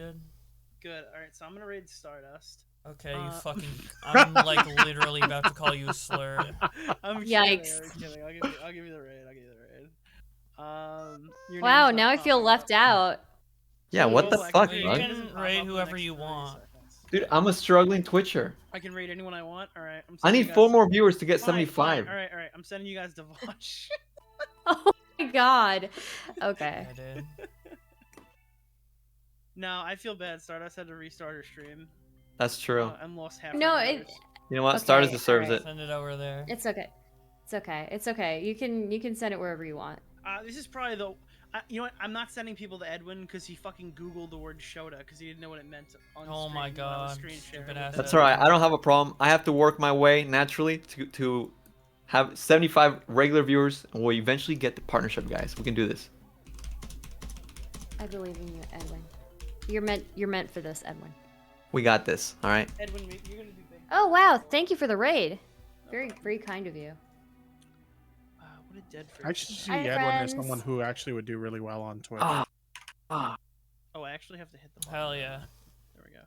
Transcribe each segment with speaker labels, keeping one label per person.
Speaker 1: did.
Speaker 2: Good. All right, so I'm gonna raid Stardust.
Speaker 1: Okay, you fucking. I'm like literally about to call you a slur.
Speaker 2: I'm
Speaker 3: Yikes.
Speaker 2: kidding. I'll give you the raid. Your
Speaker 3: Wow,
Speaker 2: name's not
Speaker 3: now I feel
Speaker 2: popping
Speaker 3: left
Speaker 2: up.
Speaker 3: out.
Speaker 4: Yeah, what the
Speaker 3: Jeez.
Speaker 4: fuck,
Speaker 1: You
Speaker 4: bug?
Speaker 2: It doesn't
Speaker 1: can
Speaker 2: pop
Speaker 1: raid
Speaker 2: up in the
Speaker 1: whoever
Speaker 2: next
Speaker 1: you
Speaker 2: 30
Speaker 1: want.
Speaker 2: seconds.
Speaker 4: Dude, I'm a struggling Twitcher.
Speaker 2: I can raid anyone I want. All right, I'm
Speaker 4: I
Speaker 2: sending
Speaker 4: need
Speaker 2: you
Speaker 4: 4
Speaker 2: guys...
Speaker 4: more viewers to get
Speaker 2: Fine,
Speaker 4: 75.
Speaker 2: All right. I'm sending you guys to watch.
Speaker 3: Oh my god. Okay.
Speaker 1: Yeah, dude.
Speaker 2: No, I feel bad. Stardust had to restart her stream.
Speaker 4: That's true.
Speaker 2: And lost half.
Speaker 3: No,
Speaker 2: her
Speaker 3: it.
Speaker 2: viewers.
Speaker 4: You know what?
Speaker 3: Okay,
Speaker 4: Stardust deserves
Speaker 3: alright.
Speaker 4: it.
Speaker 1: Send it over there.
Speaker 3: It's okay. It's okay. It's okay. You can send it wherever you want.
Speaker 2: This is probably the... you know what? I'm not sending people to Edwin because he fucking Googled the word Shota because he didn't know what it meant on
Speaker 1: Oh
Speaker 2: screen
Speaker 1: my
Speaker 2: when I was
Speaker 1: god,
Speaker 2: screen sharing
Speaker 1: stupid
Speaker 2: with
Speaker 1: ass
Speaker 2: him.
Speaker 4: That's alright. I don't have a problem. I have to work my way naturally to have 75 regular viewers, and we'll eventually get the partnership, guys. We can do this.
Speaker 3: I believe in you, Edwin. You're meant for this, Edwin.
Speaker 4: We got this. All right.
Speaker 2: Edwin, you're gonna do big.
Speaker 3: Oh wow, thank you for the raid. Very kind of you.
Speaker 2: What a dead freak.
Speaker 5: I should see
Speaker 3: Hi,
Speaker 5: Edwin as
Speaker 3: friends.
Speaker 5: someone who actually would do really well on Twitch.
Speaker 4: Ah. Ah.
Speaker 2: Oh, I actually have to hit the button.
Speaker 1: Hell yeah.
Speaker 2: There we go.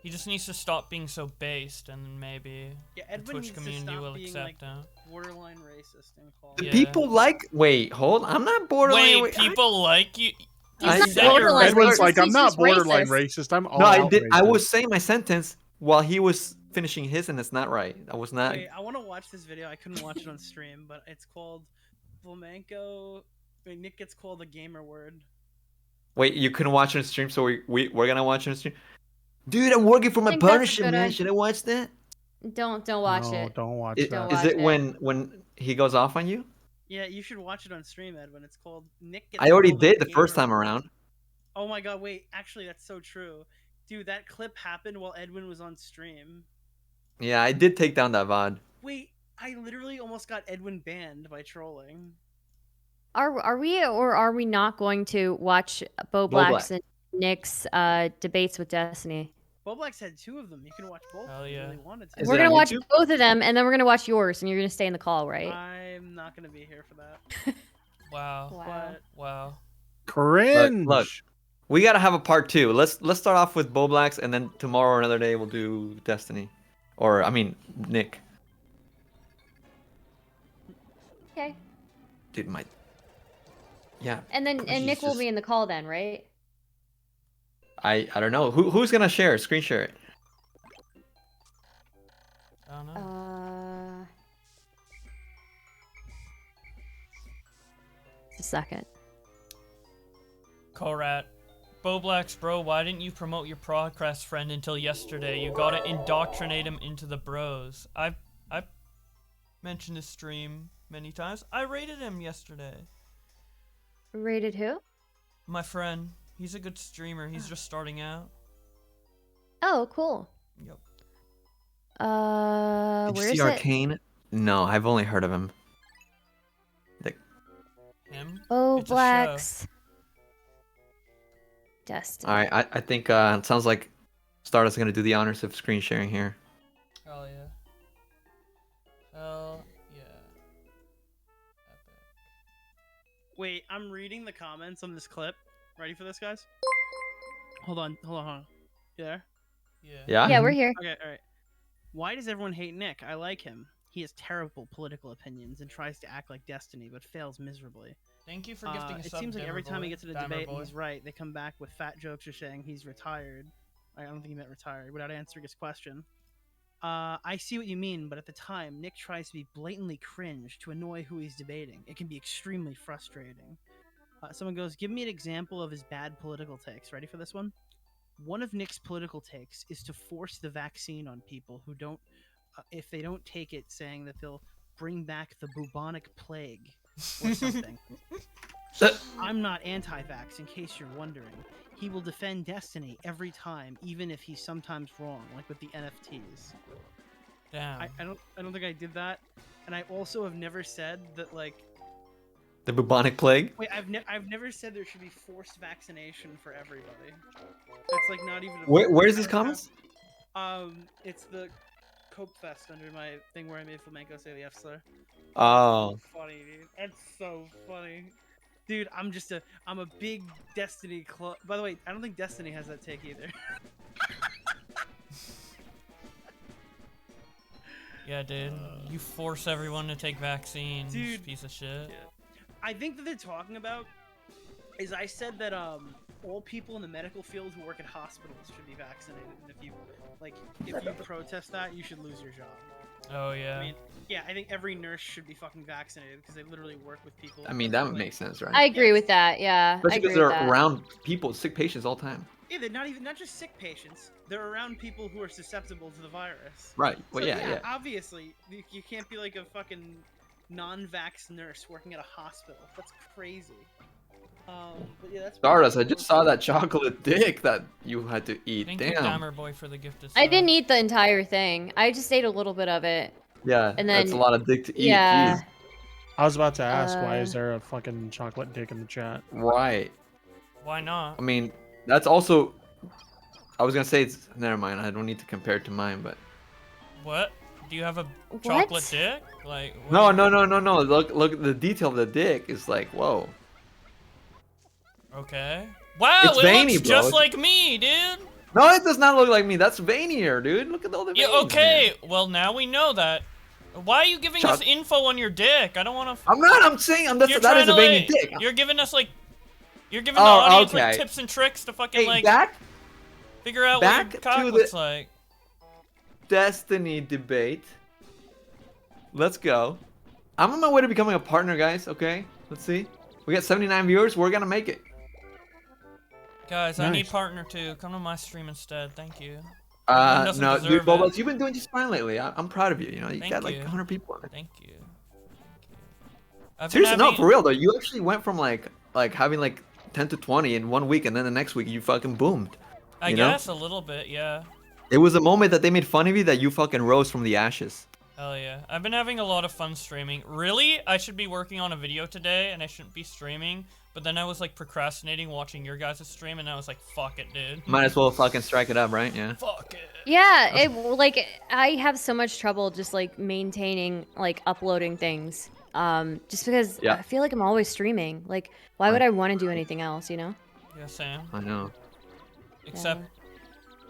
Speaker 1: He just needs to stop being so based, and maybe
Speaker 2: Yeah,
Speaker 1: the
Speaker 2: Edwin
Speaker 1: Twitch
Speaker 2: needs to
Speaker 1: community
Speaker 2: stop
Speaker 1: will
Speaker 2: being
Speaker 1: accept
Speaker 2: like
Speaker 1: him.
Speaker 2: borderline racist and call.
Speaker 4: The
Speaker 1: Yeah.
Speaker 4: people like. Wait, hold. I'm not borderline.
Speaker 1: Wait, people like you?
Speaker 3: He's
Speaker 4: I
Speaker 3: not
Speaker 4: said you're
Speaker 3: borderline
Speaker 5: Edwin's
Speaker 3: racist,
Speaker 5: like, I'm
Speaker 3: he's
Speaker 5: not
Speaker 3: just
Speaker 5: borderline
Speaker 3: racist.
Speaker 5: racist. I'm all
Speaker 4: No, I
Speaker 5: out
Speaker 4: did. I
Speaker 5: racist."
Speaker 4: was saying my sentence while he was finishing his, and it's not right. I was not.
Speaker 2: Wait, I want to watch this video. I couldn't watch it on stream, but it's called Flamenco. I mean, Nick gets called a gamer word.
Speaker 4: Wait, you couldn't watch it on stream, so we're gonna watch it on stream. Dude, I'm working for my
Speaker 3: think that's a
Speaker 4: partnership,
Speaker 3: good
Speaker 4: man.
Speaker 3: idea.
Speaker 4: Should I watch that?
Speaker 3: Don't watch
Speaker 5: No,
Speaker 3: it.
Speaker 5: don't watch
Speaker 4: Is,
Speaker 5: that.
Speaker 3: Don't
Speaker 4: is
Speaker 3: watch
Speaker 4: it
Speaker 3: it.
Speaker 4: when he goes off on you?
Speaker 2: Yeah, you should watch it on stream, Edwin. It's called Nick gets.
Speaker 4: I already
Speaker 2: called a
Speaker 4: did the first
Speaker 2: gamer
Speaker 4: time
Speaker 2: word.
Speaker 4: around.
Speaker 2: Oh my god! Wait, actually, that's so true, dude. That clip happened while Edwin was on stream.
Speaker 4: Yeah, I did take down that VOD.
Speaker 2: Wait, I literally almost got Edwin banned by trolling.
Speaker 3: Are we or are we not going to watch Bo Black's and Nick's debates with Destiny?
Speaker 2: Boblax had 2 of them. You can watch both
Speaker 1: Hell
Speaker 2: if you
Speaker 1: yeah.
Speaker 2: really wanted to.
Speaker 4: Is
Speaker 3: We're
Speaker 4: it
Speaker 3: gonna
Speaker 4: on
Speaker 3: watch
Speaker 4: YouTube?
Speaker 3: both of them, and then we're gonna watch yours, and you're gonna stay in the call, right?
Speaker 2: I'm not gonna be here for that.
Speaker 1: Wow.
Speaker 3: Wow.
Speaker 2: But
Speaker 1: Wow.
Speaker 5: Cringe.
Speaker 4: Look. We gotta have a part 2. Let's start off with Boblax, and then tomorrow or another day we'll do Destiny, or I mean Nick.
Speaker 3: Okay.
Speaker 4: Dude, yeah.
Speaker 3: And then Nick will
Speaker 4: Jesus.
Speaker 3: be in the call then, right?
Speaker 4: I don't know who's gonna share. Screen share it.
Speaker 1: I don't know.
Speaker 3: A second.
Speaker 1: Korat. Boblax, bro, why didn't you promote your progress friend until yesterday? You gotta indoctrinate him into the bros. I've mentioned his stream many times. I rated him yesterday.
Speaker 3: Rated who?
Speaker 1: My friend. He's a good streamer. He's just starting out.
Speaker 3: Oh, cool.
Speaker 1: Yep.
Speaker 4: Did you
Speaker 3: Where
Speaker 4: see
Speaker 3: is it?
Speaker 4: Arcane? No, I've only heard of him.
Speaker 1: Him?
Speaker 3: Oh,
Speaker 1: It's a show.
Speaker 3: Blacks. Destiny.
Speaker 4: All right, I think it sounds like Stardust is gonna do the honors of screen sharing here.
Speaker 1: Hell yeah. Hell yeah. Epic.
Speaker 2: wait, I'm reading the comments on this clip. Ready for this, guys? Hold on. You there?
Speaker 1: Yeah.
Speaker 4: Yeah.
Speaker 3: Yeah, we're here.
Speaker 2: Okay, all right. Why does everyone hate Nick? I like him. He has terrible political opinions and tries to act like Destiny, but fails miserably.
Speaker 1: Thank you for gifting a
Speaker 2: It
Speaker 1: sub,
Speaker 2: seems like every time he
Speaker 1: Dimmer
Speaker 2: gets in a
Speaker 1: boy.
Speaker 2: debate
Speaker 1: Dimmer
Speaker 2: and
Speaker 1: boy.
Speaker 2: he's right, they come back with fat jokes or saying he's retired. I don't think he meant retired, without answering his question. I see what you mean, but at the time, Nick tries to be blatantly cringe to annoy who he's debating. It can be extremely frustrating. Someone goes, give me an example of his bad political takes. Ready for this one? One of Nick's political takes is to force the vaccine on people who don't, if they don't take it, saying that they'll bring back the bubonic plague or something. I'm not anti-vax, in case you're wondering. He will defend Destiny every time, even if he's sometimes wrong, like with the NFTs.
Speaker 1: Damn.
Speaker 2: I don't think I did that, and I also have never said that, like.
Speaker 4: The bubonic plague.
Speaker 2: Wait, I've never said there should be forced vaccination for everybody. That's like not even.
Speaker 4: Where is this comments?
Speaker 2: It's the Cope Fest under my thing where I made Flamenco say the F slur.
Speaker 4: Oh.
Speaker 2: Funny, dude. That's so funny. Dude, I'm a big Destiny club. By the way, I don't think Destiny has that take either.
Speaker 1: Yeah, dude. You force everyone to take vaccines,
Speaker 2: Dude.
Speaker 1: piece of shit.
Speaker 2: I think that they're talking about is I said that all people in the medical field who work at hospitals should be vaccinated, and if you protest that, you should lose your job.
Speaker 1: Oh yeah.
Speaker 2: I mean, yeah, I think every nurse should be fucking vaccinated because they literally work with people.
Speaker 4: I mean, that would make sense, right?
Speaker 3: I agree with that. Yeah, I
Speaker 4: Especially
Speaker 3: agree
Speaker 4: because
Speaker 3: with
Speaker 4: they're
Speaker 3: that.
Speaker 4: around people, sick patients all the time.
Speaker 2: Yeah, they're not just sick patients. They're around people who are susceptible to the virus.
Speaker 4: Right. Well,
Speaker 2: So,
Speaker 4: yeah.
Speaker 2: Obviously, you can't be like a fucking non-vax nurse working at a hospital. That's crazy. But yeah, that's
Speaker 4: Stardust, I just saw that chocolate dick that you had to eat.
Speaker 1: Thank you,
Speaker 4: Damn.
Speaker 1: Damer Boy, for the gifted
Speaker 3: I
Speaker 1: sub.
Speaker 3: didn't eat the entire thing. I just ate a little bit of it.
Speaker 4: Yeah,
Speaker 3: And
Speaker 4: that's a
Speaker 3: then-
Speaker 4: lot of dick to eat.
Speaker 3: Yeah.
Speaker 4: Jeez.
Speaker 5: I was about to ask, why
Speaker 3: Uh,
Speaker 5: is there a fucking chocolate dick in the chat?
Speaker 4: Right.
Speaker 1: Why not?
Speaker 4: I mean, that's also. I was gonna say it's. Never mind. I don't need to compare it to mine, but.
Speaker 1: What? Do you have a chocolate
Speaker 3: What?
Speaker 1: dick? Like. what
Speaker 4: No,
Speaker 1: do you-
Speaker 4: no. Look. The detail of the dick is like, whoa.
Speaker 1: Okay. Wow,
Speaker 4: It's
Speaker 1: it
Speaker 4: veiny,
Speaker 1: looks
Speaker 4: bro.
Speaker 1: just like me, dude.
Speaker 4: No, it does not look like me. That's veinier, dude. Look at all the veins.
Speaker 1: Yeah, okay. Well, now we know that. Why are you giving us
Speaker 4: Choc-
Speaker 1: info on your dick? I don't want to.
Speaker 4: I'm not. I'm saying. That is a veiny dick.
Speaker 1: You're giving us like. You're giving the
Speaker 4: Oh,
Speaker 1: audience like
Speaker 4: okay.
Speaker 1: tips and tricks to fucking
Speaker 4: Hey,
Speaker 1: like
Speaker 4: back
Speaker 1: figure out
Speaker 4: back
Speaker 1: what your cock
Speaker 4: to
Speaker 1: looks
Speaker 4: the-
Speaker 1: like.
Speaker 4: Destiny debate. Let's go. I'm on my way to becoming a partner, guys. Okay. Let's see. We got 79 viewers. We're gonna make it.
Speaker 1: Guys, I need
Speaker 5: Nice.
Speaker 1: partner too. Come to my stream instead. Thank you. Everyone doesn't
Speaker 4: No,
Speaker 1: deserve
Speaker 4: dude, Bobas,
Speaker 1: it.
Speaker 4: you've been doing just fine lately. I'm proud of you. You know, you
Speaker 1: Thank
Speaker 4: got like
Speaker 1: you.
Speaker 4: 100 people on it.
Speaker 1: Thank you. Thank you. I've been
Speaker 4: Seriously, no,
Speaker 1: having-
Speaker 4: for real though. You actually went from like having like 10 to 20 in 1 week, and then the next week you fucking boomed.
Speaker 1: I
Speaker 4: you know?
Speaker 1: guess a little bit, yeah.
Speaker 4: It was a moment that they made fun of you that you fucking rose from the ashes.
Speaker 1: Hell yeah. I've been having a lot of fun streaming. Really? I should be working on a video today and I shouldn't be streaming. But then I was like procrastinating watching your guys' stream and I was like, fuck it, dude.
Speaker 4: Might as well fucking strike it up, right? Yeah.
Speaker 1: Fuck it.
Speaker 3: Yeah, like I have so much trouble just like maintaining like uploading things. Just because
Speaker 4: Yeah.
Speaker 3: I feel like I'm always streaming. Like, why would I want to do anything else? You know?
Speaker 1: Yeah, Sam.
Speaker 4: I know.
Speaker 1: Except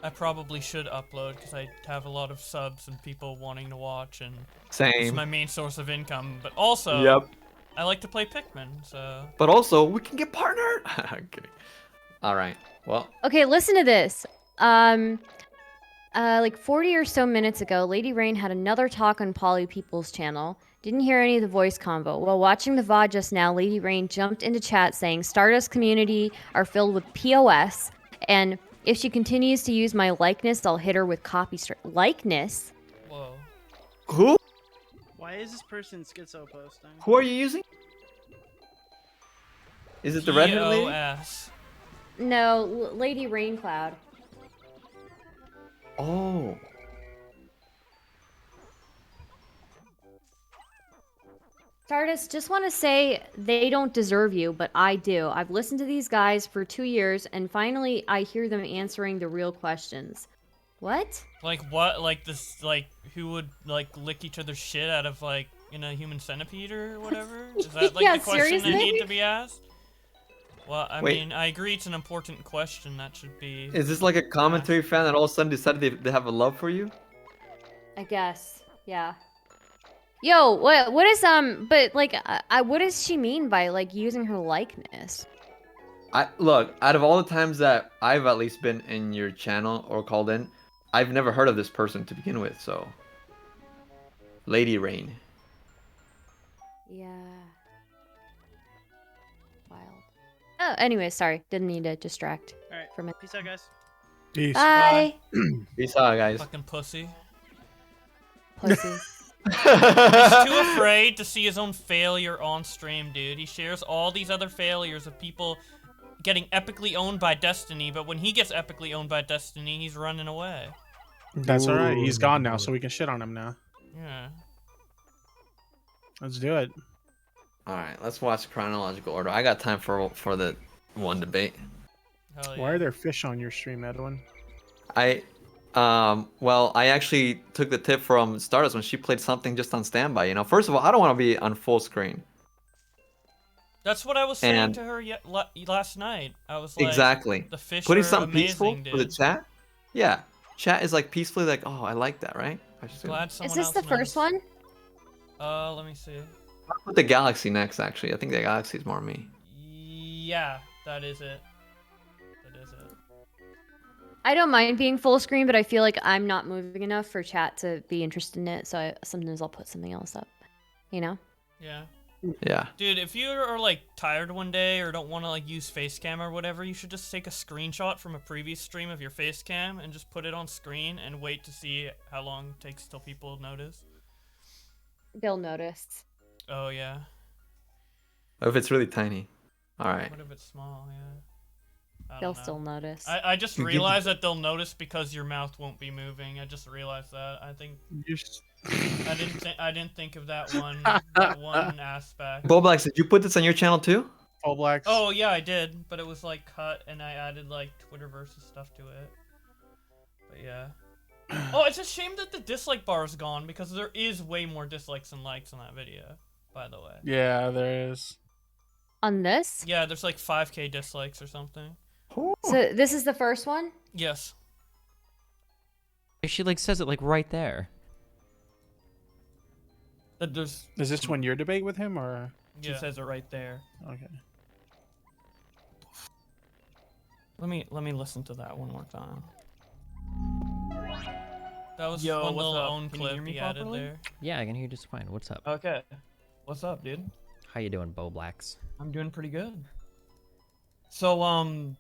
Speaker 1: I probably should upload because I have a lot of subs and people wanting to watch and it's
Speaker 4: Same.
Speaker 1: my main source of income. But also,
Speaker 4: Yep.
Speaker 1: I like to play Pikmin, so...
Speaker 4: But also, we can get partnered. Okay. All right. Well,
Speaker 3: Okay, listen to this. Like 40 or so minutes ago, Lady Rain had another talk on Polly People's channel. Didn't hear any of the voice convo. While watching the VOD just now, Lady Rain jumped into chat saying Stardust community are filled with POS, and if she continues to use my likeness, I'll hit her with copy strike. Likeness?
Speaker 1: Whoa.
Speaker 4: who?
Speaker 2: Why is this person schizo posting?
Speaker 4: Who are you using? Is it the redhead lady?
Speaker 1: POS.
Speaker 3: No, Lady Raincloud.
Speaker 4: Oh.
Speaker 3: Stardust, just want to say they don't deserve you, but I do. I've listened to these guys for 2 years, and finally I hear them answering the real questions. What?
Speaker 1: Like what? Like this? Like who would like lick each other's shit out of like in a human centipede or whatever? Is that like
Speaker 3: Yeah,
Speaker 1: the question that
Speaker 3: seriously?
Speaker 1: need to be asked? Well, I
Speaker 4: Wait.
Speaker 1: mean, I agree it's an important question that should be.
Speaker 4: Is this like a commentary fan that all of a sudden decided they have a love for you?
Speaker 3: I guess. Yeah. Yo, what is but like what does she mean by like using her likeness?
Speaker 4: Look, out of all the times that I've at least been in your channel or called in, I've never heard of this person to begin with, so. Lady Rain.
Speaker 3: Yeah. Wild. Oh, anyway, sorry. Didn't mean to distract
Speaker 2: Alright,
Speaker 3: from it.
Speaker 2: peace out, guys.
Speaker 5: Peace.
Speaker 3: Bye.
Speaker 4: Peace out, guys.
Speaker 1: Fucking pussy.
Speaker 3: Pussy.
Speaker 1: He's too afraid to see his own failure on stream, dude. He shares all these other failures of people getting epically owned by Destiny, but when he gets epically owned by Destiny, he's running away.
Speaker 5: That's all right. He's
Speaker 4: Ooh.
Speaker 5: gone now, so we can shit on him now.
Speaker 1: Yeah.
Speaker 5: Let's do it.
Speaker 4: All right, let's watch chronological order. I got time for the one debate.
Speaker 1: Hell yeah.
Speaker 5: Why are there fish on your stream, Edwin?
Speaker 4: Well, I actually took the tip from Stardust when she played something just on standby. You know, first of all, I don't want to be on full screen.
Speaker 1: That's what I was saying
Speaker 4: And
Speaker 1: to her last night. I was like,
Speaker 4: exactly.
Speaker 1: the fish
Speaker 4: Putting
Speaker 1: are
Speaker 4: something peaceful
Speaker 1: amazing,
Speaker 4: for the
Speaker 1: dude.
Speaker 4: chat. Yeah. Chat is like peacefully like, oh, I like that, right? I should
Speaker 1: Glad
Speaker 3: Is
Speaker 1: someone
Speaker 3: this
Speaker 1: else
Speaker 3: the first
Speaker 1: knows.
Speaker 3: one?
Speaker 1: Let me see.
Speaker 4: I'll put the Galaxy next, actually. I think the Galaxy is more me.
Speaker 1: Yeah, that is it. That is it.
Speaker 3: I don't mind being full screen, but I feel like I'm not moving enough for chat to be interested in it. So sometimes I'll put something else up. You know?
Speaker 1: Yeah.
Speaker 4: Yeah.
Speaker 1: Dude, if you are like tired one day or don't want to like use face cam or whatever, you should just take a screenshot from a previous stream of your face cam and just put it on screen and wait to see how long it takes till people notice.
Speaker 3: They'll notice.
Speaker 1: Oh yeah.
Speaker 4: Oh, if it's really tiny. All right.
Speaker 1: What if it's small? Yeah. I
Speaker 3: They'll
Speaker 1: don't know.
Speaker 3: still notice.
Speaker 1: I just
Speaker 4: You give-
Speaker 1: realized that they'll notice because your mouth won't be moving. I just realized that. I think I didn't think of that one aspect.
Speaker 4: Boblax, did you put this on your channel too?
Speaker 5: All blacks.
Speaker 1: Oh yeah, I did, but it was like cut and I added like Twitterverse stuff to it. But yeah. Oh, it's a shame that the dislike bar is gone because there is way more dislikes than likes on that video, by the way.
Speaker 5: Yeah, there is.
Speaker 3: On this?
Speaker 1: Yeah, there's like 5k dislikes or something.
Speaker 3: So this is the first one?
Speaker 1: Yes.
Speaker 6: She like says it like right there.
Speaker 1: That there's
Speaker 5: Is this when your debate with him or?
Speaker 1: she says it right there.
Speaker 5: Okay.
Speaker 1: Let me listen to that one more time. That was
Speaker 7: Yo,
Speaker 1: one
Speaker 7: what's
Speaker 1: little
Speaker 7: up?
Speaker 1: own
Speaker 7: Can you
Speaker 1: clip
Speaker 7: hear me
Speaker 1: he added
Speaker 7: properly?
Speaker 1: there.
Speaker 6: Yeah, I can hear you just fine. What's up?
Speaker 7: Okay. What's up, dude?
Speaker 6: How you doing, Bo Blacks?
Speaker 1: I'm doing pretty good. So,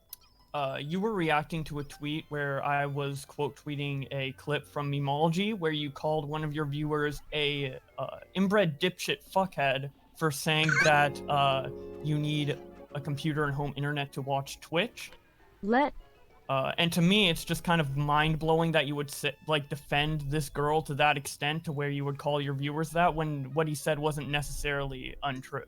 Speaker 1: you were reacting to a tweet where I was quote tweeting a clip from Memology where you called one of your viewers a inbred dipshit fuckhead for saying that you need a computer and home internet to watch Twitch. And to me, it's just kind of mind-blowing that you would defend this girl to that extent to where you would call your viewers that when what he said wasn't necessarily untrue.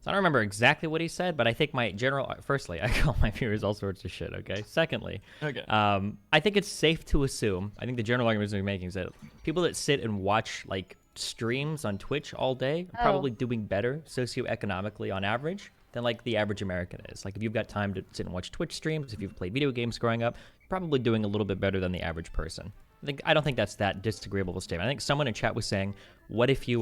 Speaker 6: So I don't remember exactly what he said, but I think my general. Firstly, I call my viewers all sorts of shit. Okay. Secondly,
Speaker 1: Okay.
Speaker 6: I think it's safe to assume. I think the general argument we're making is that people that sit and watch like streams on Twitch all day are probably doing better socioeconomically on average than like the average American is. Like if you've got time to sit and watch Twitch streams, if you've played video games growing up, you're probably doing a little bit better than the average person. I don't think that's that disagreeable of a statement. I think someone in chat was saying, what if you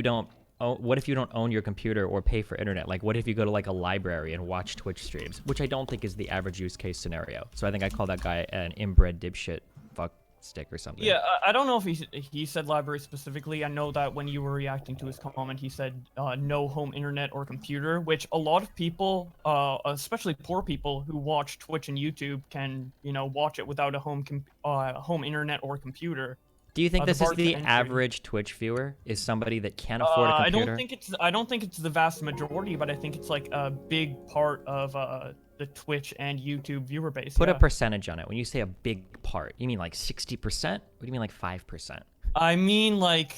Speaker 6: don't own your computer or pay for internet? Like, what if you go to like a library and watch Twitch streams? Which I don't think is the average use case scenario. So I think I call that guy an inbred dipshit fuck stick or something.
Speaker 1: Yeah, I don't know if he said library specifically. I know that when you were reacting to his comment, he said no home internet or computer, which a lot of people, especially poor people who watch Twitch and YouTube, can watch it without a home internet or computer.
Speaker 6: Do you think
Speaker 1: The
Speaker 6: this is
Speaker 1: bar to
Speaker 6: the
Speaker 1: entry.
Speaker 6: average Twitch viewer? Is somebody that can't afford a
Speaker 1: I
Speaker 6: computer?
Speaker 1: don't think it's the vast majority, but I think it's like a big part of the Twitch and YouTube viewer base.
Speaker 6: Put
Speaker 1: yeah.
Speaker 6: a percentage on it. When you say a big part, you mean like 60%? Or do you mean like 5%?
Speaker 1: I mean like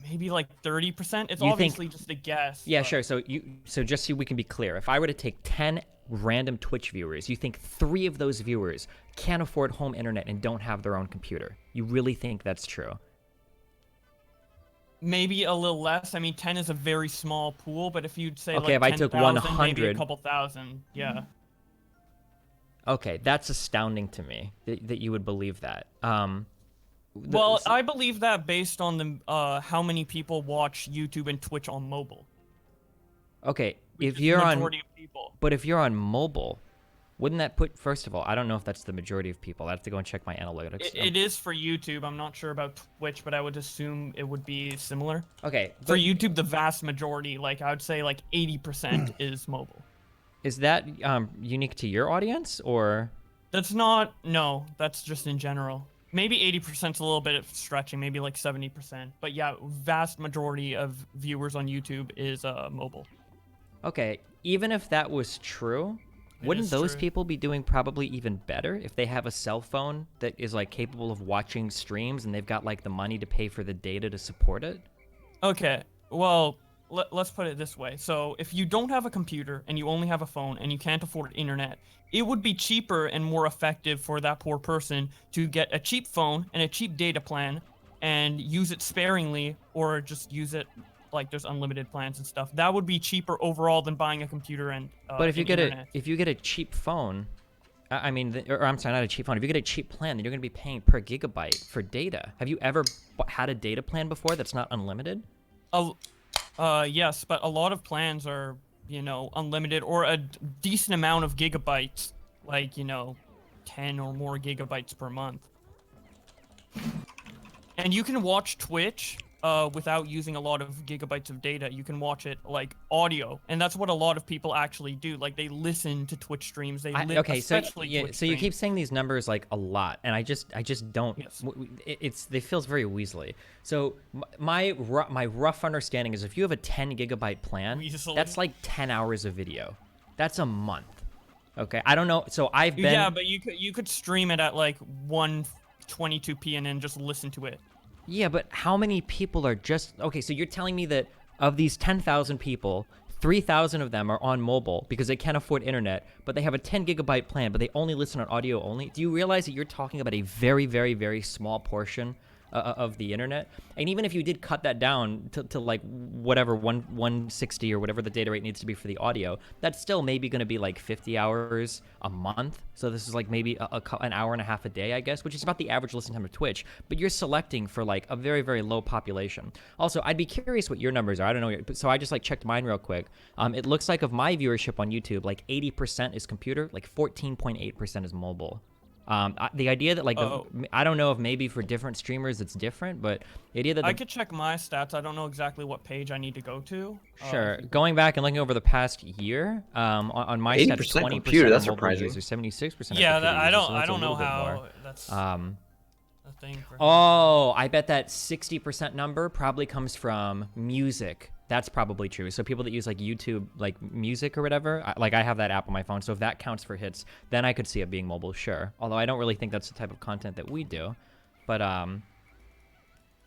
Speaker 1: maybe like 30%. It's
Speaker 6: You think-
Speaker 1: obviously just a guess.
Speaker 6: Yeah,
Speaker 1: but-
Speaker 6: sure. So just so we can be clear, if I were to take 10 random Twitch viewers, you think 3 of those viewers can't afford home internet and don't have their own computer? You really think that's true?
Speaker 1: Maybe a little less. I mean, 10 is a very small pool, but if you'd say
Speaker 6: Okay,
Speaker 1: like
Speaker 6: if I took
Speaker 1: 10,000, maybe a
Speaker 6: 100
Speaker 1: couple thousand, yeah.
Speaker 6: Okay, that's astounding to me that you would believe that.
Speaker 1: Well, I believe that based on the how many people watch YouTube and Twitch on mobile.
Speaker 6: Okay,
Speaker 1: which
Speaker 6: if
Speaker 1: is
Speaker 6: you're
Speaker 1: the
Speaker 6: on,
Speaker 1: majority of people.
Speaker 6: but if you're on mobile, wouldn't that put? First of all, I don't know if that's the majority of people. I have to go and check my analytics.
Speaker 1: It is for YouTube. I'm not sure about Twitch, but I would assume it would be similar.
Speaker 6: Okay,
Speaker 1: For
Speaker 6: but
Speaker 1: YouTube, the vast majority, like I would say, like 80% is mobile.
Speaker 6: is that unique to your audience or?
Speaker 1: That's not. No, that's just in general. Maybe 80% is a little bit of stretching. Maybe like 70%. But yeah, vast majority of viewers on YouTube is mobile.
Speaker 6: Okay, even if that was true,
Speaker 1: It
Speaker 6: wouldn't
Speaker 1: is
Speaker 6: those
Speaker 1: true.
Speaker 6: people be doing probably even better if they have a cell phone that is like capable of watching streams and they've got like the money to pay for the data to support it?
Speaker 1: Okay, well, let's put it this way. So if you don't have a computer and you only have a phone and you can't afford internet, it would be cheaper and more effective for that poor person to get a cheap phone and a cheap data plan and use it sparingly or just use it like there's unlimited plans and stuff. That would be cheaper overall than buying a computer and
Speaker 6: But if you get
Speaker 1: internet.
Speaker 6: if you get a cheap phone, I mean, or I'm sorry, not a cheap phone. If you get a cheap plan, then you're going to be paying per gigabyte for data. Have you ever had a data plan before that's not unlimited?
Speaker 1: Yes, but a lot of plans are, you know, unlimited or a decent amount of gigabytes, like, you know, 10 or more gigabytes per month. And you can watch Twitch without using a lot of gigabytes of data. You can watch it like audio, and that's what a lot of people actually do. Like they listen to Twitch streams. They
Speaker 6: okay, so
Speaker 1: especially
Speaker 6: yeah,
Speaker 1: Twitch
Speaker 6: so you
Speaker 1: streams.
Speaker 6: keep saying these numbers like a lot, and I just don't.
Speaker 1: Yes.
Speaker 6: It feels very weaselly. So my rough understanding is if you have a 10 gigabyte plan,
Speaker 1: Weaselly?
Speaker 6: that's like 10 hours of video. That's a month. Okay, I don't know. So I've been.
Speaker 1: Yeah, but you could stream it at like 1:22 and then just listen to it.
Speaker 6: Yeah, but how many people are just okay? So you're telling me that of these 10,000 people, 3,000 of them are on mobile because they can't afford internet, but they have a 10 gigabyte plan, but they only listen on audio only. Do you realize that you're talking about a very, very, very small portion of the internet? And even if you did cut that down to like whatever 160 or whatever the data rate needs to be for the audio, that's still maybe going to be like 50 hours a month. So this is like maybe an hour and a half a day, I guess, which is about the average listen time of Twitch. But you're selecting for like a very, very low population. Also, I'd be curious what your numbers are. I don't know. So I just like checked mine real quick. It looks like of my viewership on YouTube, like 80% is computer, like 14.8% is mobile. The idea that like I don't know if maybe for different streamers it's different, but the idea that
Speaker 1: I could check my stats. I don't know exactly what page I need to go to.
Speaker 6: Sure. Going back and looking over the past year, on my stats, 20%
Speaker 4: computer, that's
Speaker 6: are mobile
Speaker 4: surprising.
Speaker 6: users, 76%.
Speaker 1: Yeah,
Speaker 6: I
Speaker 1: don't know how that's a thing.
Speaker 6: I bet that 60% number probably comes from music. That's probably true. So people that use like YouTube, like music or whatever, like I have that app on my phone. So if that counts for hits, then I could see it being mobile, sure. Although I don't really think that's the type of content that we do. But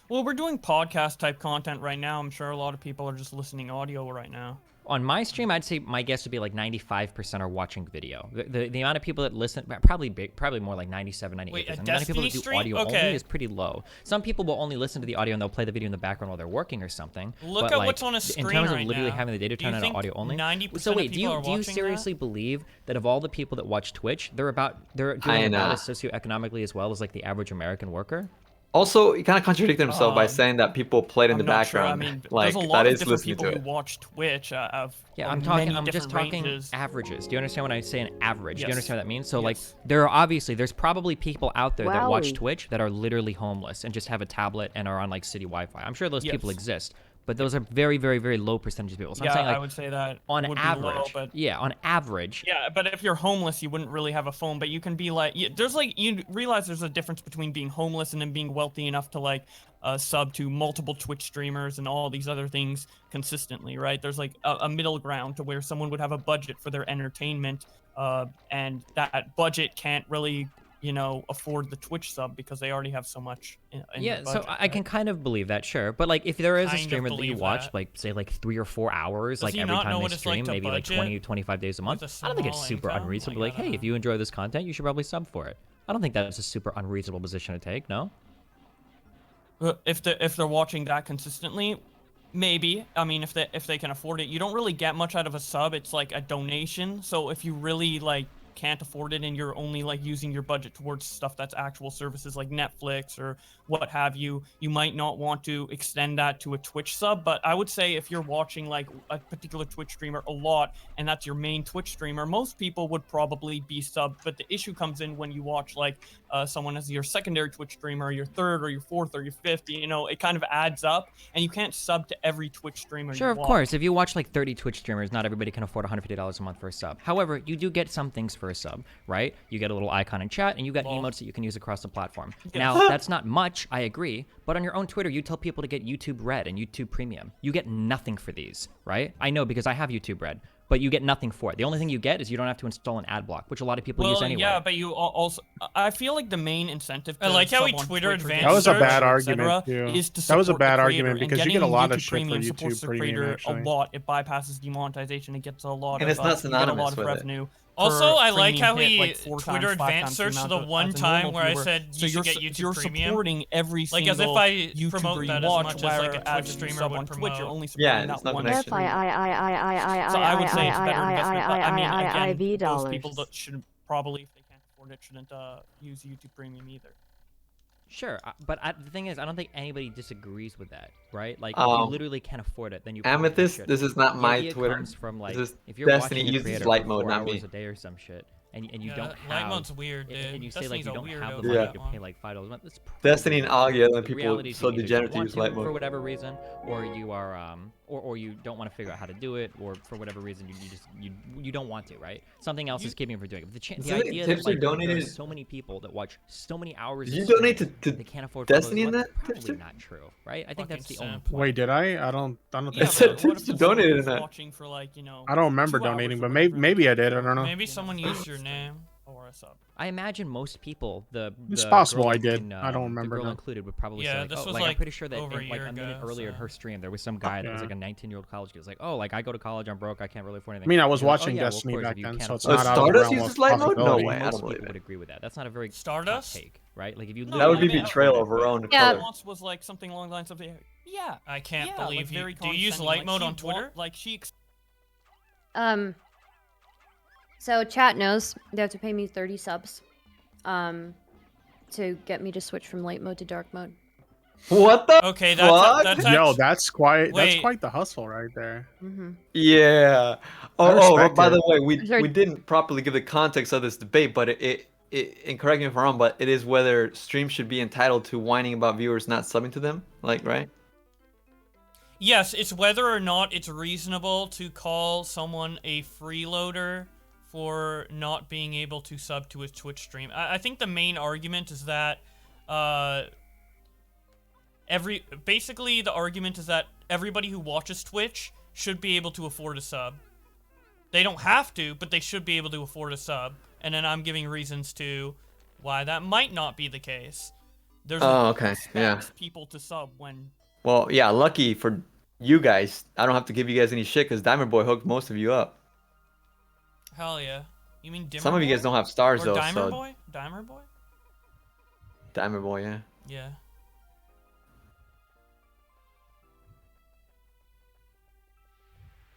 Speaker 1: well, we're doing podcast type content right now. I'm sure a lot of people are just listening audio right now.
Speaker 6: on my stream, I'd say my guess would be like 95% are watching video. The amount of people that listen, probably more like 97, 98%.
Speaker 1: Wait, a
Speaker 6: the amount of people that do
Speaker 1: Destiny
Speaker 6: audio
Speaker 1: stream?
Speaker 6: only
Speaker 1: Okay.
Speaker 6: is pretty low. Some people will only listen to the audio and they'll play the video in the background while they're working or something.
Speaker 1: Look
Speaker 6: but
Speaker 1: at
Speaker 6: like,
Speaker 1: what's on a
Speaker 6: in
Speaker 1: screen
Speaker 6: terms of
Speaker 1: right
Speaker 6: literally
Speaker 1: now.
Speaker 6: having the data
Speaker 1: Do you
Speaker 6: turned on
Speaker 1: think
Speaker 6: audio only.
Speaker 1: 90%
Speaker 6: So wait,
Speaker 1: of
Speaker 6: do
Speaker 1: people are
Speaker 6: you
Speaker 1: watching
Speaker 6: seriously believe that of all the people that watch Twitch, they're doing about as socioeconomically as well as like the average American worker?
Speaker 4: Also, he kind of contradicted himself by saying that people played in the
Speaker 1: I'm not sure.
Speaker 4: background.
Speaker 1: I mean,
Speaker 4: like
Speaker 1: there's a lot
Speaker 4: that
Speaker 1: of
Speaker 4: is
Speaker 1: different
Speaker 4: listening
Speaker 1: people
Speaker 4: to
Speaker 1: who
Speaker 4: it.
Speaker 1: watch Twitch.
Speaker 6: Yeah, I'm
Speaker 1: many
Speaker 6: just
Speaker 1: different
Speaker 6: talking
Speaker 1: ranges.
Speaker 6: averages. Do you understand when I say an average? Do you
Speaker 1: Yes.
Speaker 6: understand what that means? So
Speaker 1: Yes.
Speaker 6: like, there's probably people out there that watch
Speaker 3: Wowie.
Speaker 6: Twitch that are literally homeless and just have a tablet and are on like city Wi-Fi. I'm sure those people
Speaker 1: Yes.
Speaker 6: exist, but those are very, very, very low percentage of people. So
Speaker 1: Yeah,
Speaker 6: I'm saying like
Speaker 1: I would say that
Speaker 6: on
Speaker 1: would
Speaker 6: average,
Speaker 1: be low, but
Speaker 6: yeah, on average,
Speaker 1: yeah, but if you're homeless, you wouldn't really have a phone. But you can be like, there's like, you realize there's a difference between being homeless and then being wealthy enough to like sub to multiple Twitch streamers and all these other things consistently, right? There's like a middle ground to where someone would have a budget for their entertainment, and that budget can't really, afford the Twitch sub because they already have so much. In
Speaker 6: yeah,
Speaker 1: the
Speaker 6: so
Speaker 1: budget,
Speaker 6: I can kind of believe that, sure. But like, if there is a
Speaker 1: Kind of
Speaker 6: streamer that you
Speaker 1: believe
Speaker 6: watch,
Speaker 1: that.
Speaker 6: like say like 3 or 4 hours,
Speaker 1: Does
Speaker 6: like
Speaker 1: he
Speaker 6: every
Speaker 1: not know
Speaker 6: time they
Speaker 1: what it's like
Speaker 6: stream,
Speaker 1: to
Speaker 6: maybe like
Speaker 1: budget
Speaker 6: 20, 25 days a month,
Speaker 1: with a
Speaker 6: I don't think it's
Speaker 1: small
Speaker 6: super
Speaker 1: income?
Speaker 6: unreasonable.
Speaker 1: Like,
Speaker 6: Like,
Speaker 1: I don't
Speaker 6: hey,
Speaker 1: know.
Speaker 6: if you enjoy this content, you should probably sub for it. I don't think that's a super unreasonable position to take. No.
Speaker 1: If they're watching that consistently, maybe. I mean, if they can afford it, you don't really get much out of a sub. It's like a donation. So if you really like can't afford it and you're only like using your budget towards stuff that's actual services like Netflix or what have you, you might not want to extend that to a Twitch sub. But I would say if you're watching like a particular Twitch streamer a lot and that's your main Twitch streamer, most people would probably be subbed. But the issue comes in when you watch like someone as your secondary Twitch streamer, or your third or your fourth or your fifth, it kind of adds up and you can't sub to every Twitch streamer.
Speaker 6: Sure,
Speaker 1: you
Speaker 6: of
Speaker 1: watch.
Speaker 6: course. If you watch like 30 Twitch streamers, not everybody can afford $150 a month for a sub. However, you do get some things for a sub, right? You get a little icon in chat, and you get emotes that you can use across the platform. Now, that's not much, I agree, but on your own Twitter, you tell people to get YouTube Red and YouTube Premium. You get nothing for these, right? I know because I have YouTube Red, but you get nothing for it. The only thing you get is you don't have to install an ad block, which a lot of people use anyway.
Speaker 1: Yeah, but you also, I feel like the main incentive to
Speaker 7: I like how he
Speaker 1: sub on
Speaker 7: Twitter
Speaker 1: Twitch or
Speaker 7: advanced
Speaker 1: get
Speaker 5: That was a
Speaker 1: search,
Speaker 5: bad
Speaker 1: et
Speaker 5: argument,
Speaker 1: cetera,
Speaker 5: too.
Speaker 1: is to
Speaker 5: That was a
Speaker 1: support the
Speaker 5: bad
Speaker 1: creator,
Speaker 5: argument
Speaker 1: and
Speaker 5: because you get a
Speaker 1: getting
Speaker 5: lot of
Speaker 1: YouTube
Speaker 5: shit for
Speaker 1: Premium
Speaker 5: YouTube
Speaker 1: supports the
Speaker 5: Premium,
Speaker 1: creator
Speaker 5: actually.
Speaker 1: a lot. It bypasses demonetization. It gets a lot
Speaker 4: And
Speaker 1: of
Speaker 4: it's not
Speaker 1: you get a lot
Speaker 4: synonymous
Speaker 1: of
Speaker 4: with it.
Speaker 1: revenue. Also, I like
Speaker 7: premium
Speaker 1: how
Speaker 7: hit,
Speaker 1: he
Speaker 7: like, 4
Speaker 1: Twitter
Speaker 7: times, 5
Speaker 1: advanced
Speaker 7: times the
Speaker 1: searched
Speaker 7: amount
Speaker 1: the
Speaker 7: of-
Speaker 1: one
Speaker 7: as a
Speaker 1: time
Speaker 7: normal
Speaker 1: where I
Speaker 7: viewer.
Speaker 1: said
Speaker 7: So
Speaker 1: you should get YouTube
Speaker 7: you're
Speaker 1: Premium.
Speaker 7: supporting every
Speaker 1: Like,
Speaker 7: single
Speaker 1: as if I
Speaker 7: YouTuber
Speaker 1: promote
Speaker 7: you
Speaker 1: that as
Speaker 7: watch,
Speaker 1: much as, like, a
Speaker 7: whereas
Speaker 1: Twitch
Speaker 7: if you
Speaker 1: streamer
Speaker 7: sub
Speaker 1: would
Speaker 7: on Twitch, you're
Speaker 1: promote.
Speaker 7: only
Speaker 4: Yeah,
Speaker 7: supporting
Speaker 4: it's
Speaker 7: that
Speaker 4: no
Speaker 7: one
Speaker 4: connection.
Speaker 3: F I
Speaker 7: stream.
Speaker 3: I I I I I
Speaker 7: So I would say it's a better
Speaker 3: I
Speaker 7: investment, but I mean, again,
Speaker 3: IV
Speaker 7: those people
Speaker 3: dollars.
Speaker 7: should probably, if they can't afford it, shouldn't use YouTube Premium either.
Speaker 6: Sure, but the thing is, I don't think anybody disagrees with that, right? Like, if you literally can't afford it, then you probably
Speaker 4: Amethyst,
Speaker 6: should.
Speaker 4: this is not
Speaker 6: The
Speaker 4: my
Speaker 6: idea
Speaker 4: Twitter.
Speaker 6: comes from, like,
Speaker 4: This is
Speaker 6: if you're
Speaker 4: Destiny
Speaker 6: watching a
Speaker 4: uses
Speaker 6: creator
Speaker 4: light
Speaker 6: for
Speaker 4: mode,
Speaker 6: 4
Speaker 4: not
Speaker 6: hours
Speaker 4: me.
Speaker 6: a day or some shit, and you
Speaker 1: Yeah,
Speaker 6: don't
Speaker 1: light
Speaker 6: have,
Speaker 1: mode's weird, dude.
Speaker 6: and you say, like,
Speaker 1: Destiny's
Speaker 6: you
Speaker 1: a
Speaker 6: don't have
Speaker 1: weirdo
Speaker 6: the
Speaker 1: for
Speaker 6: money
Speaker 1: that
Speaker 6: to
Speaker 1: one.
Speaker 6: pay, like, $5 a month, that's
Speaker 4: Destiny and
Speaker 6: probably
Speaker 4: Augie, other
Speaker 6: the
Speaker 4: people
Speaker 6: reality is
Speaker 4: so
Speaker 6: you either
Speaker 4: degenerate
Speaker 6: don't
Speaker 4: to
Speaker 6: want
Speaker 4: use light
Speaker 6: for
Speaker 4: mode.
Speaker 6: whatever reason, or you are, or you don't want to figure out how to do it, or for whatever reason you don't want to, right? Something else is keeping you from doing it. But the
Speaker 4: Isn't it
Speaker 6: idea
Speaker 4: tips
Speaker 6: that,
Speaker 4: are
Speaker 6: like, there are
Speaker 4: donated?
Speaker 6: so many people that watch so many hours
Speaker 4: Did
Speaker 6: of
Speaker 4: you donate
Speaker 6: streaming,
Speaker 4: to
Speaker 6: they can't afford
Speaker 4: Destiny
Speaker 6: $5
Speaker 4: in
Speaker 6: a month,
Speaker 4: that
Speaker 6: probably
Speaker 4: tipster?
Speaker 6: not true, right? I think that's the
Speaker 1: Fucking
Speaker 6: only
Speaker 1: simp.
Speaker 6: point.
Speaker 5: Wait, did I? I don't
Speaker 1: Yeah,
Speaker 5: think
Speaker 4: said
Speaker 5: so.
Speaker 1: but what
Speaker 4: tips
Speaker 1: if
Speaker 4: to
Speaker 1: it's
Speaker 4: donate
Speaker 1: someone
Speaker 4: in that.
Speaker 1: watching for, like, you know,
Speaker 5: I don't remember
Speaker 1: 2 hours
Speaker 5: donating,
Speaker 1: or
Speaker 5: but
Speaker 1: whatever,
Speaker 5: maybe I did. I
Speaker 1: or
Speaker 5: don't know.
Speaker 1: Maybe someone used your name.
Speaker 7: Or a sub.
Speaker 6: I imagine most people,
Speaker 5: It's
Speaker 6: the
Speaker 5: possible
Speaker 6: girl
Speaker 5: I did.
Speaker 6: in,
Speaker 5: I don't
Speaker 6: the
Speaker 5: remember
Speaker 6: girl
Speaker 5: now.
Speaker 6: included would probably
Speaker 1: Yeah,
Speaker 6: say, like,
Speaker 1: this
Speaker 6: oh,
Speaker 1: was,
Speaker 6: like, I'm
Speaker 1: like,
Speaker 6: pretty sure that
Speaker 1: over
Speaker 6: in,
Speaker 1: a
Speaker 6: like,
Speaker 1: year
Speaker 6: a minute
Speaker 1: ago,
Speaker 6: earlier in
Speaker 1: so-
Speaker 6: her stream, there was some guy that was
Speaker 5: Yeah.
Speaker 6: like a 19-year-old college kid. He was like, oh, like, I go to college, I'm broke, I can't really afford
Speaker 5: I
Speaker 6: anything.
Speaker 5: mean, I was
Speaker 6: You're like, oh,
Speaker 5: watching
Speaker 6: yeah, well, of
Speaker 5: Destiny
Speaker 6: course,
Speaker 5: back
Speaker 6: if you
Speaker 5: then,
Speaker 6: can't
Speaker 5: so it's
Speaker 6: afford
Speaker 5: not
Speaker 6: it,
Speaker 5: out of the
Speaker 4: Stardust
Speaker 5: realm
Speaker 4: uses
Speaker 5: of
Speaker 4: light mode? No
Speaker 5: possibility.
Speaker 4: way, I
Speaker 6: most
Speaker 4: don't believe
Speaker 6: people
Speaker 4: it.
Speaker 6: would agree with that. That's not a very hot
Speaker 1: Stardust?
Speaker 6: take, right? Like, if you
Speaker 1: No,
Speaker 4: That would
Speaker 1: I
Speaker 4: be
Speaker 1: mean,
Speaker 4: betrayal of her own
Speaker 1: All
Speaker 4: color.
Speaker 1: once was like something along the lines of, yeah, I can't
Speaker 7: Yeah,
Speaker 1: believe
Speaker 7: like,
Speaker 1: you.
Speaker 7: very
Speaker 1: Do you use
Speaker 7: condescending,
Speaker 1: light
Speaker 7: like,
Speaker 1: mode
Speaker 7: she
Speaker 1: on Twitter?
Speaker 7: like she
Speaker 3: So chat knows they have to pay me 30 subs, to get me to switch from light mode to dark mode.
Speaker 4: What the
Speaker 1: Okay,
Speaker 4: fuck?
Speaker 1: that's
Speaker 5: Yo,
Speaker 1: actually,
Speaker 5: that's
Speaker 1: Wait.
Speaker 5: quite the hustle right there.
Speaker 3: Mm-hmm.
Speaker 4: Yeah.
Speaker 5: I respect
Speaker 4: By
Speaker 5: it.
Speaker 4: the way, we
Speaker 3: Sorry.
Speaker 4: didn't properly give the context of this debate, but and correct me if I'm wrong, but it is whether streams should be entitled to whining about viewers not subbing to them, like, right?
Speaker 1: yes, it's whether or not it's reasonable to call someone a freeloader for not being able to sub to a Twitch stream. I think the main argument is that, basically the argument is that everybody who watches Twitch should be able to afford a sub. They don't have to, but they should be able to afford a sub. And then I'm giving reasons to why that might not be the case. There's
Speaker 4: Oh, okay. Yeah.
Speaker 7: expects people to sub when
Speaker 4: Well, yeah, lucky for you guys, I don't have to give you guys any shit because Diamond Boy hooked most of you up.
Speaker 1: hell yeah. You mean Dimmer
Speaker 4: Some of you
Speaker 1: Boy?
Speaker 4: guys don't have stars,
Speaker 1: Or
Speaker 4: though,
Speaker 1: Dimer
Speaker 4: so...
Speaker 1: Boy? Dimer Boy?
Speaker 4: Diamond Boy, yeah.
Speaker 1: Yeah.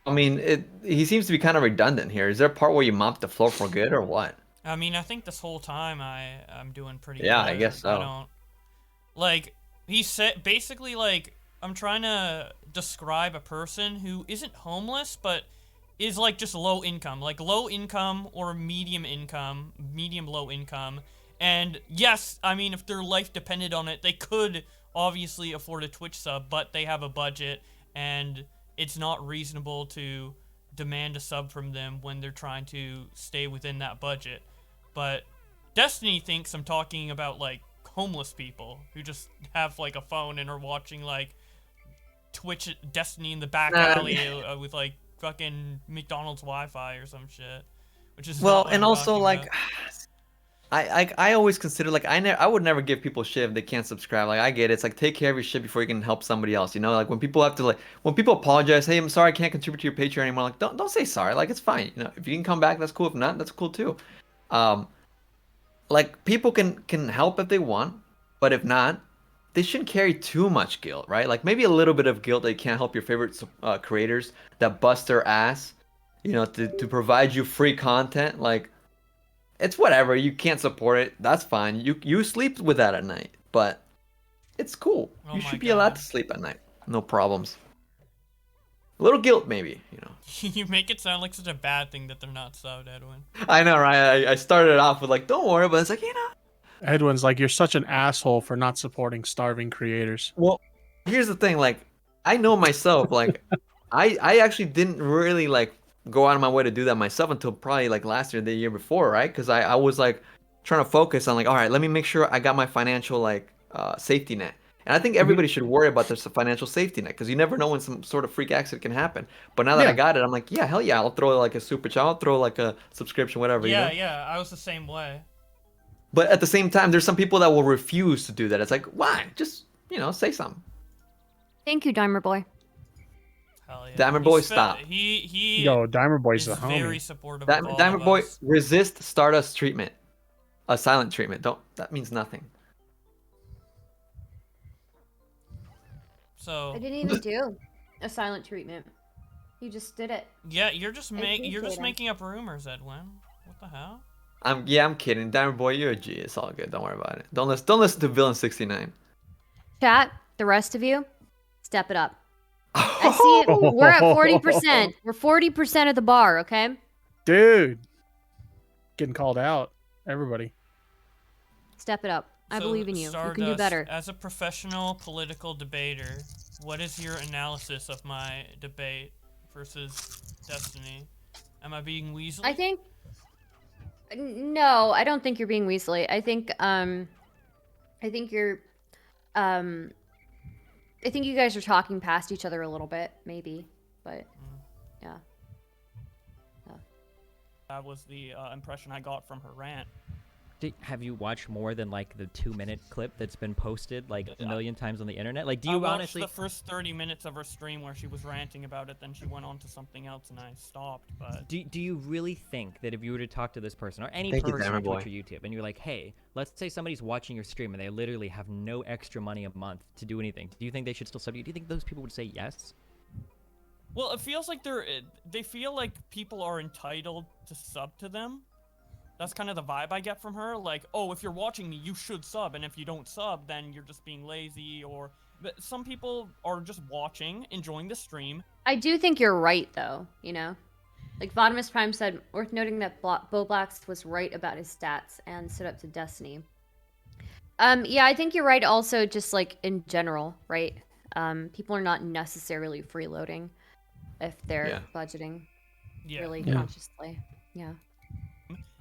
Speaker 4: I mean, he seems to be kind of redundant here. Is there a part where you mop the floor for good or what?
Speaker 1: I mean, I think this whole time I'm doing pretty
Speaker 4: Yeah,
Speaker 1: good.
Speaker 4: I guess so.
Speaker 1: I don't... Like, he said... Basically, like, I'm trying to describe a person who isn't homeless, but is, like, just low income. Like, low income or medium low income. And, yes, I mean, if their life depended on it, they could obviously afford a Twitch sub, but they have a budget, and it's not reasonable to demand a sub from them when they're trying to stay within that budget. But Destiny thinks I'm talking about, like, homeless people who just have, like, a phone and are watching, like, Twitch Destiny in the back alley with, like, fucking McDonald's Wi-Fi or some shit. Which is
Speaker 4: Well,
Speaker 1: not what
Speaker 4: and
Speaker 1: I'm
Speaker 4: also,
Speaker 1: talking
Speaker 4: like...
Speaker 1: about.
Speaker 4: I always consider, like, I would never give people shit if they can't subscribe. Like, I get it. It's like, take care of your shit before you can help somebody else, you know? Like, when people have to, like, when people apologize, hey, I'm sorry I can't contribute to your Patreon anymore, like, don't say sorry. Like, it's fine. You know, if you can come back, that's cool. If not, that's cool too. Like, people can help if they want, but if not, they shouldn't carry too much guilt, right? Like, maybe a little bit of guilt that you can't help your favorite creators that bust their ass, you know, to provide you free content. Like, it's whatever. You can't support it. That's fine. You sleep with that at night, but it's cool.
Speaker 1: Oh
Speaker 4: You
Speaker 1: my
Speaker 4: should be allowed
Speaker 1: God.
Speaker 4: to sleep at night. No problems. A little guilt, maybe, you know.
Speaker 1: You make it sound like such a bad thing that they're not subbed, Edwin.
Speaker 4: I know, right? I started off with, like, don't worry, but it's like, you know.
Speaker 5: Edwin's like, you're such an asshole for not supporting starving creators.
Speaker 4: Well, here's the thing. Like, I know myself. Like, I actually didn't really, like, go out of my way to do that myself until probably, like, last year, the year before, right? Because I was, like, trying to focus on, like, all right, let me make sure I got my financial, like, safety net. And I think everybody should worry about their financial safety net because you never know when some sort of freak accident can happen. But now that I
Speaker 5: Yeah.
Speaker 4: got it, I'm like, yeah, hell yeah, I'll throw like a super chat, I'll throw like a subscription, whatever.
Speaker 1: Yeah,
Speaker 4: you know?
Speaker 1: yeah, I was the same way.
Speaker 4: But at the same time, there's some people that will refuse to do that. It's like, why? Just, you know, say something.
Speaker 3: Thank you, Dimer Boy.
Speaker 1: Hell yeah.
Speaker 4: Diamond
Speaker 1: He's
Speaker 4: Boy,
Speaker 1: fe-
Speaker 4: stop.
Speaker 1: He
Speaker 5: Yo, Diamond Boy's
Speaker 1: is
Speaker 5: the homie.
Speaker 1: very supportive of all
Speaker 4: Diamond
Speaker 1: of
Speaker 4: Boy,
Speaker 1: us.
Speaker 4: resist Stardust treatment. A silent treatment. Don't. That means nothing.
Speaker 1: So
Speaker 3: I didn't even do a silent treatment. You just did it.
Speaker 1: yeah, you're just
Speaker 3: appreciate it.
Speaker 1: making up rumors, Edwin. What the hell?
Speaker 4: I'm kidding. Diamond Boy, you're a G. It's all good. Don't worry about it. Don't listen to Villain 69.
Speaker 3: Chat, the rest of you, step it up. I see it. We're at 40%. We're 40% of the bar, okay?
Speaker 5: Dude, getting called out. Everybody.
Speaker 3: Step it up. I
Speaker 1: So,
Speaker 3: believe in you. You can do
Speaker 1: Stardust,
Speaker 3: better.
Speaker 1: As a professional political debater, what is your analysis of my debate versus Destiny? Am I being weaselly?
Speaker 3: I think. No, I don't think you're being weaselly. I think you're. I think you guys are talking past each other a little bit, maybe, but yeah.
Speaker 1: That was the impression I got from her rant.
Speaker 6: Have you watched more than like the 2-minute clip that's been posted like a million times on the internet? Like, do
Speaker 1: I
Speaker 6: you
Speaker 1: watched
Speaker 6: honestly?
Speaker 1: the first 30 minutes of her stream where she was ranting about it, then she went on to something else, and I stopped. But
Speaker 6: Do you really think that if you were to talk to this person or any
Speaker 4: Thank you,
Speaker 6: person on
Speaker 4: Diamond
Speaker 6: Twitch
Speaker 4: Boy.
Speaker 6: or YouTube and you're like, hey, let's say somebody's watching your stream and they literally have no extra money a month to do anything, do you think they should still sub you? Do you think those people would say yes?
Speaker 1: well, it feels like they feel like people are entitled to sub to them. That's kind of the vibe I get from her. Like, oh, if you're watching me, you should sub, and if you don't sub, then you're just being lazy. Or, but some people are just watching, enjoying the stream.
Speaker 3: I do think you're right, though. You know, like Vodimus Prime said, worth noting that Boblax was right about his stats and stood up to Destiny. Yeah, I think you're right. Also, just like in general, right? People are not necessarily freeloading if they're budgeting
Speaker 1: Yeah.
Speaker 3: really
Speaker 5: Yeah.
Speaker 3: consciously. Yeah.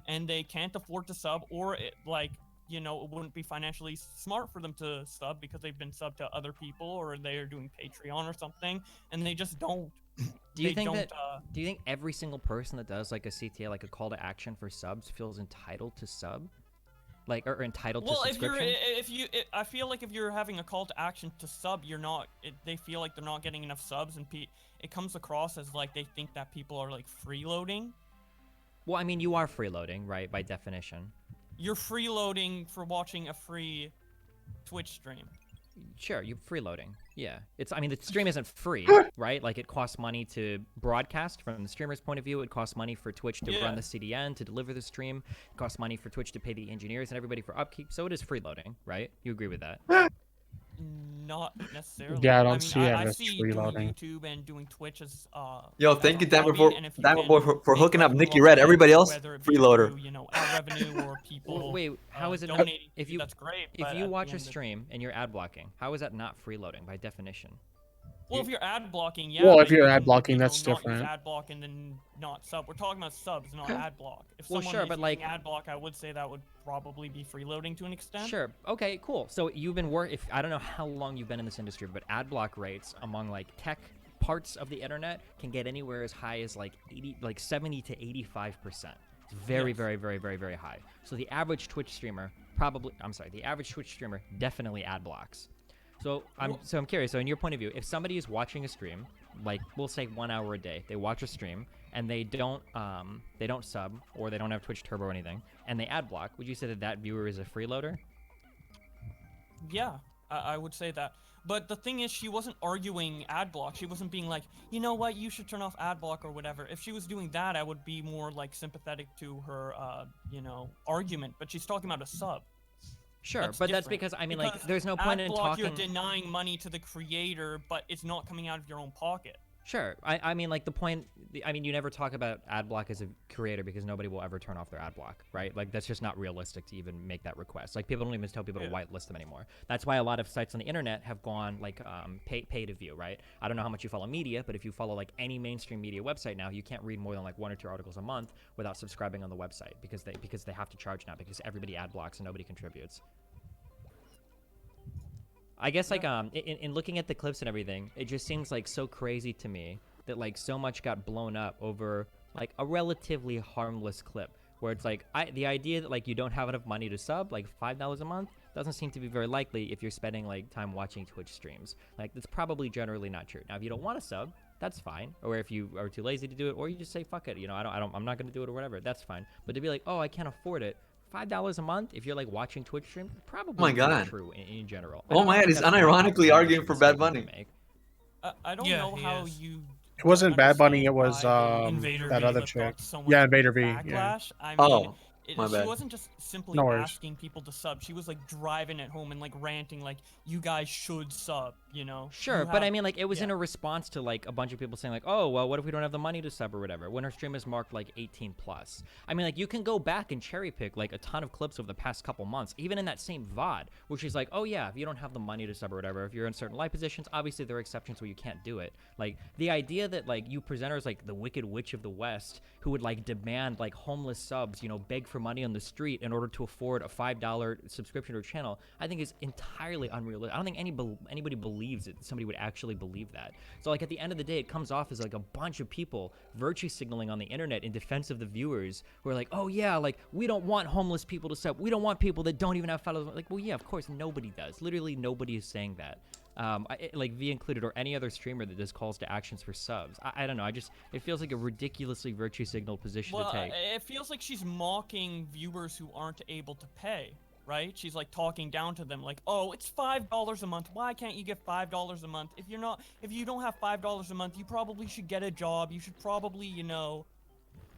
Speaker 1: And they can't afford to sub, or it wouldn't be financially smart for them to sub because they've been subbed to other people, or they are doing Patreon or something, and they just don't.
Speaker 6: Do you
Speaker 1: they
Speaker 6: think
Speaker 1: don't,
Speaker 6: that? Do you think every single person that does like a CTA, like a call to action for subs, feels entitled to sub, like or entitled to
Speaker 1: Well,
Speaker 6: subscription?
Speaker 1: I feel like if you're having a call to action to sub, you're not. They feel like they're not getting enough subs, and it comes across as like they think that people are like freeloading.
Speaker 6: Well, I mean, you are freeloading, right? By definition.
Speaker 1: You're freeloading for watching a free Twitch stream.
Speaker 6: Sure, you're freeloading. Yeah, I mean, the stream isn't free, right? Like, it costs money to broadcast from the streamer's point of view. It costs money for Twitch to run the CDN, to deliver the stream. It costs money for Twitch to pay the engineers and everybody for upkeep. So it is freeloading, right? You agree with that?
Speaker 1: Not necessarily.
Speaker 5: Yeah, I don't
Speaker 1: mean,
Speaker 5: see it
Speaker 1: I
Speaker 5: as
Speaker 1: see doing
Speaker 5: freeloading.
Speaker 1: YouTube and doing Twitch as
Speaker 4: Yo,
Speaker 1: as
Speaker 4: thank
Speaker 1: a
Speaker 4: you, Diamond
Speaker 1: hobby,
Speaker 4: Boy,
Speaker 1: and if you
Speaker 4: Diamond
Speaker 1: can
Speaker 4: Boy for
Speaker 1: make
Speaker 4: hooking up
Speaker 1: revenue
Speaker 4: Nikki
Speaker 1: off
Speaker 4: Red.
Speaker 1: it,
Speaker 4: Everybody else,
Speaker 1: whether it be
Speaker 4: freeloader.
Speaker 1: through, ad revenue or people.
Speaker 6: Wait, how is it not?
Speaker 1: donating
Speaker 6: If
Speaker 1: to
Speaker 6: you
Speaker 1: that's great.
Speaker 6: if
Speaker 1: but
Speaker 6: you
Speaker 1: at
Speaker 6: watch
Speaker 1: the
Speaker 6: a
Speaker 1: end of-
Speaker 6: stream and you're ad blocking, how is that not freeloading by definition?
Speaker 1: Well, if you're ad blocking, yeah.
Speaker 5: Well,
Speaker 1: but
Speaker 5: if you're
Speaker 1: you
Speaker 5: ad
Speaker 1: can,
Speaker 5: blocking,
Speaker 1: you know,
Speaker 5: that's
Speaker 1: not use
Speaker 5: different.
Speaker 1: ad block and then not sub. We're talking about subs, not ad block. If
Speaker 6: Well,
Speaker 1: someone
Speaker 6: sure,
Speaker 1: is
Speaker 6: but,
Speaker 1: using
Speaker 6: like-
Speaker 1: ad block, I would say that would probably be freeloading to an extent.
Speaker 6: Sure. Okay. Cool. So you've been if I don't know how long you've been in this industry, but ad block rates among like tech parts of the internet can get anywhere as high as like 70 to 85%. It's very,
Speaker 1: Yes.
Speaker 6: very, very, very, very high. So the average Twitch streamer the average Twitch streamer definitely ad blocks. So I'm curious. So in your point of view, if somebody is watching a stream, like we'll say 1 hour a day, they watch a stream and they don't sub or they don't have Twitch Turbo or anything, and they ad block, would you say that viewer is a freeloader?
Speaker 1: Yeah, I would say that. But the thing is, she wasn't arguing ad block. She wasn't being like, you know what, you should turn off ad block or whatever. If she was doing that, I would be more like sympathetic to her, argument. But she's talking about a sub.
Speaker 6: Sure,
Speaker 1: That's
Speaker 6: but that's
Speaker 1: different.
Speaker 6: because
Speaker 1: Because
Speaker 6: like there's no point in
Speaker 1: ad block,
Speaker 6: talking.
Speaker 1: you're denying money to the creator, but it's not coming out of your own pocket.
Speaker 6: Sure, I mean like the point. I mean you never talk about ad block as a creator because nobody will ever turn off their ad block, right? Like that's just not realistic to even make that request. Like people don't even tell people to whitelist them anymore. That's why a lot of sites on the internet have gone like pay to view, right? I don't know how much you follow media, but if you follow like any mainstream media website now, you can't read more than like 1 or 2 articles a month without subscribing on the website because they have to charge now because everybody ad blocks and nobody contributes. I guess like in looking at the clips and everything, it just seems like so crazy to me that like so much got blown up over like a relatively harmless clip where it's like the idea that like you don't have enough money to sub like $5 a month doesn't seem to be very likely if you're spending like time watching Twitch streams. Like that's probably generally not true. Now if you don't want to sub, that's fine. Or if you are too lazy to do it, or you just say fuck it, you know, I'm not gonna do it or whatever, that's fine. But to be like, oh, I can't afford it, $5 a month if you're like watching Twitch stream, probably
Speaker 4: my
Speaker 6: not
Speaker 4: God.
Speaker 6: true in general.
Speaker 4: Oh my God, he's
Speaker 6: That's not
Speaker 4: unironically
Speaker 6: a
Speaker 4: arguing for Bad
Speaker 6: mistake you
Speaker 4: Bunny.
Speaker 6: make.
Speaker 7: I don't
Speaker 1: Yeah,
Speaker 7: know
Speaker 1: he
Speaker 7: how
Speaker 1: is.
Speaker 7: you.
Speaker 5: It wasn't
Speaker 7: don't
Speaker 5: Bad Bunny. It
Speaker 7: understand
Speaker 5: was
Speaker 7: why the
Speaker 1: Invader
Speaker 5: that
Speaker 1: V.
Speaker 5: other
Speaker 7: clip
Speaker 5: chick.
Speaker 7: got so much
Speaker 5: Yeah, Invader V. Yeah.
Speaker 7: backlash. I mean,
Speaker 4: Oh, my
Speaker 7: she
Speaker 4: bad.
Speaker 7: wasn't just simply
Speaker 5: No worries.
Speaker 7: asking people to sub. She was like driving it home and like ranting like, "You guys should sub," you know.
Speaker 6: Sure,
Speaker 7: You
Speaker 6: but I
Speaker 7: have-
Speaker 6: mean, like, it was in
Speaker 7: yeah.
Speaker 6: a response to, like, a bunch of people saying, like, oh, well, what if we don't have the money to sub or whatever, when her stream is marked, like, 18 plus. I mean, like, you can go back and cherry pick, like, a ton of clips over the past couple months, even in that same VOD, where she's like, oh, yeah, if you don't have the money to sub or whatever, if you're in certain live positions, obviously there are exceptions where you can't do it. Like, the idea that, like, you present her as, like, the Wicked Witch of the West, who would, like, demand, like, homeless subs, you know, beg for money on the street in order to afford a $5 subscription to her channel, I think is entirely unrealistic. I don't think anybody believes that somebody would actually believe that. So, like, at the end of the day, it comes off as, like, a bunch of people virtue signaling on the internet in defense of the viewers who are like, oh, yeah, like, we don't want homeless people to sub. We don't want people that don't even have followers. Like, well, yeah, of course, nobody does. Literally, nobody is saying that. Like V included, or any other streamer that does calls to actions for subs. I don't know. It feels like a ridiculously virtue signal position
Speaker 7: Well,
Speaker 6: to take.
Speaker 7: it feels like she's mocking viewers who aren't able to pay, right? She's like talking down to them, like, "Oh, it's $5 a month. Why can't you get $5 a month? If you don't have $5 a month, you probably should get a job. You should probably, you know."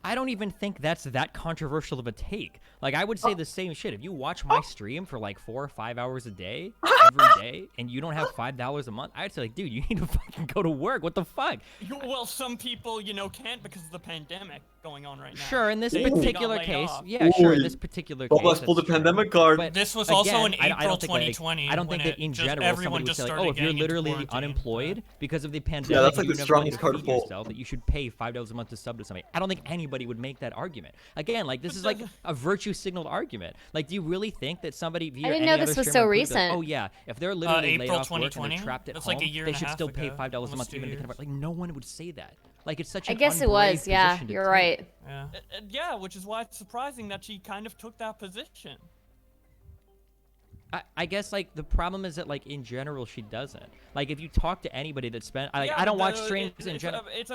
Speaker 6: I don't even think that's that controversial of a take. Like, I would say the same shit. If you watch my stream for like 4 or 5 hours a day, every day, and you don't have $5 a month, I'd say, like, dude, you need to fucking go to work. What the fuck?
Speaker 7: Well, some people, you know, can't because of the pandemic going on right now.
Speaker 6: Sure, in this
Speaker 7: They got
Speaker 6: particular
Speaker 7: laid
Speaker 6: case,
Speaker 7: off.
Speaker 6: yeah, sure, in
Speaker 4: Ooh.
Speaker 6: this particular
Speaker 4: Well,
Speaker 6: case,
Speaker 4: let's pull the
Speaker 6: that's true.
Speaker 4: pandemic card.
Speaker 6: But
Speaker 1: This was also in
Speaker 6: again, I
Speaker 1: April
Speaker 6: don't think, like,
Speaker 1: 2020.
Speaker 6: I don't think
Speaker 1: when
Speaker 6: that in
Speaker 1: it just,
Speaker 6: general
Speaker 1: everyone
Speaker 6: somebody would
Speaker 1: just
Speaker 6: say, like,
Speaker 1: started
Speaker 6: oh, if you're
Speaker 1: getting into
Speaker 6: literally
Speaker 1: quarantine,
Speaker 6: unemployed because of the pandemic,
Speaker 4: that's like
Speaker 6: and you
Speaker 4: the
Speaker 6: have no money
Speaker 4: strongest
Speaker 6: to
Speaker 4: card
Speaker 6: feed
Speaker 4: to pull.
Speaker 6: yourself, that you should pay $5 a month to sub to somebody. I don't think anybody would make that argument. Again, like, this is like a virtue signaled argument. Like, do you really think that somebody via
Speaker 3: I didn't
Speaker 6: any
Speaker 3: know
Speaker 6: other
Speaker 3: this was
Speaker 6: streamer
Speaker 3: so
Speaker 6: would be like,
Speaker 3: recent.
Speaker 6: oh yeah, if they're literally laid
Speaker 1: April
Speaker 6: off work and
Speaker 1: 2020?
Speaker 6: they're trapped at
Speaker 1: That's
Speaker 6: home,
Speaker 1: like a year
Speaker 6: they
Speaker 1: and a
Speaker 6: should
Speaker 1: half
Speaker 6: still pay
Speaker 1: ago,
Speaker 6: $5 a
Speaker 1: almost
Speaker 6: month
Speaker 1: 2
Speaker 6: even if they
Speaker 1: years.
Speaker 6: can't. Like, no one would say that. Like, it's such
Speaker 3: I
Speaker 6: an
Speaker 3: guess it
Speaker 6: unbrave
Speaker 3: was. Yeah,
Speaker 6: position to
Speaker 3: you're
Speaker 6: take.
Speaker 3: right.
Speaker 1: Yeah.
Speaker 7: Yeah, which is why it's surprising that she kind of took that position.
Speaker 6: I guess, like, the problem is that, like, in general, she doesn't. Like, if you talk to anybody that spent, like,
Speaker 7: Yeah,
Speaker 6: I don't
Speaker 7: but
Speaker 6: watch streams in general.
Speaker 7: It's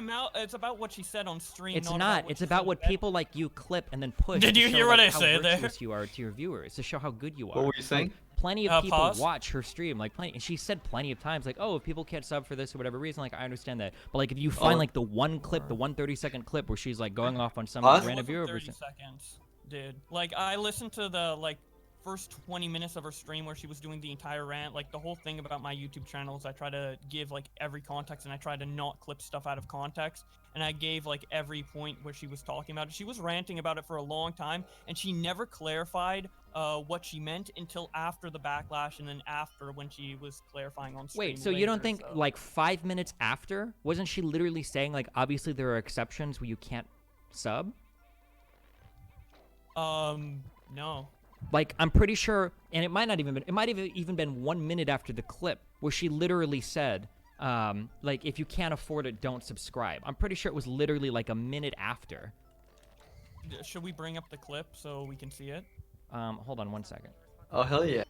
Speaker 7: about what she said on stream.
Speaker 6: It's
Speaker 7: not.
Speaker 6: not. It's about what people like you clip and then push.
Speaker 1: Did
Speaker 6: to
Speaker 1: you
Speaker 6: show,
Speaker 1: hear what
Speaker 6: like,
Speaker 1: I
Speaker 6: how
Speaker 1: said there?
Speaker 6: virtuous you are to your viewers, to show how good you are.
Speaker 4: What were you saying?
Speaker 6: Like, plenty of people
Speaker 1: Pause.
Speaker 6: watch her stream, like plenty. And she said plenty of times, like, "Oh, if people can't sub for this or whatever reason, like, I understand that." But like, if you find like the one clip, the 1 30-second clip where she's like going off on some
Speaker 4: Pause?
Speaker 6: random viewer,
Speaker 7: 30 seconds, dude. Like, I listened to the like first 20 minutes of her stream where she was doing the entire rant. Like, the whole thing about my YouTube channel is I try to give like every context, and I try to not clip stuff out of context. And I gave like every point where she was talking about it. She was ranting about it for a long time, and she never clarified what she meant until after the backlash, and then after when she was clarifying on stream.
Speaker 6: wait, so you don't
Speaker 7: later,
Speaker 6: think
Speaker 7: so-
Speaker 6: like 5 minutes after, wasn't she literally saying like, obviously there are exceptions where you can't sub?
Speaker 7: No.
Speaker 6: Like, I'm pretty sure, and it might not even been, it might have even been 1 minute after the clip where she literally said, like, if you can't afford it, don't subscribe. I'm pretty sure it was literally like a minute after.
Speaker 7: Should we bring up the clip so we can see it?
Speaker 6: Hold on 1 second.
Speaker 4: Oh hell yeah.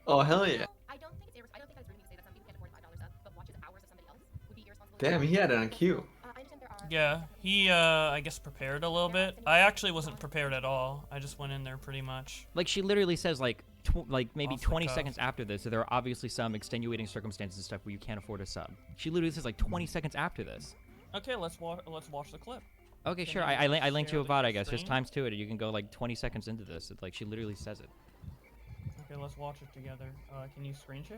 Speaker 4: Oh hell yeah.
Speaker 8: I don't think it's I don't think I was rude to say that some people can't afford $5 up, but watches hours of somebody else would be irresponsible.
Speaker 4: Damn, he had it on cue.
Speaker 8: I understand there are.
Speaker 1: Yeah, he, I guess prepared a little bit. I actually wasn't prepared at all. I just went in there pretty much.
Speaker 6: Like, she literally says, like, like maybe
Speaker 1: Off the
Speaker 6: 20
Speaker 1: cuff.
Speaker 6: seconds after this, so there are obviously some extenuating circumstances and stuff where you can't afford a sub. She literally says, like, 20 seconds after this.
Speaker 7: Okay, let's watch the clip.
Speaker 6: Okay,
Speaker 7: Can
Speaker 6: sure.
Speaker 7: you
Speaker 6: I linked you a
Speaker 7: share
Speaker 6: VOD,
Speaker 7: the
Speaker 6: I guess. There's
Speaker 7: screen?
Speaker 6: times to it. You can go, like, 20 seconds into this. It's like, she literally says it.
Speaker 7: Okay, let's watch it together. Can you screen share?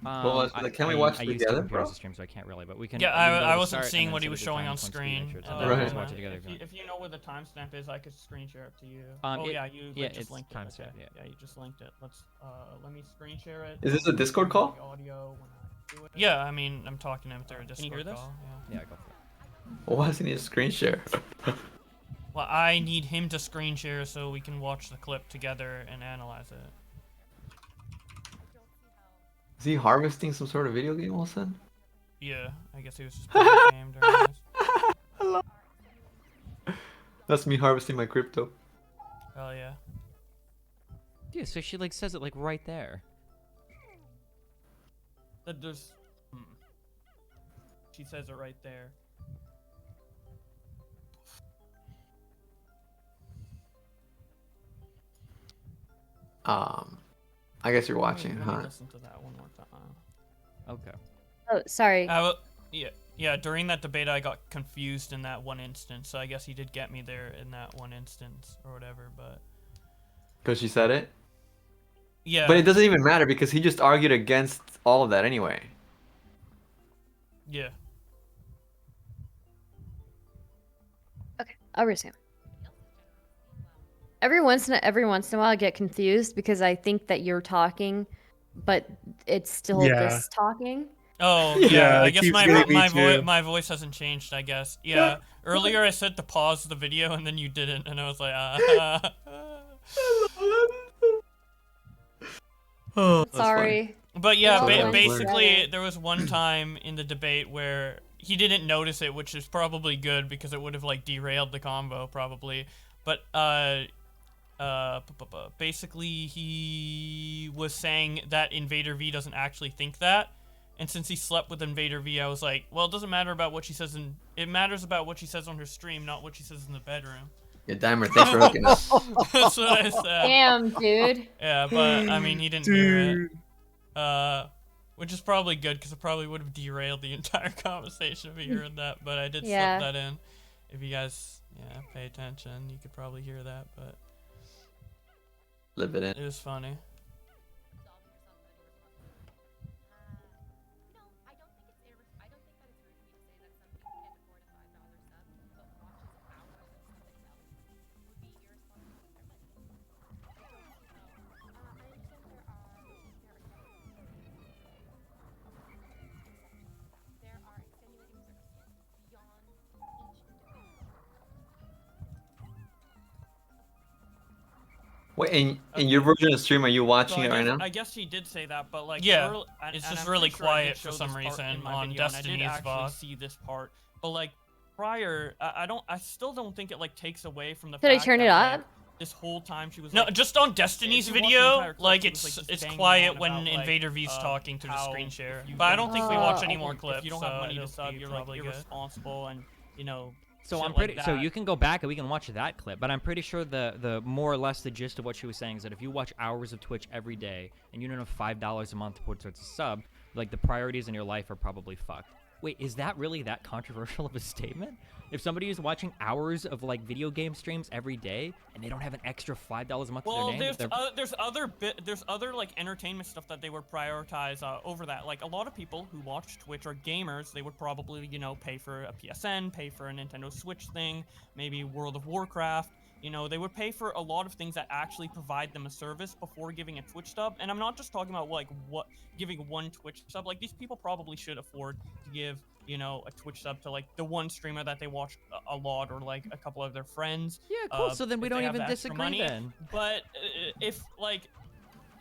Speaker 4: Well, can we watch
Speaker 6: I use
Speaker 4: together,
Speaker 6: two computers
Speaker 4: bro?
Speaker 6: to stream, so I can't really, but we can.
Speaker 1: Yeah,
Speaker 6: we can go
Speaker 1: I
Speaker 6: to
Speaker 1: wasn't
Speaker 6: start and
Speaker 1: seeing
Speaker 6: then
Speaker 1: what he
Speaker 6: set a
Speaker 1: was
Speaker 6: good
Speaker 1: showing
Speaker 6: time
Speaker 1: on
Speaker 6: once we
Speaker 1: screen.
Speaker 6: make sure it's
Speaker 1: Oh,
Speaker 6: on there.
Speaker 4: Right.
Speaker 6: Let's watch it together.
Speaker 7: If you know where the timestamp is, I could screen share it to you.
Speaker 6: It-
Speaker 7: yeah,
Speaker 6: yeah,
Speaker 7: just
Speaker 6: it's
Speaker 7: linked it.
Speaker 6: timestamp,
Speaker 7: Okay.
Speaker 6: yeah.
Speaker 7: You just linked it. Let me screen share it.
Speaker 4: Is this a Discord call?
Speaker 7: The audio when I do it.
Speaker 1: Yeah, I mean, I'm talking to him through a Discord
Speaker 7: you hear this?
Speaker 1: call. Yeah.
Speaker 6: Yeah, go for it.
Speaker 4: Well, why doesn't he just screen share?
Speaker 1: Well, I need him to screen share so we can watch the clip together and analyze it.
Speaker 4: Is he harvesting some sort of video game all of a sudden?
Speaker 1: Yeah, I guess he was just playing a game during this.
Speaker 4: That's me harvesting my crypto.
Speaker 1: Hell yeah.
Speaker 6: Yeah, so she, like, says it, like, right there.
Speaker 7: That there's.
Speaker 1: She says it right there.
Speaker 4: I guess you're watching,
Speaker 1: Let me
Speaker 4: huh?
Speaker 1: listen to that one more time.
Speaker 6: Okay.
Speaker 3: Oh, sorry.
Speaker 1: Yeah, during that debate, I got confused in that one instance, so I guess he did get me there in that one instance or whatever, but...
Speaker 4: Because she said it?
Speaker 1: Yeah.
Speaker 4: But it doesn't even matter because he just argued against all of that anyway.
Speaker 1: Yeah.
Speaker 3: Okay, I'll resume. Every once in a while, I get confused because I think that you're talking, but it's still
Speaker 5: Yeah.
Speaker 3: this talking.
Speaker 1: Oh,
Speaker 5: Yeah,
Speaker 1: yeah, I
Speaker 5: it
Speaker 1: guess
Speaker 5: keeps
Speaker 1: my
Speaker 5: getting me too.
Speaker 1: my voice hasn't changed, I guess. Yeah, earlier I said to pause the video, and then you didn't, and I was like,
Speaker 4: Oh, that's
Speaker 3: Sorry.
Speaker 1: But yeah,
Speaker 3: all
Speaker 4: blends
Speaker 1: basically,
Speaker 3: together.
Speaker 1: there was one time in the debate where he didn't notice it, which is probably good because it would have like derailed the combo probably. But basically he was saying that Invader V doesn't actually think that, and since he slept with Invader V, I was like, well, it doesn't matter about what she says it matters about what she says on her stream, not what she says in the bedroom.
Speaker 4: Yeah, Dimer, thanks for hooking us.
Speaker 1: That's what I said.
Speaker 3: Damn, dude.
Speaker 1: Yeah, but I mean, he didn't hear it. Which is probably good because it probably would have derailed the entire conversation if you heard that. But I did
Speaker 3: Yeah.
Speaker 1: slip that in. If you guys, pay attention, you could probably hear that. But
Speaker 4: Live it in.
Speaker 1: it was funny.
Speaker 4: Wait, in your version of stream, are you watching it right now?
Speaker 7: I guess she did say that, but like,
Speaker 1: Yeah,
Speaker 7: it's
Speaker 1: just
Speaker 7: just
Speaker 1: really
Speaker 7: really
Speaker 1: quiet
Speaker 7: quiet
Speaker 1: for some reason on
Speaker 7: on
Speaker 1: Destiny's
Speaker 7: Destiny's I did actually
Speaker 1: VOD.
Speaker 7: see this part, but like prior, I still don't think it like takes away from the
Speaker 3: Should I
Speaker 7: fact
Speaker 3: turn it
Speaker 7: that, like,
Speaker 3: up?
Speaker 7: this whole time she was
Speaker 1: No,
Speaker 7: like,
Speaker 1: just on Destiny's
Speaker 7: if you watch the
Speaker 1: video,
Speaker 7: entire clip,
Speaker 1: like
Speaker 7: she was, like, just
Speaker 1: it's
Speaker 7: banging
Speaker 1: quiet
Speaker 7: on
Speaker 1: when
Speaker 7: about, like,
Speaker 1: Invader V's talking to the
Speaker 7: how
Speaker 1: screen share.
Speaker 7: if you
Speaker 1: But I don't think we watch any
Speaker 3: Oh.
Speaker 1: more clips.
Speaker 7: If you don't
Speaker 1: so
Speaker 7: have money to
Speaker 1: it'll
Speaker 7: sub,
Speaker 1: be
Speaker 7: you're like
Speaker 1: probably good.
Speaker 7: irresponsible, and
Speaker 6: So
Speaker 7: shit
Speaker 6: I'm pretty.
Speaker 7: like
Speaker 6: So
Speaker 7: that.
Speaker 6: you can go back and we can watch that clip. But I'm pretty sure the more or less the gist of what she was saying is that if you watch hours of Twitch every day and you don't have $5 a month to put towards a sub, like the priorities in your life are probably fucked. Wait, is that really that controversial of a statement? If somebody is watching hours of like video game streams every day and they don't have an extra $5 a month to
Speaker 7: Well,
Speaker 6: their name,
Speaker 7: there's other like entertainment stuff that they would prioritize over that. Like a lot of people who watch Twitch are gamers. They would probably pay for a PSN, pay for a Nintendo Switch thing, maybe World of Warcraft. They would pay for a lot of things that actually provide them a service before giving a Twitch sub. And I'm not just talking about like giving one Twitch sub. Like these people probably should afford to give a Twitch sub to like the one streamer that they watch a lot, or like a couple of their friends.
Speaker 6: yeah, cool. So then we
Speaker 7: if
Speaker 6: don't
Speaker 7: they have
Speaker 6: even
Speaker 7: the extra
Speaker 6: disagree
Speaker 7: money.
Speaker 6: then.
Speaker 7: But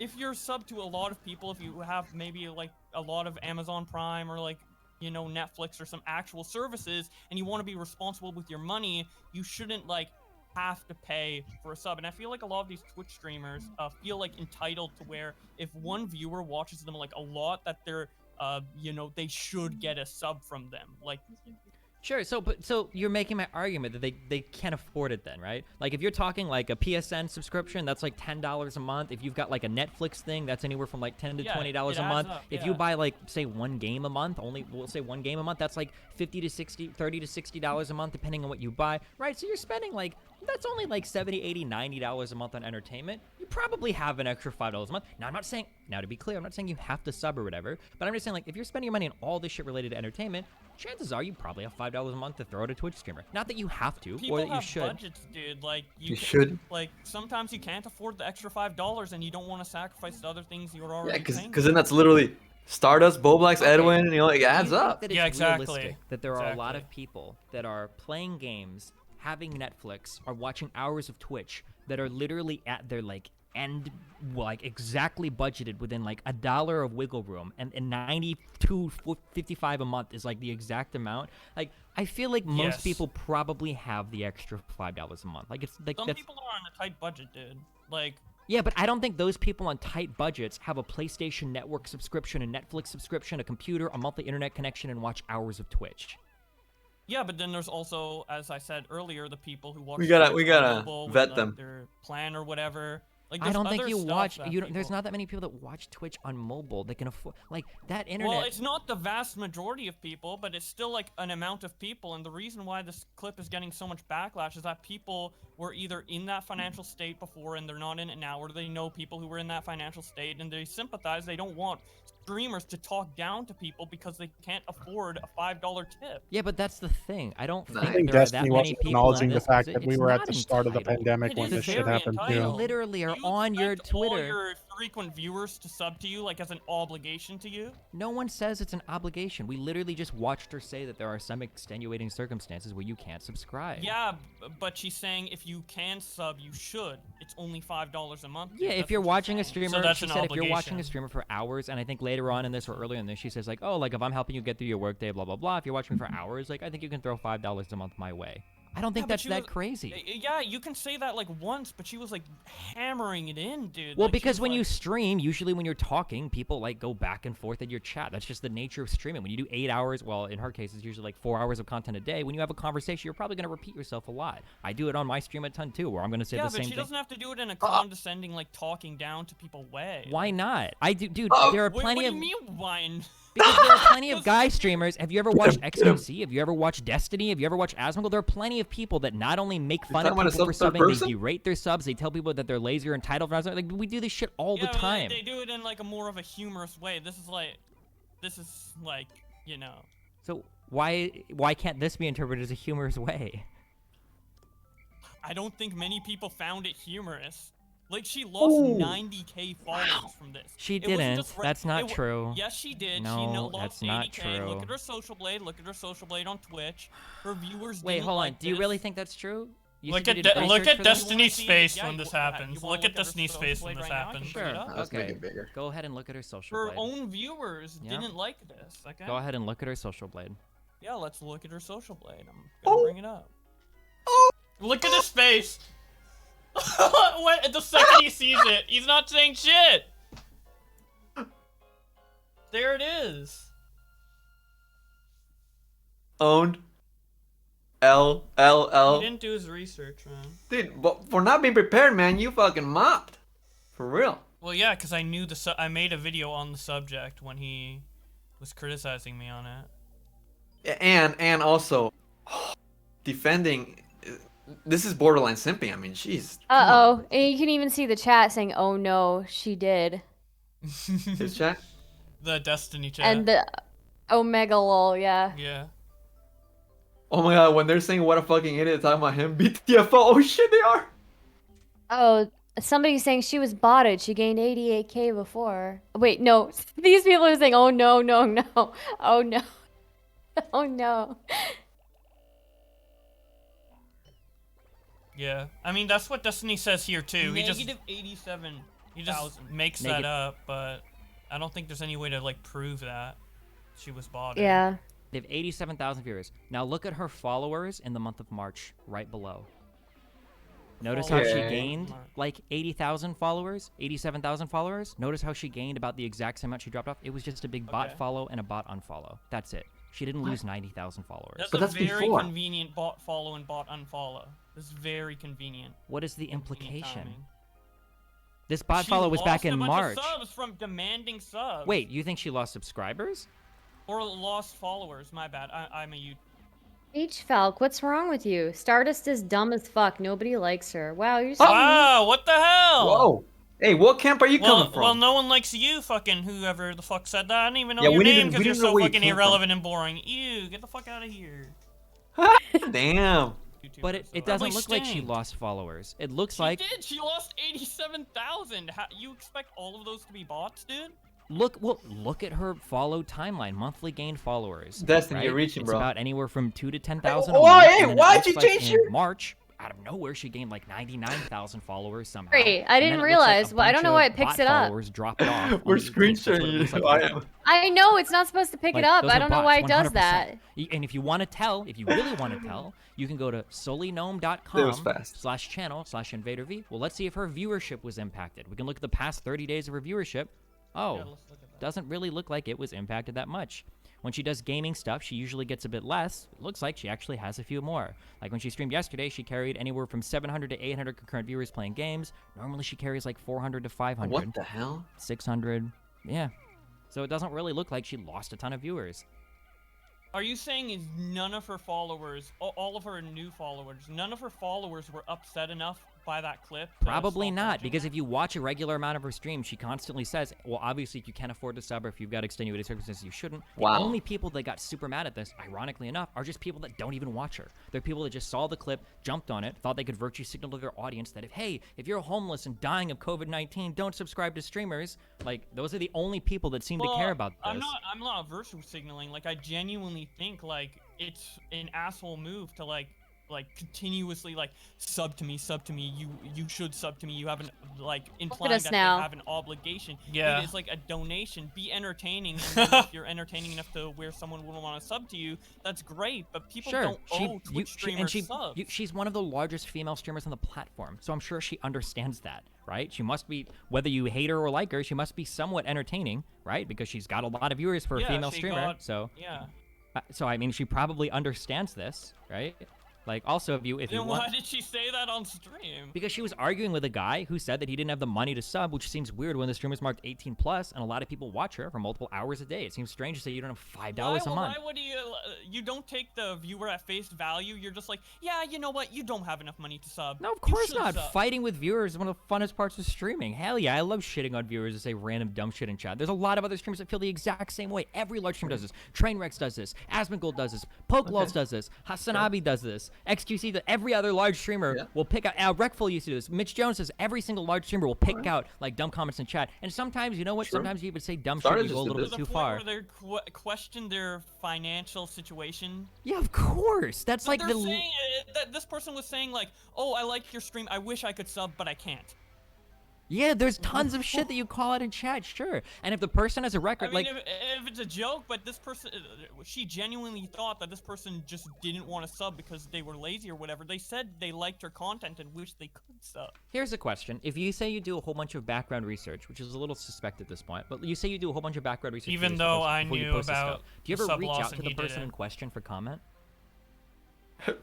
Speaker 7: if you're sub to a lot of people, if you have maybe like a lot of Amazon Prime or like Netflix or some actual services, and you want to be responsible with your money, you shouldn't like have to pay for a sub. And I feel like a lot of these Twitch streamers feel like entitled to where if one viewer watches them like a lot, that they're they should get a sub from them. Like,
Speaker 6: Sure. So you're making my argument that they can't afford it then, right? Like if you're talking like a PSN subscription, that's like $10 a month. If you've got like a Netflix thing, that's anywhere from like $10 to
Speaker 7: Yeah,
Speaker 6: $20
Speaker 7: it
Speaker 6: a
Speaker 7: adds
Speaker 6: month.
Speaker 7: up,
Speaker 6: If
Speaker 7: yeah.
Speaker 6: you buy like say one game a month, we'll say one game a month, that's like $30 to $60 a month depending on what you buy, right? So you're spending like that's only like $70, $80, $90 a month on entertainment. You probably have an extra $5 a month. Now I'm not saying, now to be clear, I'm not saying you have to sub or whatever, but I'm just saying like if you're spending your money on all this shit related to entertainment, chances are you probably have $5 a month to throw at a Twitch streamer. Not that you have to,
Speaker 7: people
Speaker 6: or that you
Speaker 7: have
Speaker 6: should.
Speaker 7: budgets, dude. Like
Speaker 4: You should.
Speaker 7: Like sometimes you can't afford the extra $5, and you don't want to sacrifice the other things you're already
Speaker 4: Yeah,
Speaker 7: paying.
Speaker 4: because then that's literally Stardust, Boblax,
Speaker 6: Okay.
Speaker 4: Edwin, it adds
Speaker 6: Do you think
Speaker 4: up.
Speaker 6: that it's
Speaker 1: Yeah, exactly.
Speaker 6: realistic that there are a lot
Speaker 1: Exactly.
Speaker 6: of people that are playing games, having Netflix, or watching hours of Twitch that are literally at their like end, like exactly budgeted within like $1 of wiggle room, and $92.55 a month is like the exact amount. Like I feel like most
Speaker 1: Yes.
Speaker 6: people probably have the extra $5 a month. Like it's like
Speaker 7: Some
Speaker 6: that's
Speaker 7: people are on a tight budget, dude. Like
Speaker 6: Yeah, but I don't think those people on tight budgets have a PlayStation Network subscription, a Netflix subscription, a computer, a monthly internet connection, and watch hours of Twitch.
Speaker 7: Yeah, but then there's also, as I said earlier, the people who watch.
Speaker 4: We gotta
Speaker 7: Twitch on
Speaker 4: vet
Speaker 7: mobile with, like,
Speaker 4: them.
Speaker 7: their plan or whatever. Like,
Speaker 6: I
Speaker 7: there's
Speaker 6: don't think
Speaker 7: other
Speaker 6: you
Speaker 7: stuff
Speaker 6: watch.
Speaker 7: that
Speaker 6: There's
Speaker 7: people-
Speaker 6: not that many people that watch Twitch on mobile. They can afford like that internet.
Speaker 7: Well, it's not the vast majority of people, but it's still like an amount of people. And the reason why this clip is getting so much backlash is that people were either in that financial state before and they're not in it now, or they know people who were in that financial state and they sympathize. They don't want streamers to talk down to people because they can't afford a $5 tip.
Speaker 6: Yeah, but that's the thing. I don't
Speaker 4: I
Speaker 6: think
Speaker 5: I think
Speaker 6: there are that
Speaker 5: Destiny
Speaker 6: many
Speaker 5: wasn't
Speaker 6: people
Speaker 5: acknowledging
Speaker 6: in
Speaker 5: the
Speaker 6: this
Speaker 5: fact that
Speaker 6: posi-
Speaker 5: we
Speaker 6: it's
Speaker 5: were at
Speaker 6: not
Speaker 5: the start of the
Speaker 6: entitled.
Speaker 5: pandemic
Speaker 7: It
Speaker 5: when
Speaker 7: is
Speaker 5: this shit
Speaker 7: very
Speaker 5: happened
Speaker 6: You
Speaker 5: too.
Speaker 7: entitled.
Speaker 6: literally are
Speaker 7: You
Speaker 6: on your
Speaker 7: expect all
Speaker 6: Twitter.
Speaker 7: your frequent viewers to sub to you like as an obligation to you.
Speaker 6: No one says it's an obligation. We literally just watched her say that there are some extenuating circumstances where you can't subscribe.
Speaker 7: Yeah, but she's saying if you can sub, you should. It's only $5 a month. dude.
Speaker 6: Yeah,
Speaker 7: That's
Speaker 6: if you're
Speaker 7: what she's
Speaker 6: watching a
Speaker 7: saying.
Speaker 6: streamer,
Speaker 7: So that's
Speaker 6: she
Speaker 7: an
Speaker 6: said if you're watching a
Speaker 7: obligation.
Speaker 6: streamer for hours, and I think later on in this or earlier in this, she says like, oh, like if I'm helping you get through your workday, blah blah blah. If you're watching me for hours, like I think you can throw $5 a month my way. I don't think
Speaker 7: Yeah, but
Speaker 6: that's
Speaker 7: she
Speaker 6: that
Speaker 7: was-
Speaker 6: crazy.
Speaker 7: Yeah, you can say that like once, but she was like hammering it in, dude.
Speaker 6: Well,
Speaker 7: Like, she
Speaker 6: because
Speaker 7: was
Speaker 6: when you
Speaker 7: like-
Speaker 6: stream, usually when you're talking, people like go back and forth in your chat. That's just the nature of streaming. When you do 8 hours, well, in her case, it's usually like 4 hours of content a day. When you have a conversation, you're probably going to repeat yourself a lot. I do it on my stream a ton too, where I'm going to say
Speaker 7: yeah,
Speaker 6: the
Speaker 7: but
Speaker 6: same
Speaker 7: she
Speaker 6: thing.
Speaker 7: doesn't have to do it in a condescending, like talking down to people way.
Speaker 6: Why not? I do, dude. There are
Speaker 7: What
Speaker 6: plenty
Speaker 7: do
Speaker 6: of
Speaker 7: you mean, wine?
Speaker 6: because there are plenty of guy streamers. Have you ever watched XQC? Have you ever watched Destiny? Have you ever watched Asmongold? There are plenty of people that not only make fun of
Speaker 4: talking about a
Speaker 6: people for
Speaker 4: sub-third
Speaker 6: subbing,
Speaker 4: person?
Speaker 6: they berate their subs. They tell people that they're lazy or entitled for subbing. Like we do this shit all
Speaker 7: Yeah,
Speaker 6: the
Speaker 7: but
Speaker 6: time.
Speaker 7: They do it in like a more of a humorous way. This is like, you know.
Speaker 6: So why can't this be interpreted as a humorous way?
Speaker 7: I don't think many people found it humorous. Like, she lost 90K followers from this.
Speaker 6: She
Speaker 7: It wasn't
Speaker 6: didn't.
Speaker 7: just
Speaker 6: That's not
Speaker 7: it wa-
Speaker 6: true.
Speaker 7: Yes, she did.
Speaker 6: No,
Speaker 7: she lost
Speaker 6: that's not
Speaker 7: 80K.
Speaker 6: true.
Speaker 7: Look at her social blade. Look at her social blade on Twitch. Her viewers
Speaker 6: Wait,
Speaker 7: didn't
Speaker 6: hold on.
Speaker 7: like
Speaker 6: Do you
Speaker 7: this.
Speaker 6: really think that's true? You
Speaker 1: Look
Speaker 6: said
Speaker 1: at
Speaker 6: you did
Speaker 1: look
Speaker 6: research
Speaker 1: at
Speaker 6: for this?
Speaker 1: Destiny's
Speaker 7: see-
Speaker 1: face
Speaker 7: yeah,
Speaker 1: when
Speaker 7: you
Speaker 1: this
Speaker 7: wanna-
Speaker 1: happens.
Speaker 7: you wanna
Speaker 1: Look at
Speaker 7: look at her
Speaker 1: Destiny's
Speaker 7: social
Speaker 1: face when
Speaker 7: blade
Speaker 1: this
Speaker 7: right now? I
Speaker 1: happens.
Speaker 7: can bring it
Speaker 6: Sure.
Speaker 7: up.
Speaker 4: Let's make
Speaker 6: Okay.
Speaker 4: it bigger.
Speaker 6: Go ahead and look at her social
Speaker 7: Her
Speaker 6: blade.
Speaker 7: own viewers
Speaker 6: Yeah.
Speaker 7: didn't like this. Okay.
Speaker 6: Go ahead and look at her social blade.
Speaker 7: Yeah, let's look at her social blade. I'm gonna bring it up.
Speaker 1: Look at his face. What? The second he sees it, he's not saying shit. There it is.
Speaker 4: Owned. L.
Speaker 1: He didn't do his research, man.
Speaker 4: Dude, but for not being prepared, man, you fucking mopped. For real.
Speaker 1: Well, yeah, because I knew I made a video on the subject when he was criticizing me on it.
Speaker 4: And also, defending. This is borderline simping. I mean, jeez.
Speaker 3: Uh-oh. And you can even see the chat saying, oh no, she did.
Speaker 4: His chat.
Speaker 1: The Destiny chat.
Speaker 3: And the Omega lol, yeah.
Speaker 1: Yeah.
Speaker 4: Oh my god, when they're saying what a fucking idiot talking about him, BTFO. Oh shit, they are.
Speaker 3: Oh, somebody's saying she was botted. She gained 88K before. Wait, no. These people are saying, oh no, no, no. Oh no. Oh no.
Speaker 1: Yeah. I mean, that's what Destiny says here, too. He just
Speaker 7: 87.
Speaker 1: makes that up, but I don't think there's any way to, like, prove that she was bought.
Speaker 3: Yeah.
Speaker 6: They have 87,000 viewers. Now look at her followers in the month of March, right below. Notice how she
Speaker 4: Okay.
Speaker 6: gained like 80,000 followers, 87,000 followers. Notice how she gained about the exact same amount she dropped off. It was just a big bot
Speaker 7: Okay.
Speaker 6: follow and a bot unfollow. That's it. She didn't lose 90,000 followers.
Speaker 7: That's
Speaker 4: But
Speaker 7: a
Speaker 4: that's
Speaker 7: very
Speaker 4: before.
Speaker 7: convenient bot follow and bot unfollow. This is very convenient.
Speaker 6: What is the
Speaker 7: Convenient
Speaker 6: implication?
Speaker 7: timing.
Speaker 6: This bot
Speaker 7: She
Speaker 6: follow was back
Speaker 7: lost a
Speaker 6: in
Speaker 7: bunch
Speaker 6: March.
Speaker 7: Of subs from demanding subs.
Speaker 6: Wait, you think she lost subscribers?
Speaker 7: Or lost followers. My bad. I'm a you.
Speaker 3: H-Falc, what's wrong with you? Stardust is dumb as fuck. Nobody likes her. Wow, you're so
Speaker 1: Wow, what the hell?
Speaker 4: Whoa. Hey, what camp are you coming from?
Speaker 1: Well, no one likes you, fucking whoever the fuck said that. I didn't even know
Speaker 4: Yeah,
Speaker 1: your
Speaker 4: we
Speaker 1: name
Speaker 4: didn't-
Speaker 1: because
Speaker 4: we
Speaker 1: you're
Speaker 4: didn't know
Speaker 1: so
Speaker 4: where you
Speaker 1: fucking
Speaker 4: came from.
Speaker 1: irrelevant and boring. Ew, get the fuck out of here.
Speaker 4: Damn.
Speaker 6: But it
Speaker 1: Probably
Speaker 6: doesn't look like she
Speaker 1: stink.
Speaker 6: lost followers. It looks
Speaker 7: She
Speaker 6: like
Speaker 7: did. She lost 87,000. You expect all of those to be bots, dude?
Speaker 6: look at her follow timeline, monthly gained followers.
Speaker 4: Destiny,
Speaker 6: right?
Speaker 4: you're reaching,
Speaker 6: it's
Speaker 4: bro.
Speaker 6: about anywhere from 2,000 to 10,000.
Speaker 4: Hey,
Speaker 6: a
Speaker 4: why-
Speaker 6: month,
Speaker 4: hey,
Speaker 6: and then it
Speaker 4: why'd
Speaker 6: looks
Speaker 4: you
Speaker 6: like
Speaker 4: change
Speaker 6: in
Speaker 4: your-
Speaker 6: March? out of nowhere she gained like 99,000 followers somehow.
Speaker 3: Great. I
Speaker 6: and
Speaker 3: didn't
Speaker 6: then it looks like a
Speaker 3: realize. Well, I don't
Speaker 6: bunch
Speaker 3: know
Speaker 6: of
Speaker 3: why it picks
Speaker 6: bot
Speaker 3: it up.
Speaker 6: followers dropped off. on
Speaker 4: We're
Speaker 6: the 18th. That's what it
Speaker 4: screenshotting
Speaker 6: looks
Speaker 4: you.
Speaker 6: like.
Speaker 4: I am.
Speaker 3: I know it's not supposed to pick it
Speaker 6: Like,
Speaker 3: up.
Speaker 6: those
Speaker 3: I
Speaker 6: are
Speaker 3: don't know
Speaker 6: bots,
Speaker 3: why it does
Speaker 6: 100%.
Speaker 3: that.
Speaker 6: And if you want to tell, if you really want to tell, you can go to
Speaker 4: It was fast.
Speaker 6: solynome.com/channel/invaderv. Well, let's see if her viewership was impacted. We can look at the past 30 days of her viewership. Oh,
Speaker 7: let's look at that.
Speaker 6: doesn't really look like it was impacted that much. When she does gaming stuff, she usually gets a bit less. It looks like she actually has a few more. Like when she streamed yesterday, she carried anywhere from 700 to 800 concurrent viewers playing games. Normally she carries like 400 to 500.
Speaker 4: What the hell?
Speaker 6: 600. Yeah. So it doesn't really look like she lost a ton of viewers.
Speaker 7: Are you saying is none of her followers, all of her new followers, none of her followers were upset enough by that clip? to
Speaker 6: Probably
Speaker 7: stop
Speaker 6: not,
Speaker 7: watching
Speaker 6: because
Speaker 7: it?
Speaker 6: if you watch a regular amount of her stream, she constantly says, well, obviously, if you can't afford to sub or if you've got extenuating circumstances, you shouldn't.
Speaker 4: Wow.
Speaker 6: The only people that got super mad at this, ironically enough, are just people that don't even watch her. They're people that just saw the clip, jumped on it, thought they could virtue signal to their audience that if you're homeless and dying of COVID-19, don't subscribe to streamers. Like, those are the only people that seem to care about this.
Speaker 7: I'm not virtue signaling. Like, I genuinely think like it's an asshole move to like continuously like sub to me, you should sub to me, you have an like implying
Speaker 3: us
Speaker 7: that
Speaker 3: now.
Speaker 7: they have an obligation.
Speaker 1: Yeah.
Speaker 7: It's like a donation. Be entertaining, and then if you're entertaining enough to where someone will want to sub to you, that's great, but people
Speaker 6: Sure,
Speaker 7: don't owe Twitch streamers subs.
Speaker 6: she's one of the largest female streamers on the platform, so I'm sure she understands that, right? She must be, whether you hate her or like her, she must be somewhat entertaining, right? Because she's got a lot of viewers for a
Speaker 7: Yeah,
Speaker 6: female
Speaker 7: she
Speaker 6: streamer,
Speaker 7: got-
Speaker 6: so
Speaker 7: yeah.
Speaker 6: so I mean, she probably understands this, right? Like, also, if you
Speaker 7: Then
Speaker 6: want,
Speaker 7: why did she say that on stream?
Speaker 6: because she was arguing with a guy who said that he didn't have the money to sub, which seems weird when the stream is marked 18 plus, and a lot of people watch her for multiple hours a day. It seems strange to say you don't have $5 a month.
Speaker 7: Why would you don't take the viewer at face value? You're just like, yeah, you know what? You don't have enough money to sub.
Speaker 6: No, of
Speaker 7: You
Speaker 6: course
Speaker 7: should
Speaker 6: not.
Speaker 7: sub."
Speaker 6: Fighting with viewers is one of the funnest parts of streaming. Hell yeah, I love shitting on viewers that say random dumb shit in chat. There's a lot of other streamers that feel the exact same way. Every large streamer does this. Trainwrecks does this. Asmongold does this. Pokelulz does this. Hasanabi does this. XQC does. Every other large streamer will pick out. Reckful used to do this. Mitch Jones says every single large streamer will pick out like dumb comments in chat. And sometimes, you know what?
Speaker 4: True.
Speaker 6: Sometimes you even say dumb
Speaker 4: Started
Speaker 6: shit. You go a
Speaker 4: just a
Speaker 6: little
Speaker 4: bit.
Speaker 6: bit
Speaker 7: There's
Speaker 6: too
Speaker 7: a point
Speaker 6: far.
Speaker 7: where they question their financial situation.
Speaker 6: Yeah, of course. That's
Speaker 7: But
Speaker 6: like
Speaker 7: they're
Speaker 6: the.
Speaker 7: saying that this person was saying like, "Oh, I like your stream. I wish I could sub, but I can't."
Speaker 6: Yeah, there's tons of shit that you call out in chat, sure. And if the person has a
Speaker 7: I
Speaker 6: record,
Speaker 7: mean,
Speaker 6: like.
Speaker 7: if it's a joke, but this person, she genuinely thought that this person just didn't want to sub because they were lazy or whatever. They said they liked her content and wish they could sub.
Speaker 6: Here's a question. If you say you do a whole bunch of background research, which is a little suspect at this point, but you say you do a whole bunch of background research
Speaker 1: Even
Speaker 6: before
Speaker 1: though
Speaker 6: you
Speaker 1: I
Speaker 6: before you
Speaker 1: knew
Speaker 6: post this
Speaker 1: about
Speaker 6: stuff, do you
Speaker 1: the
Speaker 6: ever
Speaker 1: sub
Speaker 6: reach
Speaker 1: loss
Speaker 6: out to
Speaker 1: and
Speaker 6: the
Speaker 1: he
Speaker 6: person
Speaker 1: didn't.
Speaker 6: in question for comment?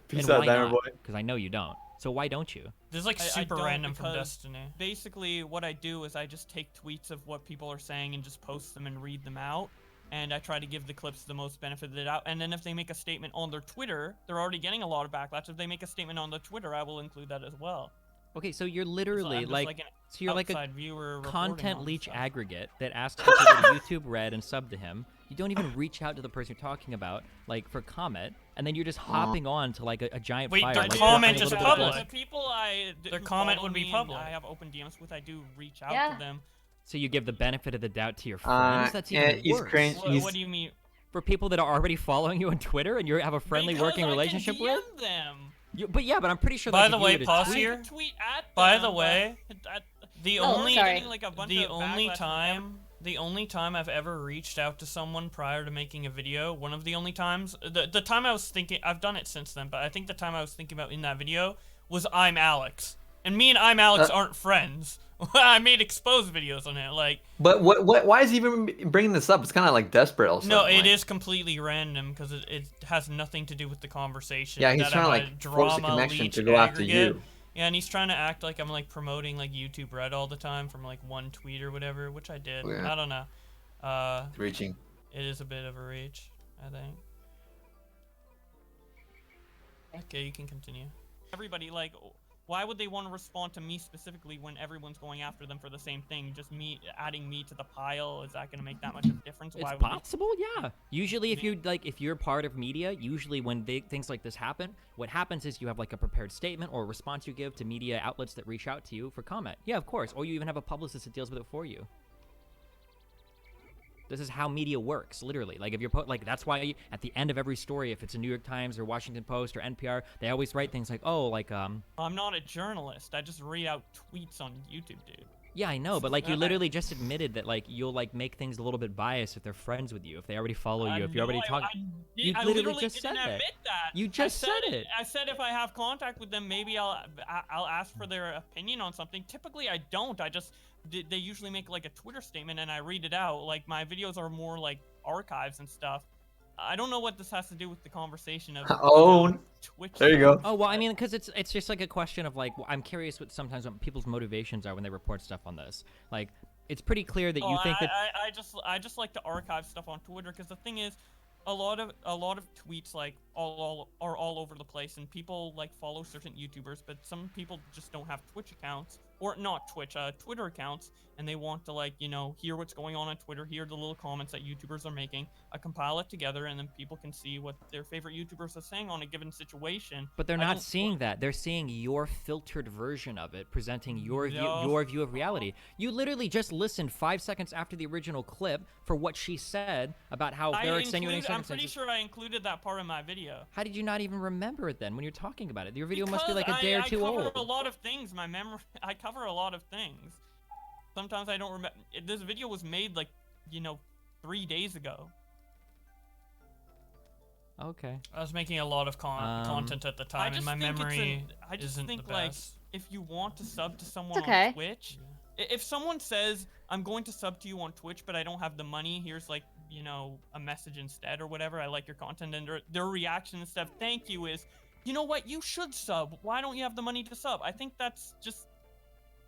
Speaker 4: Peace
Speaker 6: And
Speaker 4: out,
Speaker 6: why
Speaker 4: Diamond
Speaker 6: not?
Speaker 4: Boy.
Speaker 6: Because I know you don't. So why don't you?
Speaker 1: This is like
Speaker 7: I
Speaker 1: super
Speaker 7: don't
Speaker 1: random from
Speaker 7: because
Speaker 1: Destiny.
Speaker 7: Basically, what I do is I just take tweets of what people are saying and just post them and read them out. And I try to give the clips the most benefit of the doubt. And then if they make a statement on their Twitter, they're already getting a lot of backlash. If they make a statement on the Twitter, I will include that as well.
Speaker 6: Okay, so you're
Speaker 7: So
Speaker 6: literally
Speaker 7: I'm just
Speaker 6: like,
Speaker 7: an
Speaker 6: so you're like a
Speaker 7: outside viewer reporting
Speaker 6: content
Speaker 7: on
Speaker 6: leech
Speaker 7: stuff.
Speaker 6: aggregate that asks people to go to YouTube Red and sub to him. You don't even reach out to the person you're talking about, like for comment, and then you're just hopping on to like a giant
Speaker 1: Wait,
Speaker 6: fire.
Speaker 1: their
Speaker 6: like,
Speaker 1: comment
Speaker 6: dropping a
Speaker 1: is
Speaker 6: little bit of
Speaker 1: public.
Speaker 7: The people I
Speaker 1: Their
Speaker 7: who
Speaker 1: comment
Speaker 7: follow
Speaker 1: would be
Speaker 7: me and
Speaker 1: public.
Speaker 7: I have open DMs with. I do reach out
Speaker 3: Yeah.
Speaker 7: to them.
Speaker 6: So you give the benefit of the doubt to your friends. That's
Speaker 4: yeah,
Speaker 6: even
Speaker 4: he's
Speaker 6: worse.
Speaker 4: cringe.
Speaker 7: What do you mean?
Speaker 6: For people that are already following you on Twitter and you have a friendly
Speaker 7: Because
Speaker 6: working
Speaker 7: I can
Speaker 6: relationship
Speaker 7: DM
Speaker 6: with.
Speaker 7: them.
Speaker 6: But yeah, but I'm pretty sure.
Speaker 1: By
Speaker 6: like,
Speaker 1: the
Speaker 6: if you
Speaker 1: way,
Speaker 6: were to
Speaker 1: pause
Speaker 6: tweet-
Speaker 1: here.
Speaker 7: Tweet at
Speaker 1: By
Speaker 7: them,
Speaker 1: the
Speaker 7: but
Speaker 1: way, the
Speaker 3: Oh,
Speaker 1: only
Speaker 3: sorry.
Speaker 7: getting, like, a bunch
Speaker 1: the
Speaker 7: of
Speaker 1: only
Speaker 7: backlash from
Speaker 1: time the only time I've ever reached out to someone prior to making a video, one of the only times, the time I was thinking, I've done it since then, but I think the time I was thinking about in that video was I'm Alex. And me and I'm Alex aren't friends. I made exposed videos on it, like.
Speaker 4: But why is he even bringing this up? It's kind of like desperate. Also.
Speaker 1: No, it
Speaker 4: like,
Speaker 1: is completely random because it has nothing to do with the conversation.
Speaker 4: Yeah, he's
Speaker 1: That
Speaker 4: trying to
Speaker 1: I'm a
Speaker 4: like force a
Speaker 1: drama
Speaker 4: connection
Speaker 1: leech
Speaker 4: to go after
Speaker 1: aggregate.
Speaker 4: you.
Speaker 1: Yeah, and he's trying to act like I'm like promoting like YouTube Red all the time from like one tweet or whatever, which I did.
Speaker 4: Yeah.
Speaker 1: I don't know.
Speaker 4: Reaching.
Speaker 1: It is a bit of a reach, I think. Okay, you can continue.
Speaker 7: everybody, like, why would they want to respond to me specifically when everyone's going after them for the same thing? Just me adding me to the pile, is that going to make that much of a difference?
Speaker 6: It's
Speaker 7: Why would
Speaker 6: possible, yeah. Usually, if you like, if you're part of media, usually when things like this happen, what happens is you have like a prepared statement or a response you give to media outlets that reach out to you for comment. Yeah, of course. Or you even have a publicist that deals with it for you. This is how media works, literally. Like, if you're like, that's why at the end of every story, if it's a New York Times or Washington Post or NPR, they always write things like, oh, like,
Speaker 7: I'm not a journalist. I just read out tweets on YouTube, dude.
Speaker 6: yeah, I know, but like, you literally just admitted that like you'll like make things a little bit biased if they're friends with you, if they already follow you, if you already talk. You
Speaker 7: I
Speaker 6: literally
Speaker 7: literally
Speaker 6: just said
Speaker 7: didn't
Speaker 6: that.
Speaker 7: admit that.
Speaker 6: You just said it.
Speaker 7: I said if I have contact with them, maybe I'll ask for their opinion on something. Typically, I don't. They usually make like a Twitter statement and I read it out. Like, my videos are more like archives and stuff. I don't know what this has to do with the conversation of
Speaker 4: Oh,
Speaker 7: Twitch.
Speaker 4: there you go.
Speaker 6: Oh well, I mean, because it's just like a question of like, I'm curious what sometimes what people's motivations are when they report stuff on this. Like, it's pretty clear that you think that.
Speaker 7: I just like to archive stuff on Twitter because the thing is, a lot of tweets like are all over the place, and people like follow certain YouTubers, but some people just don't have Twitch accounts, or not Twitch, Twitter accounts, and they want to like, you know, hear what's going on Twitter, hear the little comments that YouTubers are making. I compile it together, and then people can see what their favorite YouTubers are saying on a given situation.
Speaker 6: But they're not seeing that. They're seeing your filtered version of it, presenting your view of reality. You literally just listened 5 seconds after the original clip for what she said about how there are extenuating circumstances.
Speaker 7: I'm pretty sure I included that part in my video.
Speaker 6: How did you not even remember it then when you're talking about it? Your video must be like a day or two old.
Speaker 7: I cover a lot of things. My memory. I cover a lot of things. Sometimes I don't remember. This video was made like, you know, 3 days ago.
Speaker 6: Okay.
Speaker 1: I was making a lot of content at the time, and my memory
Speaker 7: I just
Speaker 1: isn't
Speaker 7: think
Speaker 1: the
Speaker 7: like,
Speaker 1: best.
Speaker 7: if you want to sub to someone
Speaker 3: okay.
Speaker 7: on Twitch, if someone says, I'm going to sub to you on Twitch, but I don't have the money, here's like, you know, a message instead or whatever, I like your content, and their reaction instead of thank you is, you know what, you should sub. Why don't you have the money to sub? I think that's just,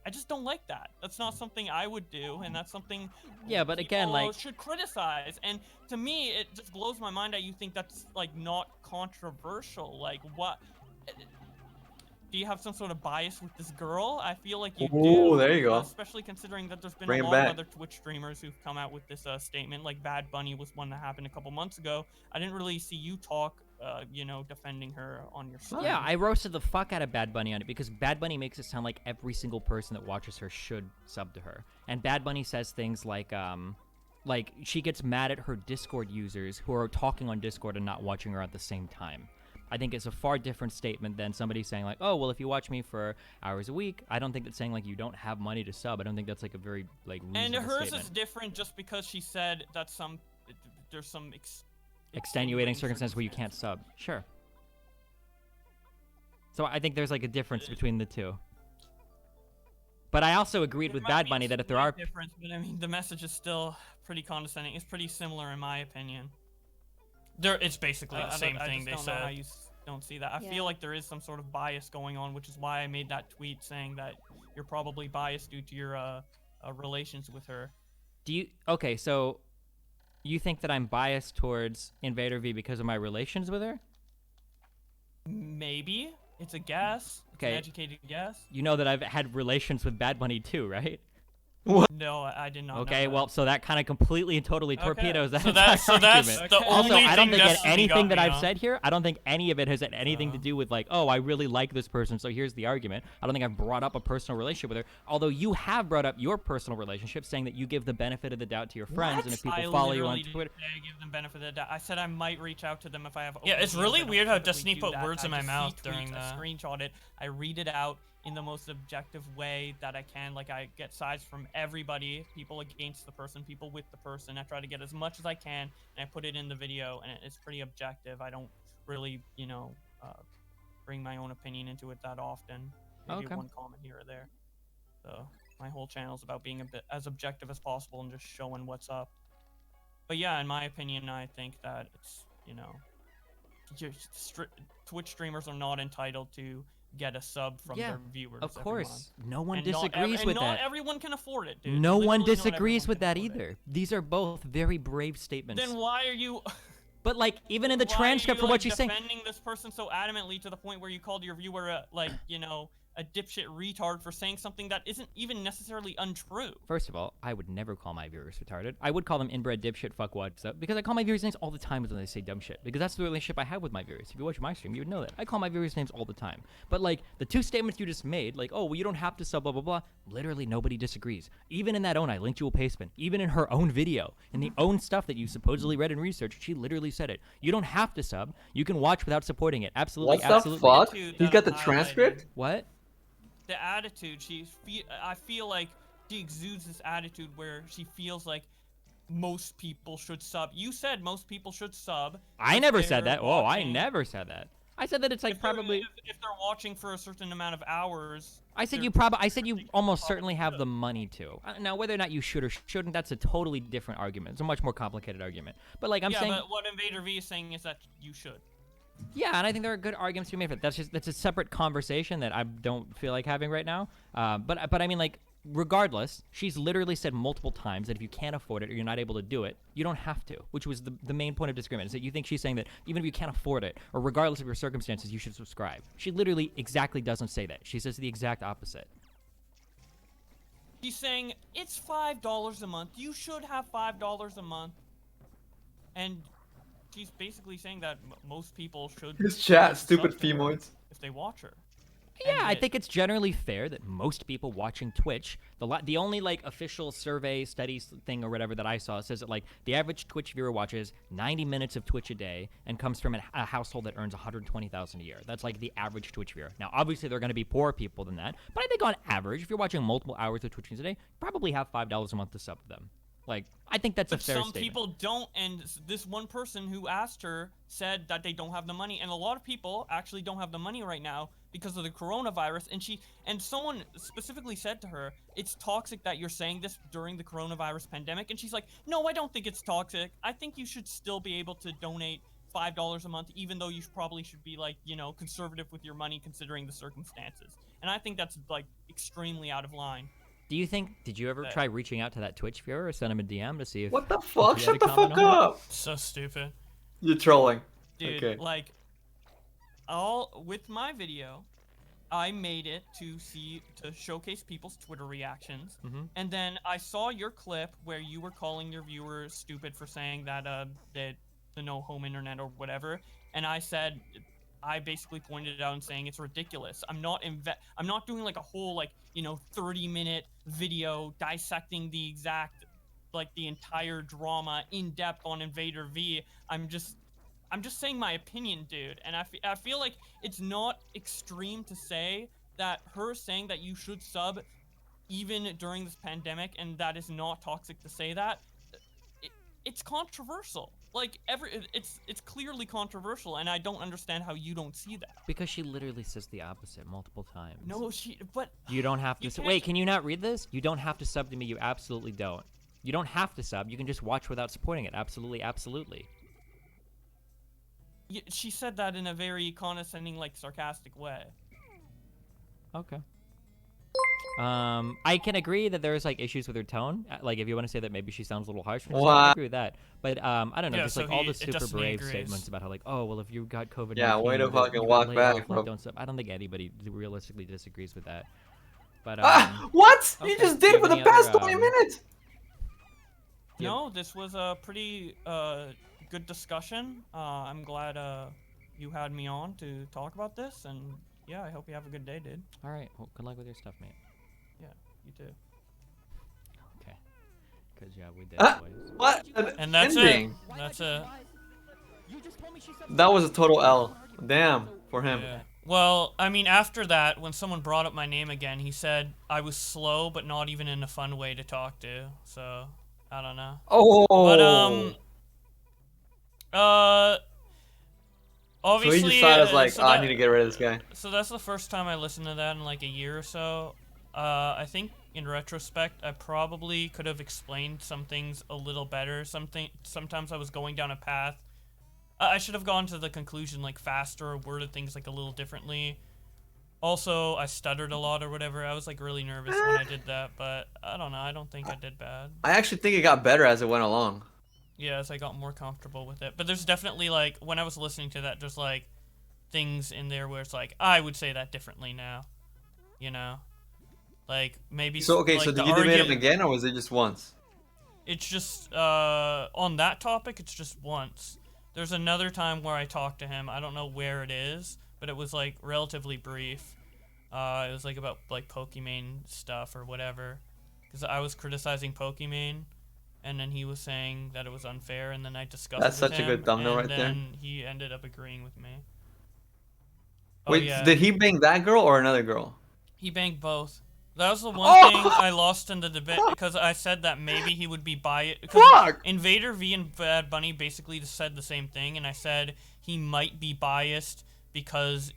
Speaker 7: I just don't like that. That's not something I would do, and that's something
Speaker 6: yeah, but again,
Speaker 7: people
Speaker 6: like,
Speaker 7: should criticize. And to me, it just blows my mind that you think that's like not controversial. Like, what? Do you have some sort of bias with this girl? I feel like you do.
Speaker 4: Ooh, there you go.
Speaker 7: Especially considering that there's been
Speaker 4: Bring
Speaker 7: a
Speaker 4: it
Speaker 7: lot of
Speaker 4: back.
Speaker 7: other Twitch streamers who've come out with this statement. Like Bad Bunny was one that happened a couple months ago. I didn't really see you talk, you know, defending her on your stream.
Speaker 6: yeah, I roasted the fuck out of Bad Bunny on it because Bad Bunny makes it sound like every single person that watches her should sub to her. And Bad Bunny says things like she gets mad at her Discord users who are talking on Discord and not watching her at the same time. I think it's a far different statement than somebody saying like, oh, well, if you watch me for hours a week, I don't think that's saying like you don't have money to sub. I don't think that's like a very like reasonable
Speaker 7: And hers
Speaker 6: statement.
Speaker 7: is different just because she said that there's some
Speaker 6: Extenuating circumstances where you can't sub. Sure. So I think there's like a difference between the two. But I also agreed with Bad Bunny that if there are
Speaker 7: difference, but I mean the message is still pretty condescending. It's pretty similar in my opinion.
Speaker 1: It's basically the same
Speaker 7: I
Speaker 1: thing
Speaker 7: just
Speaker 1: they
Speaker 7: don't know how
Speaker 1: said.
Speaker 7: you don't see that. I
Speaker 3: Yeah.
Speaker 7: feel like there is some sort of bias going on, which is why I made that tweet saying that you're probably biased due to your relations with her.
Speaker 6: Do you okay, so you think that I'm biased towards Invader V because of my relations with her?
Speaker 7: Maybe. It's a guess. It's
Speaker 6: Okay.
Speaker 7: an educated guess.
Speaker 6: You know that I've had relations with Bad Bunny too, right?
Speaker 7: No, I did not know
Speaker 6: Okay,
Speaker 7: that.
Speaker 6: well, so that kind of completely and totally
Speaker 7: Okay.
Speaker 6: torpedoes that
Speaker 1: So that's
Speaker 6: argument.
Speaker 1: the
Speaker 7: Okay.
Speaker 1: only
Speaker 6: Also, I don't
Speaker 1: thing
Speaker 6: think
Speaker 1: that's
Speaker 6: anything that
Speaker 1: got me
Speaker 6: I've
Speaker 1: on.
Speaker 6: said here, I don't think any of it has had anything to do with like, oh, I really like this person, so here's the argument. I don't think I've brought up a personal relationship with her, although you have brought up your personal relationship, saying that you give the benefit of the doubt to your friends, and if people
Speaker 7: I
Speaker 6: follow you on
Speaker 7: literally
Speaker 6: Twitter.
Speaker 7: didn't say I give them benefit of the doubt. I said I might reach out to them if I have.
Speaker 1: Yeah,
Speaker 7: open
Speaker 1: it's
Speaker 7: DMs.
Speaker 1: really
Speaker 7: I don't
Speaker 1: weird how
Speaker 7: typically
Speaker 1: Destiny
Speaker 7: do
Speaker 1: put
Speaker 7: that.
Speaker 1: words in
Speaker 7: I
Speaker 1: my
Speaker 7: just
Speaker 1: mouth
Speaker 7: see
Speaker 1: during
Speaker 7: tweets,
Speaker 1: that.
Speaker 7: I screenshot it. I read it out in the most objective way that I can. Like, I get sides from everybody, people against the person, people with the person. I try to get as much as I can, and I put it in the video, and it's pretty objective. I don't really, you know, bring my own opinion into it that often. Maybe
Speaker 6: Okay.
Speaker 7: one comment here or there. So my whole channel is about being a bit as objective as possible and just showing what's up. But yeah, in my opinion, I think that it's, you know, Twitch streamers are not entitled to get a sub from
Speaker 6: Yeah,
Speaker 7: their viewers.
Speaker 6: Of
Speaker 7: every
Speaker 6: course,
Speaker 7: month.
Speaker 6: no one
Speaker 7: And not
Speaker 6: disagrees with
Speaker 7: not
Speaker 6: that.
Speaker 7: everyone can afford it, dude.
Speaker 6: No one
Speaker 7: Literally not
Speaker 6: disagrees
Speaker 7: everyone
Speaker 6: with
Speaker 7: can
Speaker 6: that
Speaker 7: afford it.
Speaker 6: either. These are both very brave statements.
Speaker 7: Then why are you?
Speaker 6: But like, even in the
Speaker 7: why are
Speaker 6: transcript
Speaker 7: you,
Speaker 6: for
Speaker 7: like,
Speaker 6: what she's saying,
Speaker 7: defending this person so adamantly to the point where you called your viewer like, you know, a dipshit retard for saying something that isn't even necessarily untrue.
Speaker 6: First of all, I would never call my viewers retarded. I would call them inbred dipshit fuckwads up because I call my viewers names all the time when they say dumb shit. Because that's the relationship I have with my viewers. If you watch my stream, you would know that. I call my viewers names all the time. But like the two statements you just made, like, oh, well, you don't have to sub, blah, blah, blah. Literally nobody disagrees. Even in that own, I linked you a pastebin. Even in her own video, in the own stuff that you supposedly read and researched, she literally said it. You don't have to sub. You can watch without supporting it. Absolutely,
Speaker 4: What
Speaker 6: absolutely.
Speaker 4: the fuck?
Speaker 7: Attitude
Speaker 4: He's
Speaker 7: that
Speaker 4: got the
Speaker 7: I'm
Speaker 4: transcript?
Speaker 6: What?
Speaker 7: The attitude, I feel like she exudes this attitude where she feels like most people should sub. You said most people should sub.
Speaker 6: I
Speaker 7: if
Speaker 6: never
Speaker 7: they're
Speaker 6: said that. Oh, I
Speaker 7: watching-
Speaker 6: never said that. I said that it's like
Speaker 7: if they're-
Speaker 6: probably.
Speaker 7: if they're watching for a certain amount of hours.
Speaker 6: I said
Speaker 7: they're-
Speaker 6: you probably. I said you almost
Speaker 7: probably
Speaker 6: certainly have
Speaker 7: should.
Speaker 6: the money to. Now, whether or not you should or shouldn't, that's a totally different argument. It's a much more complicated argument. But like I'm
Speaker 7: yeah,
Speaker 6: saying.
Speaker 7: but what Invader V is saying is that you should.
Speaker 6: Yeah, and I think there are good arguments to be made for it. That's a separate conversation that I don't feel like having right now. But I mean, like, regardless, she's literally said multiple times that if you can't afford it or you're not able to do it, you don't have to. Which was the main point of disagreement, is that you think she's saying that even if you can't afford it or regardless of your circumstances, you should subscribe. She literally exactly doesn't say that. She says the exact opposite.
Speaker 7: She's saying it's $5 a month. You should have $5 a month, and she's basically saying that most people should.
Speaker 4: His chat,
Speaker 7: give
Speaker 4: stupid
Speaker 7: subs to her
Speaker 4: femoids.
Speaker 7: if they watch her.
Speaker 6: Yeah, I
Speaker 7: it-
Speaker 6: think it's generally fair that most people watching Twitch, the only like official survey studies thing or whatever that I saw says that like the average Twitch viewer watches 90 minutes of Twitch a day and comes from a household that earns 120,000 a year. That's like the average Twitch viewer. Now, obviously, there are going to be poorer people than that, but I think on average, if you're watching multiple hours of Twitch streams a day, you probably have $5 a month to sub to them. Like, I think that's
Speaker 7: But
Speaker 6: a fair
Speaker 7: some
Speaker 6: statement.
Speaker 7: people don't, and this one person who asked her said that they don't have the money, and a lot of people actually don't have the money right now because of the coronavirus. And someone specifically said to her, "It's toxic that you're saying this during the coronavirus pandemic." And she's like, "No, I don't think it's toxic. I think you should still be able to donate $5 a month, even though you probably should be like, you know, conservative with your money considering the circumstances." And I think that's like extremely out of line.
Speaker 6: Do you think, did you ever try reaching out to that Twitch viewer or send him a DM to see if.
Speaker 4: What the fuck?
Speaker 6: if he had
Speaker 4: Shut
Speaker 6: a
Speaker 4: the
Speaker 6: comment
Speaker 4: fuck
Speaker 6: on it?
Speaker 4: up.
Speaker 7: So stupid.
Speaker 4: You're trolling.
Speaker 7: Dude,
Speaker 4: Okay.
Speaker 7: like, with my video, I made it to showcase people's Twitter reactions, and then I saw your clip where you were calling your viewers stupid for saying that that the no home internet or whatever, and I basically pointed it out and saying it's ridiculous. I'm not doing like a whole 30-minute video dissecting the entire drama in depth on Invader V. I'm just saying my opinion, dude, and I feel like it's not extreme to say that her saying that you should sub even during this pandemic and that is not toxic to say that. It's controversial. Like it's clearly controversial, and I don't understand how you don't see that.
Speaker 6: Because she literally says the opposite multiple times.
Speaker 7: No, but
Speaker 6: You don't have to.
Speaker 7: You can't-
Speaker 6: Wait, can you not read this? You don't have to sub to me. You absolutely don't. You don't have to sub. You can just watch without supporting it. Absolutely, absolutely.
Speaker 7: she said that in a very condescending, like sarcastic way.
Speaker 6: Okay. I can agree that there's like issues with her tone. Like if you want to say that maybe she sounds a little harsh, I agree with that. But I don't know,
Speaker 7: Yeah,
Speaker 6: just
Speaker 7: so
Speaker 6: like all the
Speaker 7: it
Speaker 6: super
Speaker 7: definitely
Speaker 6: brave
Speaker 7: agrees.
Speaker 6: statements about how like, oh well, if you got COVID,
Speaker 4: Yeah, way to fucking
Speaker 6: you
Speaker 4: walk
Speaker 6: lay
Speaker 4: back,
Speaker 6: off,
Speaker 4: bro.
Speaker 6: like, don't sub. I don't think anybody realistically disagrees with that. But
Speaker 4: What?
Speaker 6: okay,
Speaker 4: You just
Speaker 6: do you
Speaker 4: did
Speaker 6: have
Speaker 4: for the
Speaker 6: any
Speaker 4: past
Speaker 6: other,
Speaker 4: 20 minutes.
Speaker 6: Yeah.
Speaker 7: No, this was a pretty good discussion. I'm glad you had me on to talk about this, and yeah, I hope you have a good day, dude.
Speaker 6: all right, well, good luck with your stuff, mate.
Speaker 7: Yeah, you too.
Speaker 6: Okay. Good job, we did. boys.
Speaker 4: What? An
Speaker 7: And that's
Speaker 4: ending.
Speaker 7: it. That's it.
Speaker 4: That was a total L. Damn, for him.
Speaker 7: Yeah. Well, I mean, after that, when someone brought up my name again, he said I was slow, but not even in a fun way to talk to. So, I don't know.
Speaker 4: Oh.
Speaker 7: But
Speaker 4: So
Speaker 7: obviously,
Speaker 4: he decided like,
Speaker 7: so
Speaker 4: I
Speaker 7: that-
Speaker 4: need to get rid of this guy.
Speaker 7: So that's the first time I listened to that in like a year or so. I think in retrospect, I probably could have explained some things a little better. Sometimes I was going down a path. I should have gone to the conclusion like faster or worded things like a little differently. Also, I stuttered a lot or whatever. I was like really nervous when I did that, but I don't know. I don't think I did bad.
Speaker 4: I actually think it got better as it went along.
Speaker 7: Yeah, as I got more comfortable with it. But there's definitely like when I was listening to that, there's like things in there where it's like I would say that differently now.
Speaker 1: you know, like maybe.
Speaker 4: So okay,
Speaker 1: like
Speaker 4: so
Speaker 1: the
Speaker 4: did you debate him
Speaker 1: argu-
Speaker 4: again, or was it just once?
Speaker 1: It's just on that topic. It's just once. There's another time where I talked to him. I don't know where it is, but it was like relatively brief. It was like about like Pokimane stuff or whatever, because I was criticizing Pokimane, and then he was saying that it was unfair, and then I discussed
Speaker 4: That's
Speaker 1: it with
Speaker 4: such a
Speaker 1: him,
Speaker 4: good thumbnail
Speaker 1: and
Speaker 4: right there.
Speaker 1: then he ended up agreeing with me. Oh
Speaker 4: Wait,
Speaker 1: yeah,
Speaker 4: did he bang that girl or another girl?
Speaker 1: he banged both. That was the one thing I lost in the debate because I said that maybe he would be biased. Because
Speaker 4: Fuck!
Speaker 1: Invader V and Bad Bunny basically just said the same thing, and I said he might be biased because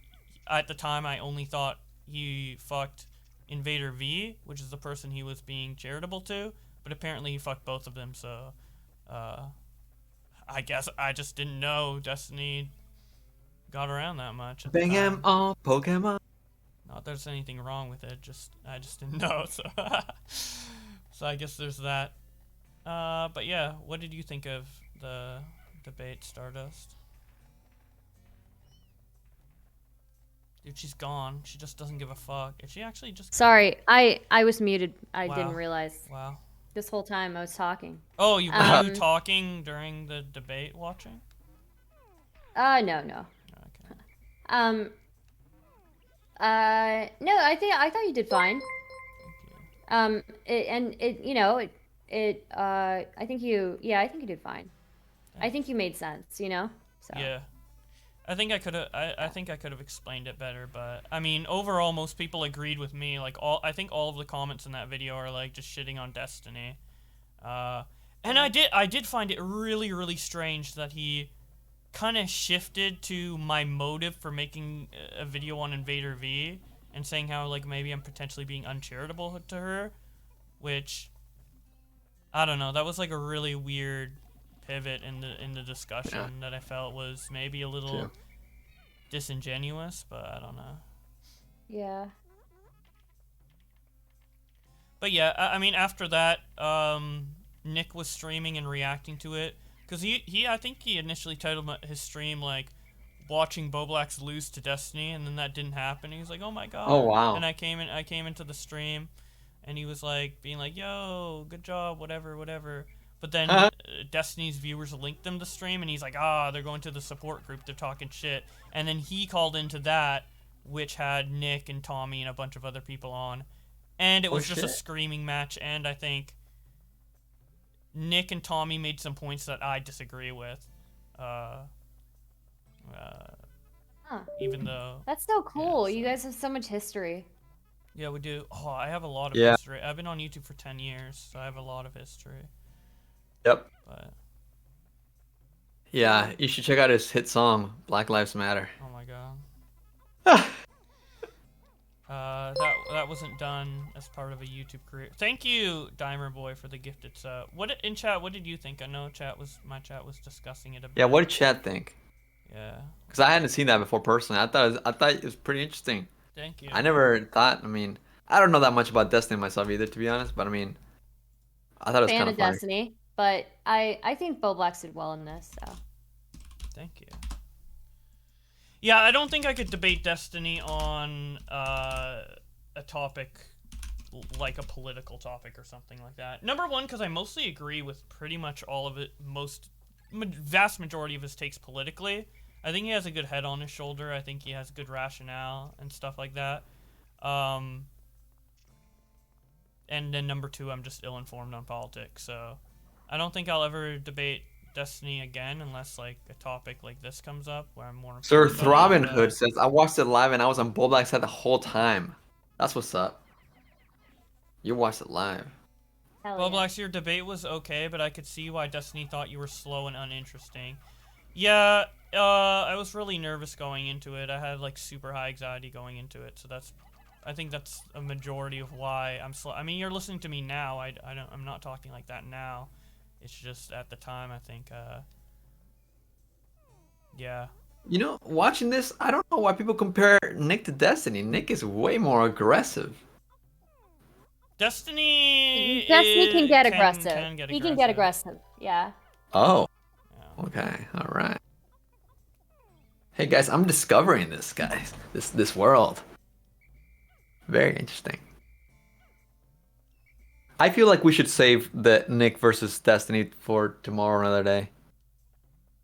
Speaker 1: at the time I only thought he fucked Invader V, which is the person he was being charitable to, but apparently he fucked both of them. So, I guess I just didn't know Destiny got around that much. At the
Speaker 4: Bang him
Speaker 1: time.
Speaker 4: on Pokemon.
Speaker 1: Not that there's anything wrong with it, I just didn't know, so so I guess there's that. But yeah, what did you think of the debate, Stardust? Dude, she's gone. She just doesn't give a fuck. Is she actually just
Speaker 3: Sorry, I was muted. I
Speaker 1: Wow.
Speaker 3: didn't realize
Speaker 1: Wow.
Speaker 3: this whole time I was talking.
Speaker 1: Oh, were you
Speaker 3: Um,
Speaker 1: talking during the debate watching?
Speaker 3: No.
Speaker 1: Okay.
Speaker 3: No, I thought you did fine.
Speaker 1: Thank you.
Speaker 3: I think you did fine. I think you made sense, you know? So.
Speaker 1: Yeah. I think I could have. I think I could have explained it better, but I mean, overall, most people agreed with me. Like I think all of the comments in that video are like just shitting on Destiny. And I did find it really, really strange that he kind of shifted to my motive for making a video on Invader V and saying how like maybe I'm potentially being uncharitable to her, which I don't know. That was like a really weird pivot in the discussion that I felt was maybe a little disingenuous, but I don't know.
Speaker 3: Yeah.
Speaker 1: But yeah, I mean after that, Nick was streaming and reacting to it because I think he initially titled his stream like watching Boblax lose to Destiny, and then that didn't happen. He was like, "Oh my god!"
Speaker 4: Oh wow!
Speaker 1: And I came into the stream, and he was like being like, "Yo, good job, whatever." But then Destiny's viewers linked him to stream, and he's like, they're going to the support group, they're talking shit. And then he called into that, which had Nick and Tommy and a bunch of other people on. And it was just a screaming match, and I think Nick and Tommy made some points that I disagree with. Even though...
Speaker 3: That's so cool.
Speaker 1: Yeah, so.
Speaker 3: You guys have so much history.
Speaker 1: Yeah, we do. Oh, I have a lot of history. I've been on YouTube for 10 years, so I have a lot of history.
Speaker 4: Yep.
Speaker 1: But
Speaker 4: yeah, you should check out his hit song, Black Lives Matter.
Speaker 1: oh my god. That wasn't done as part of a YouTube career. Thank you, Dimer Boy, for the gifted sub. In chat, what did you think? I know my chat was discussing it a bit.
Speaker 4: Yeah, what did chat think?
Speaker 1: Yeah.
Speaker 4: Because I hadn't seen that before personally. I thought it was pretty interesting.
Speaker 1: Thank you.
Speaker 4: I never thought. I mean, I don't know that much about Destiny myself either, to be honest. But I mean, I thought it was
Speaker 3: Fan
Speaker 4: kind
Speaker 3: of
Speaker 4: of funny.
Speaker 3: Destiny, but I think Boblax did well in this. So.
Speaker 1: Thank you. Yeah, I don't think I could debate Destiny on a topic like a political topic or something like that. Number one, because I mostly agree with pretty much all of it. Vast majority of his takes politically. I think he has a good head on his shoulder. I think he has good rationale and stuff like that. And then number two, I'm just ill-informed on politics. So I don't think I'll ever debate Destiny again unless like a topic like this comes up where I'm more
Speaker 4: Sir
Speaker 1: informed about it,
Speaker 4: Throbbing Hood says, I watched it live and I was on Boblack's head the whole time. That's what's up. You watched it live.
Speaker 1: Well, Blacks, your debate was okay, but I could see why Destiny thought you were slow and uninteresting. Yeah, I was really nervous going into it. I had like super high anxiety going into it, so I think that's a majority of why I'm slow. I mean, you're listening to me now. I'm not talking like that now. It's just at the time, I think, yeah.
Speaker 4: You know, watching this, I don't know why people compare Nick to Destiny. Nick is way more aggressive.
Speaker 1: Destiny
Speaker 3: can get aggressive. He can get aggressive. Yeah.
Speaker 4: Oh.
Speaker 1: Yeah.
Speaker 4: Okay. All right. Hey guys, I'm discovering this, guys. This world. Very interesting. I feel like we should save the Nick versus Destiny for tomorrow, another day.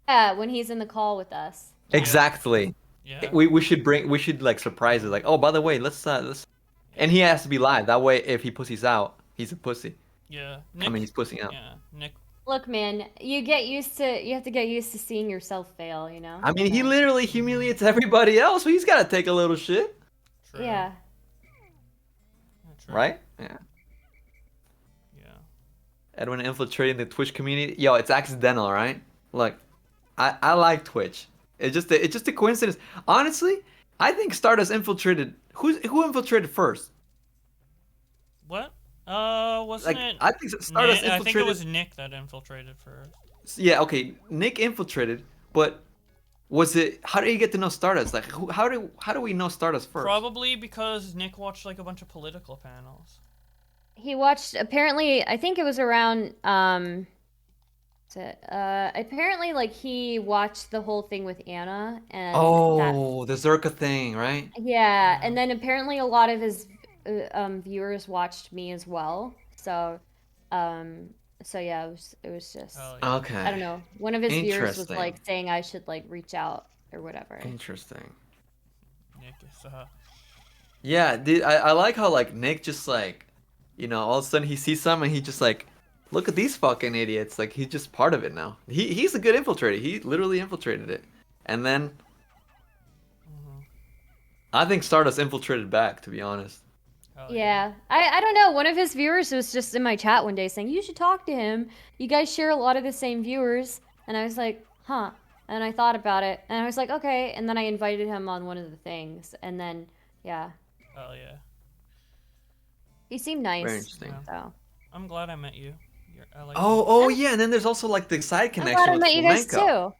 Speaker 3: Yeah, when he's in the call with us.
Speaker 4: Exactly.
Speaker 7: Yeah.
Speaker 4: We should like surprise it. Like, oh, by the way, let's. And he has to be live. That way, if he pussies out, he's a pussy.
Speaker 7: Yeah.
Speaker 4: I mean, he's pussing out.
Speaker 7: Yeah. Nick.
Speaker 3: Look, man, you have to get used to seeing yourself fail, you know?
Speaker 4: I mean, he
Speaker 3: So,
Speaker 4: literally humiliates everybody else, so he's got to take a little shit,
Speaker 7: True.
Speaker 3: yeah.
Speaker 7: True.
Speaker 4: right? Yeah.
Speaker 7: Yeah.
Speaker 4: Edwin infiltrating the Twitch community. Yo, it's accidental, right? Look, I like Twitch. It's just a coincidence. Honestly, I think Stardust infiltrated. Who infiltrated first?
Speaker 7: What? Wasn't
Speaker 4: Like,
Speaker 7: it?
Speaker 4: I think Stardust
Speaker 7: Nick, I
Speaker 4: infiltrated.
Speaker 7: think it was Nick that infiltrated first.
Speaker 4: Yeah, okay. Nick infiltrated, but was it? How did he get to know Stardust? Like, how do we know Stardust first?
Speaker 7: Probably because Nick watched like a bunch of political panels.
Speaker 3: He watched, apparently, I think it was around, apparently, like, he watched the whole thing with Anna, and
Speaker 4: Oh, the Zerka thing, right?
Speaker 3: yeah, and then apparently a lot of his viewers watched me as well. So, so yeah, it was just
Speaker 7: Oh yeah.
Speaker 4: Okay.
Speaker 3: I don't know. One of his viewers was
Speaker 4: Interesting.
Speaker 3: like saying I should like reach out or whatever.
Speaker 4: Interesting.
Speaker 7: Nick is
Speaker 4: Yeah, dude, I like how like Nick just like, all of a sudden he sees something and he just like, look at these fucking idiots. Like he's just part of it now. He's a good infiltrator. He literally infiltrated it, and then I think Stardust infiltrated back. To be honest.
Speaker 3: Yeah, I don't know. One of his viewers was just in my chat one day saying you should talk to him. You guys share a lot of the same viewers, and I was like, huh. And I thought about it, and I was like, okay. And then I invited him on one of the things, and then yeah,
Speaker 7: Oh yeah.
Speaker 3: he seemed nice.
Speaker 4: Very interesting.
Speaker 3: So
Speaker 7: I'm glad I met you. I like
Speaker 4: Oh yeah, and then there's also like the side
Speaker 3: I'm
Speaker 4: connection
Speaker 3: glad I
Speaker 4: with
Speaker 3: met you guys
Speaker 4: Flamenco.
Speaker 3: too.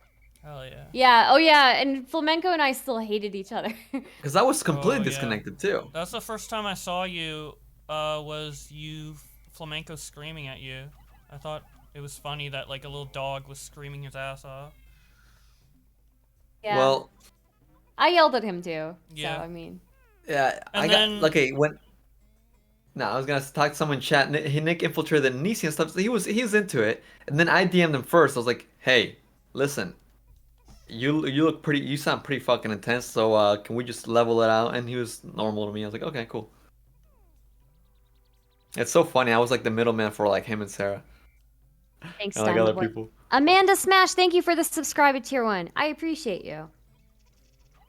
Speaker 7: Hell yeah.
Speaker 3: Yeah. Oh yeah. And Flamenco and I still hated each other.
Speaker 4: Because I was completely
Speaker 7: Oh, yeah.
Speaker 4: disconnected too.
Speaker 7: That's the first time I saw you. Was you Flamenco screaming at you? I thought it was funny that like a little dog was screaming his ass off.
Speaker 3: Yeah.
Speaker 4: Well,
Speaker 3: I yelled at him too.
Speaker 7: Yeah.
Speaker 3: So I mean.
Speaker 4: yeah,
Speaker 7: And
Speaker 4: I
Speaker 7: then-
Speaker 4: got okay when. No, I was gonna talk to someone in chat. Nick infiltrated Nisi and stuff. So he was into it, and then I DM'd him first. I was like, "Hey, listen, you look pretty. You sound pretty fucking intense. So can we just level it out?" And he was normal to me. I was like, "Okay, cool." It's so funny. I was like the middleman for like him and Sarah.
Speaker 3: Thanks,
Speaker 4: And like
Speaker 3: Diamond
Speaker 4: other
Speaker 3: Boy.
Speaker 4: people.
Speaker 3: Amanda Smash, thank you for the subscribe at tier 1. I appreciate you.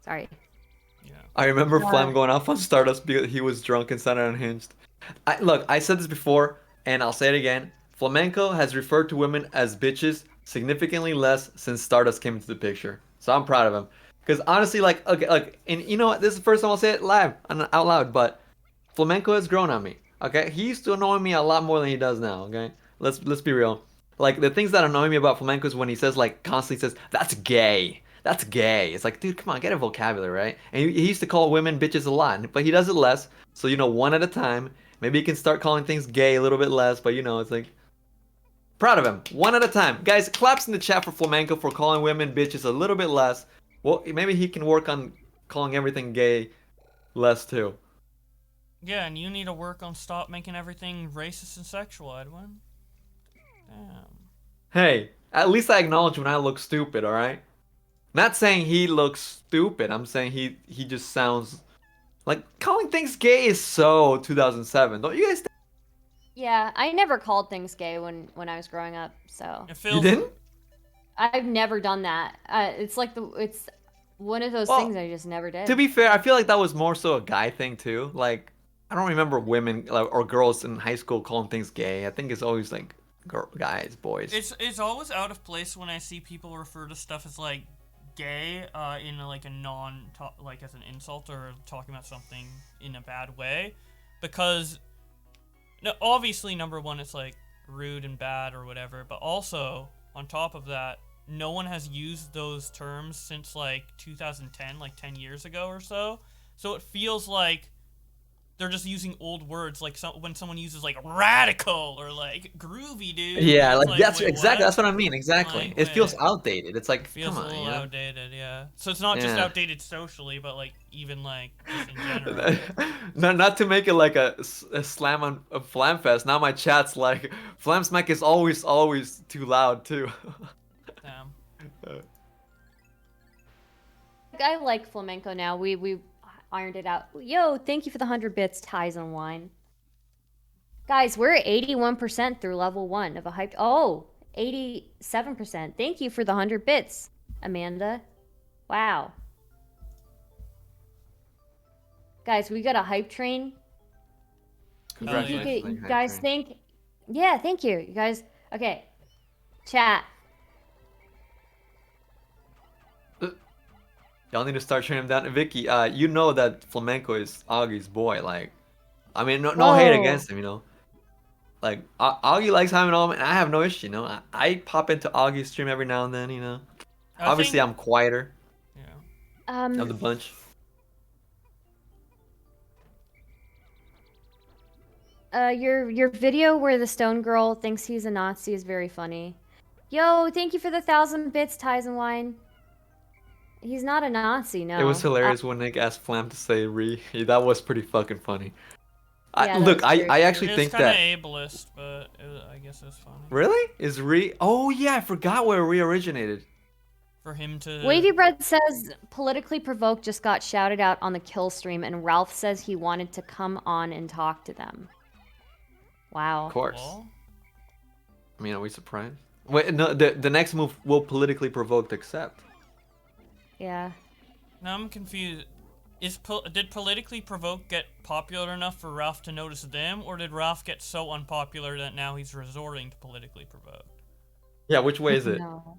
Speaker 3: Sorry.
Speaker 7: Yeah.
Speaker 4: I remember Flam going off on Stardust because he was drunk and sounded unhinged. Look, I said this before, and I'll say it again. Flamenco has referred to women as bitches significantly less since Stardust came into the picture. So I'm proud of him. Because honestly, like, okay, like, and you know what? This is the first time I'll say it live, out loud, but Flamenco has grown on me. Okay, he used to annoy me a lot more than he does now. Okay, let's be real. Like the things that annoy me about Flamenco is when he says like constantly says that's gay. That's gay. It's like, dude, come on, get a vocabulary, right? And he used to call women bitches a lot, but he does it less. So one at a time. Maybe he can start calling things gay a little bit less, but it's like proud of him. One at a time, guys. Claps in the chat for Flamenco for calling women bitches a little bit less. Well, maybe he can work on calling everything gay less too.
Speaker 7: Yeah, and you need to work on stop making everything racist and sexual, Edwin. Damn.
Speaker 4: Hey, at least I acknowledge when I look stupid, alright? Not saying he looks stupid, I'm saying he just sounds like calling things gay is so 2007. Don't you guys think?
Speaker 3: Yeah, I never called things gay when I was growing up, so
Speaker 7: It
Speaker 4: You
Speaker 7: feels
Speaker 4: didn't?
Speaker 3: I've never done that. It's like it's one of those
Speaker 4: Well,
Speaker 3: things I just never did.
Speaker 4: To be fair, I feel like that was more so a guy thing too. Like, I don't remember women or girls in high school calling things gay. I think it's always like guys, boys.
Speaker 7: It's always out of place when I see people refer to stuff as like gay in like a like as an insult or talking about something in a bad way, because obviously number one it's like rude and bad or whatever, but also on top of that no one has used those terms since like 2010, like 10 years ago or so. So it feels like they're just using old words like when someone uses like radical or like groovy, dude.
Speaker 4: Yeah,
Speaker 7: it's
Speaker 4: like that's
Speaker 7: wait,
Speaker 4: exactly
Speaker 7: what?
Speaker 4: that's what I mean. Exactly.
Speaker 7: Like,
Speaker 4: It feels
Speaker 7: wait.
Speaker 4: outdated. It's like,
Speaker 7: Feels
Speaker 4: come
Speaker 7: a
Speaker 4: on,
Speaker 7: little
Speaker 4: you know.
Speaker 7: outdated, yeah. So it's not just
Speaker 4: Yeah.
Speaker 7: outdated socially, but like even like just in general.
Speaker 4: Not to make it like a slam on a Flam Fest. Now my chat's like Flam Smack is always too loud too.
Speaker 7: Damn.
Speaker 3: I like flamenco now. We ironed it out. Yo, thank you for the 100 bits, Ties and Wine. Guys, we're at 81% through level 1 of a hyped. Oh, 87%. Thank you for the 100 bits, Amanda. Wow. Guys, we got a hype train. You think you,
Speaker 7: Congratulations.
Speaker 3: you guys think? Yeah, thank you. You guys, okay. Chat.
Speaker 4: Y'all need to start turning him down. Vicky, you know that flamenco is Augie's boy. Like, I mean, no hate
Speaker 3: Whoa.
Speaker 4: against him, you know. Like, Augie likes having all, and I have no issue, you know. I pop into Augie's stream every now and then, you know. Obviously, I'm quieter
Speaker 7: Yeah.
Speaker 4: of the bunch.
Speaker 3: Your video where the stone girl thinks he's a Nazi is very funny. Yo, thank you for the 1,000 bits, Ties and Wine. He's not a Nazi, no.
Speaker 4: It was hilarious when Nick asked Flam to say "re." That was pretty fucking funny.
Speaker 3: Yeah, that
Speaker 4: Look,
Speaker 3: was
Speaker 4: I
Speaker 3: very
Speaker 4: actually
Speaker 7: It's
Speaker 4: think
Speaker 7: kind of
Speaker 4: that.
Speaker 7: ableist, but I guess it's funny.
Speaker 4: Really? Is re? Oh yeah, I forgot where re originated.
Speaker 7: For him to.
Speaker 3: Wavy Bread says politically provoked just got shouted out on the kill stream, and Ralph says he wanted to come on and talk to them. Wow.
Speaker 4: Of course.
Speaker 7: Well,
Speaker 4: I mean, are we surprised? Wait, no. The next move will politically provoked accept.
Speaker 3: Yeah.
Speaker 7: now I'm confused. Did politically provoked get popular enough for Ralph to notice them, or did Ralph get so unpopular that now he's resorting to politically provoked?
Speaker 4: Yeah, which way is it?
Speaker 3: No.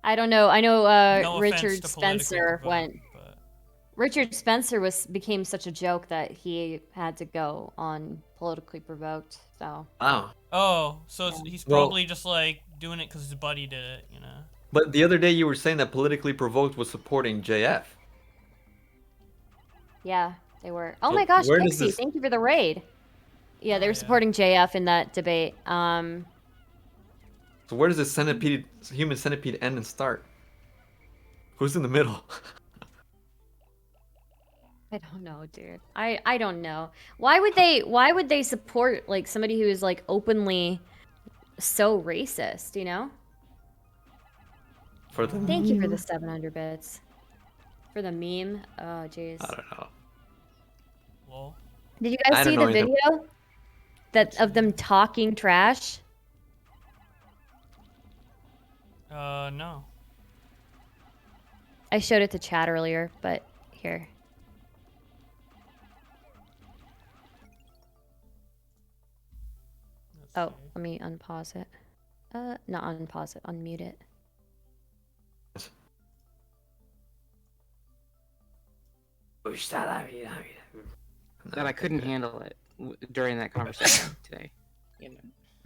Speaker 3: I don't know. I know
Speaker 7: No offense
Speaker 3: Richard
Speaker 7: to politically
Speaker 3: Spencer
Speaker 7: provoked,
Speaker 3: went.
Speaker 7: but-
Speaker 3: Richard Spencer became such a joke that he had to go on politically provoked. So.
Speaker 4: Wow.
Speaker 7: Oh, so
Speaker 3: Yeah.
Speaker 7: he's
Speaker 4: Well-
Speaker 7: probably just like doing it because his buddy did it, you know?
Speaker 4: But the other day you were saying that politically provoked was supporting JF.
Speaker 3: Yeah, they were. Oh
Speaker 4: So
Speaker 3: my gosh,
Speaker 4: where does
Speaker 3: Pixie,
Speaker 4: this-
Speaker 3: thank you for the raid. Yeah, they
Speaker 7: Oh,
Speaker 3: were
Speaker 7: yeah.
Speaker 3: supporting JF in that debate.
Speaker 4: So where does the human centipede end and start? Who's in the middle?
Speaker 3: I don't know, dude. I don't know. Why would they support like somebody who is like openly so racist, you know?
Speaker 4: For the
Speaker 3: Thank you for the 700 bits. For the meme. Oh jeez.
Speaker 4: I don't know.
Speaker 7: Lol.
Speaker 3: Did you
Speaker 4: I
Speaker 3: guys
Speaker 4: don't
Speaker 3: see
Speaker 4: know
Speaker 3: the
Speaker 4: anything.
Speaker 3: video of them talking trash?
Speaker 7: No.
Speaker 3: I showed it to chat earlier, but here.
Speaker 7: Let's
Speaker 3: Oh,
Speaker 7: see.
Speaker 3: let me unpause it. Not unpause it, unmute it.
Speaker 9: That I couldn't handle it during that conversation today. You know.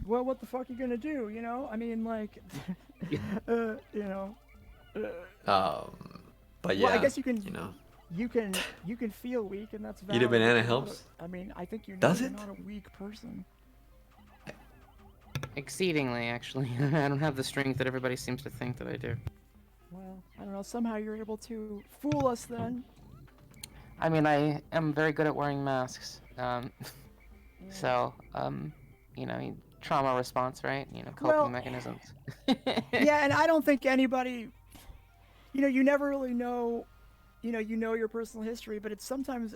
Speaker 10: Well, what the fuck are you gonna do? You know, I mean, like, you know.
Speaker 4: But yeah.
Speaker 10: Well, I guess you can.
Speaker 4: You know.
Speaker 10: You can feel weak, and that's
Speaker 4: Eat a
Speaker 10: valid.
Speaker 4: banana
Speaker 10: You're not
Speaker 4: helps?
Speaker 10: I mean, I think you know
Speaker 4: Does
Speaker 10: you're
Speaker 4: it?
Speaker 10: not a weak person.
Speaker 9: Exceedingly, actually. I don't have the strength that everybody seems to think that I do.
Speaker 10: Well, I don't know. Somehow you're able to fool us then.
Speaker 9: I mean, I am very good at wearing masks. So, you know, trauma response, right? You know, coping
Speaker 10: Well-
Speaker 9: mechanisms.
Speaker 10: Yeah, and I don't think anybody. You know, you never really know. You know your personal history, but it's sometimes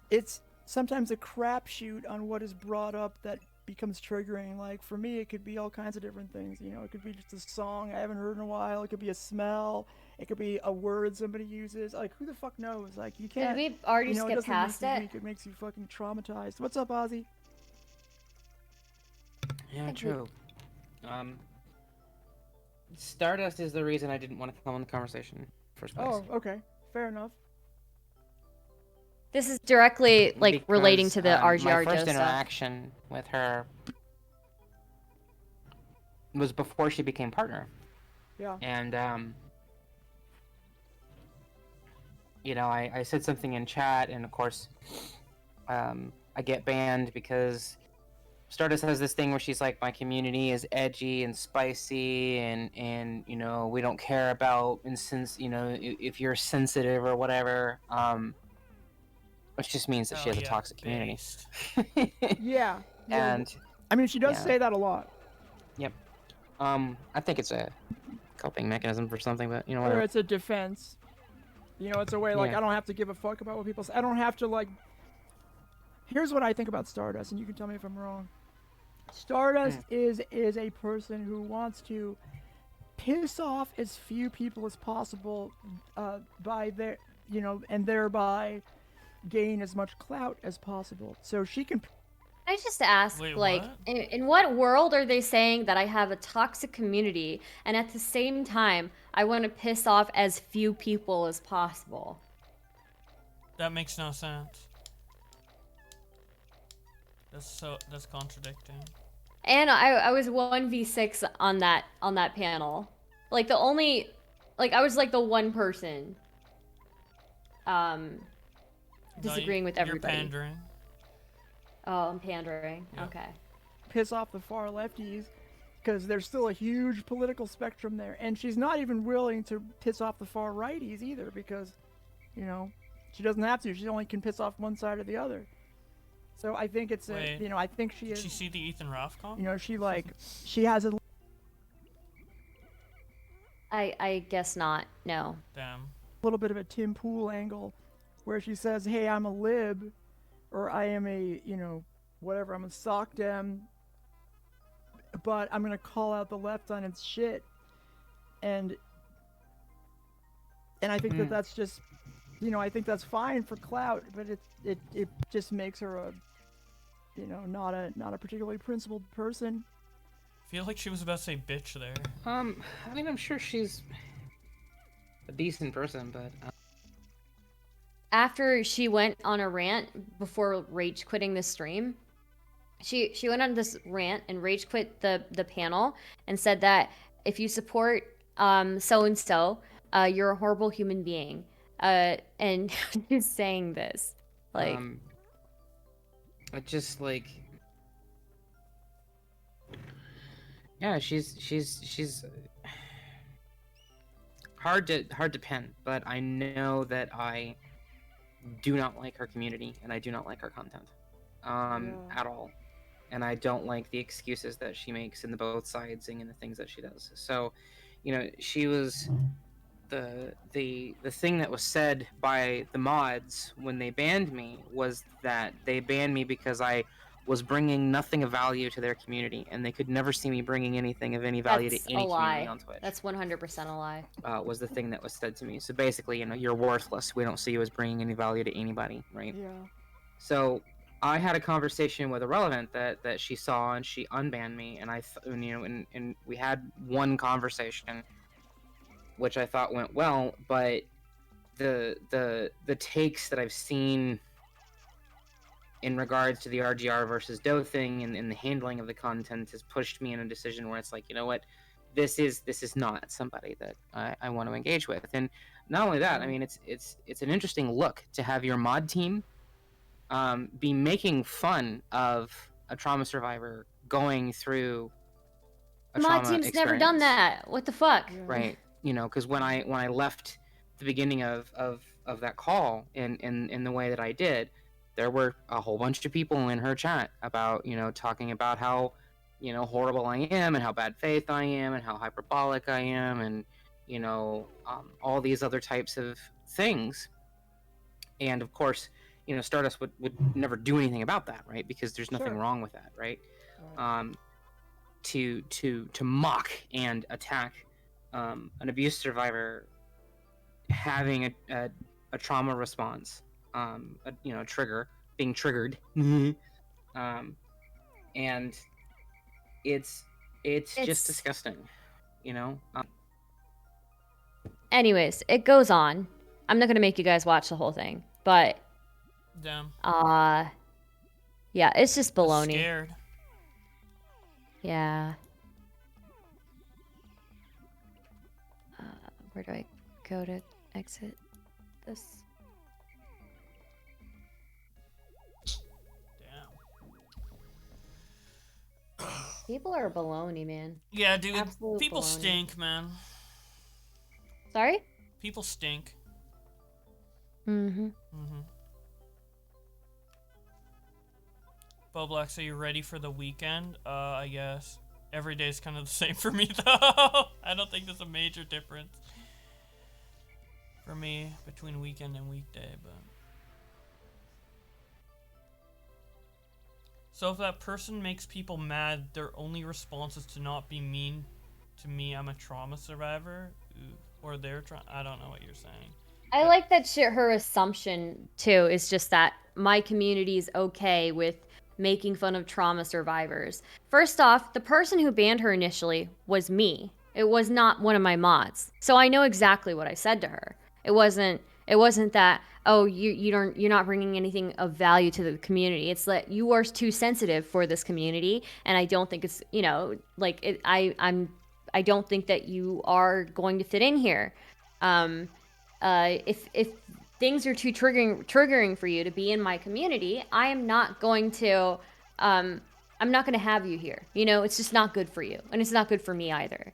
Speaker 10: it's sometimes a crapshoot on what is brought up that becomes triggering. Like for me, it could be all kinds of different things. You know, it could be just a song I haven't heard in a while. It could be a smell. It could be a word somebody uses. Like who the fuck knows? Like you
Speaker 3: Did
Speaker 10: can't.
Speaker 3: we already
Speaker 10: You know, it
Speaker 3: skip
Speaker 10: doesn't
Speaker 3: past
Speaker 10: make you
Speaker 3: it?
Speaker 10: weak, it makes you fucking traumatized. What's up, Ozzy?
Speaker 9: Yeah,
Speaker 3: Thank you.
Speaker 9: true. Stardust is the reason I didn't want to come on the conversation in the first place.
Speaker 10: Oh, okay, fair enough.
Speaker 3: This is directly like relating
Speaker 9: Because,
Speaker 3: to the
Speaker 9: my
Speaker 3: RGR
Speaker 9: first
Speaker 3: stuff.
Speaker 9: interaction with her was before she became partner,
Speaker 10: Yeah.
Speaker 9: and you know, I said something in chat, and of course, I get banned because Stardust has this thing where she's like, my community is edgy and spicy, and you know, we don't care about you know, if you're sensitive or whatever. Which just means that she
Speaker 1: Hell
Speaker 9: has a
Speaker 1: yeah,
Speaker 9: toxic community.
Speaker 1: based.
Speaker 10: Yeah. Yeah.
Speaker 9: And
Speaker 10: I mean, she does
Speaker 9: yeah.
Speaker 10: say that a lot.
Speaker 9: Yep. I think it's a coping mechanism for something, but you know,
Speaker 10: Or
Speaker 9: whatever.
Speaker 10: it's a defense. You know, it's a way like
Speaker 9: Yeah.
Speaker 10: I don't have to give a fuck about what people say. I don't have to like. Here's what I think about Stardust, and you can tell me if I'm wrong. Stardust is a person who wants to piss off as few people as possible, by their, you know, and thereby gain as much clout as possible. So she can.
Speaker 3: Can I just ask,
Speaker 1: Wait,
Speaker 3: like,
Speaker 1: what?
Speaker 3: in what world are they saying that I have a toxic community, and at the same time, I want to piss off as few people as possible?
Speaker 1: That makes no sense. That's contradicting.
Speaker 3: And I was 1v6 on that panel. Like the only, like I was like the one person disagreeing with everybody.
Speaker 1: You're pandering.
Speaker 3: Oh, I'm pandering.
Speaker 1: Yeah.
Speaker 3: Okay.
Speaker 10: Piss off the far lefties because there's still a huge political spectrum there, and she's not even willing to piss off the far righties either because, you know, she doesn't have to. She only can piss off one side or the other. So I think it's
Speaker 1: Wait,
Speaker 10: you know, I think she
Speaker 1: Did
Speaker 10: is.
Speaker 1: you see the Ethan Ralph comment?
Speaker 10: You know, she has a
Speaker 3: I guess not. No.
Speaker 1: Damn.
Speaker 10: little bit of a Tim Pool angle, where she says, "Hey, I'm a lib, or I am a, you know, whatever. I'm a sock dem, but I'm gonna call out the left on its shit," and I think that that's just, you know, I think that's fine for clout, but it just makes her a, you know, not a particularly principled person.
Speaker 1: I feel like she was about to say bitch there.
Speaker 9: I mean, I'm sure she's a decent person, but
Speaker 3: After she went on a rant before rage quitting the stream, she went on this rant and rage quit the panel and said that if you support so and so, you're a horrible human being. And she's saying this, like,
Speaker 9: I just like, yeah, she's hard to pin, but I know that I do not like her community and I do not like her content, at all, and I don't like the excuses that she makes in the both sidesing and the things that she does. So, you know, she was the thing that was said by the mods when they banned me was that they banned me because I was bringing nothing of value to their community, and they could never see me bringing anything of any value
Speaker 3: that's
Speaker 9: to any
Speaker 3: a lie.
Speaker 9: community on Twitch.
Speaker 3: That's 100% a lie.
Speaker 9: Was the thing that was said to me. So basically, you know, you're worthless. We don't see you as bringing any value to anybody, right?
Speaker 10: Yeah.
Speaker 9: So I had a conversation with Irrelevant that she saw, and she unbanned me, and you know, and we had one conversation, which I thought went well, but the takes that I've seen in regards to the RGR versus Doe thing and the handling of the content has pushed me in a decision where it's like, you know what, this is not somebody that I want to engage with. And not only that, I mean, it's an interesting look to have your mod team be making fun of a trauma survivor going through a
Speaker 3: My
Speaker 9: trauma
Speaker 3: team's never
Speaker 9: experience.
Speaker 3: done that. What the fuck?
Speaker 9: Right. You know, because when I left the beginning of that call in the way that I did, there were a whole bunch of people in her chat about, you know, talking about how, you know, horrible I am and how bad faith I am and how hyperbolic I am and, you know, all these other types of things. And of course, you know, Stardust would never do anything about that, right? Because there's nothing wrong with that, right? To mock and attack an abuse survivor having a trauma response, you know, being triggered, and it's just disgusting, you know.
Speaker 3: Anyways, it goes on. I'm not gonna make you guys watch the whole thing, but
Speaker 1: Damn.
Speaker 3: yeah, it's just baloney.
Speaker 1: Scared.
Speaker 3: Yeah. Where do I go to exit this? People are baloney, man.
Speaker 1: Yeah, dude.
Speaker 3: Absolute
Speaker 1: People
Speaker 3: baloney.
Speaker 1: stink, man.
Speaker 3: Sorry?
Speaker 1: People stink.
Speaker 3: Mm-hmm.
Speaker 1: Boblax, are you ready for the weekend? I guess. Every day's kind of the same for me, though. I don't think there's a major difference for me between weekend and weekday, but... So if that person makes people mad, their only response is to not be mean to me, I'm a trauma survivor? Ooh. Or they're I don't know what you're saying.
Speaker 3: I like that shit. Her assumption, too, is just that my community is okay with making fun of trauma survivors. First off, the person who banned her initially was me. It was not one of my mods. So I know exactly what I said to her. It wasn't that, oh, you're not bringing anything of value to the community. It's that you are too sensitive for this community, and I don't think it's, you know, like it, I don't think that you are going to fit in here. If things are too triggering for you to be in my community, I am not going to have you here. You know, it's just not good for you, and it's not good for me either.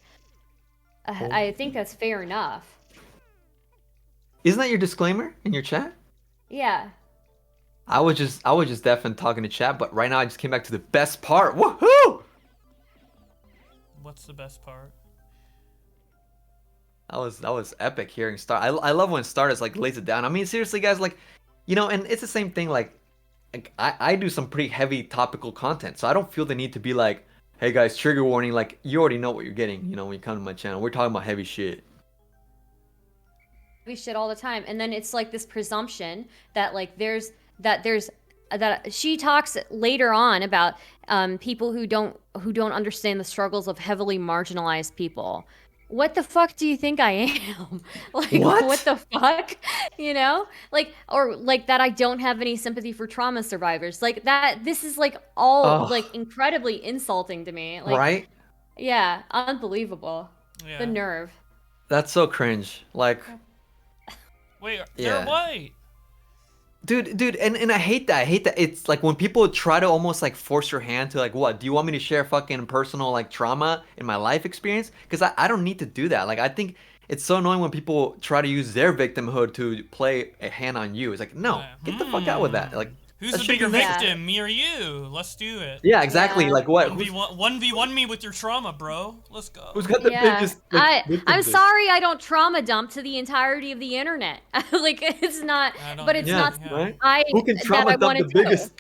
Speaker 3: I think that's fair enough.
Speaker 4: Isn't that your disclaimer in your chat?
Speaker 3: Yeah.
Speaker 4: I was just definitely talking to chat, but right now I just came back to the best part. Woohoo!
Speaker 1: What's the best part?
Speaker 4: That was epic hearing Star. I love when Stardust like lays it down. I mean, seriously, guys, like, you know, and it's the same thing. Like I do some pretty heavy topical content, so I don't feel the need to be like, hey guys, trigger warning. Like, you already know what you're getting. You know, when you come to my channel, we're talking about heavy shit.
Speaker 3: Heavy shit all the time, and then it's like this presumption that like that she talks later on about people who don't understand the struggles of heavily marginalized people. What the fuck do you think I am? Like, what the fuck? You know? Like, or like that I don't have any sympathy for trauma survivors. Like that, this is like all like incredibly insulting to me. Like,
Speaker 4: right?
Speaker 3: Yeah, unbelievable.
Speaker 1: Yeah.
Speaker 3: The nerve.
Speaker 4: That's so cringe. Like,
Speaker 1: wait, they're white.
Speaker 4: Dude, and I hate that. It's like when people try to almost like force your hand to like, what? Do you want me to share fucking personal like trauma in my life experience? Because I don't need to do that. Like, I think it's so annoying when people try to use their victimhood to play a hand on you. It's like, no, get the fuck out with that. Like,
Speaker 1: who's the bigger victim, me or you? Let's do it.
Speaker 4: Yeah, exactly. Like what?
Speaker 1: 1v1 me with your trauma, bro. Let's go.
Speaker 4: Who's got the biggest?
Speaker 3: I'm sorry, I don't trauma dump to the entirety of the internet. Like it's not, but it's not.
Speaker 4: Right? Who can trauma dump the biggest?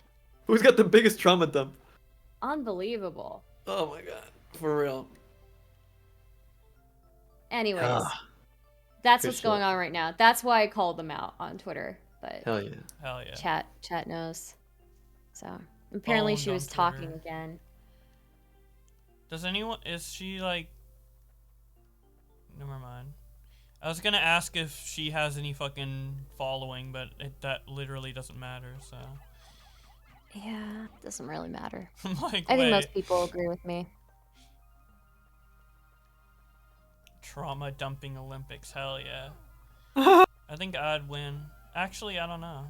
Speaker 4: Who's got the biggest trauma dump?
Speaker 3: Unbelievable.
Speaker 4: Oh my god, for real.
Speaker 3: Anyways, that's what's going on right now. That's why I called them out on Twitter. But
Speaker 4: hell yeah.
Speaker 3: Chat knows. So apparently she was talking again.
Speaker 1: Does anyone? Is she like? Never mind. I was gonna ask if she has any fucking following, but that literally doesn't matter. So.
Speaker 3: Yeah, it doesn't really matter.
Speaker 1: Like,
Speaker 3: I think most people agree with me.
Speaker 1: Trauma dumping Olympics, hell yeah. I think I'd win. Actually, I don't know.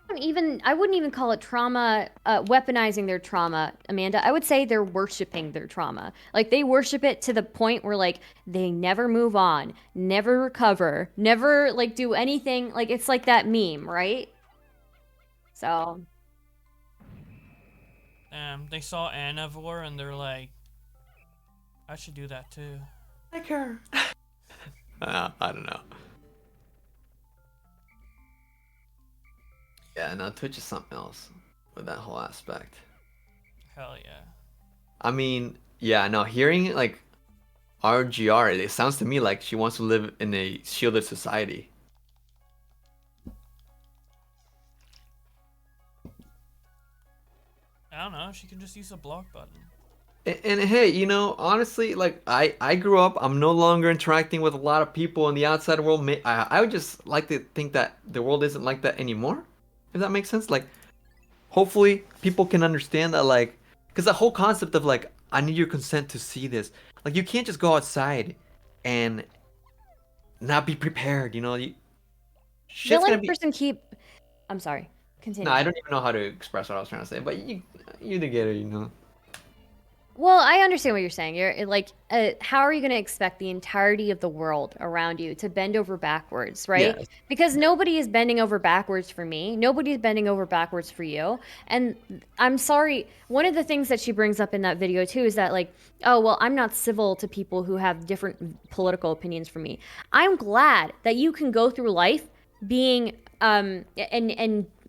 Speaker 3: I wouldn't even call it trauma, weaponizing their trauma, Amanda. I would say they're worshiping their trauma. Like, they worship it to the point where, like, they never move on, never recover, never, like, do anything. Like, it's like that meme, right? So.
Speaker 1: They saw Anivore and they're like, I should do that too.
Speaker 4: Like her. I don't know. Yeah, no, Twitch is something else with that whole aspect.
Speaker 1: Hell yeah.
Speaker 4: I mean, yeah, no, hearing like RGR, it sounds to me like she wants to live in a shielded society.
Speaker 1: I don't know, she can just use a block button.
Speaker 4: And hey, you know, honestly, like I grew up, I'm no longer interacting with a lot of people in the outside world. I would just like to think that the world isn't like that anymore, if that makes sense. Like, hopefully people can understand that, like, because the whole concept of like, I need your consent to see this. Like, you can't just go outside and not be prepared, you know.
Speaker 3: I'm sorry. Continue.
Speaker 4: No, I don't even know how to express what I was trying to say, but you get it, you know.
Speaker 3: Well, I understand what you're saying. You're like, how are you going to expect the entirety of the world around you to bend over backwards, right?
Speaker 4: Yes.
Speaker 3: Because nobody is bending over backwards for me. Nobody is bending over backwards for you. And I'm sorry. One of the things that she brings up in that video too is that like, oh well, I'm not civil to people who have different political opinions from me. I'm glad that you can go through life being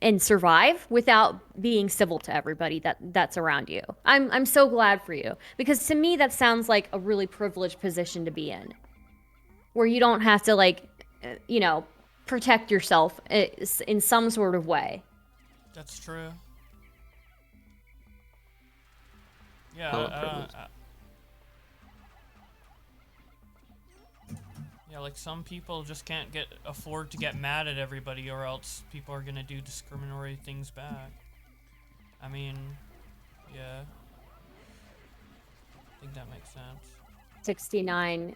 Speaker 3: and survive without being civil to everybody that's around you. I'm so glad for you, because to me that sounds like a really privileged position to be in, where you don't have to like protect yourself in some sort of way.
Speaker 1: That's true. Yeah,
Speaker 4: Oh, privilege.
Speaker 1: Yeah, like some people just can't afford to get mad at everybody, or else people are gonna do discriminatory things back. I mean, yeah. I think that makes sense.
Speaker 3: 69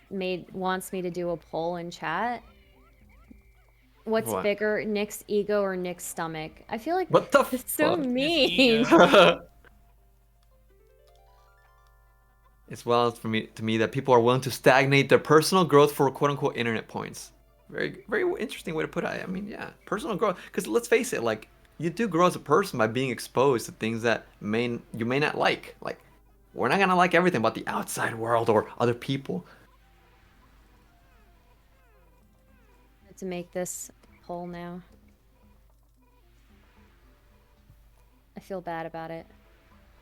Speaker 3: wants me to do a poll in chat. What's
Speaker 4: What?
Speaker 3: bigger, Nick's ego or Nick's stomach? I feel like
Speaker 4: What the
Speaker 3: it's so
Speaker 4: fuck?
Speaker 3: mean.
Speaker 1: ego.
Speaker 4: It's wild to me that people are willing to stagnate their personal growth for quote unquote internet points. Very, very interesting way to put it. I mean, yeah, personal growth. Because let's face it, like you do grow as a person by being exposed to things that you may not like. Like we're not gonna like everything about the outside world or other people.
Speaker 3: To make this poll now. I feel bad about it.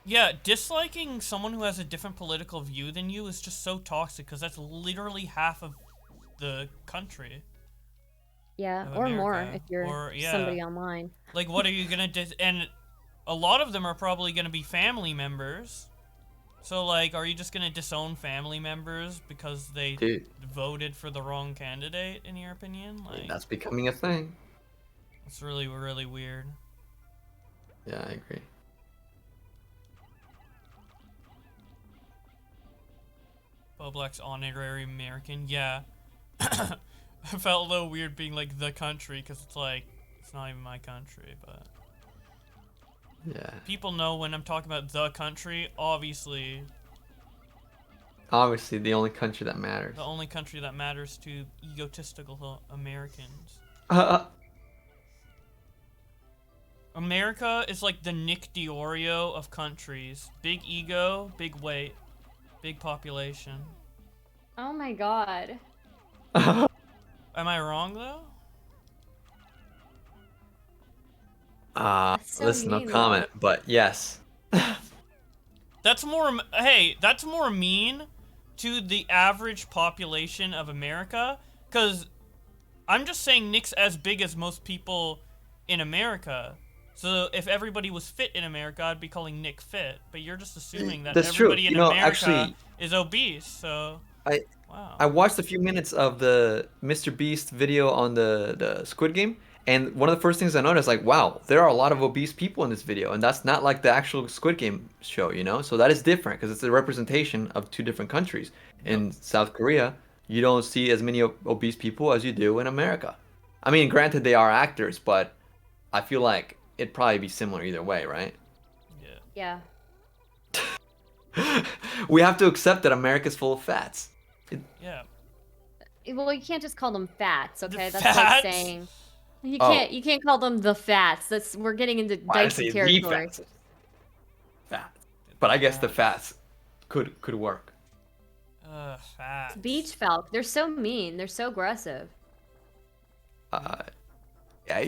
Speaker 1: Yeah, disliking someone who has a different political view than you is just so toxic, because that's literally half of the country.
Speaker 3: Yeah,
Speaker 1: of
Speaker 3: or more
Speaker 1: America.
Speaker 3: if you're
Speaker 1: Or, yeah.
Speaker 3: somebody online.
Speaker 1: Like, what are you gonna and a lot of them are probably gonna be family members. So, like, are you just gonna disown family members because they
Speaker 4: Dude.
Speaker 1: voted for the wrong candidate, in your opinion? Like,
Speaker 4: That's becoming a thing.
Speaker 1: it's really, really weird.
Speaker 4: Yeah, I agree.
Speaker 1: Boblack's honorary American, yeah. I felt a little weird being like the country, because it's like, it's not even my country, but
Speaker 4: Yeah.
Speaker 1: people know when I'm talking about the country, obviously
Speaker 4: Obviously, the only country that matters.
Speaker 1: the only country that matters to egotistical Americans. America is like the Nick DiOrio of countries. Big ego, big weight, big population.
Speaker 3: Oh my god.
Speaker 1: Am I wrong though?
Speaker 3: That's so
Speaker 4: Listen, no
Speaker 3: mean, though.
Speaker 4: comment, but yes.
Speaker 1: That's more. Hey, that's more mean to the average population of America. Cause I'm just saying Nick's as big as most people in America. So if everybody was fit in America, I'd be calling Nick fit. But you're just assuming that
Speaker 4: That's true.
Speaker 1: everybody in
Speaker 4: You know,
Speaker 1: America
Speaker 4: actually,
Speaker 1: is obese. So wow.
Speaker 4: I watched a few minutes of the Mr. Beast video on the Squid Game, and one of the first things I noticed, like, wow, there are a lot of obese people in this video, and that's not like the actual Squid Game show, you know? So that is different because it's a representation of two different countries. In South Korea, you don't see as many obese people as you do in America. I mean, granted, they are actors, but I feel like it'd probably be similar either way, right?
Speaker 1: Yeah.
Speaker 3: Yeah.
Speaker 4: We have to accept that America's full of fats.
Speaker 1: Yeah.
Speaker 3: Well, you can't just call them fats, okay? That's
Speaker 1: fats?
Speaker 3: like saying you can't call them the fats. We're getting into
Speaker 4: I
Speaker 3: dicey
Speaker 4: say the
Speaker 3: territory.
Speaker 4: fats. Fats. But I guess the fats could work.
Speaker 1: Fat.
Speaker 3: Beach Falcon. They're so mean. They're so aggressive.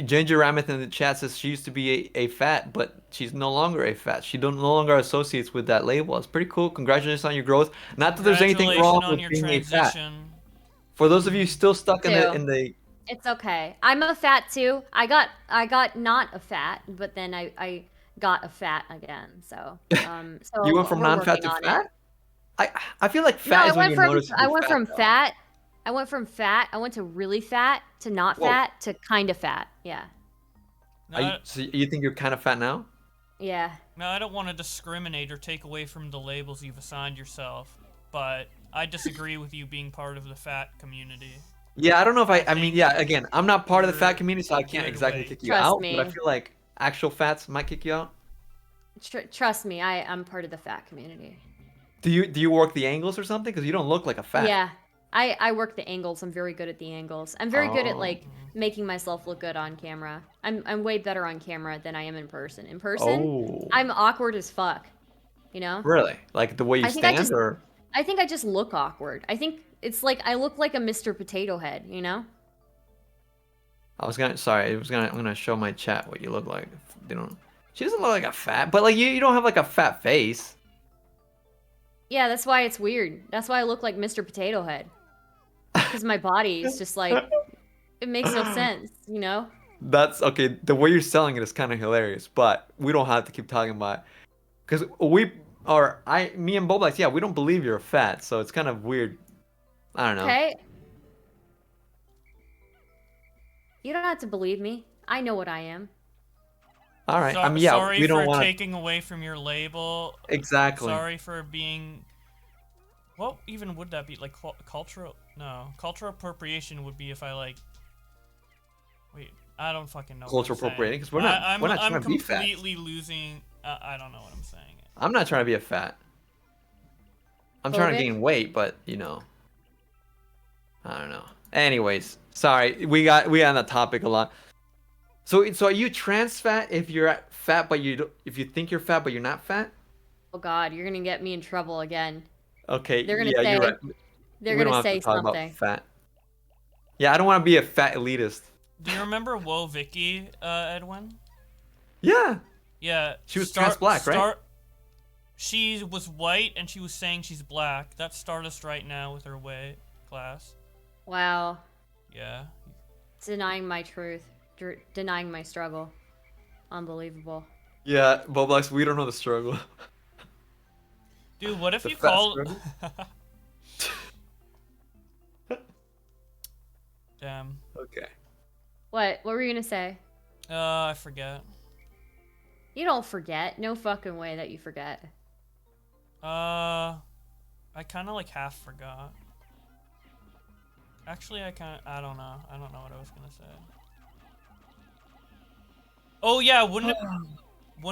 Speaker 4: Ginger Rameth in the chat says she used to be a fat, but she's no longer a fat. She no longer associates with that label. It's pretty cool. Congratulations on your growth. Not that there's anything wrong
Speaker 1: Congratulations on
Speaker 4: with
Speaker 1: your
Speaker 4: being a fat.
Speaker 1: transition.
Speaker 4: For those of you still stuck in the
Speaker 3: It's okay. I'm a fat too. I got not a fat, but then I got a fat again. So so
Speaker 4: you went from
Speaker 3: we're
Speaker 4: non-fat
Speaker 3: working
Speaker 4: to
Speaker 3: on
Speaker 4: fat.
Speaker 3: it.
Speaker 4: I feel like
Speaker 3: No,
Speaker 4: fat
Speaker 3: I
Speaker 4: is when
Speaker 3: went
Speaker 4: you're
Speaker 3: from
Speaker 4: noticeably
Speaker 3: I went from
Speaker 4: though.
Speaker 3: fat. I went from fat. I went to really fat to not
Speaker 4: Whoa.
Speaker 3: fat to kind of fat. Yeah.
Speaker 1: No,
Speaker 4: So you think you're kind of fat now?
Speaker 3: Yeah.
Speaker 1: no, I don't want to discriminate or take away from the labels you've assigned yourself, but I disagree with you being part of the fat community.
Speaker 4: Yeah, I don't know if I mean,
Speaker 1: think
Speaker 4: yeah, again, I'm not part of the
Speaker 1: you're
Speaker 4: fat community, so I can't
Speaker 1: good
Speaker 4: exactly
Speaker 1: way.
Speaker 4: kick you
Speaker 3: Trust
Speaker 4: out,
Speaker 3: me.
Speaker 4: but I feel like actual fats might kick you out.
Speaker 3: Trust me, I'm part of the fat community.
Speaker 4: Do you work the angles or something? Because you don't look like a fat.
Speaker 3: Yeah. I work the angles. I'm very good at the angles. I'm very good at
Speaker 4: Oh.
Speaker 3: like making myself look good on camera. I'm way better on camera than I am in person. In person,
Speaker 4: Oh.
Speaker 3: I'm awkward as fuck. You know?
Speaker 4: Really? Like the way you
Speaker 3: I think I
Speaker 4: stand,
Speaker 3: just-
Speaker 4: or?
Speaker 3: I think I just look awkward. I think it's like I look like a Mr. Potato Head, you know?
Speaker 4: I'm gonna show my chat what you look like. You don't. She doesn't look like a fat, but like you don't have like a fat face.
Speaker 3: Yeah, that's why it's weird. That's why I look like Mr. Potato Head. Because my body is just like, it makes no sense, you know?
Speaker 4: That's okay. The way you're selling it is kind of hilarious, but we don't have to keep talking about it. Because me and Boblax, yeah, we don't believe you're fat, so it's kind of weird. I don't know.
Speaker 3: Okay. You don't have to believe me. I know what I am.
Speaker 4: All right.
Speaker 7: So-
Speaker 4: Yeah,
Speaker 7: sorry
Speaker 4: we don't
Speaker 7: for
Speaker 4: want
Speaker 7: taking away from your label.
Speaker 4: exactly.
Speaker 7: Sorry for being. What even would that be? Like cultural? No, cultural appropriation would be if I like. Wait, I don't fucking know.
Speaker 4: Cultural appropriating, because we're not trying to be fat.
Speaker 7: I'm completely losing. I don't know what I'm saying.
Speaker 4: I'm not trying to be a fat. I'm trying to
Speaker 3: Phobic?
Speaker 4: gain weight, but you know, I don't know. Anyways, sorry, we got on that topic a lot. So are you trans fat if you're fat, but if you think you're fat but you're not fat?
Speaker 3: Oh God, you're gonna get me in trouble again.
Speaker 4: Okay,
Speaker 3: They're gonna
Speaker 4: yeah, you're
Speaker 3: say-
Speaker 4: right.
Speaker 3: They're
Speaker 4: We don't
Speaker 3: gonna
Speaker 4: have to
Speaker 3: say
Speaker 4: talk about
Speaker 3: something.
Speaker 4: fat. Yeah, I don't want to be a fat elitist.
Speaker 7: Do you remember Woe Vicky, Edwin?
Speaker 4: Yeah,
Speaker 7: Yeah.
Speaker 4: she was trans black, right?
Speaker 7: She was white and she was saying she's black. That's Stardust right now with her weight class.
Speaker 3: Wow.
Speaker 7: Yeah.
Speaker 3: Denying my truth. Denying my struggle. Unbelievable.
Speaker 4: Yeah, Boblax, we don't know the struggle.
Speaker 7: Dude, what if
Speaker 4: The
Speaker 7: you
Speaker 4: fat
Speaker 7: call?
Speaker 4: struggle?
Speaker 7: Damn.
Speaker 4: Okay.
Speaker 3: What were you gonna say?
Speaker 7: I forget.
Speaker 3: You don't forget. No fucking way that you forget.
Speaker 7: I kind of like half forgot. Actually, I don't know. I don't know what I was gonna say. Oh yeah, wouldn't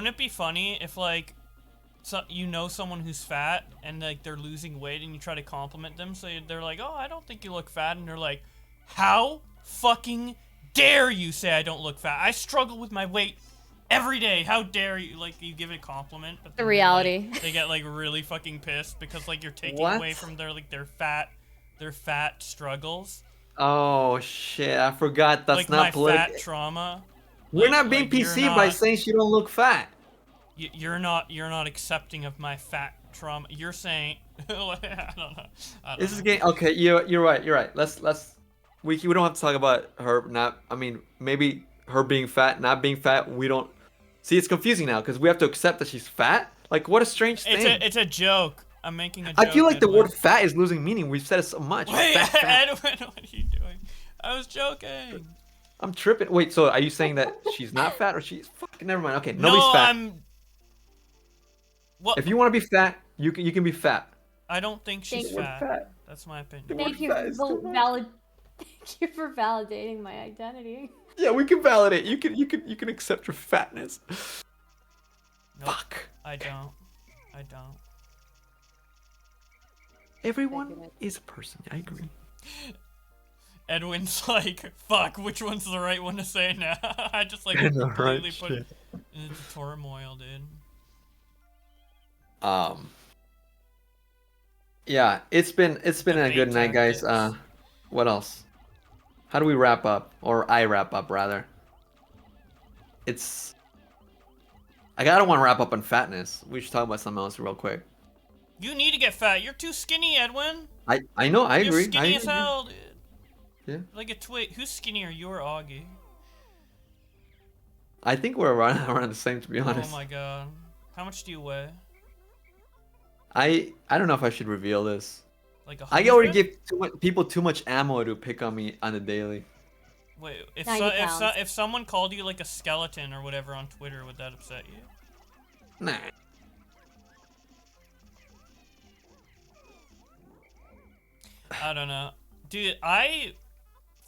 Speaker 7: it be funny if like, you know someone who's fat and like they're losing weight and you try to compliment them, so they're like, "Oh, I don't think you look fat," and they're like, "How fucking dare you say I don't look fat? I struggle with my weight every day. How dare you?" Like, you give it a compliment, but
Speaker 3: The
Speaker 7: then
Speaker 3: reality.
Speaker 7: they get like really fucking pissed because like you're taking
Speaker 4: What?
Speaker 7: away from their fat struggles.
Speaker 4: Oh shit, I forgot that's
Speaker 7: like
Speaker 4: not
Speaker 7: my
Speaker 4: political.
Speaker 7: fat trauma.
Speaker 4: We're
Speaker 7: Like-
Speaker 4: not being
Speaker 7: like, you're
Speaker 4: PC by
Speaker 7: not-
Speaker 4: saying she don't look fat.
Speaker 7: You're not accepting of my fat trauma. You're saying I don't know.
Speaker 4: This is getting okay. You're right. You're right. Let's we don't have to talk about her not. I mean, maybe her being fat, not being fat. We don't see. It's confusing now because we have to accept that she's fat. Like, what a strange thing.
Speaker 7: It's a joke. I'm making a joke.
Speaker 4: I feel like the
Speaker 7: Edwin.
Speaker 4: word "fat" is losing meaning. We've said it so much.
Speaker 7: Wait,
Speaker 4: Fat, fat.
Speaker 7: Edwin, what are you doing? I was joking.
Speaker 4: I'm tripping. Wait, so are you saying that she's not fat or she's fucking? Never mind. Okay, nobody's
Speaker 7: No,
Speaker 4: fat.
Speaker 7: I'm. What?
Speaker 4: If you want to be fat, you can be fat.
Speaker 7: I don't think she's
Speaker 3: Thank you.
Speaker 7: fat. That's my opinion.
Speaker 3: Thank you
Speaker 4: fat is
Speaker 3: for
Speaker 4: too much.
Speaker 3: Thank you for validating my identity.
Speaker 4: Yeah, we can validate. You can accept your fatness.
Speaker 7: Nope,
Speaker 4: Fuck.
Speaker 7: I don't. I don't.
Speaker 4: Everyone is a person. I agree.
Speaker 7: Edwin's like, fuck, which one's the right one to say now? I just like
Speaker 4: I know,
Speaker 7: completely
Speaker 4: right?
Speaker 7: put
Speaker 4: Shit.
Speaker 7: it into turmoil, dude.
Speaker 4: Yeah, it's been a
Speaker 7: Debate
Speaker 4: good night, guys.
Speaker 7: tactics.
Speaker 4: What else? How do we wrap up? Or I wrap up rather. I don't want to wrap up on fatness. We should talk about something else real quick.
Speaker 7: You need to get fat. You're too skinny, Edwin.
Speaker 4: I know, I
Speaker 7: You're
Speaker 4: agree.
Speaker 7: skinny
Speaker 4: I
Speaker 7: as
Speaker 4: agree.
Speaker 7: hell, dude.
Speaker 4: Yeah.
Speaker 7: Like a twig. Who's skinnier, you or Augie?
Speaker 4: I think we're around the same, to be honest.
Speaker 7: Oh my god. How much do you weigh?
Speaker 4: I don't know if I should reveal this.
Speaker 7: Like
Speaker 4: I already
Speaker 7: 100?
Speaker 4: give people too much ammo to pick on me on the daily.
Speaker 7: Wait,
Speaker 3: 90 pounds.
Speaker 7: if someone called you like a skeleton or whatever on Twitter, would that upset you?
Speaker 4: Nah.
Speaker 7: I don't know. Dude, I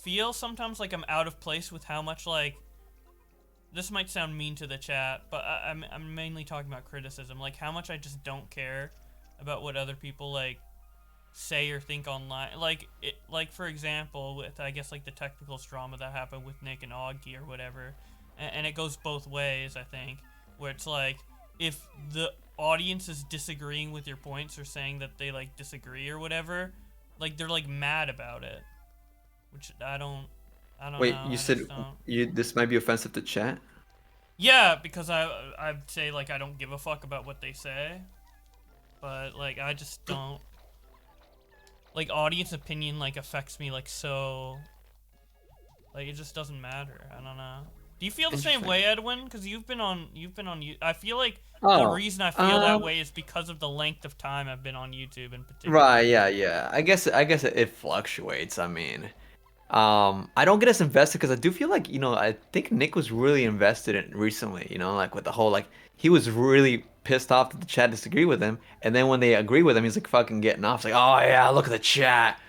Speaker 7: feel sometimes like I'm out of place with how much, like, this might sound mean to the chat, but I'm mainly talking about criticism. Like, how much I just don't care
Speaker 1: about what other people like say or think online. Like for example, with I guess like the technical drama that happened with Nick and Augie or whatever, and it goes both ways. I think where it's like if the audience is disagreeing with your points or saying that they like disagree or whatever, like they're like mad about it, which I don't
Speaker 4: Wait,
Speaker 1: know.
Speaker 4: you
Speaker 1: I
Speaker 4: said
Speaker 1: just don't.
Speaker 4: this might be offensive to chat?
Speaker 1: Yeah, because I'd say like I don't give a fuck about what they say, but like I just don't. Like audience opinion like affects me like so. Like it just doesn't matter. I don't know. Do you feel the same
Speaker 4: Interesting.
Speaker 1: way, Edwin? Because you've been on I feel like the
Speaker 4: Oh,
Speaker 1: reason I feel that way is because of the length of time I've been on YouTube in particular.
Speaker 4: right, yeah. I guess it fluctuates. I mean, I don't get as invested because I do feel like, I think Nick was really invested in recently, like with the whole like he was really pissed off that the chat disagreed with him, and then when they agree with him, he's like fucking getting off. It's like, oh yeah, look at the chat.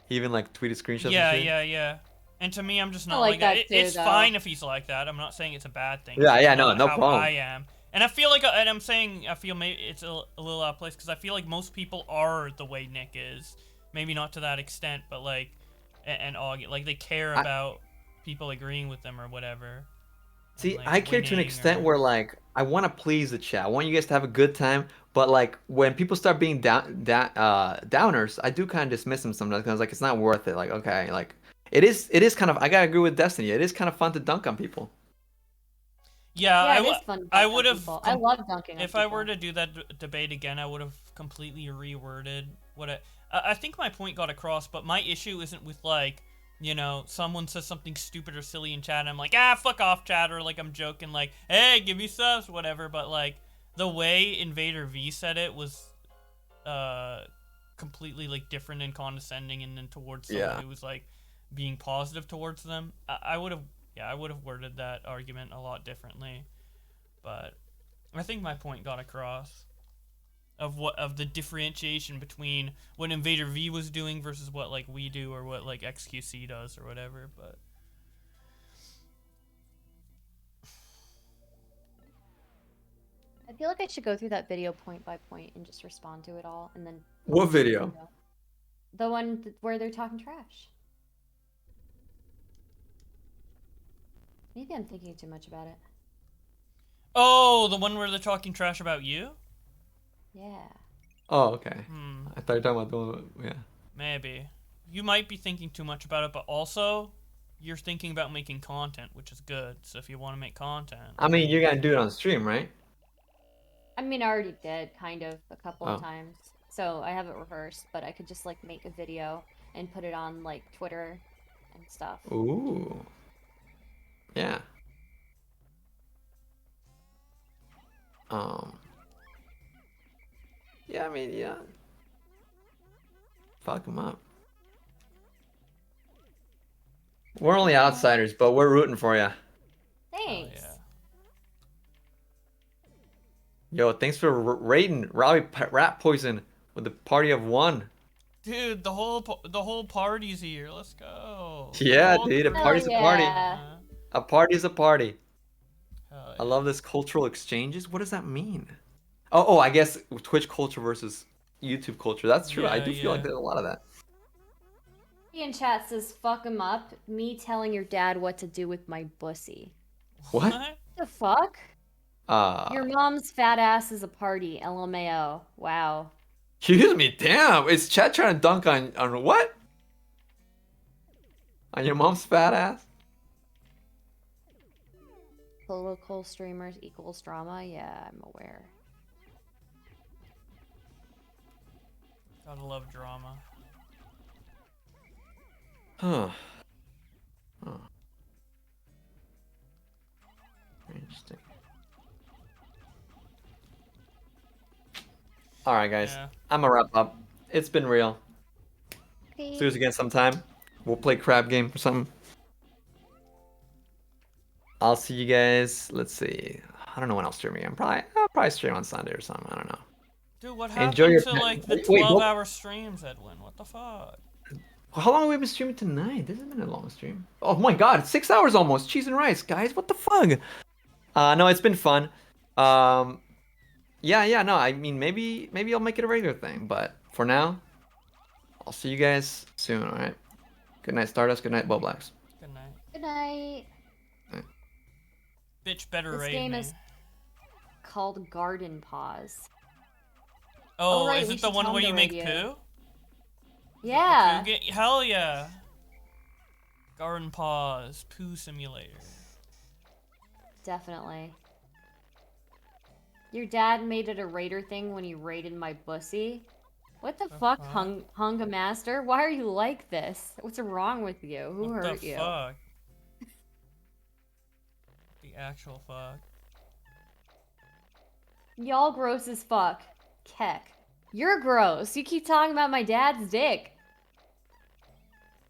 Speaker 4: He even like tweeted screenshots
Speaker 1: Yeah,
Speaker 4: and shit.
Speaker 1: yeah. And to me, I'm just
Speaker 3: I
Speaker 1: not
Speaker 3: like that too,
Speaker 1: it's
Speaker 3: though.
Speaker 1: fine if he's like that. I'm not saying it's a bad thing.
Speaker 4: Yeah,
Speaker 1: It's
Speaker 4: yeah,
Speaker 1: not
Speaker 4: no
Speaker 1: how
Speaker 4: problem.
Speaker 1: I am. And I feel like, and I'm saying, I feel maybe it's a little out of place because I feel like most people are the way Nick is. Maybe not to that extent, but like, and Augie, like they care about people agreeing with them or whatever.
Speaker 4: See,
Speaker 1: like,
Speaker 4: I care to an
Speaker 1: winning
Speaker 4: extent
Speaker 1: or-
Speaker 4: where like I want to please the chat. I want you guys to have a good time, but like when people start being downers, I do kind of dismiss them sometimes because like it's not worth it. Like okay, like it is kind of I gotta agree with Destiny. It is kind of fun to dunk on people.
Speaker 1: Yeah,
Speaker 3: Yeah, it is fun. To
Speaker 1: I
Speaker 3: dunk on
Speaker 1: would have.
Speaker 3: people. I love dunking on
Speaker 1: If
Speaker 3: people.
Speaker 1: I were to do that debate again, I would have completely reworded what I think my point got across, but my issue isn't with like, someone says something stupid or silly in chat and I'm like, fuck off chat, or like I'm joking like, hey, give me subs, whatever, but like the way Invader V said it was completely like different and condescending and then towards someone who was like being positive towards them. I would have worded that argument a lot differently. But I think my point got across of the differentiation between what Invader V was doing versus what like we do or what like XQC does or whatever. But
Speaker 3: I feel like I should go through that video point by point and just respond to it all, and then.
Speaker 4: What video?
Speaker 3: The one where they're talking trash. Maybe I'm thinking too much about it.
Speaker 1: oh, the one where they're talking trash about you?
Speaker 3: Yeah.
Speaker 4: Oh, okay.
Speaker 1: Hmm.
Speaker 4: I thought you were talking about the one. Yeah.
Speaker 1: Maybe. You might be thinking too much about it, but also you're thinking about making content, which is good. So if you want to make content,
Speaker 4: I mean, you're gonna do it on stream, right?
Speaker 3: I mean, I already did, kind of, a couple of
Speaker 4: Oh.
Speaker 3: times. So I have it rehearsed, but I could just, like, make a video and put it on, like, Twitter and stuff.
Speaker 4: Ooh. Yeah. Yeah, I mean, yeah. Fuck him up. We're only outsiders, but we're rooting for you.
Speaker 3: Thanks.
Speaker 1: yeah.
Speaker 4: Yo, thanks for raiding Robbie Rat Poison with the party of one.
Speaker 1: Dude, the whole party's here. Let's go.
Speaker 4: Yeah,
Speaker 1: The whole
Speaker 4: dude, a
Speaker 1: crew.
Speaker 4: party's a party.
Speaker 3: yeah.
Speaker 4: A party is a party.
Speaker 1: Hell
Speaker 4: I
Speaker 1: yeah.
Speaker 4: love this cultural exchanges. What does that mean? Oh, I guess Twitch culture versus YouTube culture. That's true. I
Speaker 1: Yeah,
Speaker 4: do feel like
Speaker 1: yeah.
Speaker 4: there's a lot of that.
Speaker 3: In chat says, fuck him up. Me telling your dad what to do with my bussy.
Speaker 4: What?
Speaker 3: The fuck?
Speaker 4: Uh,
Speaker 3: Your mom's fat ass is a party. LMAO. Wow.
Speaker 4: excuse me, damn. Is chat trying to dunk on what? On your mom's fat ass?
Speaker 3: Political streamers equals drama? Yeah, I'm aware.
Speaker 1: Gotta love drama.
Speaker 4: Huh. Interesting. All right, guys.
Speaker 1: Yeah.
Speaker 4: I'm gonna wrap up. It's been real.
Speaker 3: Okay.
Speaker 4: See us again sometime. We'll play crab game or something. I'll see you guys. Let's see. I don't know when I'll stream again. I'll probably stream on Sunday or something. I don't know.
Speaker 1: Dude, what happened
Speaker 4: Enjoy your
Speaker 1: to
Speaker 4: pet-
Speaker 1: like the
Speaker 4: Wait,
Speaker 1: 12-hour streams, Edwin? What the fuck?
Speaker 4: How long have we been streaming tonight? This has been a long stream. Oh my god, 6 hours almost. Cheese and rice, guys. What the fuck? No, it's been fun. Yeah, no, I mean, maybe I'll make it a regular thing, but for now, I'll see you guys soon, alright? Good night, Stardust. Good night, Boblax.
Speaker 7: Good night.
Speaker 3: Good night.
Speaker 7: Bitch better
Speaker 3: This
Speaker 7: raid
Speaker 3: game
Speaker 7: me.
Speaker 3: is called Garden Pause.
Speaker 7: Oh,
Speaker 3: right,
Speaker 7: is
Speaker 3: we
Speaker 7: it the
Speaker 3: should
Speaker 7: one
Speaker 3: tell
Speaker 7: where
Speaker 3: them
Speaker 7: you
Speaker 3: the
Speaker 7: make
Speaker 3: radio.
Speaker 7: poo?
Speaker 3: Yeah.
Speaker 7: Hell yeah. Garden Pause, Poo Simulator.
Speaker 3: Definitely. Your dad made it a raider thing when he raided my bussy. What the fuck,
Speaker 7: fuck?
Speaker 3: Hunga Master? Why are you like this? What's wrong with you? Who
Speaker 7: What
Speaker 3: hurt
Speaker 7: the
Speaker 3: you?
Speaker 7: fuck? The actual fuck.
Speaker 3: Y'all gross as fuck. Keck. You're gross. You keep talking about my dad's dick.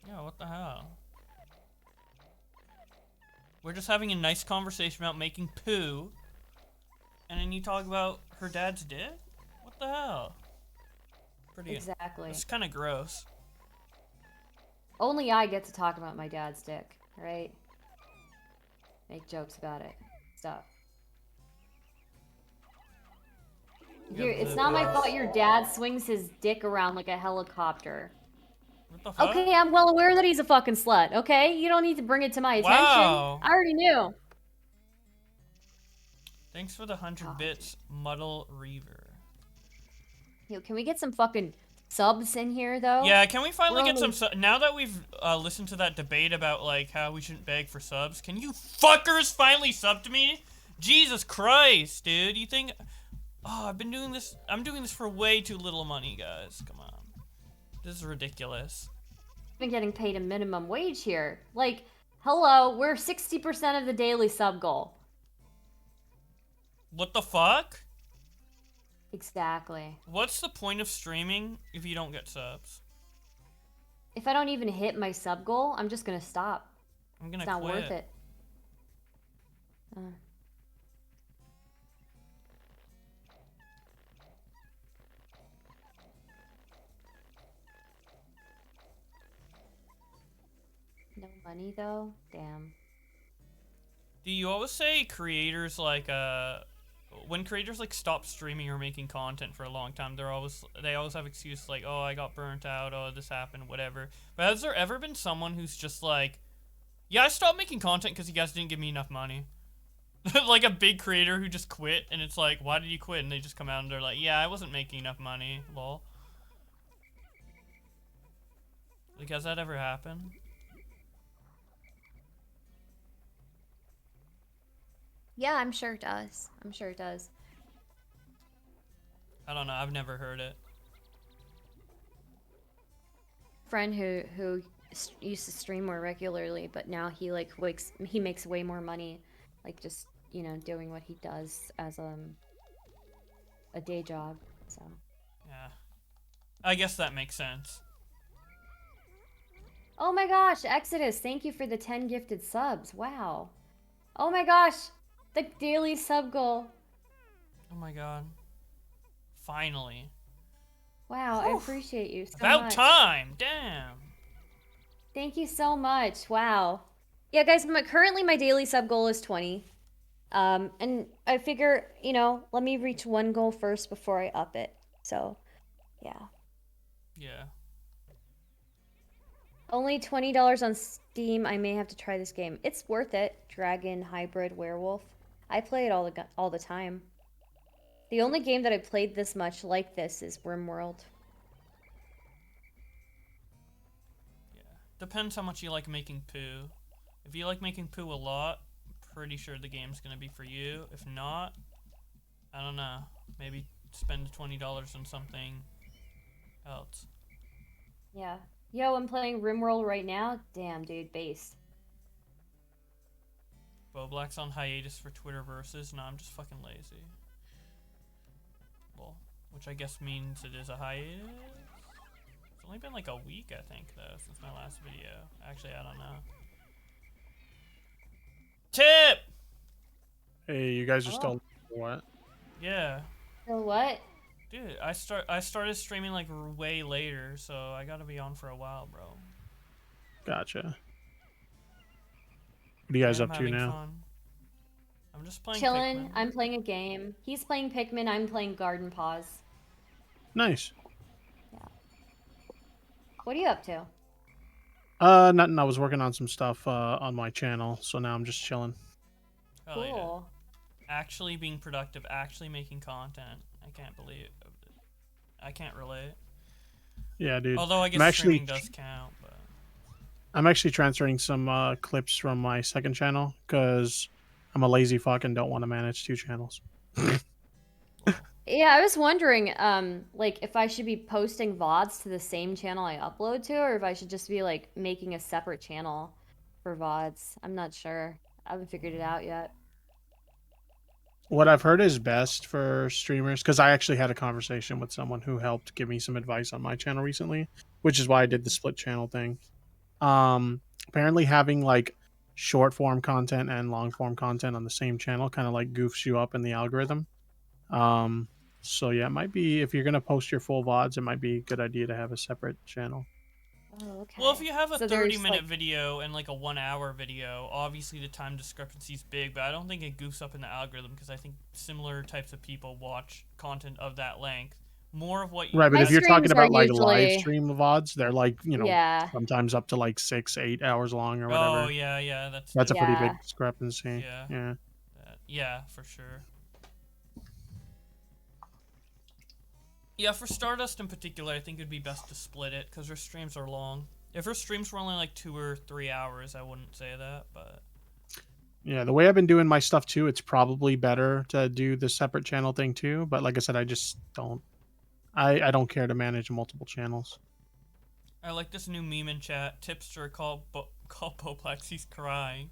Speaker 7: Yeah, what the hell? We're just having a nice conversation about making poo, and then you talk about her dad's dick? What the hell? Pretty.
Speaker 3: Exactly.
Speaker 7: It's kind of gross.
Speaker 3: Only I get to talk about my dad's dick, right? Make jokes about it. Stuff. It's not my fault your dad swings his dick around like a helicopter.
Speaker 7: What the fuck?
Speaker 3: Okay, I'm well aware that he's a fucking slut, okay? You don't need to bring it to my attention.
Speaker 7: Wow.
Speaker 3: I already knew.
Speaker 7: Thanks for the 100 bits, Muddle Reaver.
Speaker 3: Yo, can we get some fucking subs in here, though?
Speaker 7: Yeah, can we finally
Speaker 3: We're
Speaker 7: get some now that we've listened to that debate about, like, how we shouldn't beg for subs, can you fuckers finally sub to me? Jesus Christ, dude. You think... Oh, I'm doing this for way too little money, guys. Come on. This is ridiculous.
Speaker 3: Been getting paid a minimum wage here. Like, hello, we're 60% of the daily sub goal.
Speaker 7: What the fuck?
Speaker 3: Exactly.
Speaker 7: What's the point of streaming if you don't get subs?
Speaker 3: If I don't even hit my sub goal, I'm just gonna stop.
Speaker 7: I'm gonna
Speaker 3: It's not
Speaker 7: quit.
Speaker 3: worth it. No money though? Damn.
Speaker 7: Do you always say creators like when creators like stop streaming or making content for a long time, they always have excuses like, oh, I got burnt out, oh, this happened, whatever. But has there ever been someone who's just like, yeah, I stopped making content because you guys didn't give me enough money? Like a big creator who just quit, and it's like, why did you quit? And they just come out and they're like, yeah, I wasn't making enough money, lol. Like, has that ever happened?
Speaker 3: Yeah, I'm sure it does. I'm sure it does.
Speaker 7: I don't know, I've never heard it.
Speaker 3: Friend who used to stream more regularly, but now he like he makes way more money, like just, you know, doing what he does as a day job. So
Speaker 7: Yeah. I guess that makes sense.
Speaker 3: oh my gosh, Exodus, thank you for the 10 gifted subs. Wow. Oh my gosh, the daily sub goal.
Speaker 7: Oh my god. Finally.
Speaker 3: Wow, I appreciate you so
Speaker 7: About
Speaker 3: much.
Speaker 7: time! Damn!
Speaker 3: Thank you so much. Wow. Yeah, guys, currently my daily sub goal is 20. And I figure, you know, let me reach one goal first before I up it. So, yeah.
Speaker 7: Yeah.
Speaker 3: Only $20 on Steam. I may have to try this game. It's worth it. Dragon Hybrid Werewolf. I play it all the time. The only game that I played this much like this is RimWorld.
Speaker 7: Yeah. Depends how much you like making poo. If you like making poo a lot, I'm pretty sure the game's gonna be for you. If not, I don't know. Maybe spend $20 on something else.
Speaker 3: Yeah. Yo, I'm playing RimWorld right now. Damn, dude, based.
Speaker 7: Boblack's on hiatus for Twitter versus. No, I'm just fucking lazy. Well, which I guess means it is a hiatus. It's only been like a week, I think, though, since my last video. Actually, I don't know. Tip!
Speaker 5: Hey, you guys are still what?
Speaker 7: Yeah.
Speaker 3: So what?
Speaker 7: Dude, I started streaming like way later, so I gotta be on for a while, bro.
Speaker 5: Gotcha. What are you guys
Speaker 7: I'm
Speaker 5: up to
Speaker 7: having
Speaker 5: now?
Speaker 7: fun.
Speaker 1: I'm just playing
Speaker 3: Chillin'.
Speaker 1: Pikmin.
Speaker 3: I'm playing a game. He's playing Pikmin. I'm playing Garden Paws.
Speaker 5: Nice.
Speaker 3: What are you up to?
Speaker 5: Nothing. I was working on some stuff on my channel, so now I'm just chilling.
Speaker 1: Oh, yeah.
Speaker 3: Cool.
Speaker 1: Actually being productive, actually making content. I can't believe it. I can't relate.
Speaker 5: Yeah, dude.
Speaker 1: Although I
Speaker 5: I'm
Speaker 1: guess
Speaker 5: actually
Speaker 1: streaming does count, but
Speaker 5: I'm actually transferring some clips from my second channel because I'm a lazy fuck and don't want to manage 2 channels.
Speaker 3: Yeah, I was wondering, like, if I should be posting VODs to the same channel I upload to, or if I should just be, like, making a separate channel for VODs. I'm not sure. I haven't figured it out yet.
Speaker 5: What I've heard is best for streamers, because I actually had a conversation with someone who helped give me some advice on my channel recently, which is why I did the split channel thing. Apparently having like short form content and long form content on the same channel kind of like goofs you up in the algorithm. So yeah, it might be, if you're gonna post your full VODs, it might be a good idea to have a separate channel.
Speaker 3: Oh, okay.
Speaker 1: well, if you have a
Speaker 3: So there's,
Speaker 1: 30-minute
Speaker 3: like-
Speaker 1: video and like a 1-hour video, obviously the time discrepancy is big, but I don't think it goofs up in the algorithm because I think similar types of people watch content of that length. More of what you
Speaker 5: Right, but
Speaker 3: My
Speaker 5: if you're talking
Speaker 3: streams are
Speaker 5: about like live
Speaker 3: usually-
Speaker 5: stream VODs, they're like,
Speaker 3: Yeah.
Speaker 5: sometimes up to like 6-8 hours long or whatever.
Speaker 1: Oh yeah, that's
Speaker 5: That's a pretty
Speaker 3: Yeah.
Speaker 5: big discrepancy.
Speaker 1: Yeah.
Speaker 5: Yeah.
Speaker 1: yeah, for sure. Yeah, for Stardust in particular, I think it'd be best to split it because her streams are long. If her streams were only like 2 or 3 hours, I wouldn't say that, but
Speaker 5: Yeah, the way I've been doing my stuff too, it's probably better to do the separate channel thing too. But like I said, I just don't. I don't care to manage multiple channels.
Speaker 1: I like this new meme in chat. Tipster call Poplex. He's crying.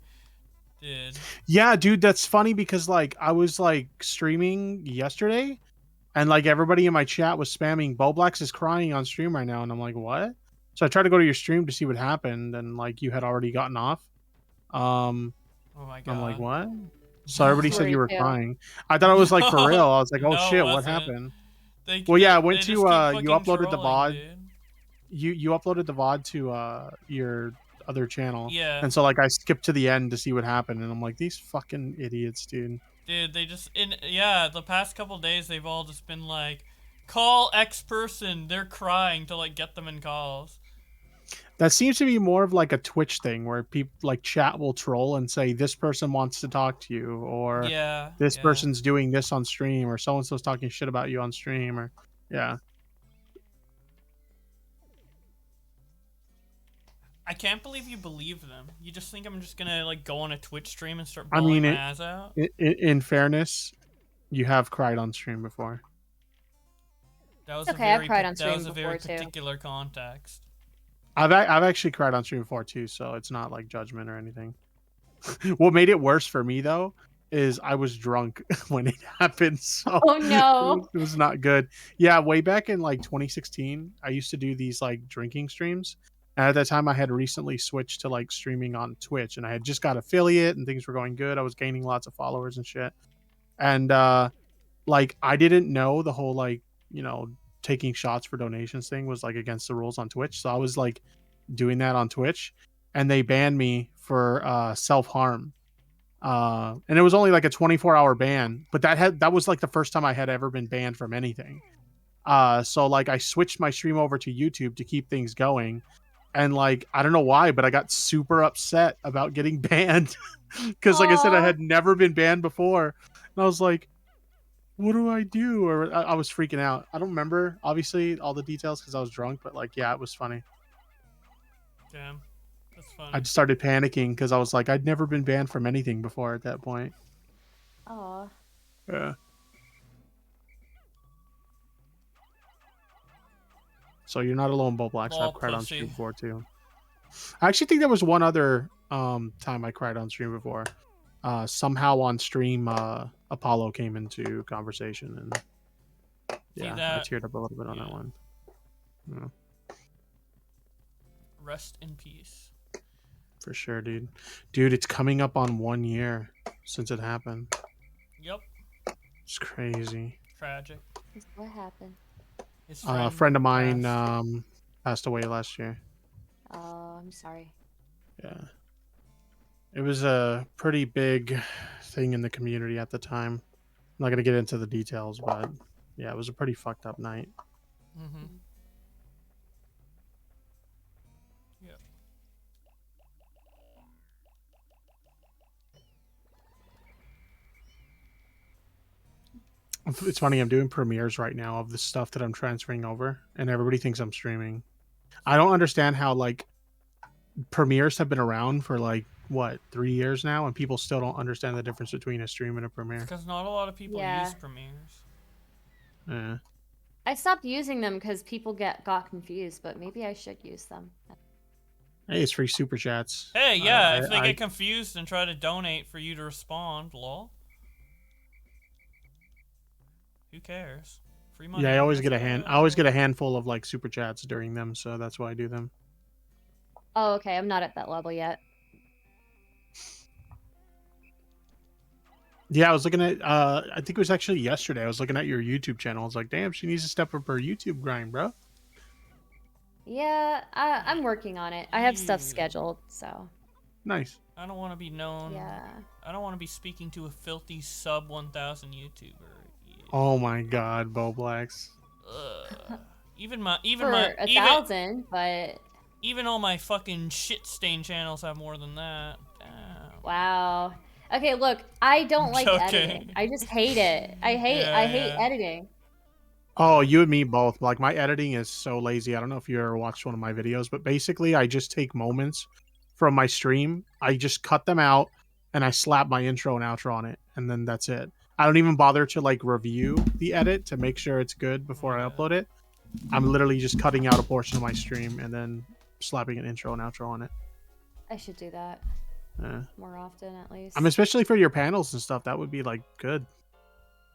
Speaker 1: Dude.
Speaker 5: Yeah, dude, that's funny because like I was like streaming yesterday, and like everybody in my chat was spamming Boblax is crying on stream right now, and I'm like, what? So I tried to go to your stream to see what happened, and like you had already gotten off.
Speaker 1: Oh my god.
Speaker 5: I'm like, what? So everybody said you were
Speaker 3: 42.
Speaker 5: crying. I thought it was like for real. I was like, oh
Speaker 1: No,
Speaker 5: shit,
Speaker 1: it
Speaker 5: what
Speaker 1: wasn't.
Speaker 5: happened?
Speaker 1: They,
Speaker 5: Well, yeah, I
Speaker 1: they
Speaker 5: went
Speaker 1: just
Speaker 5: to
Speaker 1: keep
Speaker 5: you
Speaker 1: fucking
Speaker 5: uploaded the
Speaker 1: trolling,
Speaker 5: VOD.
Speaker 1: dude.
Speaker 5: You uploaded the VOD to your other channel.
Speaker 1: Yeah.
Speaker 5: And so like I skipped to the end to see what happened, and I'm like, these fucking idiots, dude.
Speaker 1: Dude, they just the past couple days they've all just been like, call X person. They're crying to like get them in calls.
Speaker 5: That seems to be more of like a Twitch thing where people like chat will troll and say this person wants to talk to you, or
Speaker 1: Yeah.
Speaker 5: this
Speaker 1: yeah.
Speaker 5: person's doing this on stream, or so and so's talking shit about you on stream, or yeah.
Speaker 1: I can't believe you believe them. You just think I'm just gonna like go on a Twitch stream and start
Speaker 5: I
Speaker 1: bawling
Speaker 5: mean,
Speaker 1: my ass out?
Speaker 5: In fairness, you have cried on stream before.
Speaker 1: That was
Speaker 3: It's
Speaker 1: a
Speaker 3: okay, I've
Speaker 1: very
Speaker 3: cried on
Speaker 1: that
Speaker 3: stream
Speaker 1: was a very
Speaker 3: before, too.
Speaker 1: particular context.
Speaker 5: I've actually cried on stream before too, so it's not like judgment or anything. What made it worse for me though is I was drunk when it happened, so
Speaker 3: Oh, no.
Speaker 5: it was not good. Yeah, way back in like 2016, I used to do these like drinking streams, and at that time I had recently switched to like streaming on Twitch, and I had just got affiliate and things were going good. I was gaining lots of followers and shit, and like I didn't know the whole like taking shots for donations thing was like against the rules on Twitch, so I was like doing that on Twitch, and they banned me for self-harm, and it was only like a 24-hour ban, but that was like the first time I had ever been banned from anything. So like I switched my stream over to YouTube to keep things going, and like I don't know why, but I got super upset about getting banned because like I said, I
Speaker 3: Aw.
Speaker 5: had never been banned before, and I was like, what do I do? Or I was freaking out. I don't remember obviously all the details because I was drunk, but like yeah, it was funny.
Speaker 1: Damn. That's funny.
Speaker 5: I just started panicking because I was like, I'd never been banned from anything before at that point.
Speaker 3: Aw.
Speaker 5: Yeah. So you're not alone, Boblax.
Speaker 1: Lol,
Speaker 5: I've cried on
Speaker 1: pussy.
Speaker 5: stream before too. I actually think there was one other time I cried on stream before. Somehow on stream, Apollo came into conversation, and yeah, I
Speaker 1: that-
Speaker 5: teared up a little bit on that
Speaker 1: yeah.
Speaker 5: one. Yeah,
Speaker 1: Rest in peace.
Speaker 5: for sure, dude. Dude, it's coming up on 1 year since it happened.
Speaker 1: Yep.
Speaker 5: It's crazy.
Speaker 1: Tragic.
Speaker 3: What happened?
Speaker 1: His
Speaker 5: A friend of mine
Speaker 1: passed.
Speaker 5: passed away last year.
Speaker 3: Oh, I'm sorry.
Speaker 5: Yeah. It was a pretty big thing in the community at the time. I'm not gonna get into the details, but yeah, it was a pretty fucked up night.
Speaker 1: Mm-hmm. Yeah.
Speaker 5: It's funny, I'm doing premieres right now of the stuff that I'm transferring over, and everybody thinks I'm streaming. I don't understand how like premieres have been around for like what 3 years now, and people still don't understand the difference between a stream and a premiere.
Speaker 1: Because not a lot of people
Speaker 3: Yeah.
Speaker 1: use premieres.
Speaker 5: Yeah.
Speaker 3: I stopped using them because people got confused, but maybe I should use them.
Speaker 5: Hey, it's free super chats.
Speaker 1: Hey, yeah, if they
Speaker 5: I-
Speaker 1: get confused and try to donate for you to respond, lol. Who cares? Free money.
Speaker 5: Yeah, I always
Speaker 1: let's
Speaker 5: get a
Speaker 1: go.
Speaker 5: I always get a handful of like super chats during them, so that's why I do them.
Speaker 3: Oh, okay. I'm not at that level yet.
Speaker 5: Yeah, I was looking at I think it was actually yesterday. I was looking at your YouTube channel. I was like, damn, she needs to step up her YouTube grind, bro.
Speaker 3: Yeah, I'm working on it. I have stuff
Speaker 1: Ew.
Speaker 3: scheduled, so
Speaker 5: Nice.
Speaker 1: I don't want to be known.
Speaker 3: yeah.
Speaker 1: I don't want to be speaking to a filthy sub 1,000 YouTuber. Ew.
Speaker 5: Oh my god, Bo Blacks.
Speaker 1: Ugh. Even
Speaker 3: For
Speaker 1: my
Speaker 3: 1,000, but
Speaker 1: even all my fucking shit stain channels have more than that. Damn.
Speaker 3: wow. Okay, look, I don't like
Speaker 1: Joking.
Speaker 3: editing. I just hate it. I hate
Speaker 1: Yeah.
Speaker 3: editing.
Speaker 5: Oh, you and me both. Like my editing is so lazy. I don't know if you ever watched one of my videos, but basically I just take moments from my stream, I just cut them out, and I slap my intro and outro on it, and then that's it. I don't even bother to like review the edit to make sure it's good before I upload it. I'm literally just cutting out a portion of my stream and then slapping an intro and outro on it.
Speaker 3: I should do that
Speaker 5: Yeah.
Speaker 3: more often, at least.
Speaker 5: I mean, especially for your panels and stuff, that would be like good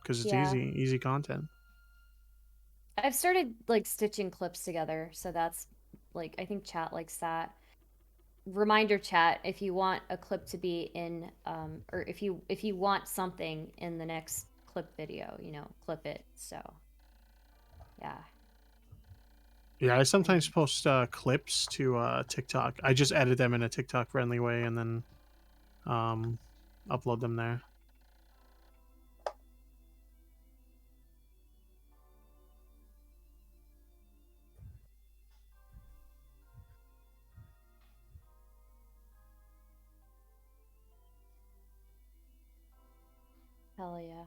Speaker 5: because it's
Speaker 3: Yeah.
Speaker 5: easy content.
Speaker 3: I've started like stitching clips together, so that's like I think chat likes that. Reminder chat, if you want a clip to be in or if you want something in the next clip video, clip it. So yeah.
Speaker 5: Yeah, I sometimes post clips to TikTok. I just edit them in a TikTok friendly way and then upload them there.
Speaker 3: Hell yeah.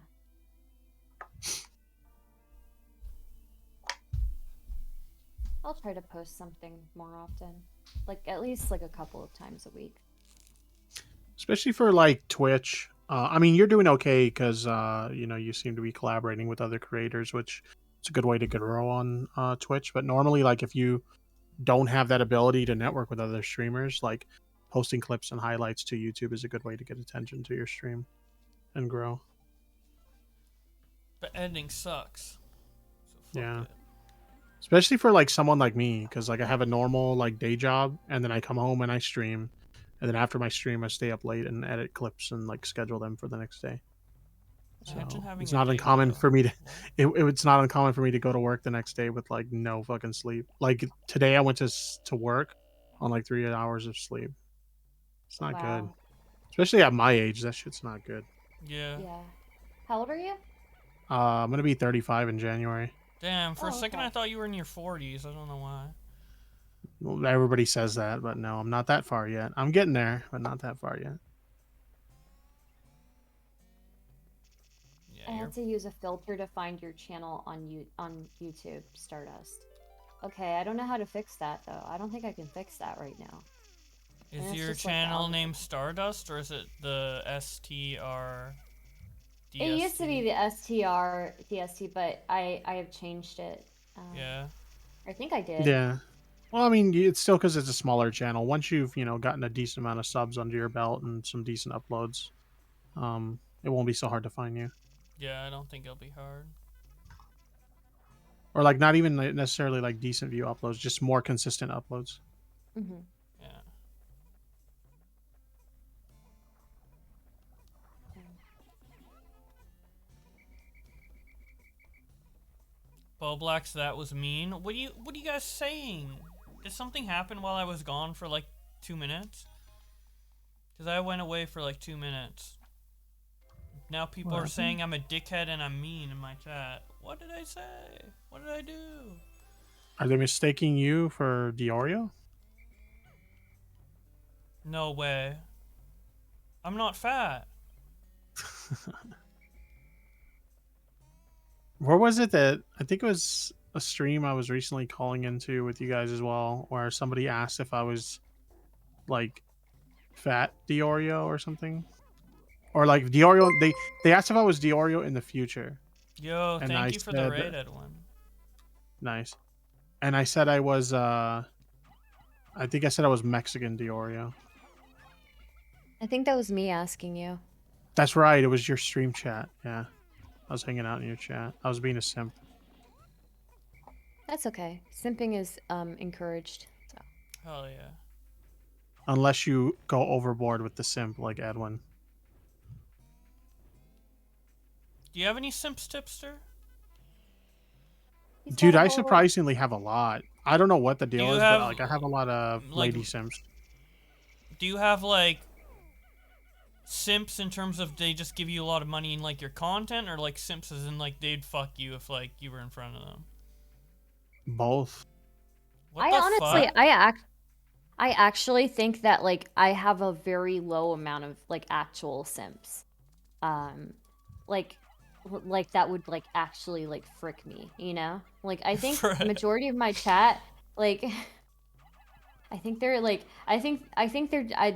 Speaker 3: I'll try to post something more often. Like at least like a couple of times a week.
Speaker 5: Especially for like Twitch. I mean, you're doing okay because you seem to be collaborating with other creators, which is a good way to grow on Twitch. But normally, like if you don't have that ability to network with other streamers, like posting clips and highlights to YouTube is a good way to get attention to your stream and grow.
Speaker 1: But editing sucks. So fuck
Speaker 5: Yeah.
Speaker 1: it.
Speaker 5: Especially for like someone like me, because like I have a normal like day job, and then I come home and I stream, and then after my stream I stay up late and edit clips and like schedule them for the next day. So
Speaker 1: Imagine having
Speaker 5: it's
Speaker 1: a
Speaker 5: not
Speaker 1: day
Speaker 5: uncommon
Speaker 1: job.
Speaker 5: for me to
Speaker 1: What?
Speaker 5: it's not uncommon for me to go to work the next day with like no fucking sleep. Like today I went to work on like 3 hours of sleep. It's not good.
Speaker 3: Wow.
Speaker 5: Especially at my age, that shit's not good.
Speaker 1: Yeah.
Speaker 3: Yeah. How old are you?
Speaker 5: I'm gonna be 35 in January.
Speaker 1: Damn, for a
Speaker 3: Oh,
Speaker 1: second
Speaker 3: okay.
Speaker 1: I thought you were in your 40s. I don't know why.
Speaker 5: Well, everybody says that, but no, I'm not that far yet. I'm getting there, but not that far yet.
Speaker 1: Yeah,
Speaker 3: I
Speaker 1: you're...
Speaker 3: had to use a filter to find your channel on YouTube, Stardust. Okay, I don't know how to fix that though. I don't think I can fix that right now.
Speaker 1: Is
Speaker 3: it's
Speaker 1: your
Speaker 3: just like
Speaker 1: channel
Speaker 3: algorithm.
Speaker 1: named Stardust or is it the STR?
Speaker 3: It used to be the STR DST, but I have changed it.
Speaker 1: Yeah.
Speaker 3: I think I did.
Speaker 5: Yeah. Well, I mean, it's still because it's a smaller channel. Once you've, gotten a decent amount of subs under your belt and some decent uploads, it won't be so hard to find you.
Speaker 1: Yeah, I don't think it'll be hard.
Speaker 5: Or like not even necessarily like decent view uploads, just more consistent uploads.
Speaker 3: Mm-hmm.
Speaker 1: Yeah. Boblax, that was mean. What are you guys saying? Did something happen while I was gone for like 2 minutes? Because I went away for like 2 minutes. Now people
Speaker 5: What
Speaker 1: are
Speaker 5: happened?
Speaker 1: saying I'm a dickhead and I'm mean in my chat. What did I say? What did I do?
Speaker 5: Are they mistaking you for Diorio?
Speaker 1: No way. I'm not fat.
Speaker 5: Where was it that I think it was a stream I was recently calling into with you guys as well, where somebody asked if I was like fat Diorio or something, or like Diorio. They asked if I was Diorio in the future,
Speaker 1: Yo,
Speaker 5: and
Speaker 1: thank
Speaker 5: I
Speaker 1: you for the
Speaker 5: said
Speaker 1: raid, Edwin.
Speaker 5: nice, and I said I was I think I said I was Mexican Diorio.
Speaker 3: I think that was me asking you.
Speaker 5: That's right. It was your stream chat. Yeah, I was hanging out in your chat. I was being a simp.
Speaker 3: That's okay. Simping is encouraged. So.
Speaker 1: Hell yeah.
Speaker 5: Unless you go overboard with the simp like Edwin.
Speaker 1: Do you have any simps, Tipster?
Speaker 3: He's
Speaker 5: Dude,
Speaker 3: got a
Speaker 5: I
Speaker 3: whole-
Speaker 5: surprisingly have a lot. I don't know what the deal
Speaker 1: you
Speaker 5: is,
Speaker 1: have,
Speaker 5: but like I have a lot of
Speaker 1: like-
Speaker 5: lady simps.
Speaker 1: Do you have like simps in terms of they just give you a lot of money in like your content, or like simps as in like they'd fuck you if like you were in front of them?
Speaker 5: Both.
Speaker 1: What
Speaker 3: I
Speaker 1: the
Speaker 3: honestly,
Speaker 1: fuck?
Speaker 3: I actually think that like I have a very low amount of like actual simps, like that would like actually like frick me, you know? Like I think the
Speaker 1: Frick.
Speaker 3: majority of my chat, like, I think they're like I think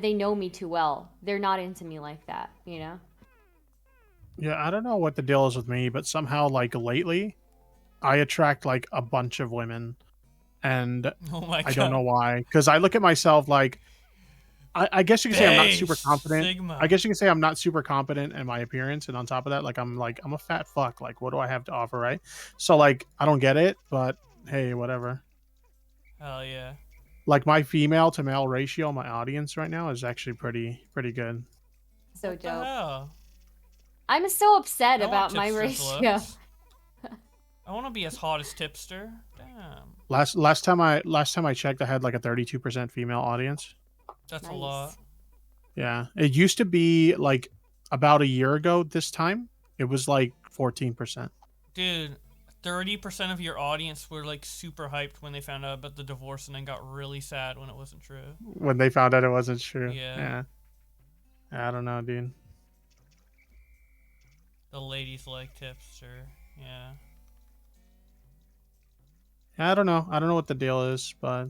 Speaker 3: they know me too well. They're not into me like that, you know?
Speaker 5: Yeah, I don't know what the deal is with me, but somehow like lately, I attract like a bunch of women, and
Speaker 1: Oh my god.
Speaker 5: I don't know why. Because I look at myself like, I guess you can say I'm not super
Speaker 1: Base
Speaker 5: confident.
Speaker 1: Sigma.
Speaker 5: I guess you can say I'm not super confident in my appearance, and on top of that, like I'm a fat fuck. Like, what do I have to offer, right? So like, I don't get it, but hey, whatever.
Speaker 1: Hell yeah.
Speaker 5: Like my female to male ratio, my audience right now is actually pretty good.
Speaker 3: So
Speaker 1: What the
Speaker 3: dope.
Speaker 1: hell?
Speaker 3: I'm so upset
Speaker 1: I want
Speaker 3: about my
Speaker 1: Tipster's
Speaker 3: ratio.
Speaker 1: looks. I want to be as hot as Tipster. Damn.
Speaker 5: Last time I checked, I had like a 32% female audience.
Speaker 1: That's a
Speaker 3: Nice.
Speaker 1: lot.
Speaker 5: Yeah, it used to be like about a year ago. This time, it was like 14%.
Speaker 1: Dude, 30% of your audience were like super hyped when they found out about the divorce and then got really sad when it wasn't true.
Speaker 5: When they found out it wasn't true.
Speaker 1: Yeah.
Speaker 5: I don't know, dude.
Speaker 1: The ladies like Tipster. Yeah.
Speaker 5: I don't know. I don't know what the deal is, but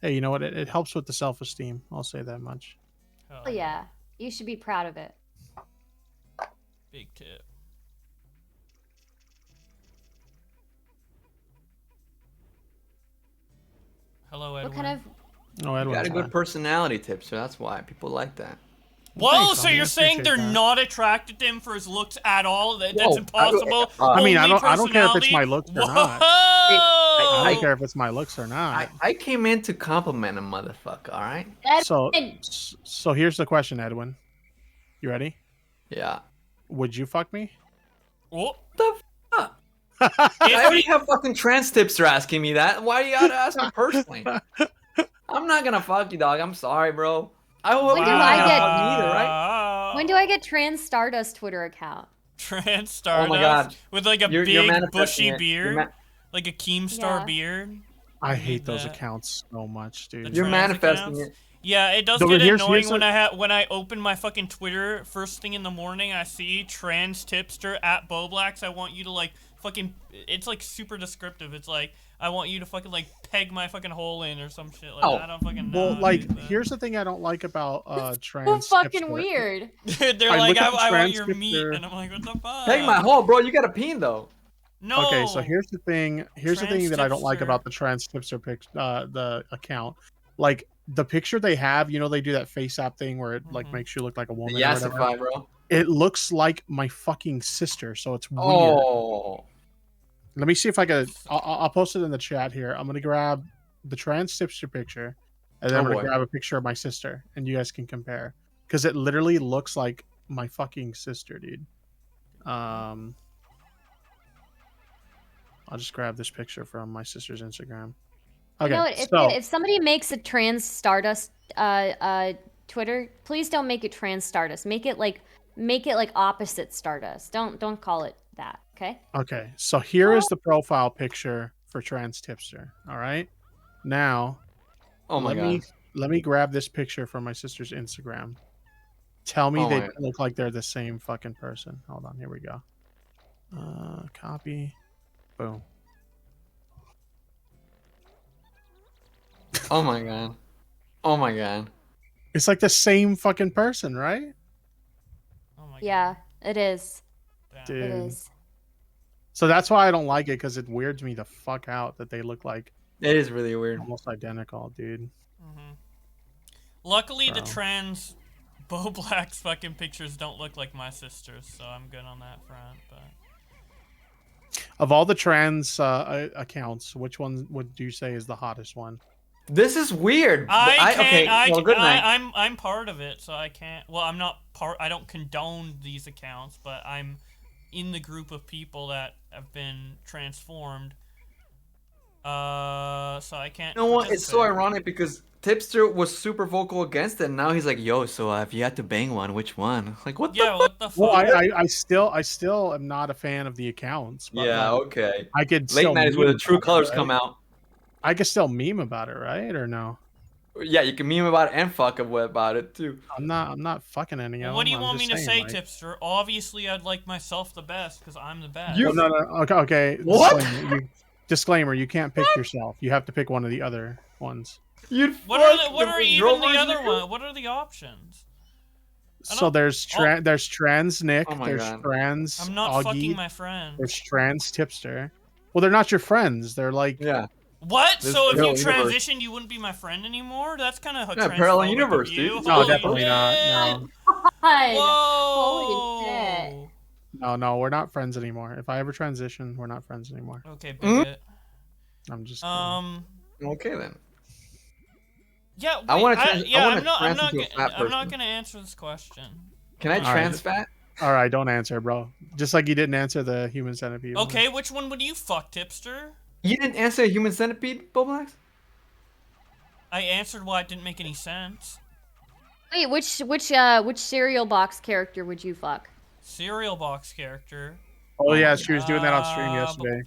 Speaker 5: hey, you know what? It helps with the self-esteem. I'll say that much.
Speaker 1: Hell
Speaker 3: Oh yeah, you should be proud of it.
Speaker 1: Big tip. Hello, Edwin.
Speaker 3: What kind of
Speaker 5: Oh,
Speaker 4: You
Speaker 5: Edwin's
Speaker 4: got a good
Speaker 5: fine.
Speaker 4: personality, Tipster. That's why people like that.
Speaker 1: Whoa,
Speaker 5: Thanks,
Speaker 1: so
Speaker 5: homie. I
Speaker 1: you're saying
Speaker 5: appreciate
Speaker 1: they're
Speaker 5: that.
Speaker 1: not attracted to him for his looks at all? That's
Speaker 4: Whoa,
Speaker 1: impossible.
Speaker 5: I mean, I
Speaker 1: Only
Speaker 5: don't care if it's my
Speaker 1: personality?
Speaker 5: looks or
Speaker 1: Whoa!
Speaker 5: not. I
Speaker 4: I-
Speaker 5: don't care if it's my looks or not.
Speaker 4: I came in to compliment a motherfucker, all right?
Speaker 5: So
Speaker 3: Edwin!
Speaker 5: so here's the question, Edwin. You ready?
Speaker 4: Yeah.
Speaker 5: Would you fuck me?
Speaker 1: What
Speaker 4: What the fuck?
Speaker 1: If
Speaker 4: I already
Speaker 1: he-
Speaker 4: have fucking trans Tipster asking me that. Why do you gotta ask me personally? I'm not gonna fuck you, dog. I'm sorry, bro. I hope
Speaker 3: When
Speaker 4: you're
Speaker 3: do
Speaker 4: not
Speaker 3: I
Speaker 4: gonna
Speaker 3: get-
Speaker 4: fuck me either, right?
Speaker 3: When do I get Trans Stardust Twitter account?
Speaker 1: Trans Stardust
Speaker 4: Oh my God.
Speaker 1: with like a
Speaker 4: You're
Speaker 1: big
Speaker 4: manifesting
Speaker 1: bushy
Speaker 4: it.
Speaker 1: beard, like a Keemstar
Speaker 3: Yeah.
Speaker 1: beard.
Speaker 5: I
Speaker 1: I
Speaker 5: hate
Speaker 1: need
Speaker 5: those
Speaker 1: that.
Speaker 5: accounts so much, dude.
Speaker 4: You're
Speaker 1: trans
Speaker 4: manifesting
Speaker 1: accounts?
Speaker 4: it.
Speaker 1: Yeah, it does
Speaker 5: No,
Speaker 1: get
Speaker 5: but here's
Speaker 1: annoying when
Speaker 5: a-
Speaker 1: when I open my fucking Twitter first thing in the morning. I see Trans Tipster at Boblax. I want you to like fucking. It's like super descriptive. It's like I want you to fucking like peg my fucking hole in or some shit. Like
Speaker 4: Oh.
Speaker 1: I don't fucking know.
Speaker 5: Well, like,
Speaker 1: dude, but-
Speaker 5: here's the thing I don't like about
Speaker 3: So
Speaker 5: trans.
Speaker 3: fucking
Speaker 5: hipster.
Speaker 3: weird.
Speaker 1: Dude, they're
Speaker 5: I
Speaker 1: like,
Speaker 5: look at
Speaker 1: I
Speaker 5: the
Speaker 1: want your meat,
Speaker 5: transcriptor.
Speaker 1: and I'm like, what the fuck?
Speaker 4: Take my hole, bro. You gotta pee though.
Speaker 1: No.
Speaker 5: Okay, so here's the thing. Here's the thing that I don't like
Speaker 1: Transtipster.
Speaker 5: about the trans hipster the account. Like the picture they have, you know, they do that face app thing where it like
Speaker 1: Mhm.
Speaker 5: makes you look like a woman. or
Speaker 4: Yassify,
Speaker 5: whatever.
Speaker 4: bro.
Speaker 5: It looks like my fucking sister, so it's weird.
Speaker 4: Oh.
Speaker 5: Let me see if I could. I'll post it in the chat here. I'm gonna grab the trans hipster picture, and then
Speaker 4: Oh,
Speaker 5: I'm gonna
Speaker 4: boy.
Speaker 5: grab a picture of my sister, and you guys can compare because it literally looks like my fucking sister, dude. I'll just grab this picture from my sister's Instagram. Okay,
Speaker 3: You know what?
Speaker 5: so
Speaker 3: If somebody makes a Trans Stardust Twitter, please don't make it trans Stardust. Make it like opposite Stardust. Don't call it that. Okay.
Speaker 5: Okay, so here is the profile picture for Trans Tipster. All right, now
Speaker 4: Oh my
Speaker 5: let
Speaker 4: god.
Speaker 5: me grab this picture from my sister's Instagram. Tell me
Speaker 4: Oh
Speaker 5: they
Speaker 4: my-
Speaker 5: don't look like they're the same fucking person. Hold on, here we go. Copy. Boom.
Speaker 4: Oh my god. Oh my god.
Speaker 5: It's like the same fucking person, right?
Speaker 1: Oh my
Speaker 3: Yeah, it is.
Speaker 1: god.
Speaker 5: Dude.
Speaker 3: It is.
Speaker 5: So that's why I don't like it, because it weirds me the fuck out that they look like
Speaker 4: It is really weird.
Speaker 5: almost identical, dude.
Speaker 1: Luckily, the
Speaker 5: Bro.
Speaker 1: trans Bo Black's fucking pictures don't look like my sister's, so I'm good on that front. But
Speaker 5: Of all the trans accounts, which one would you say is the hottest one?
Speaker 4: This is weird.
Speaker 1: okay,
Speaker 4: well, good night.
Speaker 1: I'm part of it, so I can't. Well, I'm not part. I don't condone these accounts, but I'm in the group of people that have been transformed. So I can't.
Speaker 4: You know what? It's so
Speaker 1: participate.
Speaker 4: ironic because Tipster was super vocal against it, and now he's like, "Yo, so if you had to bang one, which one?" Like, what the?
Speaker 1: Yeah, what the fuck?
Speaker 5: Well, I still am not a fan of the accounts. But
Speaker 4: Yeah,
Speaker 5: like,
Speaker 4: okay.
Speaker 5: I could
Speaker 4: Late
Speaker 5: still
Speaker 4: night is where
Speaker 5: meme
Speaker 4: the true
Speaker 5: about it,
Speaker 4: colors
Speaker 5: right?
Speaker 4: come out.
Speaker 5: I could still meme about it, right? Or no?
Speaker 4: Yeah, you can meme about it and fuck about it too.
Speaker 5: I'm not fucking any
Speaker 1: Well,
Speaker 5: of
Speaker 1: what do
Speaker 5: them.
Speaker 1: you
Speaker 5: I'm
Speaker 1: want me
Speaker 5: just
Speaker 1: to
Speaker 5: saying,
Speaker 1: say,
Speaker 5: like-
Speaker 1: Tipster? Obviously, I'd like myself the best because I'm the best.
Speaker 4: You-
Speaker 5: Well, no. Okay.
Speaker 4: What?
Speaker 5: Disclaimer: you can't pick yourself. You have to pick one of the other ones.
Speaker 4: You'd
Speaker 1: What are
Speaker 4: fuck
Speaker 1: what are even
Speaker 4: girl
Speaker 1: the
Speaker 4: version
Speaker 1: other
Speaker 4: of
Speaker 1: one? What are the options? I
Speaker 5: So
Speaker 1: don't-
Speaker 5: there's trans Nick.
Speaker 4: Oh my
Speaker 5: there's
Speaker 4: God.
Speaker 5: trans
Speaker 1: I'm not
Speaker 5: Augie.
Speaker 1: fucking my friend.
Speaker 5: There's trans Tipster. Well, they're not your friends. They're like
Speaker 4: Yeah.
Speaker 1: What?
Speaker 4: This
Speaker 1: So if you
Speaker 4: parallel universe.
Speaker 1: transitioned, you wouldn't be my friend anymore? That's kind of
Speaker 4: Yeah, parallel
Speaker 1: transphobic
Speaker 4: universe,
Speaker 1: of you.
Speaker 4: dude.
Speaker 5: no,
Speaker 1: Holy
Speaker 5: definitely not.
Speaker 1: shit.
Speaker 5: No,
Speaker 3: Holy shit.
Speaker 1: Whoa.
Speaker 5: no, we're not friends anymore. If I ever transition, we're not friends anymore.
Speaker 1: Okay,
Speaker 4: Hmm?
Speaker 1: bigot.
Speaker 5: I'm just kidding.
Speaker 4: Okay then.
Speaker 1: Yeah.
Speaker 4: I wanna
Speaker 1: wait,
Speaker 4: trans- I
Speaker 1: yeah,
Speaker 4: wanna
Speaker 1: I'm not. I'm
Speaker 4: trans
Speaker 1: not.
Speaker 4: into a fat
Speaker 1: I'm not
Speaker 4: person.
Speaker 1: gonna answer this question.
Speaker 4: Can I
Speaker 5: All right.
Speaker 4: trans fat?
Speaker 5: All right, don't answer, bro. Just like you didn't answer the human centipede. one.
Speaker 1: Okay, which one would you fuck, Tipster?
Speaker 4: You didn't answer a human centipede, Boblax?
Speaker 1: I answered why it didn't make any sense.
Speaker 3: Wait, which cereal box character would you fuck?
Speaker 1: Cereal box character.
Speaker 5: Oh yeah, she was doing that on stream
Speaker 1: Uh,
Speaker 5: yesterday.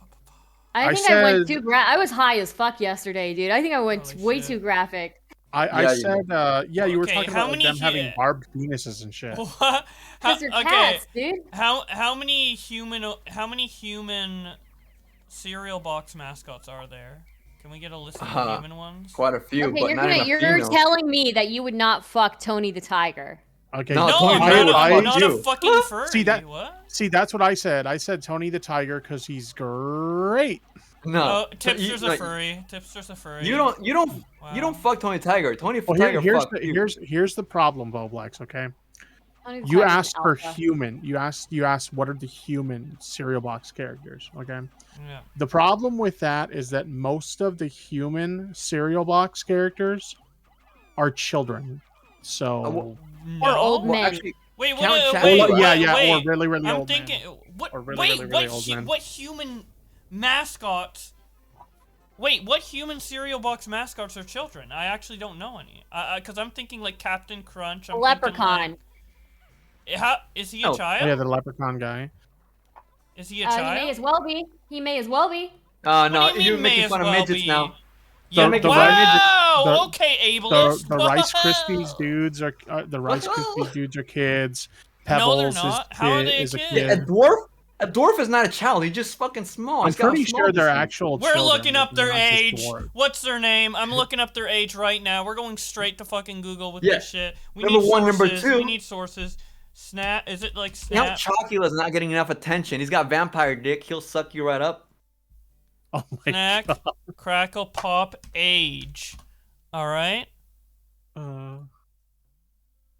Speaker 3: I
Speaker 5: I
Speaker 3: think I went
Speaker 5: said-
Speaker 3: too I was high as fuck yesterday, dude. I think I went
Speaker 1: Holy
Speaker 3: way
Speaker 1: shit.
Speaker 3: too graphic.
Speaker 5: I
Speaker 4: Yeah,
Speaker 5: said, yeah, you were
Speaker 1: Okay,
Speaker 5: talking
Speaker 1: how
Speaker 5: about like,
Speaker 1: many
Speaker 5: them having
Speaker 1: he-
Speaker 5: barbed penises and shit.
Speaker 1: What?
Speaker 3: Because they're
Speaker 1: okay.
Speaker 3: cats, dude.
Speaker 1: How many human cereal box mascots are there? Can we get a list of the human ones?
Speaker 4: Quite a few,
Speaker 3: Okay,
Speaker 4: but not enough
Speaker 3: you're
Speaker 4: females.
Speaker 3: telling me that you would not fuck Tony the Tiger.
Speaker 5: Okay,
Speaker 4: No,
Speaker 1: No,
Speaker 4: Tony
Speaker 1: I'm
Speaker 4: Tiger
Speaker 1: not,
Speaker 4: would
Speaker 1: I'm
Speaker 4: fuck
Speaker 1: not a
Speaker 4: you.
Speaker 1: fucking furry.
Speaker 5: See that-
Speaker 1: What?
Speaker 5: See, that's what I said. I said Tony the Tiger because he's great.
Speaker 4: No.
Speaker 1: Oh,
Speaker 4: So
Speaker 1: Tipster's
Speaker 4: you,
Speaker 1: a
Speaker 4: like,
Speaker 1: furry. Tipster's a furry.
Speaker 4: You don't
Speaker 1: Wow.
Speaker 4: fuck Tony Tiger. Tony
Speaker 5: Well,
Speaker 4: Tiger
Speaker 5: here's
Speaker 4: fuck
Speaker 5: the,
Speaker 4: you.
Speaker 5: here's the problem, Boblax. Okay,
Speaker 3: Tony the
Speaker 5: you
Speaker 3: Tiger's
Speaker 5: asked
Speaker 3: an
Speaker 5: for
Speaker 3: alpha.
Speaker 5: human. You asked what are the human cereal box characters. Okay.
Speaker 1: Yeah.
Speaker 5: The problem with that is that most of the human cereal box characters are children. So,
Speaker 1: No.
Speaker 3: old men.
Speaker 4: actually,
Speaker 1: Wait, what?
Speaker 4: Count Chad-
Speaker 1: Wait,
Speaker 4: Well,
Speaker 1: wait,
Speaker 5: yeah,
Speaker 1: wait.
Speaker 5: or really, really
Speaker 1: I'm
Speaker 5: old men.
Speaker 1: thinking. What?
Speaker 5: Or really,
Speaker 1: wait,
Speaker 5: really, really old
Speaker 1: what?
Speaker 5: men.
Speaker 1: What human mascots? Wait, what human cereal box mascots are children? I actually don't know any. Because I'm thinking like Captain Crunch.
Speaker 3: A
Speaker 1: I'm
Speaker 3: leprechaun.
Speaker 1: Thinking, like, is he a
Speaker 4: Oh,
Speaker 1: child?
Speaker 5: yeah, the leprechaun guy.
Speaker 1: Is he a
Speaker 3: He
Speaker 1: child?
Speaker 3: may as well be. He may as well be.
Speaker 1: What
Speaker 4: no,
Speaker 1: do you
Speaker 4: you're
Speaker 1: mean may
Speaker 4: making
Speaker 1: as
Speaker 4: fun of
Speaker 1: well
Speaker 4: midgets
Speaker 1: be?
Speaker 4: now.
Speaker 1: Yeah,
Speaker 5: The- the
Speaker 1: wow.
Speaker 5: the-
Speaker 1: okay,
Speaker 5: The,
Speaker 1: ableist.
Speaker 5: the Rice
Speaker 1: Whoa.
Speaker 5: Krispies dudes are the Rice Krispies dudes are kids.
Speaker 1: No, they're
Speaker 5: Pebbles
Speaker 1: not. How are they a
Speaker 5: is a
Speaker 1: kid?
Speaker 5: kid.
Speaker 4: A dwarf? A dwarf is not a child. He's just fucking small.
Speaker 5: I'm
Speaker 4: He's got a
Speaker 5: pretty
Speaker 4: small
Speaker 5: sure they're
Speaker 4: disease.
Speaker 5: actual
Speaker 1: We're
Speaker 5: children,
Speaker 1: looking
Speaker 5: but
Speaker 1: up their
Speaker 5: they're not just
Speaker 1: age.
Speaker 5: dwarves.
Speaker 1: What's their name? I'm looking up their age right now. We're going straight to fucking Google with
Speaker 4: Yeah.
Speaker 1: this shit. We
Speaker 4: Number
Speaker 1: need
Speaker 4: one, number
Speaker 1: sources.
Speaker 4: two.
Speaker 1: We need sources. Snap. Is it like
Speaker 4: Count
Speaker 1: Snap?
Speaker 4: Chocula's not getting enough attention. He's got vampire dick. He'll suck you right up.
Speaker 5: Oh my
Speaker 1: Snack.
Speaker 5: god.
Speaker 1: Crackle Pop age. All right.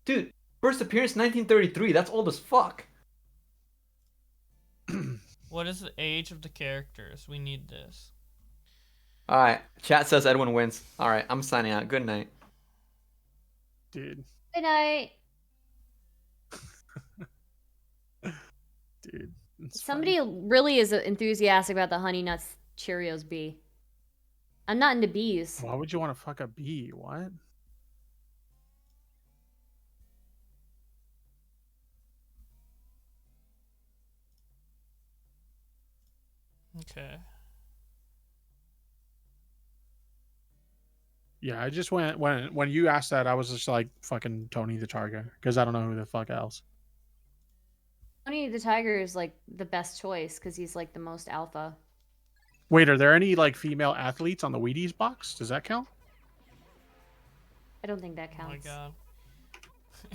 Speaker 4: Dude, first appearance 1933. That's old as fuck.
Speaker 1: What is the age of the characters? We need this.
Speaker 4: All right. Chat says Edwin wins. All right. I'm signing out. Good night.
Speaker 5: Dude,
Speaker 3: Good night.
Speaker 5: dude. it's
Speaker 3: Somebody really is enthusiastic about the Honey Nuts Cheerios bee. I'm not into bees.
Speaker 5: fine. Why would you want to fuck a bee? What?
Speaker 1: Okay.
Speaker 5: Yeah, I just went when you asked that, I was just like fucking Tony the Tiger because I don't know who the fuck else.
Speaker 3: Tony the Tiger is like the best choice because he's like the most alpha.
Speaker 5: Wait, are there any like female athletes on the Wheaties box? Does that count?
Speaker 3: I don't think that
Speaker 1: Oh my
Speaker 3: counts.
Speaker 1: god.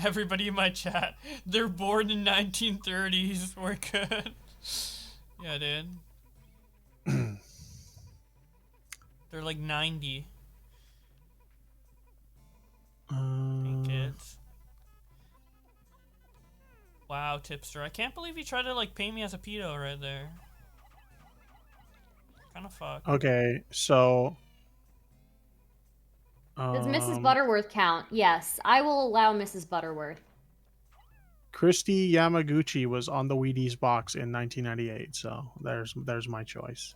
Speaker 1: Everybody in my chat, they're born in 1930s. We're good. Yeah, dude. They're like 90. Hey, kids. Wow, tipster. I can't believe you tried to like paint me as a pedo right there. Kind of fucked.
Speaker 5: Okay, so
Speaker 3: Does Mrs. Butterworth count? Yes, I will allow Mrs. Butterworth.
Speaker 5: Christy Yamaguchi was on the Wheaties box in 1998, so there's my choice.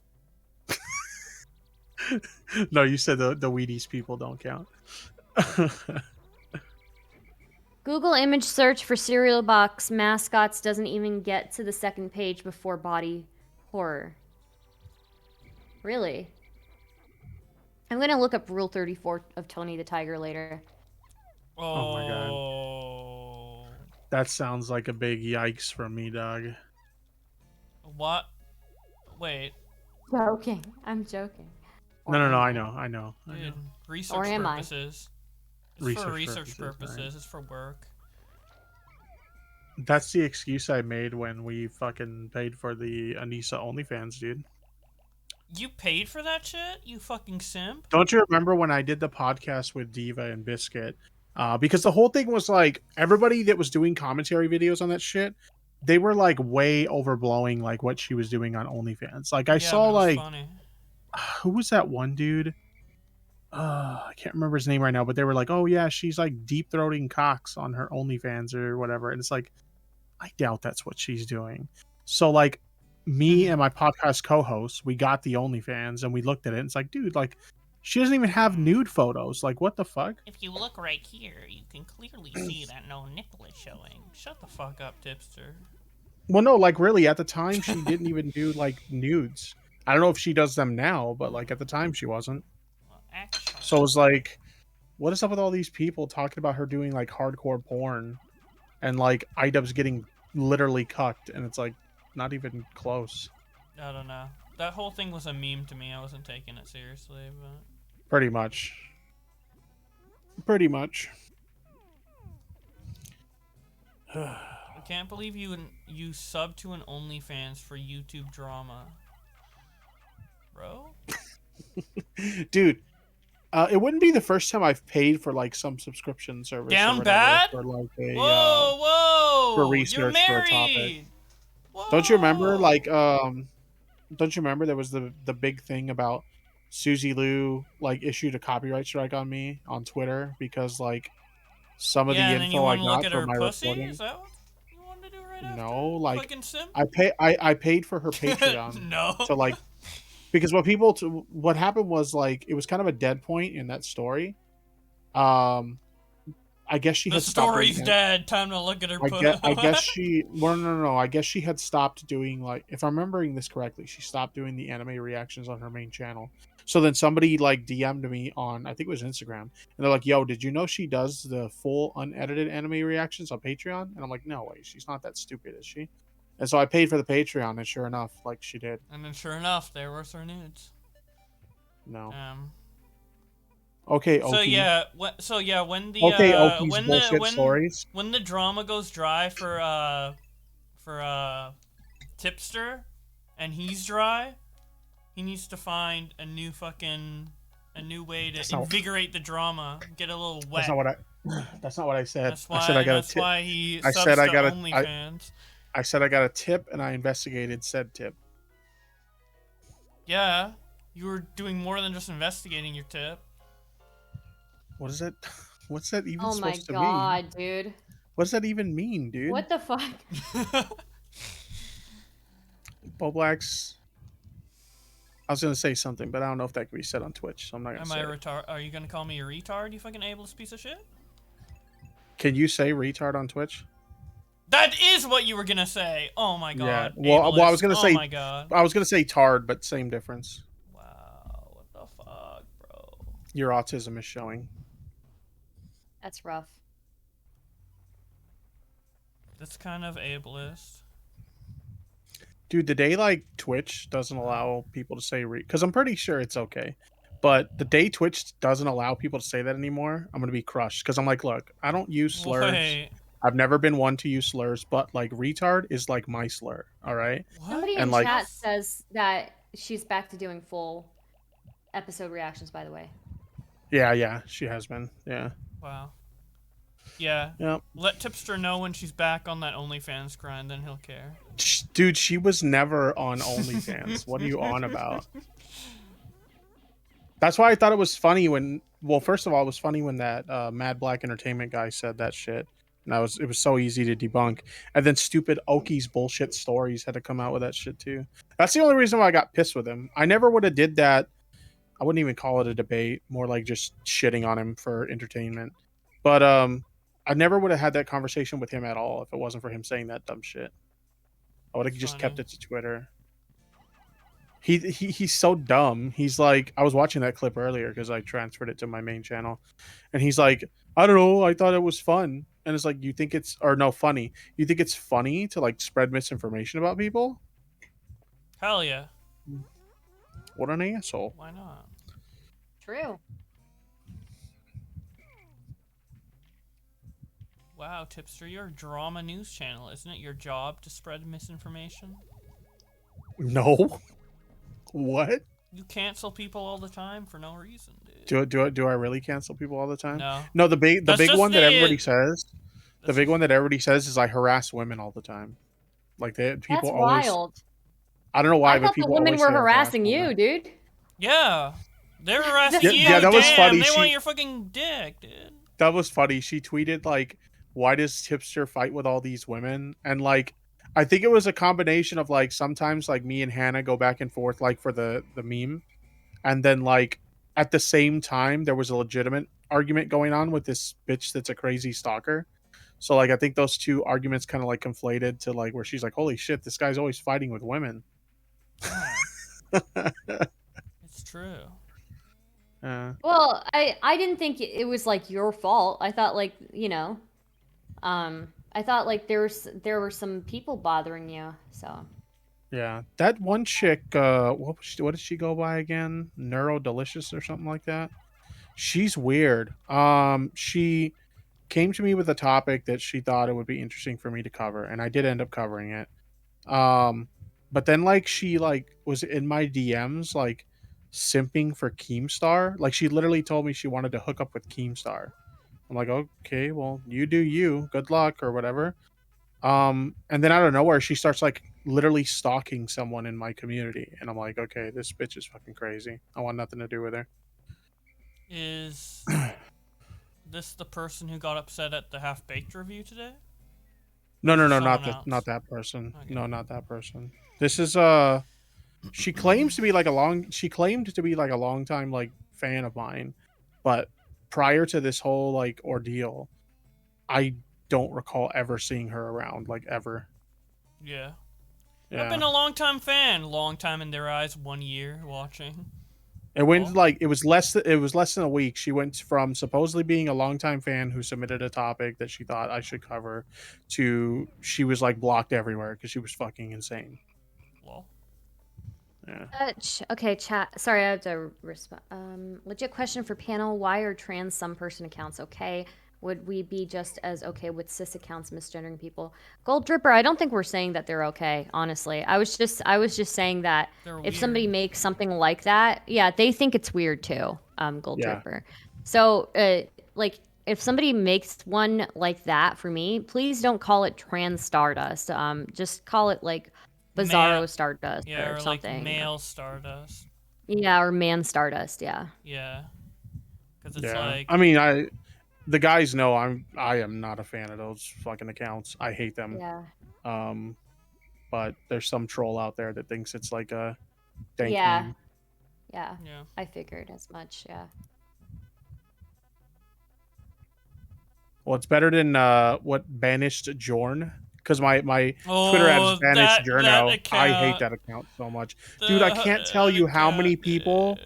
Speaker 5: No, you said the Wheaties people don't count.
Speaker 3: Google image search for cereal box mascots doesn't even get to the second page before body horror. Really? I'm gonna look up Rule 34 of Tony the Tiger later.
Speaker 5: Oh my god.
Speaker 1: Oh.
Speaker 5: That sounds like a big yikes from me, dog.
Speaker 1: What? Wait.
Speaker 3: Joking. I'm joking.
Speaker 5: No,
Speaker 3: Or
Speaker 5: I
Speaker 3: am
Speaker 5: know. I know.
Speaker 1: Dude, research
Speaker 3: Or am I?
Speaker 1: purposes. It's for research purposes.
Speaker 5: right.
Speaker 1: It's for work.
Speaker 5: That's the excuse I made when we fucking paid for the Anissa OnlyFans, dude.
Speaker 1: You paid for that shit? You fucking simp?
Speaker 5: Don't you remember when I did the podcast with Diva and Biscuit? Because the whole thing was like everybody that was doing commentary videos on that shit, they were like way overblowing like what she was doing on OnlyFans. Like I saw
Speaker 1: but it was
Speaker 5: like
Speaker 1: funny.
Speaker 5: who was that one dude? I can't remember his name right now, but they were like, "Oh yeah, she's like deep throating cocks on her OnlyFans or whatever," and it's like, I doubt that's what she's doing. So like, me and my podcast co-host, we got the OnlyFans and we looked at it, and it's like, dude, like, she doesn't even have nude photos. Like, what the fuck?
Speaker 1: If you look right here, you can clearly see that no nipple is showing. Shut the fuck up, tipster.
Speaker 5: Well, no, like really, at the time she didn't even do like nudes. I don't know if she does them now, but like at the time she wasn't.
Speaker 1: Well, actually,
Speaker 5: So it was like, what is up with all these people talking about her doing like hardcore porn and like iDubbbz getting literally cucked, and it's like not even close.
Speaker 1: I don't know. That whole thing was a meme to me. I wasn't taking it seriously, but
Speaker 5: Pretty much. Pretty much.
Speaker 1: I can't believe you sub to an OnlyFans for YouTube drama, bro.
Speaker 5: Dude, it wouldn't be the first time I've paid for like some subscription service. or
Speaker 1: Down
Speaker 5: whatever
Speaker 1: bad?
Speaker 5: For like a,
Speaker 1: Whoa!
Speaker 5: for research
Speaker 1: You're
Speaker 5: for a
Speaker 1: married.
Speaker 5: topic.
Speaker 1: Whoa.
Speaker 5: Don't you remember like don't you remember there was the big thing about Susie Liu like issued a copyright strike on me on Twitter because like some of
Speaker 1: Yeah,
Speaker 5: the
Speaker 1: and then you
Speaker 5: info I
Speaker 1: want to look
Speaker 5: got
Speaker 1: at
Speaker 5: for
Speaker 1: her
Speaker 5: my
Speaker 1: pussy?
Speaker 5: reporting.
Speaker 1: Is that what you wanted to do right after?
Speaker 5: No, like
Speaker 1: Fucking simp?
Speaker 5: I paid for her Patreon
Speaker 1: No.
Speaker 5: to like because what happened was like it was kind of a dead point in that story. I guess she
Speaker 1: The
Speaker 5: had stopped doing
Speaker 1: story's
Speaker 5: it.
Speaker 1: dead. Time to look at her
Speaker 5: I
Speaker 1: pussy.
Speaker 5: guess she well no I guess she had stopped doing like if I'm remembering this correctly, she stopped doing the anime reactions on her main channel. So then somebody like DM'd me on I think it was Instagram and they're like, "Yo, did you know she does the full unedited anime reactions on Patreon?" And I'm like, "No way, she's not that stupid, is she?" And so I paid for the Patreon and sure enough, like she did.
Speaker 1: And then sure enough, there was her nudes.
Speaker 5: No.
Speaker 1: Um.
Speaker 5: Okay,
Speaker 1: So
Speaker 5: Oki.
Speaker 1: yeah, when the
Speaker 5: Okay, Oki's
Speaker 1: when
Speaker 5: bullshit stories.
Speaker 1: when the drama goes dry for tipster, and he's dry, he needs to find a new way
Speaker 5: That's
Speaker 1: to
Speaker 5: not-
Speaker 1: invigorate the drama, get a little wet.
Speaker 5: That's not what I said.
Speaker 1: That's why.
Speaker 5: I said I got
Speaker 1: that's
Speaker 5: a tip.
Speaker 1: why he
Speaker 5: I
Speaker 1: subs
Speaker 5: said I
Speaker 1: to
Speaker 5: got a-
Speaker 1: OnlyFans.
Speaker 5: I said I got a tip and I investigated said tip.
Speaker 1: Yeah, you were doing more than just investigating your tip.
Speaker 5: What is that? What's that even
Speaker 3: Oh my
Speaker 5: supposed to mean?
Speaker 3: god, dude.
Speaker 5: What does that even mean, dude?
Speaker 3: What the fuck?
Speaker 5: Boblax. I was gonna say something, but I don't know if that can be said on Twitch, so I'm not gonna
Speaker 1: Am
Speaker 5: say
Speaker 1: I
Speaker 5: it.
Speaker 1: retard? Are you gonna call me a retard? You fucking ableist piece of shit.
Speaker 5: Can you say retard on Twitch?
Speaker 1: That is what you were gonna say. Oh my
Speaker 5: Yeah.
Speaker 1: god.
Speaker 5: Well, I was
Speaker 1: ableist.
Speaker 5: gonna
Speaker 1: Oh
Speaker 5: say
Speaker 1: my god.
Speaker 5: tard, but same difference.
Speaker 1: Wow. What the fuck, bro?
Speaker 5: Your autism is showing.
Speaker 3: That's rough.
Speaker 1: That's kind of ableist.
Speaker 5: Dude, the day like Twitch doesn't allow people to say because I'm pretty sure it's okay, but the day Twitch doesn't allow people to say that anymore, I'm gonna be crushed because I'm like, look, I don't use slurs.
Speaker 1: Wait.
Speaker 5: I've never been one to use slurs, but like retard is like my slur. All right.
Speaker 1: What?
Speaker 3: Somebody
Speaker 5: And,
Speaker 3: in
Speaker 5: like-
Speaker 3: chat says that she's back to doing full episode reactions, by the way.
Speaker 5: Yeah, she has been. Yeah.
Speaker 1: Wow. Yeah.
Speaker 5: Yep.
Speaker 1: Let Tipster know when she's back on that OnlyFans grind, then he'll care.
Speaker 5: Dude, she was never on OnlyFans. What are you on about? That's why I thought it was funny when. Well, first of all, it was funny when that Mad Black Entertainment guy said that shit. And it was so easy to debunk. And then stupid Oki's bullshit stories had to come out with that shit too. That's the only reason why I got pissed with him. I never would have did that. I wouldn't even call it a debate, more like just shitting on him for entertainment. But I never would have had that conversation with him at all if it wasn't for him saying that dumb shit. I would have just kept it to Twitter. He's so dumb. He's like, I was watching that clip earlier because I transferred it to my main channel, and he's like, I don't know, I thought it was fun. And it's like, you think it's funny? You think it's funny to like spread misinformation about people?
Speaker 1: Hell yeah.
Speaker 5: What an asshole.
Speaker 1: Why not?
Speaker 3: True.
Speaker 1: Wow, Tipster, you're a drama news channel. Isn't it your job to spread misinformation?
Speaker 5: No. What?
Speaker 1: You cancel people all the time for no reason, dude.
Speaker 5: Do I really cancel people all the time?
Speaker 1: No.
Speaker 5: No, the big one that everybody says. The
Speaker 1: That's
Speaker 5: big
Speaker 1: just-
Speaker 5: one that everybody says is I harass women all the time. Like people
Speaker 3: That's
Speaker 5: always.
Speaker 3: wild.
Speaker 5: I don't know why,
Speaker 3: I
Speaker 5: but
Speaker 3: thought the
Speaker 5: people
Speaker 3: women
Speaker 5: always
Speaker 3: were
Speaker 5: say I harass
Speaker 3: harassing
Speaker 5: women.
Speaker 3: you, dude.
Speaker 1: Yeah. They're harassing
Speaker 3: Yeah,
Speaker 1: you.
Speaker 5: yeah, that was
Speaker 1: Damn,
Speaker 5: funny.
Speaker 1: They
Speaker 5: She-
Speaker 1: want your fucking dick, dude.
Speaker 5: That was funny. She tweeted like, "Why does Tipster fight with all these women?" And like, I think it was a combination of like sometimes like me and Hannah go back and forth like for the meme, and then like at the same time there was a legitimate argument going on with this bitch that's a crazy stalker. So like I think those two arguments kind of like conflated to like where she's like, "Holy shit, this guy's always fighting with women."
Speaker 1: It's true.
Speaker 3: Well, I didn't think it was like your fault. I thought like, you know, I thought like there were some people bothering you. So
Speaker 5: Yeah, that one chick, what did she go by again? Neuro Delicious or something like that. She's weird. She came to me with a topic that she thought it would be interesting for me to cover, and I did end up covering it. But then like she like was in my DMs like simping for Keemstar. Like she literally told me she wanted to hook up with Keemstar. I'm like, okay, well, you do you. Good luck or whatever. And then out of nowhere, she starts like literally stalking someone in my community, and I'm like, okay, this bitch is fucking crazy. I want nothing to do with her.
Speaker 1: Is this the person who got upset at the Half Baked review today?
Speaker 5: No,
Speaker 1: Or
Speaker 5: not
Speaker 1: someone
Speaker 5: that,
Speaker 1: else?
Speaker 5: not that person.
Speaker 1: Okay.
Speaker 5: No, not that person. This is she claims to be like she claimed to be like a long time like fan of mine, but prior to this whole like ordeal, I don't recall ever seeing her around like ever.
Speaker 1: Yeah.
Speaker 5: Yeah.
Speaker 1: I've been a long-time fan. Long time in their eyes. 1 year watching.
Speaker 5: It went like it was less than a week. She went from supposedly being a longtime fan who submitted a topic that she thought I should cover to she was like blocked everywhere because she was fucking insane.
Speaker 1: Lol.
Speaker 5: Yeah.
Speaker 3: okay, chat. Sorry, I have to respond. Legit question for panel: why are trans some person accounts okay? Would we be just as okay with cis accounts misgendering people? Gold Dripper, I don't think we're saying that they're okay. Honestly, I was just saying that
Speaker 1: They're
Speaker 3: if somebody
Speaker 1: weird.
Speaker 3: makes something like that, yeah, they think it's weird too. Gold
Speaker 5: Yeah.
Speaker 3: Dripper. So, like, if somebody makes one like that for me, please don't call it trans Stardust. Just call it like Bizarro
Speaker 1: Ma-
Speaker 3: Stardust
Speaker 1: Yeah,
Speaker 3: or
Speaker 1: or
Speaker 3: something.
Speaker 1: like male Stardust.
Speaker 3: Yeah, or Man Stardust. Yeah.
Speaker 1: Yeah. Because it's
Speaker 5: Yeah.
Speaker 1: like...
Speaker 5: I mean, the guys know I am not a fan of those fucking accounts. I hate them.
Speaker 3: Yeah.
Speaker 5: But there's some troll out there that thinks it's like a dank
Speaker 3: Yeah.
Speaker 5: meme.
Speaker 3: Yeah.
Speaker 1: Yeah.
Speaker 3: I figured as much. Yeah.
Speaker 5: Well, it's better than what Banished Jorn because my Twitter ad is
Speaker 1: Oh,
Speaker 5: Spanish
Speaker 1: that
Speaker 5: Journo. I hate
Speaker 1: account.
Speaker 5: that account so much, dude. I can't tell you how many people.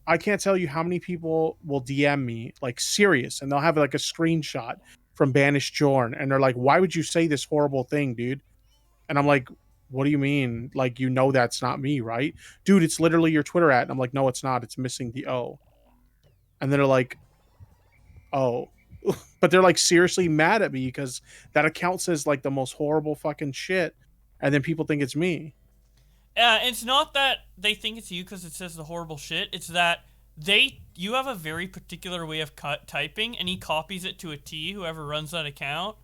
Speaker 5: I can't tell you how many people will DM me like serious, and they'll have like a screenshot from Banished Jorn, and they're like, "Why would you say this horrible thing, dude?" And I'm like, "What do you mean? Like, you know that's not me, right, dude? It's literally your Twitter ad." And I'm like, "No, it's not. It's missing the O." And they're like, "Oh," but they're like seriously mad at me because that account says like the most horrible fucking shit, and then people think it's me.
Speaker 1: It's not that they think it's you because it says the horrible shit. It's that you have a very particular way of typing, and he copies it to a T. Whoever runs that account,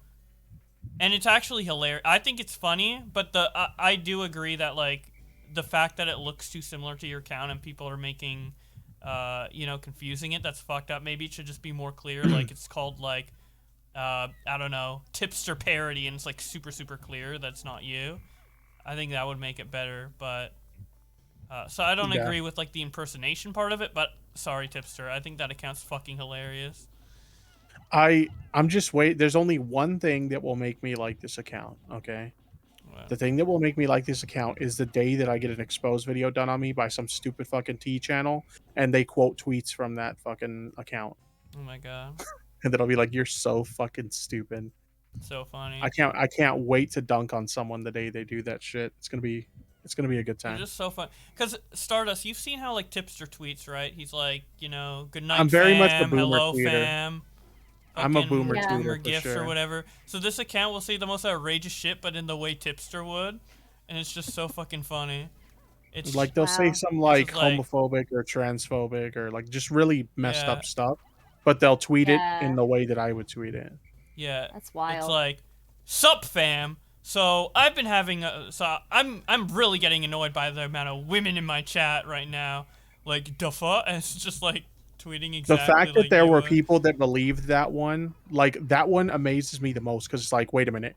Speaker 1: and it's actually hilarious. I think it's funny, but I do agree that like the fact that it looks too similar to your account and people are making, confusing it. That's fucked up. Maybe it should just be more clear. Like it's called like, I don't know, tipster parody, and it's like super super clear that's not you. I think that would make it better, but so I don't agree with like the impersonation part of it, but sorry tipster, I think that account's fucking hilarious.
Speaker 5: I'm just there's only one thing that will make me like this account, okay?
Speaker 1: What?
Speaker 5: The thing that will make me like this account is the day that I get an exposed video done on me by some stupid fucking T channel and they quote tweets from that fucking account.
Speaker 1: Oh my god.
Speaker 5: And then I'll be like, "You're so fucking stupid."
Speaker 1: So funny.
Speaker 5: I can't wait to dunk on someone the day they do that shit. It's gonna be a good time.
Speaker 1: It's just so fun. Because Stardust, you've seen how like tipster tweets, right? He's like, good night,
Speaker 5: I'm very
Speaker 1: fam,
Speaker 5: much a boomer
Speaker 1: hello,
Speaker 5: tweeter.
Speaker 1: fam.
Speaker 5: I'm a boomer
Speaker 3: Yeah.
Speaker 5: tweeter
Speaker 1: Boomer
Speaker 5: for
Speaker 1: gifts
Speaker 5: sure.
Speaker 1: or whatever. So this account will say the most outrageous shit, but in the way tipster would, and it's just so fucking funny. It's
Speaker 5: Like they'll say
Speaker 3: Wow.
Speaker 5: some like
Speaker 1: is like-
Speaker 5: homophobic or transphobic or like just really messed
Speaker 1: Yeah.
Speaker 5: up stuff, but they'll tweet it
Speaker 3: Yeah.
Speaker 5: in the way that I would tweet it.
Speaker 1: yeah,
Speaker 3: That's wild.
Speaker 1: It's like, sup fam. So I've been having I'm really getting annoyed by the amount of women in my chat right now. Like the fuck, and it's just like tweeting exactly.
Speaker 5: The fact that
Speaker 1: like
Speaker 5: there
Speaker 1: you
Speaker 5: were
Speaker 1: would.
Speaker 5: people that believed that one, like that one amazes me the most because it's like, wait a minute,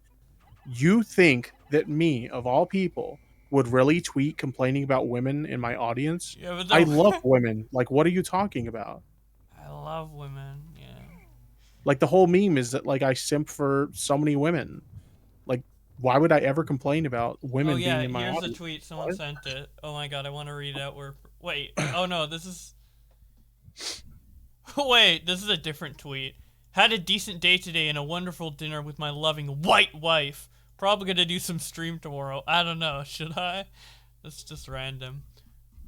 Speaker 5: you think that me of all people would really tweet complaining about women in my audience?
Speaker 1: Yeah, but
Speaker 5: I love women. Like, what are you talking about?
Speaker 1: I love women. Yeah.
Speaker 5: Like the whole meme is that like I simp for so many women. Like, why would I ever complain about women
Speaker 1: Oh yeah,
Speaker 5: being in my
Speaker 1: here's
Speaker 5: audience?
Speaker 1: the tweet someone
Speaker 5: What?
Speaker 1: sent it. Oh my god, I want to read it out. Wait. Oh no, this is. Wait, this is a different tweet. Had a decent day today and a wonderful dinner with my loving white wife. Probably gonna do some stream tomorrow. I don't know. Should I? That's just random.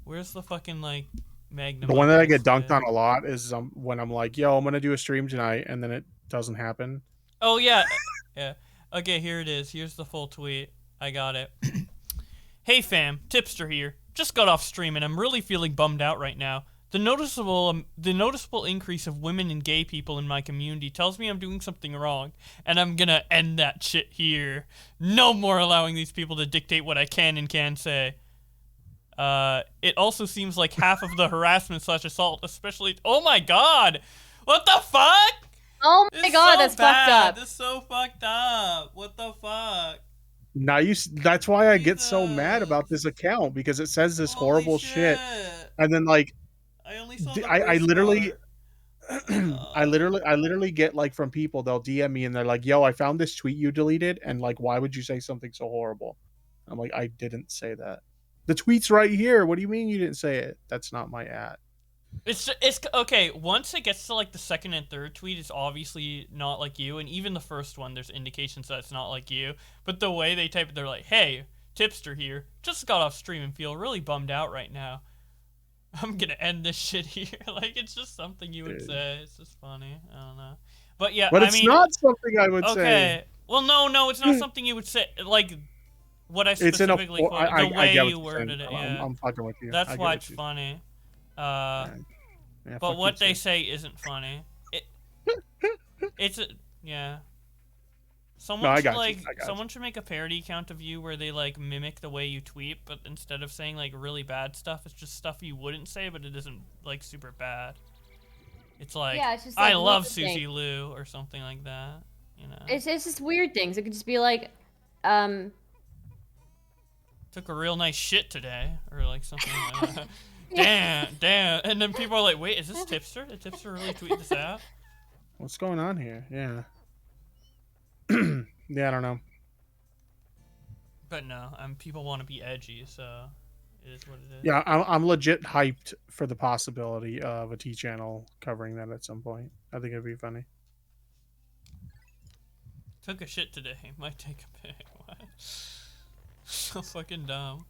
Speaker 1: Where's the fucking like Magnum?
Speaker 5: The one that I get
Speaker 1: Opus
Speaker 5: dunked
Speaker 1: kid?
Speaker 5: on a lot is when I'm like, "Yo, I'm gonna do a stream tonight," and then it doesn't happen.
Speaker 1: Oh yeah, yeah. Okay, here it is. Here's the full tweet. I got it. Hey fam, tipster here. Just got off stream and I'm really feeling bummed out right now. The noticeable increase of women and gay people in my community tells me I'm doing something wrong, and I'm gonna end that shit here. No more allowing these people to dictate what I can and can't say. It also seems like half of the harassment/assault, especially. Oh my god! What the fuck?
Speaker 3: Oh my
Speaker 1: It's
Speaker 3: god,
Speaker 1: so
Speaker 3: that's
Speaker 1: bad.
Speaker 3: fucked up.
Speaker 1: This is so fucked up. What the fuck?
Speaker 5: Now that's why I get so mad
Speaker 1: Jesus.
Speaker 5: about this account because it says this
Speaker 1: Holy
Speaker 5: horrible shit, and then like
Speaker 1: I only saw
Speaker 5: D-
Speaker 1: the
Speaker 5: I
Speaker 1: first
Speaker 5: literally-
Speaker 1: part.
Speaker 5: I literally get like from people, they'll DM me and they're like, "Yo, I found this tweet you deleted, and like, why would you say something so horrible?" I'm like, "I didn't say that. The tweet's right here. What do you mean you didn't say it? That's not my ad."
Speaker 1: It's okay. Once it gets to like the second and third tweet, it's obviously not like you, and even the first one, there's indications that it's not like you. But the way they type it, they're like, "Hey, tipster here. Just got off stream and feel really bummed out right now. I'm gonna end this shit here." Like it's just something you would
Speaker 5: Dude.
Speaker 1: say. It's just funny. I don't know. But yeah,
Speaker 5: But
Speaker 1: I
Speaker 5: it's
Speaker 1: mean,
Speaker 5: not something I would
Speaker 1: okay.
Speaker 5: say.
Speaker 1: Well, no, it's not something you would say. Like what I
Speaker 5: It's in a.
Speaker 1: specifically quoted,
Speaker 5: I
Speaker 1: the way
Speaker 5: get what
Speaker 1: you
Speaker 5: you're
Speaker 1: worded
Speaker 5: saying.
Speaker 1: it. Yeah,
Speaker 5: I'm fucking with you. I
Speaker 1: that's
Speaker 5: get
Speaker 1: why
Speaker 5: what
Speaker 1: it's
Speaker 5: you-
Speaker 1: funny.
Speaker 5: Yeah,
Speaker 1: But
Speaker 5: fuck
Speaker 1: what
Speaker 5: you
Speaker 1: they
Speaker 5: too.
Speaker 1: say isn't funny. It's yeah. Someone
Speaker 5: I
Speaker 1: should
Speaker 5: got you.
Speaker 1: like
Speaker 5: I got
Speaker 1: someone should make a parody account of you where they like mimic the way you tweet, but instead of saying like really bad stuff, it's just stuff you wouldn't say, but it isn't like super bad. It's like,
Speaker 3: Yeah, it's just,
Speaker 1: I
Speaker 3: like,
Speaker 1: love
Speaker 3: weird
Speaker 1: Susie
Speaker 3: things.
Speaker 1: Lou or something like that. You know,
Speaker 3: It's just weird things. It could just be like,
Speaker 1: took a real nice shit today, or like something like that. Damn, and then people are like, wait, is this Tipster? Did Tipster really tweet this out?
Speaker 5: What's going on here? Yeah. Yeah, I don't know.
Speaker 1: But no, people want to be edgy, so it is what it is.
Speaker 5: Yeah, I'm legit hyped for the possibility of a T channel covering that at some point. I think it'd be funny.
Speaker 1: Took a shit today. Might take a pic. What? So fucking dumb.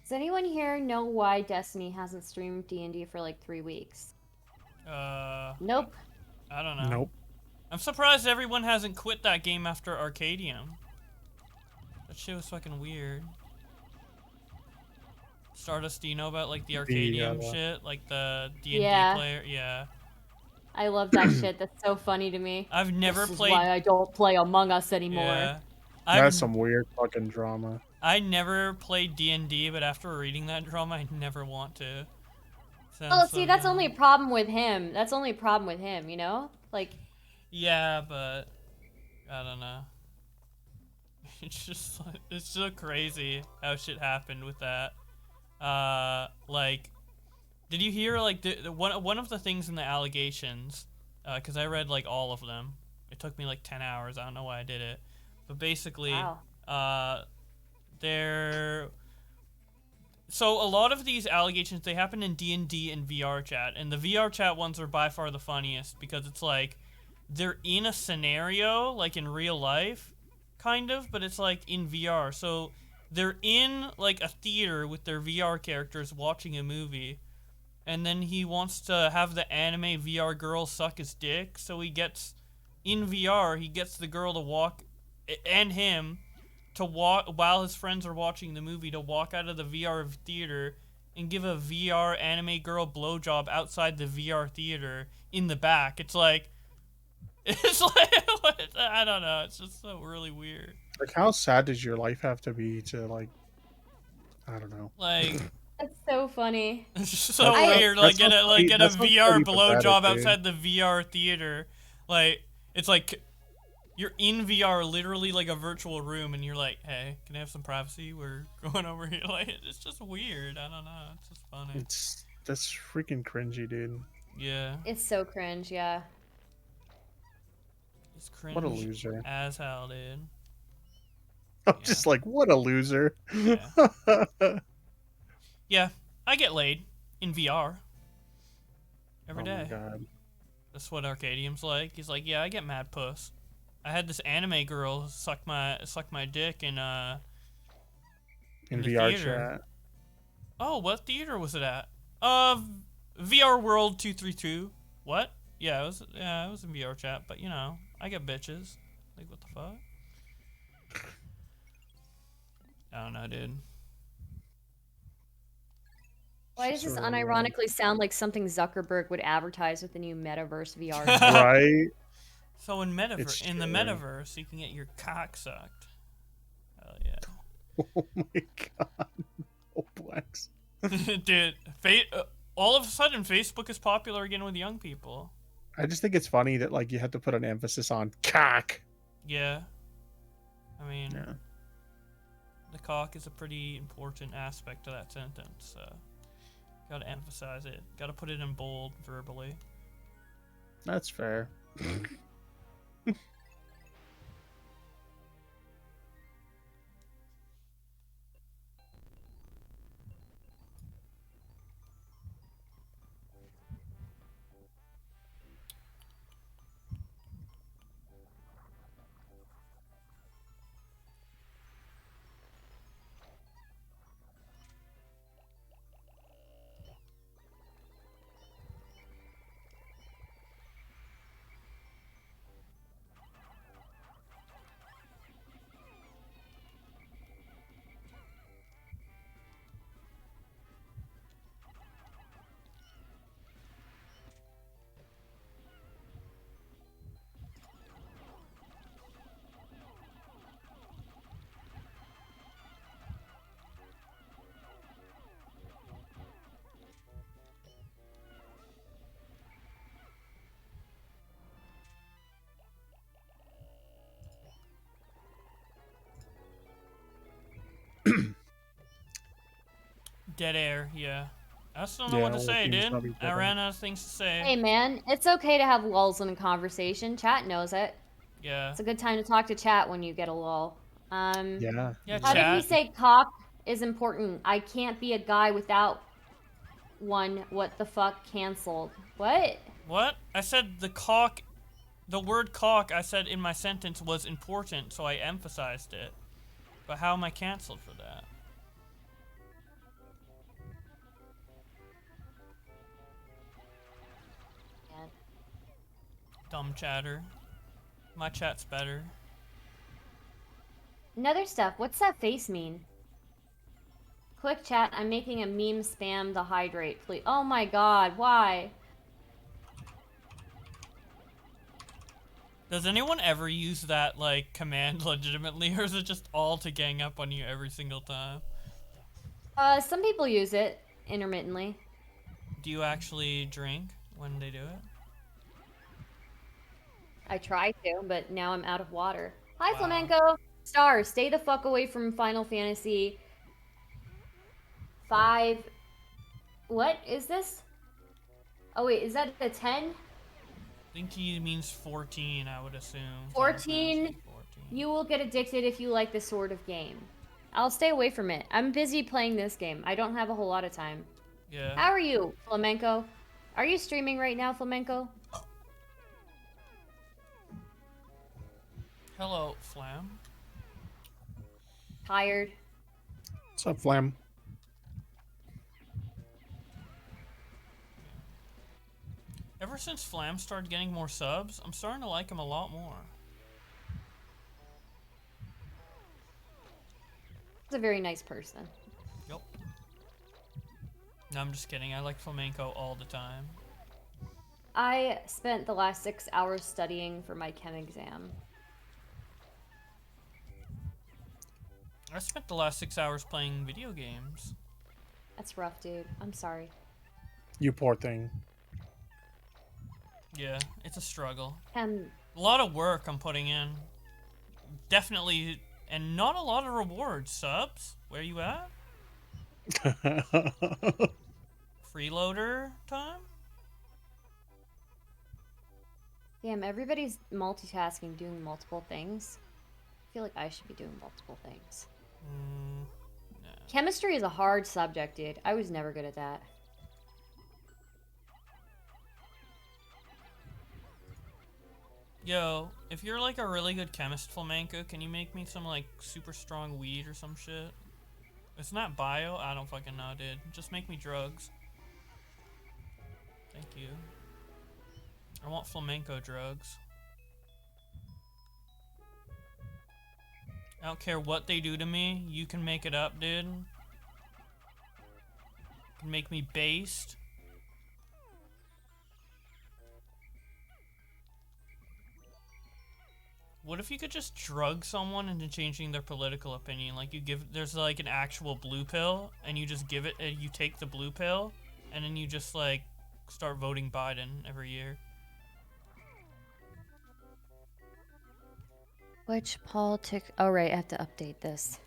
Speaker 3: Does anyone here know why Destiny hasn't streamed D&D for like 3 weeks? Nope.
Speaker 1: I don't know.
Speaker 5: Nope.
Speaker 1: I'm surprised everyone hasn't quit that game after Arcadium. That shit was fucking weird. Stardust, do you know about like the Arcadium shit? Like the D&D player? Yeah.
Speaker 3: I love that shit. That's so funny to me.
Speaker 1: I've never
Speaker 3: This
Speaker 1: played.
Speaker 3: Is why I don't play Among Us anymore.
Speaker 1: Yeah.
Speaker 5: That's some weird fucking drama.
Speaker 1: I never played D&D, but after reading that drama, I never want to.
Speaker 3: Oh, see, that's only a problem with him. That's only a problem with him, you know? Like.
Speaker 1: Yeah, but I don't know. It's just it's so crazy how shit happened with that. Like, did you hear like the one of the things in the allegations? Because I read like all of them. It took me like 10 hours. I don't know why I did it, but basically, So a lot of these allegations, they happen in D&D and VR chat, and the VR chat ones are by far the funniest because it's like they're in a scenario like in real life, kind of, but it's like in VR. So they're in like a theater with their VR characters watching a movie, and then he wants to have the anime VR girl suck his dick, so he gets in VR, he gets the girl to walk, and him to walk while his friends are watching the movie, to walk out of the VR theater and give a VR anime girl blowjob outside the VR theater in the back. It's like I don't know. It's just so really weird.
Speaker 5: Like, how sad does your life have to be to like? I don't know.
Speaker 1: Like,
Speaker 3: that's so funny.
Speaker 1: It's just so weird. Like get a VR blowjob outside the VR theater. Like it's like you're in VR, literally like a virtual room, and you're like, "Hey, can I have some privacy? We're going over here." Like it's just weird. I don't know. It's just funny.
Speaker 5: That's freaking cringy, dude.
Speaker 1: Yeah.
Speaker 3: It's so cringe. Yeah.
Speaker 1: It's cringe.
Speaker 5: What a loser.
Speaker 1: As hell, dude.
Speaker 5: I'm just like, what a loser.
Speaker 1: Yeah. Yeah, I get laid in VR every day.
Speaker 5: Oh my god.
Speaker 1: That's what Arcadium's like. He's like, yeah, I get mad puss. I had this anime girl suck my dick in
Speaker 5: VR
Speaker 1: theater.
Speaker 5: chat.
Speaker 1: Oh, what theater was it at? VR World 232. What? Yeah, it was in VR chat, but you know, I get bitches. Like, what the fuck? I don't know, dude.
Speaker 3: Why does this unironically sound like something Zuckerberg would advertise with the new Metaverse VR?
Speaker 5: Right.
Speaker 1: So in the metaverse, you can get your cock sucked. Hell yeah.
Speaker 5: Oh my god. Roblox.
Speaker 1: Dude, all of a sudden, Facebook is popular again with young people.
Speaker 5: I just think it's funny that like you have to put an emphasis on cock.
Speaker 1: Yeah. I mean,
Speaker 5: yeah.
Speaker 1: The cock is a pretty important aspect to that sentence, so gotta emphasize it. Gotta put it in bold verbally.
Speaker 5: That's fair.
Speaker 1: Dead air, yeah. I still don't know
Speaker 5: Yeah,
Speaker 1: what to
Speaker 5: all
Speaker 1: say,
Speaker 5: teams
Speaker 1: dude.
Speaker 5: probably
Speaker 1: I
Speaker 5: dead
Speaker 1: ran out of things to say.
Speaker 3: Hey man, it's okay to have lulls in a conversation. Chat knows it.
Speaker 1: Yeah.
Speaker 3: It's a good time to talk to chat when you get a lull.
Speaker 5: Yeah.
Speaker 1: Yeah,
Speaker 3: How did he
Speaker 1: chat.
Speaker 3: say cock is important? I can't be a guy without one. What the fuck? Canceled. What?
Speaker 1: What? I said the word cock I said in my sentence was important, so I emphasized it. But how am I canceled for that?
Speaker 3: Man.
Speaker 1: Dumb chatter. My chat's better.
Speaker 3: Another stuff. What's that face mean? Quick chat. I'm making a meme spam the hydrate, please. Oh my god. Why?
Speaker 1: Does anyone ever use that, like, command legitimately, or is it just all to gang up on you every single time?
Speaker 3: Some people use it intermittently.
Speaker 1: Do you actually drink when they do it?
Speaker 3: I try to, but now I'm out of water. Hi,
Speaker 1: Wow.
Speaker 3: Flamenco. Star, stay the fuck away from Final Fantasy 5. What is this? Oh wait, is that the 10?
Speaker 1: I think he means 14, I would assume.
Speaker 3: 14. You will get addicted if you like this sort of game. I'll stay away from it. I'm busy playing this game. I don't have a whole lot of time.
Speaker 1: Yeah.
Speaker 3: How are you, Flamenco? Are you streaming right now, Flamenco?
Speaker 1: Hello, Flam.
Speaker 3: Tired?
Speaker 5: What's up, Flam?
Speaker 1: Ever since Flam started getting more subs, I'm starting to like him a lot more.
Speaker 3: He's a very nice person.
Speaker 1: Yep. No, I'm just kidding. I like flamenco all the time.
Speaker 3: I spent the last 6 hours studying for my chem exam.
Speaker 1: I spent the last 6 hours playing video games.
Speaker 3: That's rough, dude. I'm sorry.
Speaker 5: You poor thing.
Speaker 1: Yeah, it's a struggle.
Speaker 3: Chem.
Speaker 1: A lot of work I'm putting in. Definitely, and not a lot of rewards. Subs? Where you at? Freeloader time?
Speaker 3: Damn, everybody's multitasking, doing multiple things. I feel like I should be doing multiple things.
Speaker 1: No.
Speaker 3: Chemistry is a hard subject, dude. I was never good at that.
Speaker 1: Yo, if you're like a really good chemist, Flamenco, can you make me some like super strong weed or some shit? It's not bio? I don't fucking know, dude. Just make me drugs. Thank you. I want flamenco drugs. I don't care what they do to me. You can make it up, dude. You can make me based. What if you could just drug someone into changing their political opinion? Like there's like an actual blue pill, and you just give it, you take the blue pill, and then you just like start voting Biden every year.
Speaker 3: Which politic? Oh, right. I have to update this.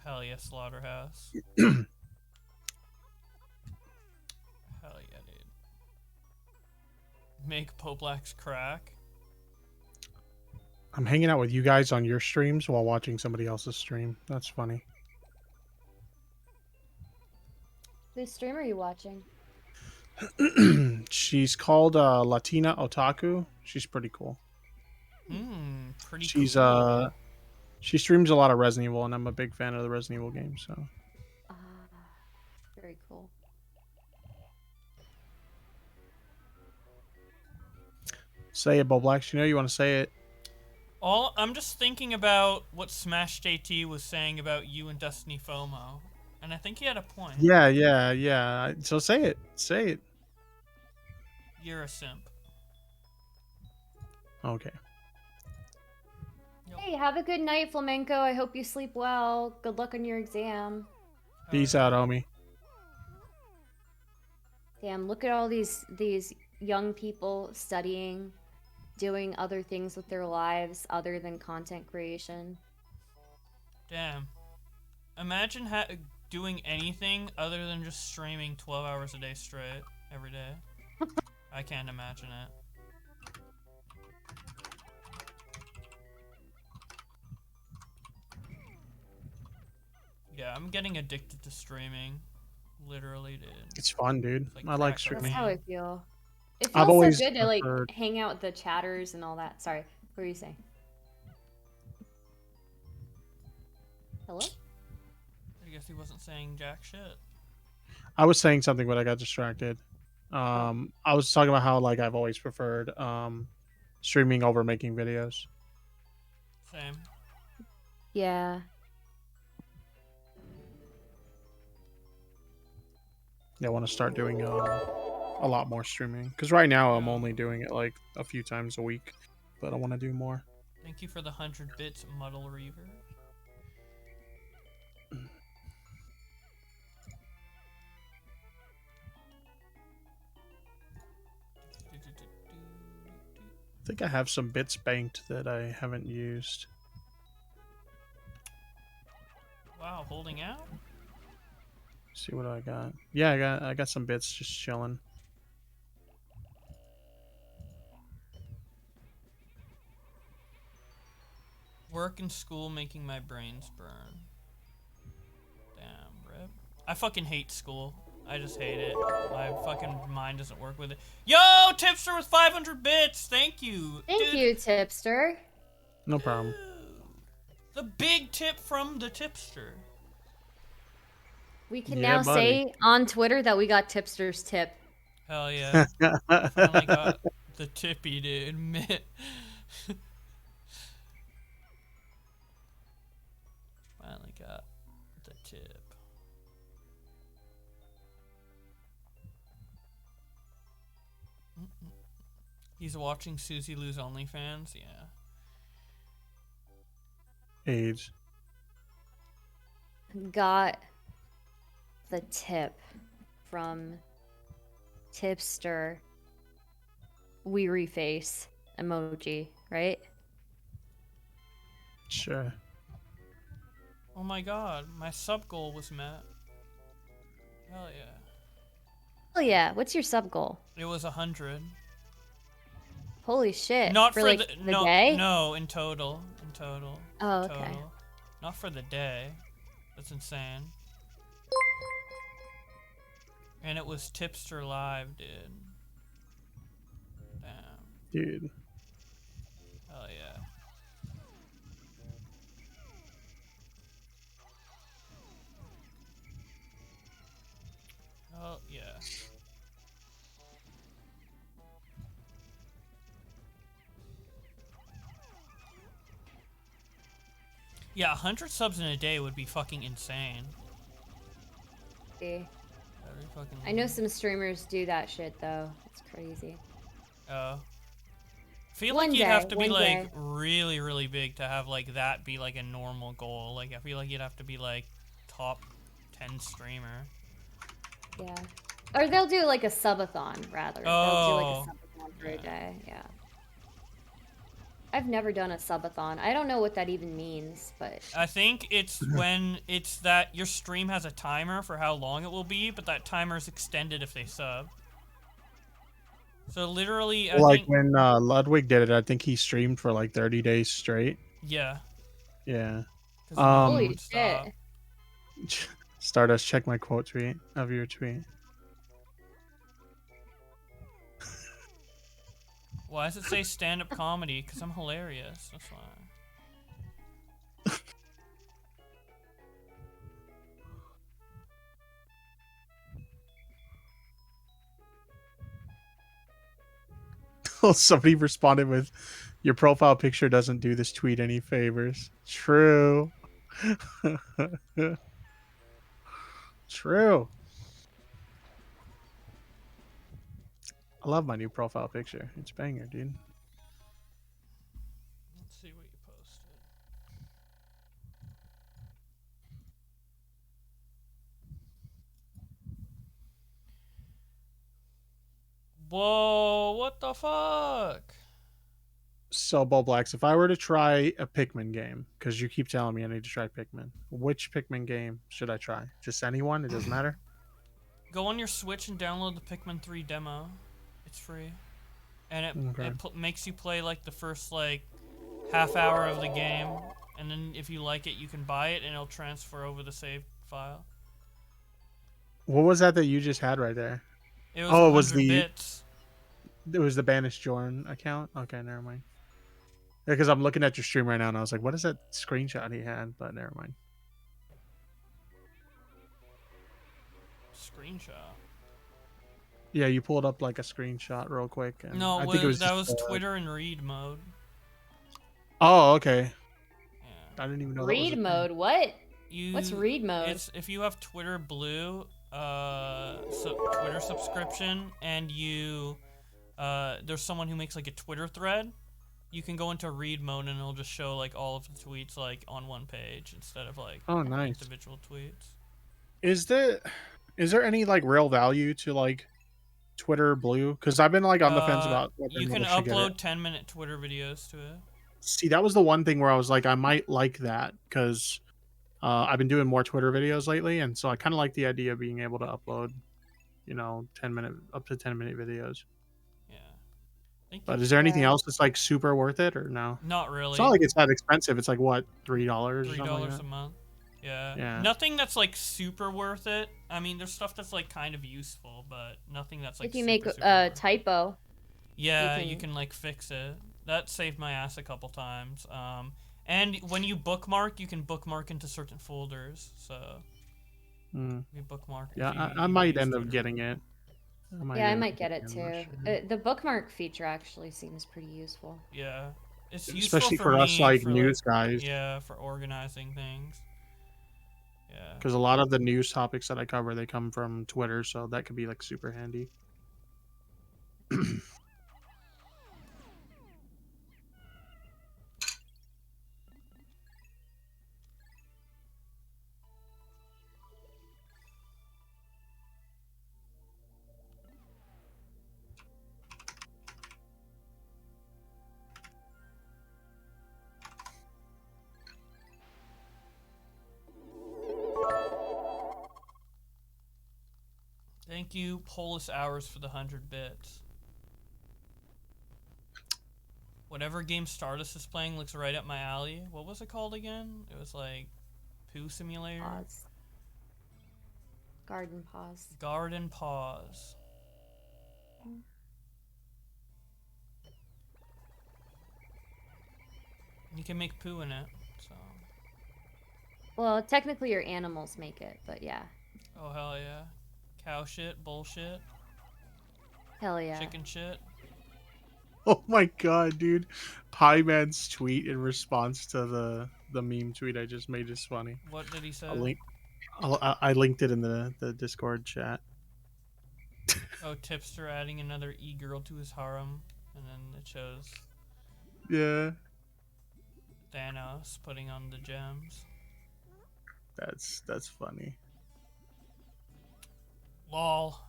Speaker 1: Hell yeah, Slaughterhouse. Hell yeah, dude. Make Poblax crack.
Speaker 5: I'm hanging out with you guys on your streams while watching somebody else's stream. That's funny.
Speaker 3: Whose stream are you watching?
Speaker 5: She's called Latina Otaku. She's pretty cool.
Speaker 1: Pretty
Speaker 5: She's
Speaker 1: cool.
Speaker 5: she streams a lot of Resident Evil, and I'm a big fan of the Resident Evil games. So
Speaker 3: Very cool.
Speaker 5: say it, Boblax. You know you want to say it.
Speaker 1: I'm just thinking about what Smash JT was saying about you and Destiny FOMO, and I think he had a point.
Speaker 5: Yeah. So say it. Say it.
Speaker 1: You're a simp.
Speaker 5: Okay.
Speaker 1: Yep.
Speaker 3: Hey, have a good night, Flamenco. I hope you sleep well. Good luck on your exam.
Speaker 5: Peace out, homie.
Speaker 3: Damn, look at all these young people studying, doing other things with their lives other than content creation.
Speaker 1: Damn. Imagine doing anything other than just streaming 12 hours a day straight every day. I can't imagine it. Yeah, I'm getting addicted to streaming. Literally, dude.
Speaker 5: It's fun, dude.
Speaker 1: Like
Speaker 5: I like
Speaker 1: crack
Speaker 5: streaming.
Speaker 3: That's how
Speaker 1: cocaine.
Speaker 3: I feel. It
Speaker 5: I've
Speaker 3: feels so
Speaker 5: always
Speaker 3: good to like
Speaker 5: preferred-
Speaker 3: hang out with the chatters and all that. Sorry, what were you saying? Hello?
Speaker 1: I guess he wasn't saying jack shit.
Speaker 5: I was saying something, but I got distracted. I was talking about how like I've always preferred streaming over making videos.
Speaker 1: Same.
Speaker 3: Yeah.
Speaker 5: Yeah, I want to start doing a lot more streaming because right now I'm only doing it like a few times a week, but I want to do more.
Speaker 1: Thank you for the 100 bits, Muddle Reaver.
Speaker 5: I think I have some bits banked that I haven't used.
Speaker 1: Wow, holding out?
Speaker 5: See what I got. Yeah, I got some bits just chilling.
Speaker 1: Work and school making my brains burn. Damn, rip. I fucking hate school. I just hate it. My fucking mind doesn't work with it. Yo, Tipster with 500 bits! Thank you!
Speaker 3: Thank
Speaker 1: Dude,
Speaker 3: you, Tipster.
Speaker 5: No problem.
Speaker 1: the big tip from the Tipster.
Speaker 3: We can
Speaker 5: Yeah,
Speaker 3: now
Speaker 5: buddy.
Speaker 3: say on Twitter that we got Tipster's tip.
Speaker 1: Hell yeah. Finally got the tippy, dude. Finally got the tip. He's watching Susie lose OnlyFans? Yeah.
Speaker 5: AIDS.
Speaker 3: Got the tip from Tipster. Weary face emoji, right?
Speaker 5: Sure.
Speaker 1: Oh my god, my sub goal was met. Hell yeah.
Speaker 3: Oh yeah, what's your sub goal?
Speaker 1: It was 100.
Speaker 3: Holy shit.
Speaker 1: Not
Speaker 3: for
Speaker 1: for
Speaker 3: like
Speaker 1: the,
Speaker 3: the
Speaker 1: no,
Speaker 3: day?
Speaker 1: no, in total. In total.
Speaker 3: Oh,
Speaker 1: In
Speaker 3: okay.
Speaker 1: total. Not for the day. That's insane. And it was Tipster Live, dude. Damn.
Speaker 5: Dude.
Speaker 1: Hell yeah. Oh yeah. Yeah, 100 subs in a day would be fucking insane.
Speaker 3: See.
Speaker 1: That'd be fucking.
Speaker 3: I know some streamers do that shit though. It's crazy.
Speaker 1: Feel
Speaker 3: One
Speaker 1: like you'd have
Speaker 3: day,
Speaker 1: to be
Speaker 3: one
Speaker 1: like
Speaker 3: day.
Speaker 1: really, really big to have like that be like a normal goal. Like I feel like you'd have to be like top 10 streamer.
Speaker 3: Yeah. Or they'll do like a subathon rather. They'll do like
Speaker 1: Oh,
Speaker 3: a subathon for a day. Yeah. I've never done a subathon. I don't know what that even means, but
Speaker 1: I think it's when it's that your stream has a timer for how long it will be, but that timer is extended if they sub. So literally, I
Speaker 5: Like
Speaker 1: think,
Speaker 5: when Ludwig did it, I think he streamed for like 30 days straight.
Speaker 1: yeah.
Speaker 5: Yeah.
Speaker 1: 'Cause no one
Speaker 3: holy
Speaker 1: would stop.
Speaker 3: shit.
Speaker 5: Stardust, check my quote tweet of your tweet.
Speaker 1: Why does it say stand-up comedy? Because I'm hilarious. That's why.
Speaker 5: Somebody responded with, "Your profile picture doesn't do this tweet any favors." True. True. I love my new profile picture. It's banger, dude.
Speaker 1: Let's see what you posted. Whoa, what the fuck?
Speaker 5: So, Blacks, if I were to try a Pikmin game, because you keep telling me I need to try Pikmin, which Pikmin game should I try? Just anyone? It doesn't matter.
Speaker 1: Go on your Switch and download the Pikmin 3 demo. It's free, and it makes you play like the first like half hour of the game, and then if you like it, you can buy it, and it'll transfer over the save file.
Speaker 5: What was that you just had right there?
Speaker 1: It was
Speaker 5: Oh, it was
Speaker 1: 100 bits.
Speaker 5: It was the Banished Jorn account. Okay, never mind. Yeah, because I'm looking at your stream right now, and I was like, "What is that screenshot he had?" But never mind.
Speaker 1: Screenshot.
Speaker 5: Yeah, you pulled up like a screenshot real quick. And
Speaker 1: No,
Speaker 5: I think it was
Speaker 1: that
Speaker 5: just,
Speaker 1: was Twitter in read mode.
Speaker 5: Oh, okay.
Speaker 1: Yeah.
Speaker 5: I didn't even know.
Speaker 3: Read mode? What? What's read mode?
Speaker 1: It's if you have Twitter Blue, Twitter subscription, and you, there's someone who makes like a Twitter thread. You can go into read mode and it'll just show like all of the tweets like on one page instead of like individual tweets.
Speaker 5: Is there any like real value to like Twitter Blue? Because I've been like on the fence about whether
Speaker 1: you can
Speaker 5: I should get
Speaker 1: upload
Speaker 5: it.
Speaker 1: 10-minute Twitter videos to it.
Speaker 5: See, that was the one thing where I was like, I might like that because I've been doing more Twitter videos lately, and so I kind of like the idea of being able to upload, 10-minute up to 10-minute videos.
Speaker 1: Yeah.
Speaker 5: But is there anything else that's like super worth it or no?
Speaker 1: Not really.
Speaker 5: It's not like it's that expensive. It's like what, $3?
Speaker 1: $3 a month. Yeah. Nothing that's like super worth it. I mean, there's stuff that's like kind of useful, but nothing that's like.
Speaker 3: If you make a typo.
Speaker 1: Yeah, you can like fix it. That saved my ass a couple times. And when you bookmark, you can bookmark into certain folders. So you bookmark.
Speaker 5: Yeah, I might end up getting it.
Speaker 3: I might get it too. The bookmark feature actually seems pretty useful.
Speaker 1: Yeah, it's useful
Speaker 5: especially
Speaker 1: for
Speaker 5: us
Speaker 1: me,
Speaker 5: like
Speaker 1: for,
Speaker 5: news guys.
Speaker 1: Yeah, for organizing things. Yeah.
Speaker 5: Because a lot of the news topics that I cover, they come from Twitter, so that could be like super handy.
Speaker 1: Thank you, Polis Hours, for the 100 bits. Whatever game Stardust is playing looks right up my alley. What was it called again? It was like Poo Simulator?
Speaker 3: Pause. Garden Pause.
Speaker 1: Garden Pause. You can make poo in it, so.
Speaker 3: Well, technically your animals make it, but yeah.
Speaker 1: Oh, hell yeah. Cow shit, bullshit.
Speaker 3: Hell yeah.
Speaker 1: Chicken shit.
Speaker 5: Oh my god, dude. Pie Man's tweet in response to the meme tweet I just made is funny.
Speaker 1: What did he say?
Speaker 5: I linked it in the Discord chat.
Speaker 1: Oh, Tipster adding another e-girl to his harem. And then it shows
Speaker 5: Yeah.
Speaker 1: Thanos putting on the gems.
Speaker 5: That's funny.
Speaker 1: Lol.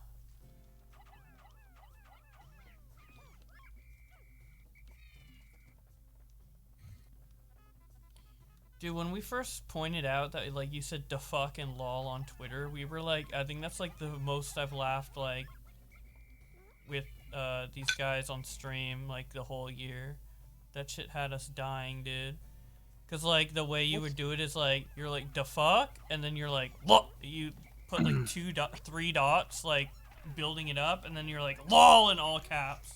Speaker 1: Dude, when we first pointed out that like you said "da fuck" and "lol" on Twitter, we were like, I think that's like the most I've laughed like with these guys on stream like the whole year. That shit had us dying, dude. Cause like the way you would do it is like you're like "da fuck" and then you're like "look." You put like 3 dots like building it up, and then you're like "lol" in all caps.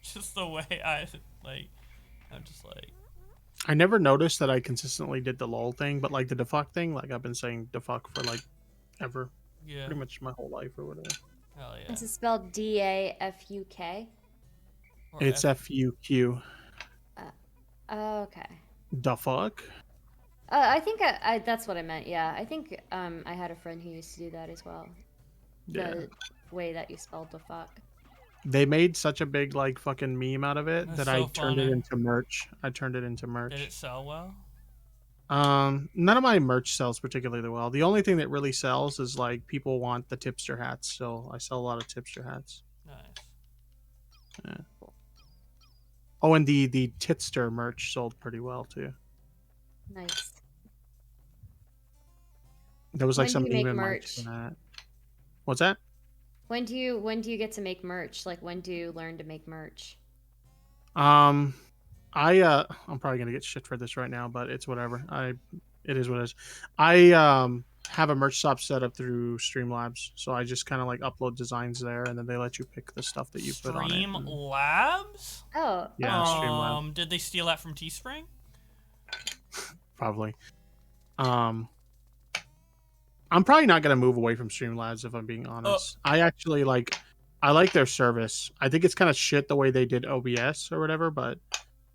Speaker 1: Just the way I'm just like.
Speaker 5: I never noticed that I consistently did the lol thing, but like the defuck thing, like I've been saying defuck for like ever.
Speaker 1: Yeah.
Speaker 5: Pretty much my whole life or whatever.
Speaker 1: Hell yeah.
Speaker 3: Is it spelled D-A-F-U-K?
Speaker 5: It's F-U-Q.
Speaker 3: Okay.
Speaker 5: Defuck?
Speaker 3: I think I that's what I meant, yeah. I think I had a friend who used to do that as well.
Speaker 5: Yeah.
Speaker 3: The way that you spelled the fuck.
Speaker 5: They made such a big like fucking meme out of it
Speaker 1: That's
Speaker 5: that I
Speaker 1: so
Speaker 5: turned it
Speaker 1: funny.
Speaker 5: into merch. Did
Speaker 1: it sell well?
Speaker 5: None of my merch sells particularly well. The only thing that really sells is like people want the tipster hats, so I sell a lot of tipster hats.
Speaker 1: Nice.
Speaker 5: Yeah. Oh, and the Titster merch sold pretty well too.
Speaker 3: Nice.
Speaker 5: There was like
Speaker 3: When do
Speaker 5: some
Speaker 3: you make
Speaker 5: even mics
Speaker 3: merch?
Speaker 5: in that. What's that?
Speaker 3: When do you get to make merch? Like when do you learn to make merch?
Speaker 5: Um, I'm probably gonna get shit for this right now, but it's whatever. It is what it is. I have a merch shop set up through Streamlabs, so I just kind of like upload designs there, and then they let you pick the stuff that you put on it. and-
Speaker 1: Streamlabs?
Speaker 3: Oh,
Speaker 5: Yeah,
Speaker 3: okay.
Speaker 5: Streamlabs
Speaker 1: Did they steal that from Teespring?
Speaker 5: probably. Um, I'm probably not gonna move away from Streamlabs if I'm being honest. I actually I like their service. I think it's kind of shit the way they did OBS or whatever, but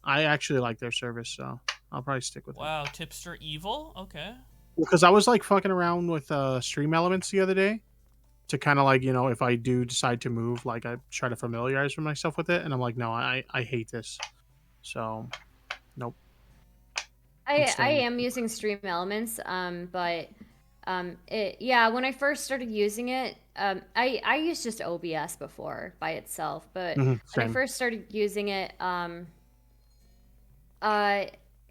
Speaker 5: I actually like their service, so I'll probably stick with it.
Speaker 1: Wow, Tipster Evil? Okay.
Speaker 5: Because I was like fucking around with Stream Elements the other day to kind of like, if I do decide to move, like I try to familiarize myself with it, and I'm like, no, I hate this. So, nope.
Speaker 3: I
Speaker 5: staying.
Speaker 3: am using Stream Elements, but when I first started using it, I used just OBS before by itself, but when I
Speaker 5: Same.
Speaker 3: first started using it,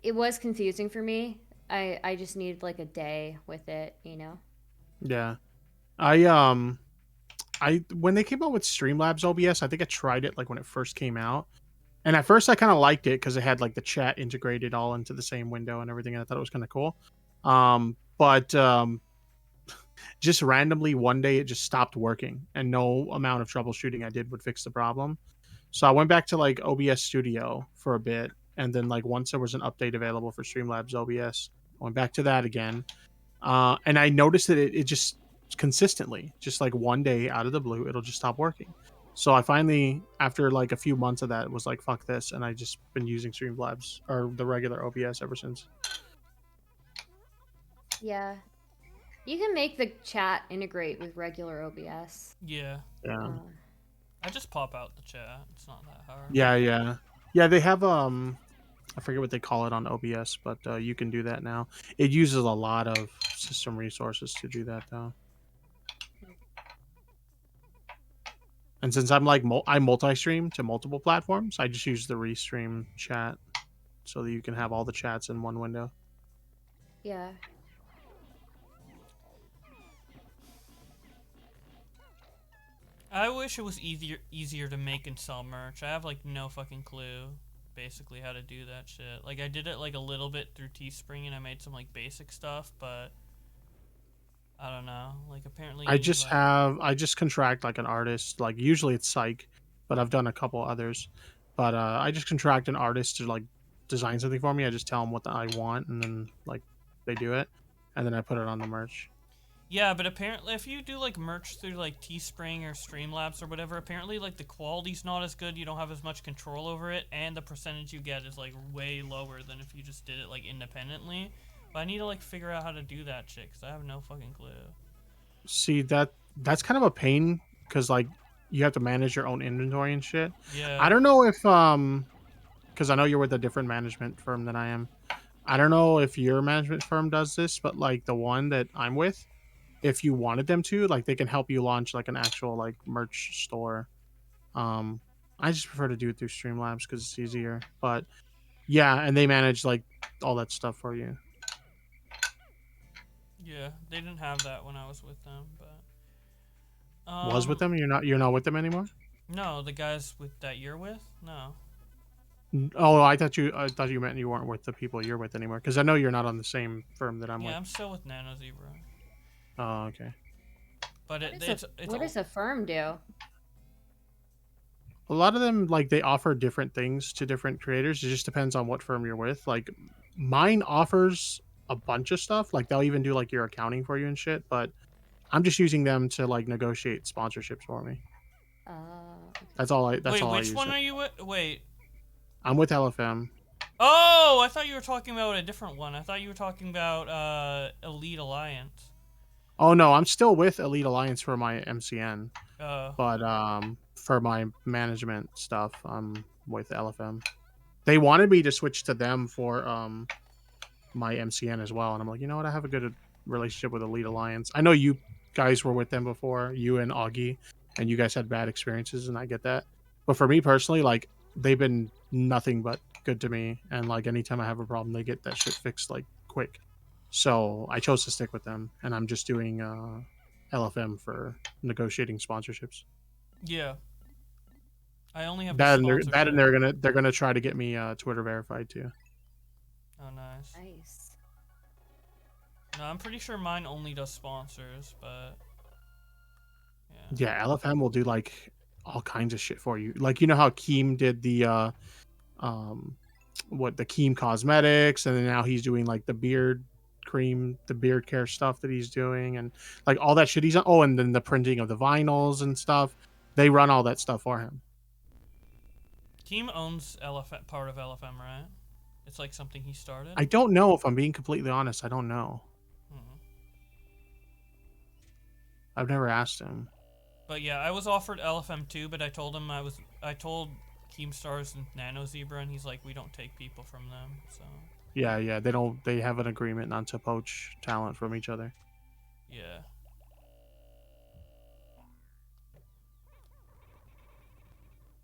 Speaker 3: it was confusing for me. I just needed like a day with it, you know.
Speaker 5: Yeah. I when they came out with Streamlabs OBS, I think I tried it like when it first came out. And at first I kind of liked it because it had like the chat integrated all into the same window and everything, and I thought it was kind of cool. But just randomly one day it just stopped working, and no amount of troubleshooting I did would fix the problem. So I went back to like OBS Studio for a bit, and then like once there was an update available for Streamlabs OBS, I went back to that again. And I noticed that it just consistently, just like one day out of the blue, it'll just stop working. So I finally, after like a few months of that, was like, fuck this. And I just been using Streamlabs or the regular OBS ever since.
Speaker 3: Yeah. You can make the chat integrate with regular OBS.
Speaker 1: Yeah.
Speaker 5: Yeah.
Speaker 1: I just pop out the chat. It's not that hard.
Speaker 5: Yeah, they have I forget what they call it on OBS, but you can do that now. It uses a lot of system resources to do that though. And since I'm like I multi-stream to multiple platforms, I just use the restream chat so that you can have all the chats in one window.
Speaker 3: Yeah.
Speaker 1: I wish it was easier to make and sell merch. I have like no fucking clue basically how to do that shit. Like I did it like a little bit through Teespring and I made some like basic stuff, but I don't know. Like apparently
Speaker 5: I just contract like an artist. Like usually it's Psych, but I've done a couple others. But I just contract an artist to like design something for me. I just tell them what I want, and then like they do it, and then I put it on the merch.
Speaker 1: Yeah, but apparently if you do like merch through like Teespring or Streamlabs or whatever, apparently like the quality's not as good, you don't have as much control over it, and the percentage you get is like way lower than if you just did it like independently. But I need to like figure out how to do that shit because I have no fucking clue.
Speaker 5: See, that's kind of a pain because like you have to manage your own inventory and shit.
Speaker 1: Yeah.
Speaker 5: I don't know if because I know you're with a different management firm than I am. I don't know if your management firm does this, but like the one that I'm with, if you wanted them to, like they can help you launch like an actual like merch store. I just prefer to do it through Streamlabs because it's easier. But yeah, and they manage like all that stuff for you.
Speaker 1: Yeah, they didn't have that when I was with them, but
Speaker 5: Was with them? You're not with them anymore?
Speaker 1: No, the guys with that you're with? No.
Speaker 5: Oh, I thought you meant you weren't with the people you're with anymore. Because I know you're not on the same firm that I'm
Speaker 1: Yeah,
Speaker 5: with.
Speaker 1: I'm still with Nano Zebra.
Speaker 5: Oh, okay.
Speaker 1: But
Speaker 3: What does a firm do?
Speaker 5: A lot of them like they offer different things to different creators. It just depends on what firm you're with. Like mine offers a bunch of stuff. Like they'll even do like your accounting for you and shit. But I'm just using them to like negotiate sponsorships for me.
Speaker 3: Okay.
Speaker 5: That's all I.
Speaker 1: Wait,
Speaker 5: all I
Speaker 1: which
Speaker 5: use
Speaker 1: one
Speaker 5: it.
Speaker 1: are you with? Wait.
Speaker 5: I'm with LFM.
Speaker 1: Oh, I thought you were talking about a different one. I thought you were talking about Elite Alliance.
Speaker 5: Oh no, I'm still with Elite Alliance for my MCN.
Speaker 1: Oh.
Speaker 5: But for my management stuff, I'm with LFM. They wanted me to switch to them for my MCN as well, and I'm like, you know what? I have a good relationship with Elite Alliance. I know you guys were with them before, you and Augie, and you guys had bad experiences, and I get that. But for me personally, like they've been nothing but good to me, and like anytime I have a problem, they get that shit fixed like quick. So I chose to stick with them, and I'm just doing LFM for negotiating sponsorships.
Speaker 1: Yeah. I only have
Speaker 5: That
Speaker 1: the
Speaker 5: and
Speaker 1: sponsorship.
Speaker 5: they're gonna try to get me Twitter verified too.
Speaker 1: Oh, nice.
Speaker 3: Nice.
Speaker 1: No, I'm pretty sure mine only does sponsors, but
Speaker 5: Yeah, LFM will do like all kinds of shit for you. Like you know how Keem did the the Keem Cosmetics, and then now he's doing like the beard cream, the beard care stuff that he's doing, and like all that shit he's on. Oh, and then the printing of the vinyls and stuff. They run all that stuff for him.
Speaker 1: Keem owns part of LFM, right? It's like something he started.
Speaker 5: I don't know if I'm being completely honest. I don't know.
Speaker 1: Hmm.
Speaker 5: I've never asked him.
Speaker 1: But yeah, I was offered LFM too, but I told him I told Keemstars and Nano Zebra, and he's like, we don't take people from them. So
Speaker 5: Yeah, they don't. They have an agreement not to poach talent from each other.
Speaker 1: yeah.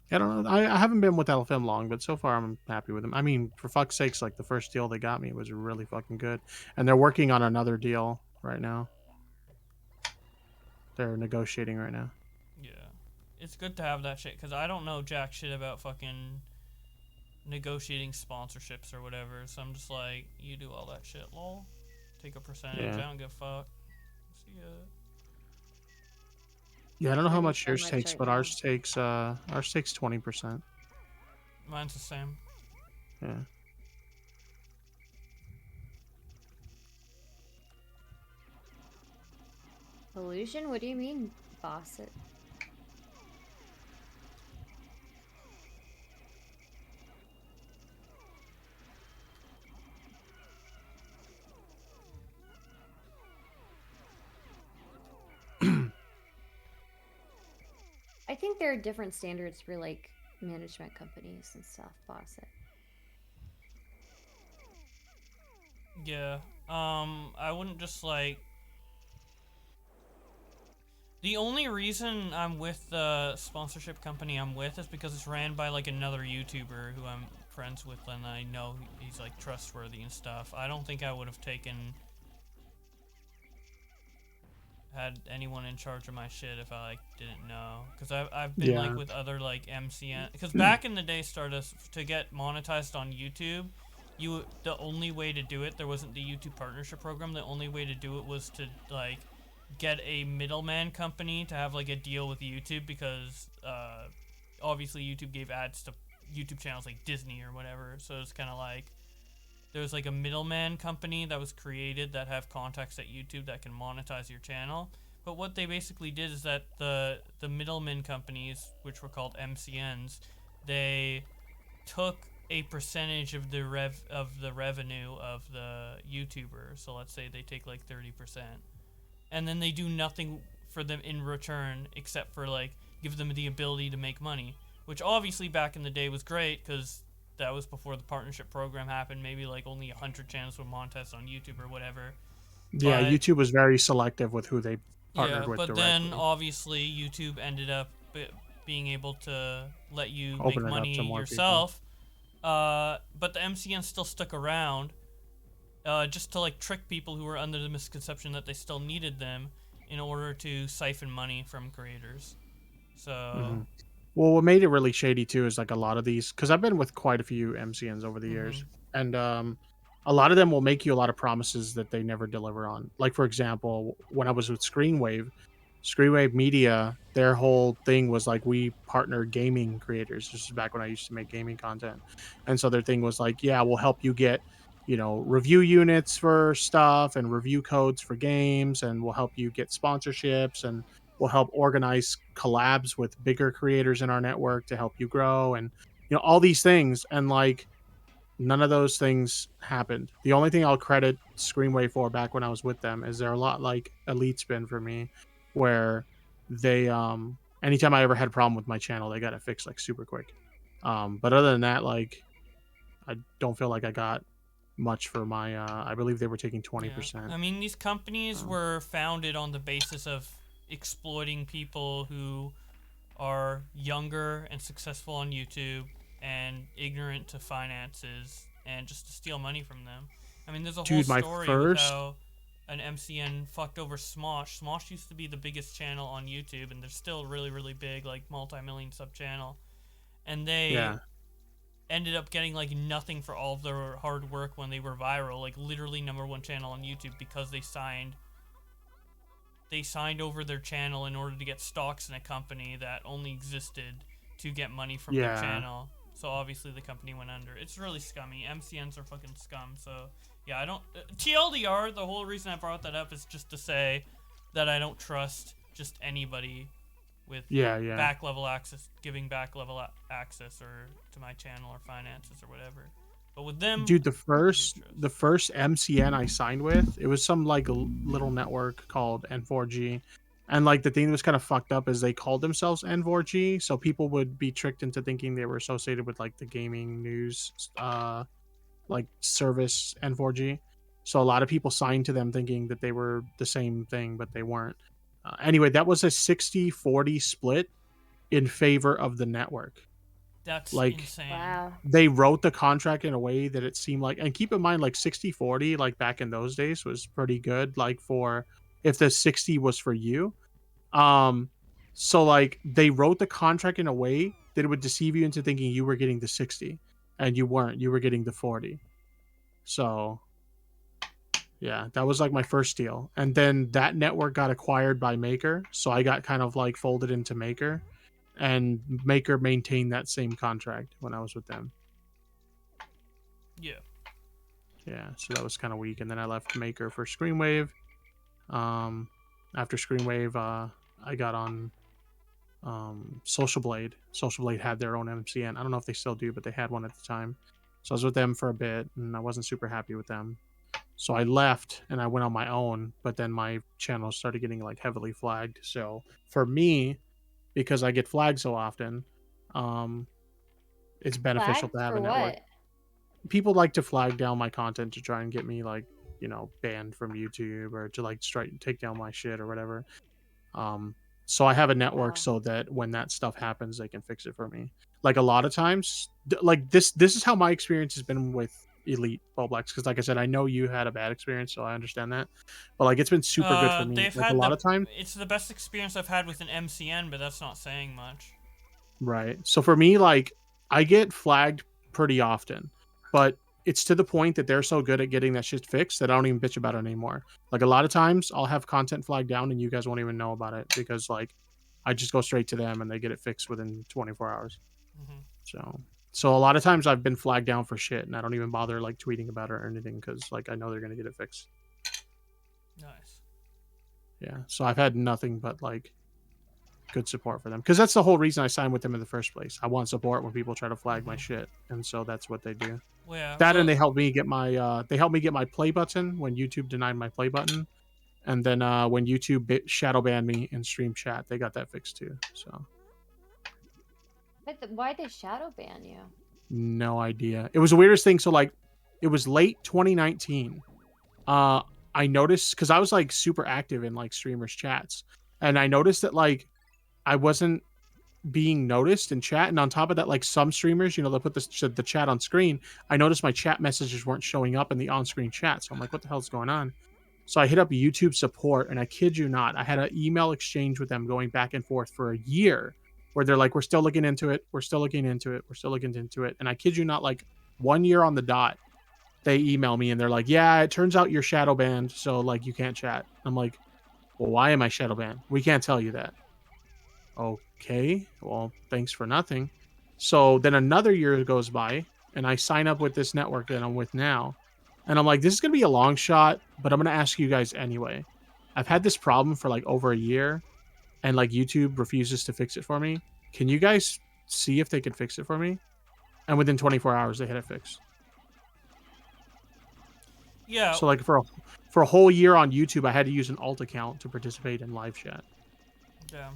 Speaker 5: I don't know. I haven't been with LFM long, but so far I'm happy with them. I mean, for fuck's sakes, like the first deal they got me was really fucking good, and they're working on another deal right now. They're negotiating right now.
Speaker 1: Yeah. It's good to have that shit, because I don't know jack shit about fucking negotiating sponsorships or whatever, so I'm just like, you do all that shit, lol. Take a percentage,
Speaker 5: Yeah.
Speaker 1: I don't give a fuck. See ya.
Speaker 5: Yeah, I don't know how
Speaker 3: Maybe
Speaker 5: much
Speaker 3: so
Speaker 5: yours
Speaker 3: much
Speaker 5: takes,
Speaker 3: right
Speaker 5: but
Speaker 3: now.
Speaker 5: ours takes 20%.
Speaker 1: Mine's the same.
Speaker 5: Yeah.
Speaker 3: Pollution? What do you mean, Bosset? I think there are different standards for like management companies and stuff, Bosset.
Speaker 1: Yeah. I wouldn't just like. The only reason I'm with the sponsorship company I'm with is because it's ran by like another YouTuber who I'm friends with, and I know he's like trustworthy and stuff. I don't think I would have had anyone in charge of my shit if I like didn't know, because I've been
Speaker 5: Yeah.
Speaker 1: like with other like MCN, because back in the day, Stardust, to get monetized on YouTube, the only way to do it, there wasn't the YouTube partnership program, the only way to do it was to like get a middleman company to have like a deal with YouTube, because obviously YouTube gave ads to YouTube channels like Disney or whatever, so it's kind of like there's like a middleman company that was created that have contacts at YouTube that can monetize your channel. But what they basically did is that the middleman companies, which were called MCNs, they took a percentage of the revenue of the YouTuber. So let's say they take like 30%, and then they do nothing for them in return except for like give them the ability to make money, which obviously back in the day was great, because that was before the partnership program happened. Maybe like only 100 channels were monetized on YouTube or whatever.
Speaker 5: Yeah,
Speaker 1: But-
Speaker 5: YouTube was very selective with who they partnered
Speaker 1: Yeah,
Speaker 5: with
Speaker 1: but
Speaker 5: directly.
Speaker 1: then obviously YouTube ended up being able to let you
Speaker 5: Open
Speaker 1: make
Speaker 5: it up to
Speaker 1: money
Speaker 5: more
Speaker 1: yourself. But the MCN still stuck around, just to like trick people who were under the misconception that they still needed them in order to siphon money from creators. So
Speaker 5: Mhm. Well, what made it really shady too is like a lot of these, because I've been with quite a few MCNs over the years, and a lot of them will make you a lot of promises that they never deliver on. Like for example, when I was with Screenwave Media, their whole thing was like, we partner gaming creators. This is back when I used to make gaming content, and so their thing was like, yeah, we'll help you get, review units for stuff and review codes for games, and we'll help you get sponsorships, and we'll help organize collabs with bigger creators in our network to help you grow, and all these things. And like, none of those things happened. The only thing I'll credit Screenwave for back when I was with them is they're a lot like Elite Spin for me, where they anytime I ever had a problem with my channel, they got it fixed like super quick. But other than that, like, I don't feel like I got much for my I believe they were taking 20%.
Speaker 1: yeah. I mean, these companies were founded on the basis of exploiting people who are younger and successful on YouTube, and ignorant to finances and just to steal money from them. I mean, there's a
Speaker 5: Dude,
Speaker 1: whole
Speaker 5: my
Speaker 1: story with
Speaker 5: first-
Speaker 1: how an MCN fucked over Smosh. Smosh used to be the biggest channel on YouTube, and they're still really, really big, like multi-million sub channel. And they
Speaker 5: Yeah.
Speaker 1: ended up getting like nothing for all of their hard work when they were viral, like literally #1 channel on YouTube, because they signed over their channel in order to get stocks in a company that only existed to get money from their
Speaker 5: Yeah.
Speaker 1: channel. So obviously the company went under. It's really scummy. MCNs are fucking scum. So yeah, I don't TLDR, the whole reason I brought that up is just to say that I don't trust just anybody with
Speaker 5: Yeah.
Speaker 1: back level access, giving back level access or to my channel or finances or whatever. But with them,
Speaker 5: Dude, the
Speaker 1: I do
Speaker 5: first
Speaker 1: trust.
Speaker 5: MCN I signed with, it was some like little network called N4G, and like the thing that was kind of fucked up is they called themselves N4G, so people would be tricked into thinking they were associated with like the gaming news, like service N4G. So a lot of people signed to them thinking that they were the same thing, but they weren't. Anyway, that was a 60-40 split in favor of the network.
Speaker 1: That's
Speaker 5: Like,
Speaker 1: insane.
Speaker 3: Wow.
Speaker 5: they wrote the contract in a way that it seemed like, and keep in mind, like 60-40, like back in those days was pretty good, like for if the 60 was for you. So like they wrote the contract in a way that it would deceive you into thinking you were getting the 60 and you weren't, you were getting the 40. So yeah, that was like my first deal. And then that network got acquired by Maker, so I got kind of like folded into Maker, and Maker maintained that same contract when I was with them.
Speaker 1: Yeah.
Speaker 5: Yeah, so that was kind of weak. And then I left Maker for Screenwave. After Screenwave, I got on Social Blade. Social Blade had their own MCN. I don't know if they still do, but they had one at the time. So I was with them for a bit, and I wasn't super happy with them. So I left and I went on my own, but then my channel started getting like heavily flagged. So for me, because I get flagged so often, it's beneficial
Speaker 3: Flagged
Speaker 5: to have
Speaker 3: for
Speaker 5: a network.
Speaker 3: what?
Speaker 5: People like to flag down my content to try and get me like, you know, banned from YouTube or to like take down my shit or whatever. So I have a network
Speaker 3: Wow.
Speaker 5: so that when that stuff happens, they can fix it for me. Like a lot of times, like this is how my experience has been with Elite Boblex, because like I said, I know you had a bad experience, so I understand that. But like it's been super good for me.
Speaker 1: They've
Speaker 5: Like a
Speaker 1: had
Speaker 5: lot of times,
Speaker 1: it's the best experience I've had with an MCN, but that's not saying much.
Speaker 5: right? So for me, like I get flagged pretty often, but it's to the point that they're so good at getting that shit fixed that I don't even bitch about it anymore. Like a lot of times I'll have content flagged down and you guys won't even know about it because like I just go straight to them and they get it fixed within 24 hours.
Speaker 1: Hmm.
Speaker 5: So a lot of times I've been flagged down for shit and I don't even bother like tweeting about it or anything because like I know they're gonna get it fixed.
Speaker 1: Nice.
Speaker 5: Yeah. So I've had nothing but like good support for them because that's the whole reason I signed with them in the first place. I want support when people try to flag my shit, and so that's what they do.
Speaker 1: Well, yeah.
Speaker 5: That
Speaker 1: well,
Speaker 5: and they helped me get my play button when YouTube denied my play button, and then when YouTube shadow banned me in stream chat, they got that fixed too. So
Speaker 3: But why'd they shadow ban you?
Speaker 5: no idea. It was the weirdest thing. So like, it was late 2019. I noticed because I was like super active in like streamers chats, and I noticed that like I wasn't being noticed in chat, and on top of that, like some streamers, you know, they'll put the chat on screen. I noticed my chat messages weren't showing up in the on-screen chat, so I'm like, what the hell's going on? So I hit up YouTube support, and I kid you not, I had an email exchange with them going back and forth for a year, where they're like, we're still looking into it, we're still looking into it, we're still looking into it, and I kid you not, like 1 year on the dot, they email me and they're like, yeah, it turns out you're shadow banned, so like you can't chat. I'm like, well, why am I shadow banned? We can't tell you that. Okay, well, thanks for nothing. So then another year goes by, and I sign up with this network that I'm with now. And I'm like, this is going to be a long shot, but I'm going to ask you guys anyway. I've had this problem for like over a year, and like YouTube refuses to fix it for me. Can you guys see if they can fix it for me? And within 24 hours, they had it fixed.
Speaker 1: yeah.
Speaker 5: So like for a whole year on YouTube, I had to use an alt account to participate in live chat.
Speaker 1: Yeah.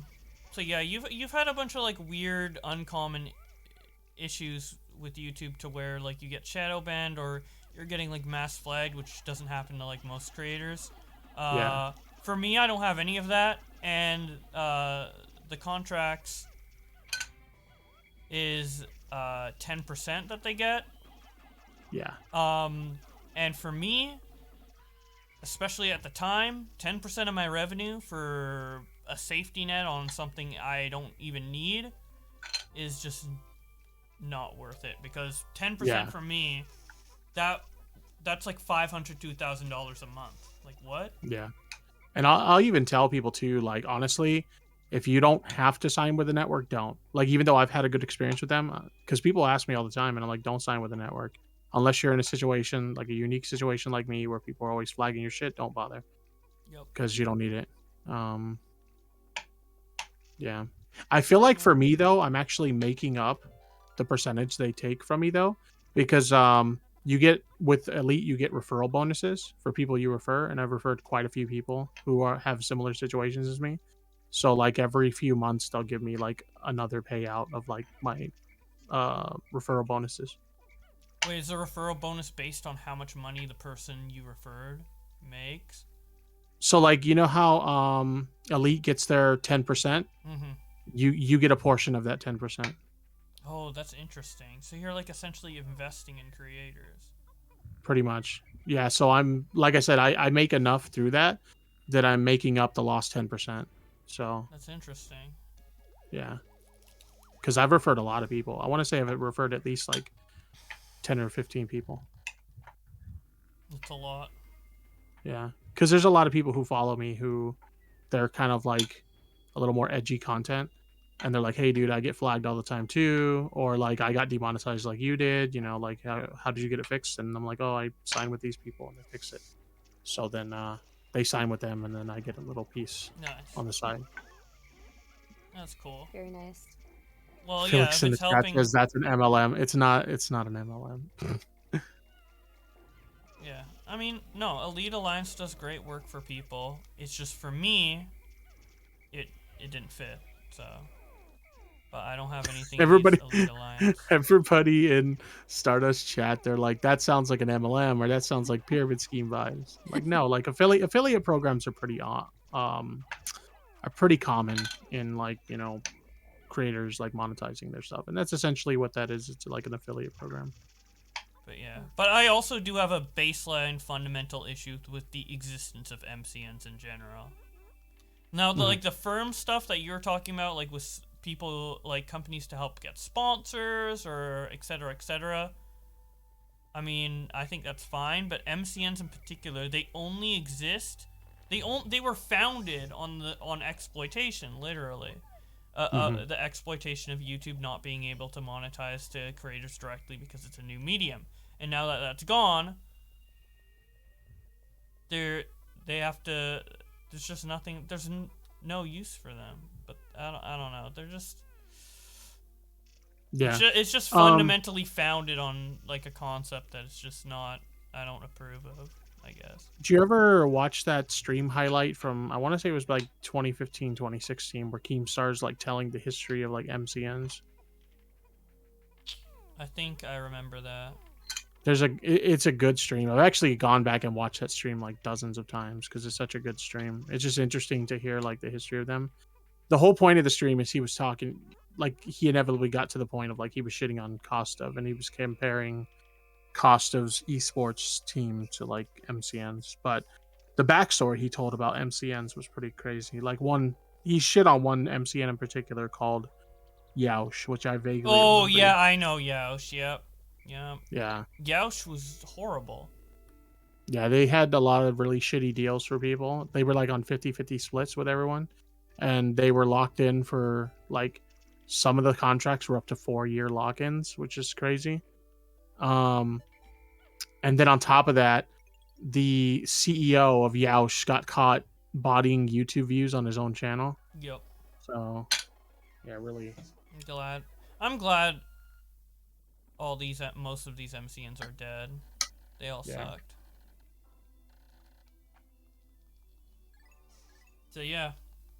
Speaker 1: So yeah, you've had a bunch of like weird, uncommon issues with YouTube to where like you get shadow banned or you're getting like mass flagged, which doesn't happen to like most creators.
Speaker 5: Yeah.
Speaker 1: For me, I don't have any of that, and the contracts is 10% that they get.
Speaker 5: Yeah.
Speaker 1: And for me, especially at the time, 10% of my revenue for a safety net on something I don't even need is just not worth it, because 10% for me, that's like $500 to $1,000 a month. Like, what?
Speaker 5: Yeah. And I'll even tell people too, like, honestly, if you don't have to sign with the network, don't. Like, even though I've had a good experience with them, because people ask me all the time, and I'm like, don't sign with the network. Unless you're in a situation, like a unique situation like me, where people are always flagging your shit, don't bother.
Speaker 1: Yep.
Speaker 5: Because you don't need it. Yeah. I feel like for me, though, I'm actually making up the percentage they take from me, though. Because you get, with Elite, you get referral bonuses for people you refer. And I've referred quite a few people who have similar situations as me. So, like, every few months, they'll give me, like, another payout of, like, my referral bonuses.
Speaker 1: Wait, is the referral bonus based on how much money the person you referred makes?
Speaker 5: So, like, you know how Elite gets their 10%?
Speaker 1: Mm-hmm.
Speaker 5: You get a portion of that 10%.
Speaker 1: Oh, that's interesting. So you're, like, essentially investing in creators.
Speaker 5: Pretty much. Yeah, so I'm, like I said, I make enough through that I'm making up the lost 10%. So
Speaker 1: That's interesting.
Speaker 5: yeah. Because I've referred a lot of people. I want to say I've referred at least like 10 or 15 people.
Speaker 1: That's a lot.
Speaker 5: Yeah. Because there's a lot of people who follow me who they're kind of like a little more edgy content. And they're like, hey, dude, I get flagged all the time too. Or like, I got demonetized like you did. You know, like, how did you get it fixed? And I'm like, oh, I signed with these people and they fix it. So then they sign with them and then I get a little piece on the side.
Speaker 1: That's cool.
Speaker 3: Very nice.
Speaker 1: Well, yeah,
Speaker 5: Felix
Speaker 1: if
Speaker 5: in the
Speaker 1: it's
Speaker 5: chat
Speaker 1: helping...
Speaker 5: says that's an MLM. It's not an MLM.
Speaker 1: Yeah. I mean, no, Elite Alliance does great work for people. It's just, for me, it didn't fit, so... But I don't have anything
Speaker 5: Everybody,
Speaker 1: against Elite Alliance.
Speaker 5: everybody in Stardust chat, they're like, that sounds like an MLM, or that sounds like pyramid scheme vibes. Like, no, like affiliate programs are pretty common in, like, you know, creators like monetizing their stuff, and that's essentially what that is. It's like an affiliate program.
Speaker 1: But yeah, but I also do have a baseline fundamental issue with the existence of MCNs in general. Now, like the firm stuff that you're talking about, like with people, like companies to help get sponsors or etc. I mean, I think that's fine, but MCNs in particular, they only exist. They were founded on exploitation, literally. The exploitation of YouTube not being able to monetize to creators directly because it's a new medium. And now that that's gone, they have to. There's just nothing. There's no use for them. But I don't know. They're just.
Speaker 5: Yeah.
Speaker 1: It's just fundamentally founded on like a concept that it's just not. I don't approve of, I guess.
Speaker 5: Did you ever watch that stream highlight from, I want to say it was like 2015, 2016, where Keemstar's like telling the history of like MCNs?
Speaker 1: I think I remember that.
Speaker 5: It's a good stream. I've actually gone back and watched that stream like dozens of times because it's such a good stream. It's just interesting to hear like the history of them. The whole point of the stream is he was talking, like he inevitably got to the point of like he was shitting on Kostov and he was comparing Kostov's esports team to like MCNs. But the backstory he told about MCNs was pretty crazy. Like he shit on one MCN in particular called Yaush, which I vaguely remember.
Speaker 1: Yeah, I know Yaush. Yep.
Speaker 5: Yeah.
Speaker 1: Yaush was horrible.
Speaker 5: Yeah, they had a lot of really shitty deals for people. They were like on 50-50 splits with everyone. And they were locked in for like some of the contracts were up to 4-year lock-ins, which is crazy. And then on top of that, the CEO of Yaush got caught bodying YouTube views on his own channel.
Speaker 1: Yep.
Speaker 5: So, yeah, really.
Speaker 1: I'm glad most of these MCNs are dead. They all sucked. So yeah.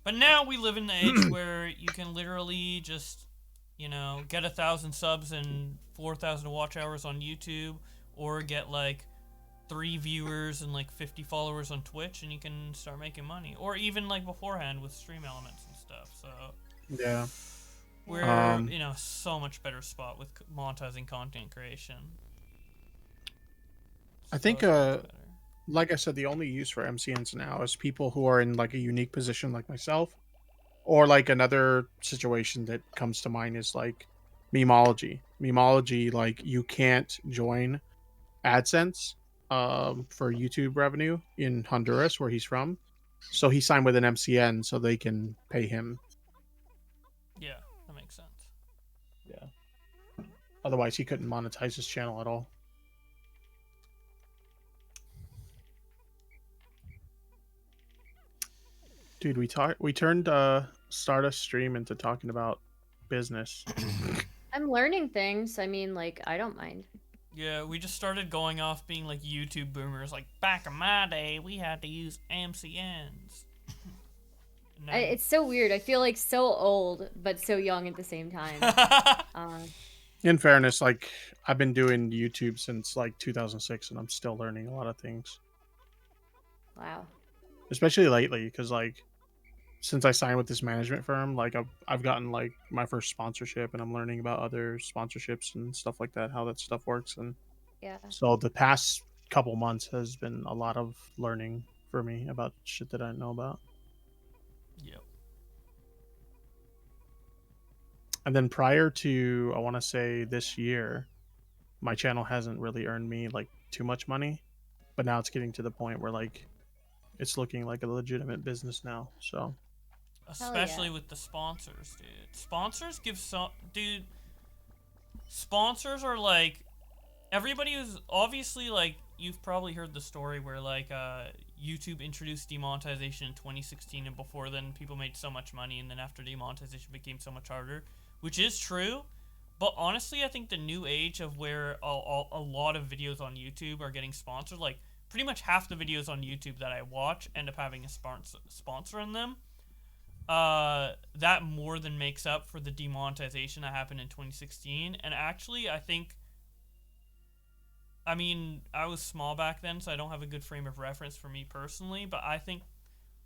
Speaker 1: But now we live in the age where you can literally just, get 1,000 subs and 4,000 watch hours on YouTube, or get like 3 viewers and like 50 followers on Twitch, and you can start making money. Or even like beforehand with stream elements and stuff. So
Speaker 5: yeah.
Speaker 1: We're in a so much better spot with monetizing content creation.
Speaker 5: I think,
Speaker 1: So much better.
Speaker 5: like I said, the only use for MCNs now is people who are in like a unique position like myself, or like another situation that comes to mind is like memology. Memology, like you can't join AdSense for YouTube revenue in Honduras where he's from. So he signed with an MCN so they can pay him.
Speaker 1: Yeah, that makes sense.
Speaker 5: Yeah. Otherwise he couldn't monetize his channel at all. Dude, we turned Stardust stream into talking about business.
Speaker 3: I'm learning things. I mean, like, I don't mind.
Speaker 1: Yeah, we just started going off being like YouTube boomers. Like, back in my day, we had to use MCNs. No.
Speaker 3: It's so weird. I feel like so old, but so young at the same time.
Speaker 5: In fairness, like I've been doing YouTube since like 2006 and I'm still learning a lot of things.
Speaker 3: Wow.
Speaker 5: Especially lately, because like since I signed with this management firm, like I've gotten like my first sponsorship and I'm learning about other sponsorships and stuff like that, how that stuff works. And
Speaker 3: Yeah.
Speaker 5: so the past couple months has been a lot of learning for me about shit that I didn't know about.
Speaker 1: Yep.
Speaker 5: And then prior to, I want to say this year, my channel hasn't really earned me like too much money, but now it's getting to the point where like it's looking like a legitimate business now. So
Speaker 1: Especially with the sponsors, dude. Sponsors give dude. Sponsors are like, everybody who's obviously like, you've probably heard the story where like YouTube introduced demonetization in 2016, and before then people made so much money, and then after demonetization became so much harder, which is true. But honestly, I think the new age of where a lot of videos on YouTube are getting sponsored, like pretty much half the videos on YouTube that I watch end up having a sponsor in them. That more than makes up for the demonetization that happened in 2016. And actually, I mean, I was small back then, so I don't have a good frame of reference for me personally, but I think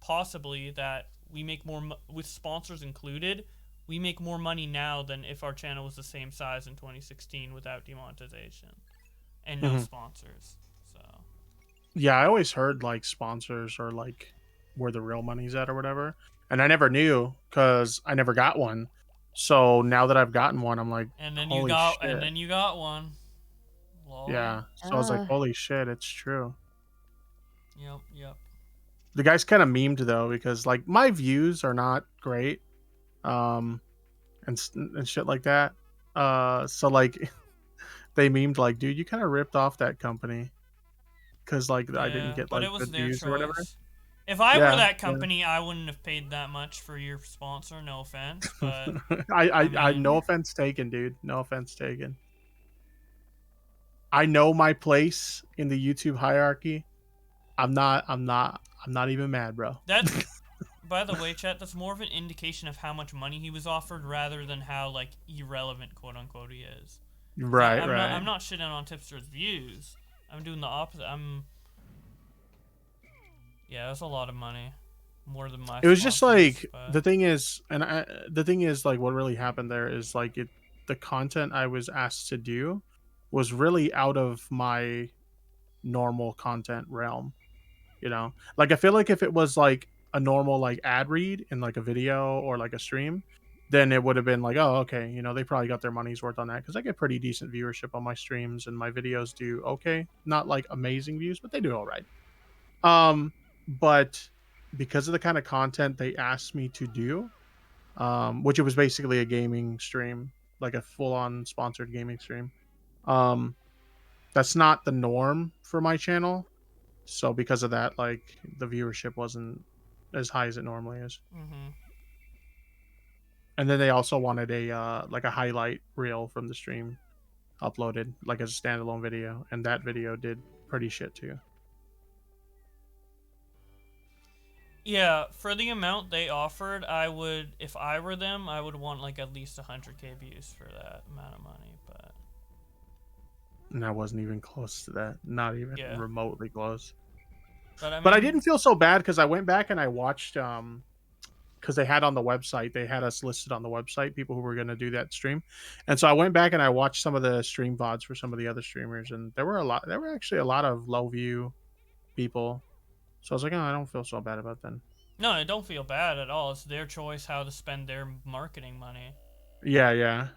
Speaker 1: possibly that we make more, with sponsors included, we make more money now than if our channel was the same size in 2016 without demonetization and no sponsors. So
Speaker 5: yeah, I always heard like sponsors are like where the real money's at or whatever, and I never knew because I never got one. So now that I've gotten one, I'm like,
Speaker 1: and then
Speaker 5: holy shit.
Speaker 1: And then you got one. Lol.
Speaker 5: Yeah, so I was like, holy shit, it's true.
Speaker 1: Yep.
Speaker 5: The guy's kind of memed though, because like my views are not great, and shit like that. So like they memed like, dude, you kind of ripped off that company because like I didn't get
Speaker 1: but
Speaker 5: like
Speaker 1: it was
Speaker 5: good
Speaker 1: their
Speaker 5: views
Speaker 1: choice.
Speaker 5: or whatever.
Speaker 1: If I were that company, I wouldn't have paid that much for your sponsor. No offense, but
Speaker 5: I no offense taken, dude. No offense taken. I know my place in the YouTube hierarchy. I'm not even mad, bro.
Speaker 1: That's, by the way, chat, that's more of an indication of how much money he was offered rather than how like irrelevant, quote unquote, he is.
Speaker 5: Right,
Speaker 1: I'm not shitting on Tipster's views. I'm doing the opposite. Yeah, that's a lot of money. More than my.
Speaker 5: It was just like
Speaker 1: but...
Speaker 5: the thing is like what really happened there is like the content I was asked to do was really out of my normal content realm. You know, like I feel like if it was like a normal like ad read in like a video or like a stream, then it would have been like, oh, okay, you know, they probably got their money's worth on that because I get pretty decent viewership on my streams and my videos do okay, not like amazing views, but they do all right. But because of the kind of content they asked me to do, which it was basically a gaming stream, like a full-on sponsored gaming stream, that's not the norm for my channel. So because of that, like the viewership wasn't as high as it normally is. And then they also wanted a like a highlight reel from the stream uploaded like as a standalone video, and that video did pretty shit too.
Speaker 1: Yeah, for the amount they offered, I would, if I were them, I would want like at least 100k views for that amount of money, but...
Speaker 5: And I wasn't even close to that. Not even remotely close.
Speaker 1: But I mean...
Speaker 5: But I didn't feel so bad because I went back and I watched because they had on the website, they had us listed on the website, people who were going to do that stream. And so I went back and I watched some of the stream VODs for some of the other streamers, and there were actually a lot of low view people. So I was like, oh, I don't feel so bad about them.
Speaker 1: No, I don't feel bad at all. It's their choice how to spend their marketing money.
Speaker 5: Yeah.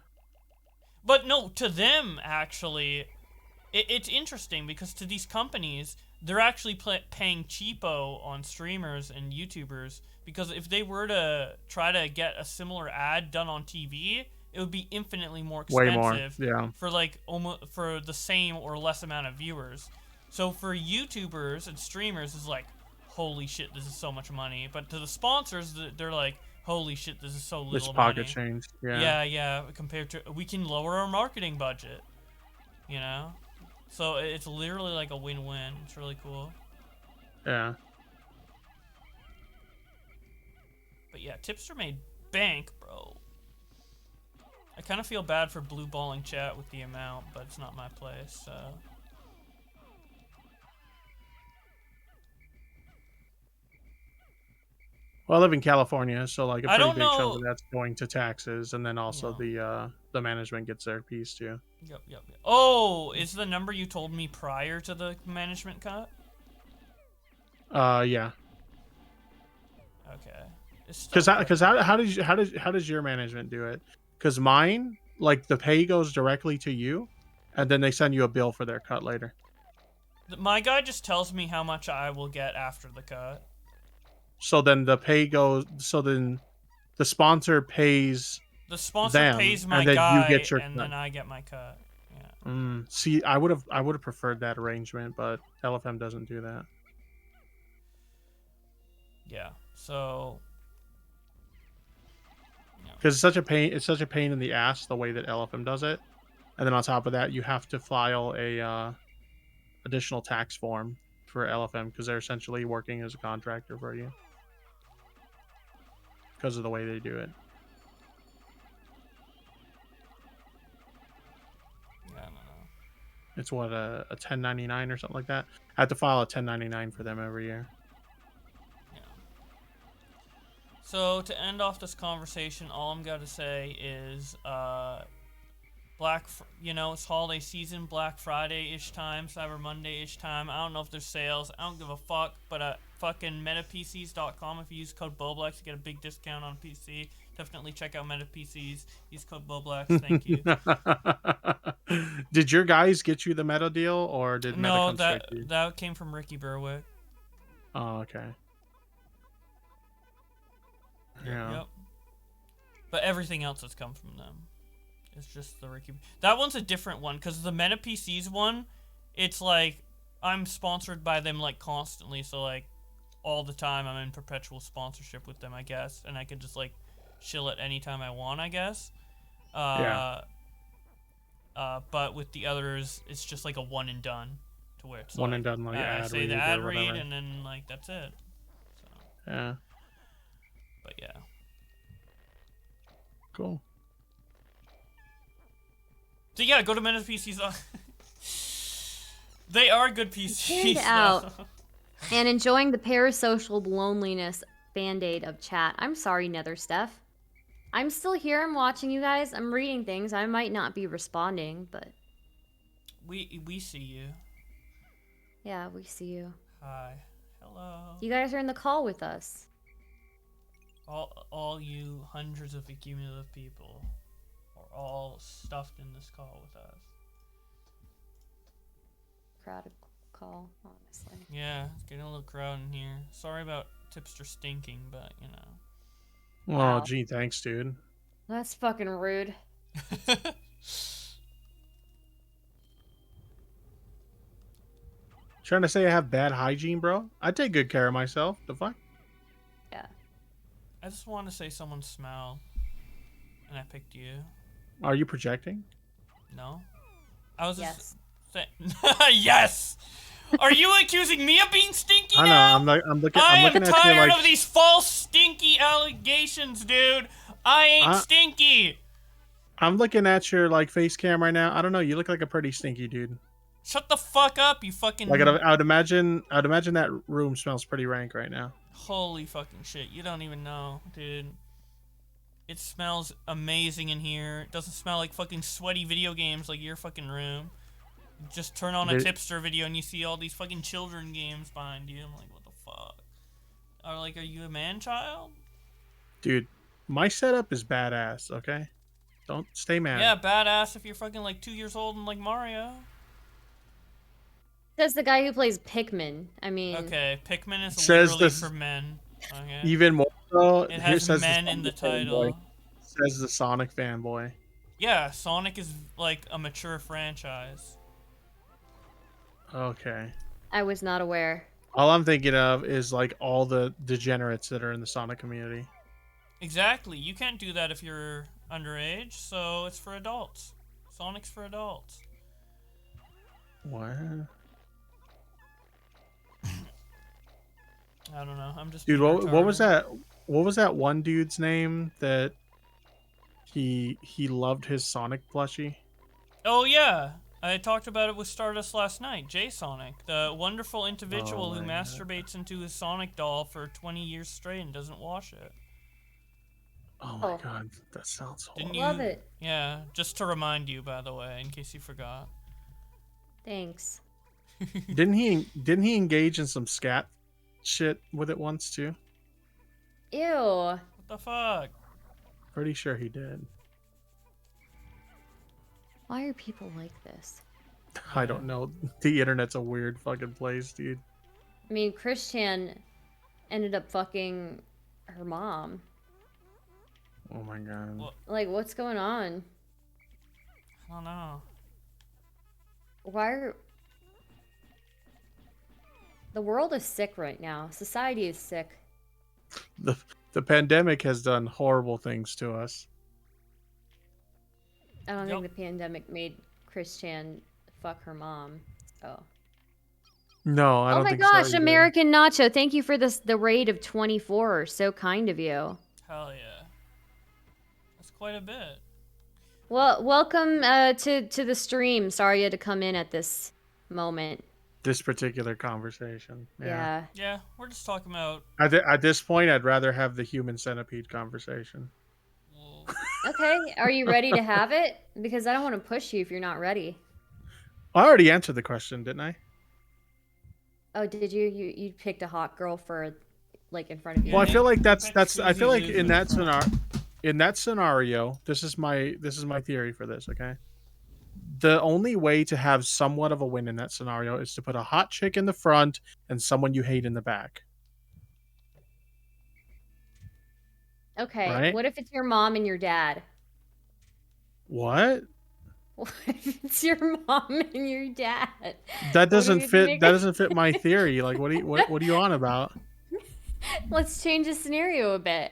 Speaker 1: But no, to them, actually, it's interesting because to these companies, they're actually paying cheapo on streamers and YouTubers, because if they were to try to get a similar ad done on TV, it would be infinitely more expensive.
Speaker 5: Way more, yeah.
Speaker 1: For like almost for the same or less amount of viewers. So for YouTubers and streamers, it's like, holy shit, this is so much money. But to the sponsors, they're like, holy shit, this is so little
Speaker 5: It's
Speaker 1: money.
Speaker 5: pocket change.
Speaker 1: Yeah. Compared to, we can lower our marketing budget. You know? So it's literally like a win-win. It's really cool.
Speaker 5: Yeah.
Speaker 1: But yeah, Tipster made bank, bro. I kind of feel bad for blue balling chat with the amount, but it's not my place, so.
Speaker 5: Well, I live in California, so like a
Speaker 1: I
Speaker 5: pretty
Speaker 1: don't
Speaker 5: big chunk
Speaker 1: know-
Speaker 5: of that's going to taxes, and then also
Speaker 1: Yeah.
Speaker 5: the management gets their piece too.
Speaker 1: Yep. Oh, is the number you told me prior to the management cut?
Speaker 5: Yeah.
Speaker 1: Okay.
Speaker 5: Because how does your management do it? Because mine, like the pay goes directly to you, and then they send you a bill for their cut later.
Speaker 1: My guy just tells me how much I will get after the cut.
Speaker 5: So then the pay goes. So then the sponsor pays.
Speaker 1: The sponsor
Speaker 5: them,
Speaker 1: pays my
Speaker 5: and then
Speaker 1: guy,
Speaker 5: you get your
Speaker 1: and
Speaker 5: cut.
Speaker 1: then I get my cut. Yeah.
Speaker 5: See, I would have preferred that arrangement, but LFM doesn't do that.
Speaker 1: Yeah. So.
Speaker 5: Because it's such a pain. It's such a pain in the ass the way that LFM does it, and then on top of that, you have to file a additional tax form for LFM because they're essentially working as a contractor for you because of the way they do it.
Speaker 1: Yeah, I don't know.
Speaker 5: It's what a 1099 or something like that. I have to file a 1099 for them every year.
Speaker 1: So to end off this conversation, all I'm gonna say is, it's holiday season, Black Friday-ish time, Cyber Monday-ish time. I don't know if there's sales. I don't give a fuck. But fucking MetaPCs.com. If you use code Boblex, you get a big discount on PC. Definitely check out MetaPCs. Use code Boblex. Thank you.
Speaker 5: Did your guys get you the Meta deal, or did Meta
Speaker 1: No,
Speaker 5: come straight to you?
Speaker 1: that came from Ricky Berwick.
Speaker 5: Oh, okay. Yeah.
Speaker 1: Yep. But everything else has come from them. It's just the Ricky. That one's a different one, because the Meta PCs one, it's like I'm sponsored by them like constantly, so like all the time I'm in perpetual sponsorship with them, I guess, and I can just like chill at any time I want, I guess.
Speaker 5: Yeah.
Speaker 1: But with the others, it's just like a one and done, to where it's
Speaker 5: One
Speaker 1: like,
Speaker 5: and done, like
Speaker 1: I
Speaker 5: ad
Speaker 1: say
Speaker 5: read
Speaker 1: the
Speaker 5: or
Speaker 1: ad read,
Speaker 5: whatever.
Speaker 1: and then like that's it. So,
Speaker 5: Yeah.
Speaker 1: but yeah.
Speaker 5: Cool.
Speaker 1: So yeah, go to Meta PCs. They are good PCs.
Speaker 3: Stand
Speaker 1: though.
Speaker 3: out. And enjoying the parasocial loneliness band-aid of chat. I'm sorry, Nether Steph. I'm still here. I'm watching you guys. I'm reading things. I might not be responding, but
Speaker 1: We see you.
Speaker 3: yeah, we see you.
Speaker 1: Hi. Hello.
Speaker 3: You guys are in the call with us.
Speaker 1: All you hundreds of cumulative people are all stuffed in this call with us.
Speaker 3: Crowded call, honestly.
Speaker 1: Yeah, it's getting a little crowded in here. Sorry about Tipster stinking, but you know.
Speaker 3: Wow.
Speaker 5: Oh, gee, thanks, dude.
Speaker 3: That's fucking rude.
Speaker 5: Trying to say I have bad hygiene, bro? I take good care of myself. The fuck?
Speaker 3: Yeah.
Speaker 1: I just want to say someone smelled, and I picked you.
Speaker 5: Are you projecting?
Speaker 1: No? I was
Speaker 3: Yes.
Speaker 1: just yes! Are you accusing me of being stinky
Speaker 5: I know.
Speaker 1: now?
Speaker 5: I'm looking.
Speaker 1: I
Speaker 5: I'm
Speaker 1: am
Speaker 5: looking at
Speaker 1: tired
Speaker 5: you like.
Speaker 1: of these false stinky allegations, dude. I ain't stinky.
Speaker 5: I'm looking at your like face cam right now. I don't know. You look like a pretty stinky dude.
Speaker 1: Shut the fuck up, you fucking.
Speaker 5: Like I would imagine that room smells pretty rank right now.
Speaker 1: Holy fucking shit! You don't even know, dude. It smells amazing in here. It doesn't smell like fucking sweaty video games like your fucking room. Just turn on a
Speaker 5: They-
Speaker 1: tipster video and you see all these fucking children games behind you. I'm like, what the fuck? Are you a man child?
Speaker 5: Dude, my setup is badass. Okay, don't stay mad.
Speaker 1: Yeah, badass if you're fucking like 2 years old and like Mario.
Speaker 3: Says the guy who plays Pikmin. I mean,
Speaker 1: Okay, Pikmin is
Speaker 5: Says
Speaker 1: literally
Speaker 5: this-
Speaker 1: for men. Okay.
Speaker 5: Even more so,
Speaker 1: It
Speaker 5: here
Speaker 1: has
Speaker 5: says
Speaker 1: men in the
Speaker 5: Sonic
Speaker 1: title.
Speaker 5: fanboy. Says the Sonic fanboy.
Speaker 1: Yeah, Sonic is like a mature franchise.
Speaker 5: Okay.
Speaker 3: I was not aware.
Speaker 5: All I'm thinking of is like all the degenerates that are in the Sonic community.
Speaker 1: Exactly. You can't do that if you're underage, so it's for adults. Sonic's for adults.
Speaker 5: What?
Speaker 1: I don't know. I'm just
Speaker 5: Dude,
Speaker 1: being
Speaker 5: what was
Speaker 1: retarded.
Speaker 5: that? What was that one dude's name that he loved his Sonic plushie?
Speaker 1: Oh yeah, I talked about it with Stardust last night. Jay Sonic, the wonderful individual
Speaker 5: Oh
Speaker 1: who
Speaker 5: my God.
Speaker 1: masturbates into his Sonic doll for 20 years straight and doesn't wash it.
Speaker 5: Oh my
Speaker 3: Oh.
Speaker 5: god, that sounds
Speaker 1: Didn't
Speaker 5: horrible.
Speaker 3: Love
Speaker 1: you?
Speaker 3: it.
Speaker 1: Yeah, just to remind you, by the way, in case you forgot.
Speaker 3: Thanks.
Speaker 5: Didn't he engage in some scat shit with it once too?
Speaker 3: Ew.
Speaker 1: What the fuck?
Speaker 5: Pretty sure he did.
Speaker 3: Why are people like this?
Speaker 5: I don't know. The internet's a weird fucking place, dude.
Speaker 3: I mean, Christian ended up fucking her mom.
Speaker 5: Oh my god.
Speaker 1: Well,
Speaker 3: Like, what's going on?
Speaker 1: I don't know.
Speaker 3: Why are... The world is sick right now. Society is sick.
Speaker 5: The pandemic has done horrible things to us.
Speaker 3: I don't
Speaker 1: Yep.
Speaker 3: think the pandemic made Christian fuck her mom. So.
Speaker 5: No, I
Speaker 3: Oh
Speaker 5: don't
Speaker 3: my
Speaker 5: think so
Speaker 3: gosh,
Speaker 5: either.
Speaker 3: American Nacho, thank you for the raid of 24. So kind of you.
Speaker 1: Hell yeah. That's quite a bit.
Speaker 3: Well, welcome to the stream. Sorry you had to come in at this moment.
Speaker 5: This particular conversation.
Speaker 3: Yeah.
Speaker 1: Yeah, we're just talking about.
Speaker 5: At this point, I'd rather have the human centipede conversation.
Speaker 1: Well,
Speaker 3: Okay, are you ready to have it? Because I don't want to push you if you're not ready.
Speaker 5: I already answered the question, didn't I?
Speaker 3: Oh, did you? You picked a hot girl for, like, in front of you.
Speaker 5: Well, I
Speaker 1: Nick-
Speaker 5: feel like
Speaker 1: Nick
Speaker 5: I feel like
Speaker 1: Squeezy
Speaker 5: in
Speaker 1: loses
Speaker 5: that scenario, this is my theory for this, okay? The only way to have somewhat of a win in that scenario is to put a hot chick in the front and someone you hate in the back.
Speaker 3: Okay,
Speaker 5: Right?
Speaker 3: what if it's your mom and your dad?
Speaker 5: What?
Speaker 3: What if it's your mom and your dad?
Speaker 5: That
Speaker 3: What do
Speaker 5: doesn't
Speaker 3: you
Speaker 5: fit
Speaker 3: think?
Speaker 5: that doesn't fit my theory. Like what are you on about?
Speaker 3: Let's change the scenario a bit.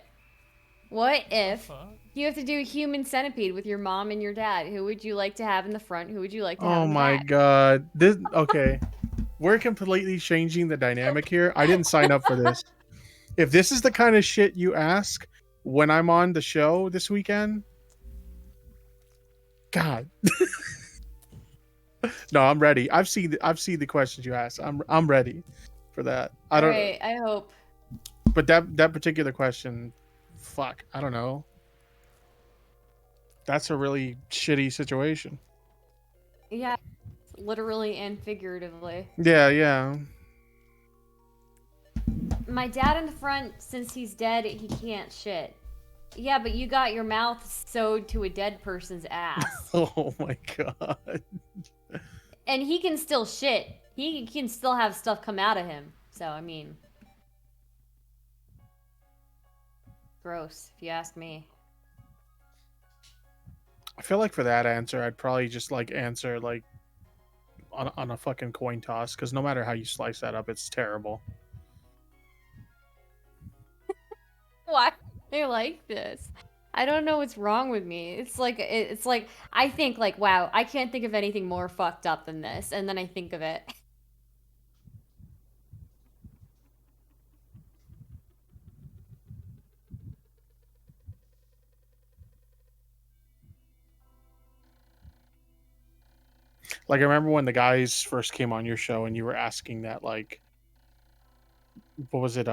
Speaker 3: What if
Speaker 1: fuck?
Speaker 3: you have to do a human centipede with your mom and your dad? Who would you like to have in the front? Who would you like to have
Speaker 5: Oh
Speaker 3: in the
Speaker 5: my
Speaker 3: back?
Speaker 5: god. This okay. We're completely changing the dynamic here. I didn't sign up for this. If this is the kind of shit you ask when I'm on the show this weekend, God. No, I'm ready. I've seen the questions you asked. I'm ready for that. I don't
Speaker 3: Alright, I hope.
Speaker 5: but that particular question, fuck, I don't know. That's a really shitty situation.
Speaker 3: Yeah, literally and figuratively.
Speaker 5: Yeah.
Speaker 3: My dad in the front, since he's dead, he can't shit. Yeah, but you got your mouth sewed to a dead person's ass.
Speaker 5: Oh my god.
Speaker 3: And he can still shit. He can still have stuff come out of him. So, I mean... Gross, if you ask me.
Speaker 5: I feel like for that answer, I'd probably just like answer like on a fucking coin toss because no matter how you slice that up, it's terrible.
Speaker 3: Why are they like this? I don't know what's wrong with me. It's like I think like, wow, I can't think of anything more fucked up than this, and then I think of it.
Speaker 5: Like I remember when the guys first came on your show and you were asking that like what was it?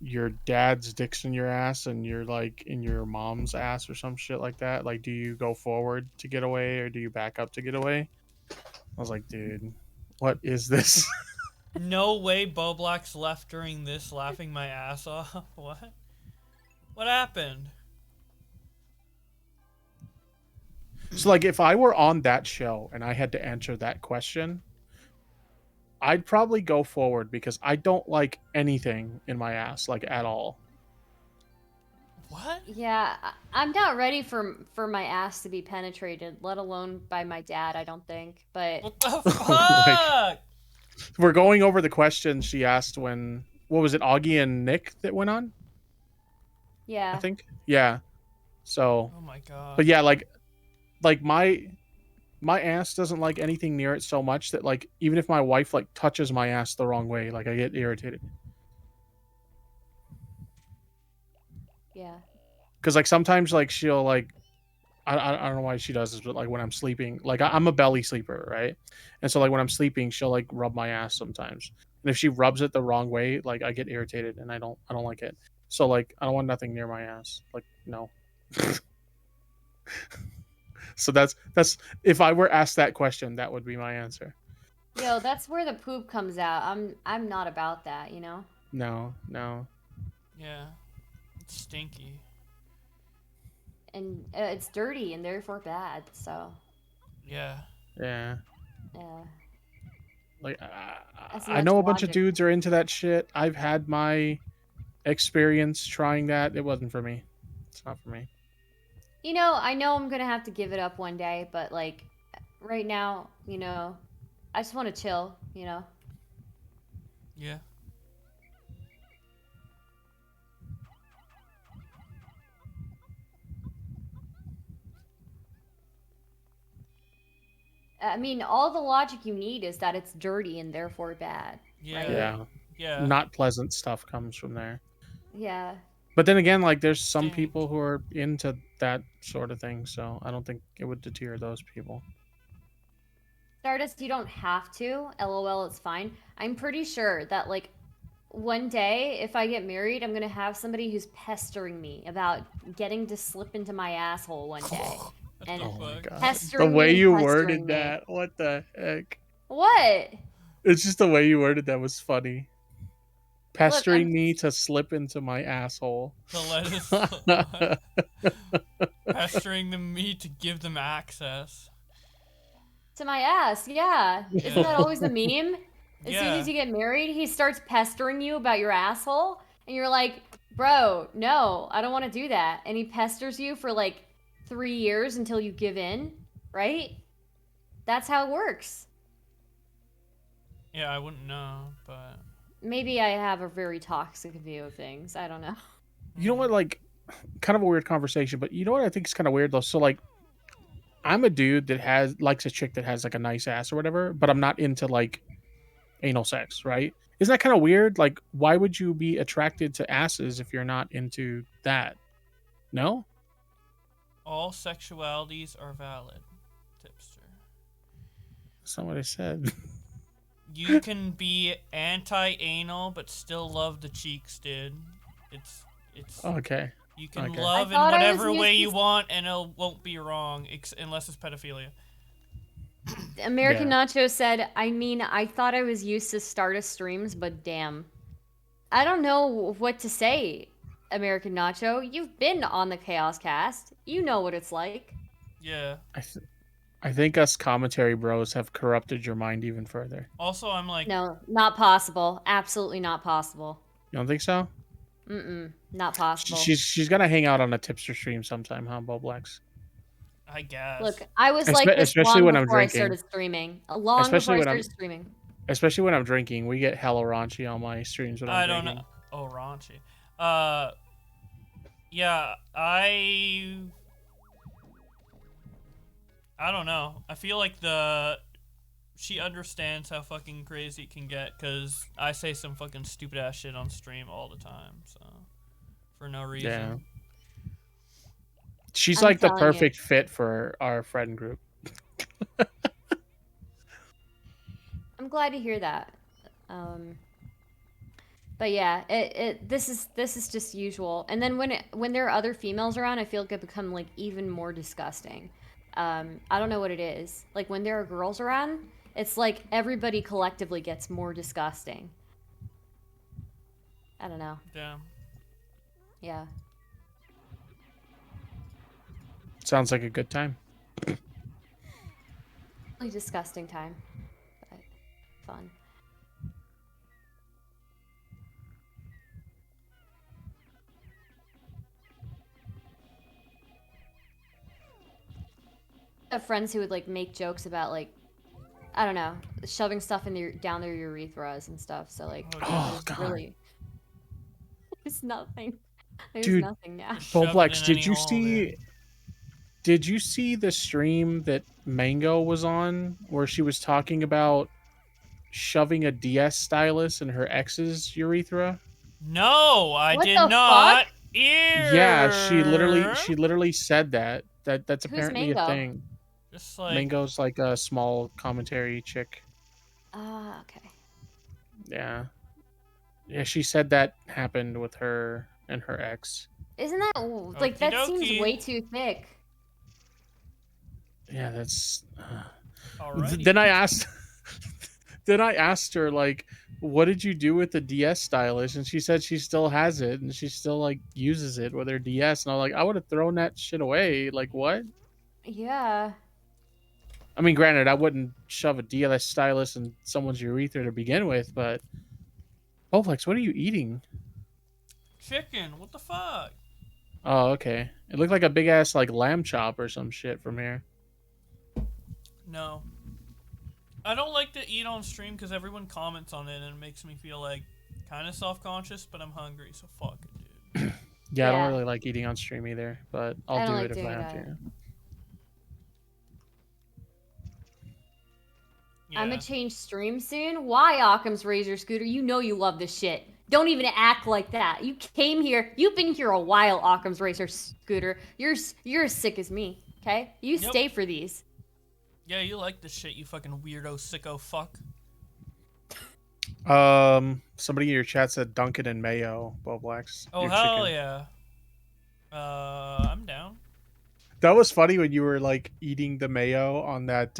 Speaker 5: Your dad's dick's in your ass and you're like in your mom's ass or some shit like that. Like, do you go forward to get away or do you back up to get away? I was like, dude, what is this?
Speaker 1: No way Boblax left during this laughing my ass off. What? What happened?
Speaker 5: So like, if I were on that show and I had to answer that question, I'd probably go forward because I don't like anything in my ass, like at all.
Speaker 1: What?
Speaker 3: Yeah, I'm not ready for my ass to be penetrated, let alone by my dad. I don't think. But
Speaker 1: What the fuck?
Speaker 5: We're going over the questions she asked when, what was it, Augie and Nick that went on?
Speaker 3: yeah,
Speaker 5: I think. Yeah. So,
Speaker 1: Oh my god.
Speaker 5: but yeah, like my ass doesn't like anything near it so much that like even if my wife like touches my ass the wrong way, like I get irritated.
Speaker 3: yeah.
Speaker 5: Because like sometimes like she'll like I don't know why she does this, but like when I'm sleeping, like I'm a belly sleeper, right? And so like when I'm sleeping, she'll like rub my ass sometimes. And if she rubs it the wrong way, like I get irritated and I don't like it. So like I don't want nothing near my ass. Like no. So that's if I were asked that question, that would be my answer.
Speaker 3: Yo, that's where the poop comes out. I'm not about that, you know.
Speaker 5: No.
Speaker 1: Yeah. It's stinky.
Speaker 3: And it's dirty and therefore bad. So
Speaker 1: Yeah.
Speaker 5: Yeah.
Speaker 3: yeah.
Speaker 5: Like
Speaker 3: As
Speaker 5: I
Speaker 3: much
Speaker 5: know a bunch of
Speaker 3: logic.
Speaker 5: dudes are into that shit. I've had my experience trying that. It wasn't for me. It's not for me.
Speaker 3: You know, I know I'm gonna have to give it up one day, but like right now, you know, I just want to chill. You know.
Speaker 1: Yeah.
Speaker 3: I mean, all the logic you need is that it's dirty and therefore bad.
Speaker 1: Yeah.
Speaker 3: Right?
Speaker 5: Yeah.
Speaker 1: Yeah.
Speaker 5: Not pleasant stuff comes from there.
Speaker 3: Yeah.
Speaker 5: But then again, like there's some
Speaker 1: Stink.
Speaker 5: people who are into that sort of thing, so I don't think it would deter those people.
Speaker 3: Stardust, you don't have to. LOL, it's fine. I'm pretty sure that like one day, if I get married, I'm gonna have somebody who's pestering me about getting to slip into my asshole one day.
Speaker 1: What
Speaker 3: And
Speaker 1: the
Speaker 5: Oh my
Speaker 1: fuck?
Speaker 5: god.
Speaker 3: pestering
Speaker 5: The way
Speaker 3: me,
Speaker 5: you
Speaker 3: pestering
Speaker 5: worded
Speaker 3: me.
Speaker 5: that. What the heck?
Speaker 3: What?
Speaker 5: It's just the way you worded that was funny. Pestering
Speaker 3: I'm-
Speaker 5: me to slip into my asshole.
Speaker 1: To let us what? Pestering them me to give them access.
Speaker 3: To my ass, yeah. Isn't that always a meme? As soon
Speaker 1: Yeah.
Speaker 3: as you get married, he starts pestering you about your asshole, and you're like, bro, no, I don't want to do that. And he pesters you for like 3 years until you give in, right? That's how it works.
Speaker 1: Yeah, I wouldn't know, but
Speaker 3: Maybe I have a very toxic view of things. I don't know.
Speaker 5: You know what, like, kind of a weird conversation, but you know what I think is kind of weird though? So like I'm a dude that likes a chick that has like a nice ass or whatever, but I'm not into like anal sex, right? Isn't that kind of weird? Like, why would you be attracted to asses if you're not into that? No?
Speaker 1: all sexualities are valid, tipster.
Speaker 5: That's not what I said.
Speaker 1: You can be anti-anal but still love the cheeks, dude. It's
Speaker 5: Okay.
Speaker 1: you can
Speaker 5: Okay.
Speaker 1: love in
Speaker 3: I thought I was
Speaker 1: whatever
Speaker 3: used
Speaker 1: way
Speaker 3: to
Speaker 1: you want and it won't be wrong unless it's pedophilia.
Speaker 3: American
Speaker 5: Yeah.
Speaker 3: Nacho said, I mean, I thought I was used to Stardust streams, but damn. I don't know what to say, American Nacho. You've been on the Chaos Cast. You know what it's like.
Speaker 1: Yeah.
Speaker 5: I think us commentary bros have corrupted your mind even further.
Speaker 1: Also, I'm like,
Speaker 3: No, not possible. Absolutely not possible.
Speaker 5: You don't think so?
Speaker 3: Mm-mm. Not possible.
Speaker 5: She's gonna hang out on a tipster stream sometime, huh, Boblex?
Speaker 1: I guess.
Speaker 3: Look, I was like this
Speaker 5: Especially
Speaker 3: long
Speaker 5: when I'm
Speaker 3: before I
Speaker 5: drinking.
Speaker 3: started streaming. Long
Speaker 5: Especially
Speaker 3: before I
Speaker 5: when
Speaker 3: started streaming.
Speaker 5: Especially when I'm drinking, we get hella raunchy on my streams when I'm
Speaker 1: I don't
Speaker 5: drinking.
Speaker 1: know. Oh, raunchy. Yeah, I don't know. I feel like she understands how fucking crazy it can get because I say some fucking stupid ass shit on stream all the time, so for no reason.
Speaker 5: Yeah. She's
Speaker 3: I'm
Speaker 5: like the
Speaker 3: telling you.
Speaker 5: perfect fit for our friend group.
Speaker 3: I'm glad to hear that. But yeah, this is just usual. And then when there are other females around, I feel like it become like even more disgusting. I don't know what it is. Like when there are girls around, it's like everybody collectively gets more disgusting. I don't know.
Speaker 1: Yeah.
Speaker 3: Yeah.
Speaker 5: Sounds like a good time.
Speaker 3: Really disgusting time, but fun. I have friends who would like make jokes about like I don't know shoving stuff in down their urethras and stuff. So like
Speaker 5: Oh,
Speaker 3: there's
Speaker 5: God.
Speaker 3: really there's nothing. There's
Speaker 5: Dude,
Speaker 3: nothing now.
Speaker 1: Just shove it
Speaker 5: Boblex,
Speaker 1: in
Speaker 5: did
Speaker 1: any
Speaker 5: you
Speaker 1: hole,
Speaker 5: see?
Speaker 1: dude.
Speaker 5: Did you see the stream that Mango was on, where she was talking about shoving a DS stylus in her ex's urethra?
Speaker 1: No, I
Speaker 3: What
Speaker 1: did
Speaker 3: the
Speaker 1: not.
Speaker 3: fuck?
Speaker 1: Ew.
Speaker 5: Yeah, she literally said that's
Speaker 3: Who's
Speaker 5: apparently a
Speaker 3: Mango?
Speaker 5: thing.
Speaker 1: Just like
Speaker 5: Mango's like a small commentary chick.
Speaker 3: Ah, okay.
Speaker 5: Yeah. Yeah, she said that happened with her and her ex.
Speaker 3: Isn't that like
Speaker 1: Okie
Speaker 3: that seems
Speaker 1: dokie.
Speaker 3: way too thick?
Speaker 5: Yeah, that's
Speaker 1: Alrighty.
Speaker 5: then I asked then I asked her like, what did you do with the DS stylus? And she said she still has it and she still like uses it with her DS. And I'm like, I would have thrown that shit away. Like what?
Speaker 3: Yeah.
Speaker 5: I mean, granted, I wouldn't shove a DS stylus in someone's urethra to begin with, but Bowflex, what are you eating?
Speaker 1: Chicken. What the fuck?
Speaker 5: Oh, okay. It looked like a big ass like lamb chop or some shit from here.
Speaker 1: No. I don't like to eat on stream because everyone comments on it and it makes me feel like kind of self-conscious, but I'm hungry, so fuck it, dude.
Speaker 5: Yeah, I
Speaker 3: Yeah.
Speaker 5: don't really like eating on stream either, but
Speaker 3: I
Speaker 5: I'll
Speaker 3: don't
Speaker 5: do
Speaker 3: like
Speaker 5: it if I
Speaker 3: doing
Speaker 5: have
Speaker 3: that.
Speaker 5: to.
Speaker 3: I'm
Speaker 1: Yeah.
Speaker 3: gonna change stream soon. Why, Occam's Razor Scooter? You know you love this shit. Don't even act like that. You came here. You've been here a while, Occam's Razor Scooter. You're as sick as me. Okay, you
Speaker 1: Yep.
Speaker 3: stay for these.
Speaker 1: Yeah, you like this shit, you fucking weirdo sicko fuck.
Speaker 5: Somebody in your chat said Dunkin' and mayo, Bowflex.
Speaker 1: Oh
Speaker 5: your
Speaker 1: hell
Speaker 5: chicken.
Speaker 1: yeah. I'm down.
Speaker 5: That was funny when you were like eating the mayo on that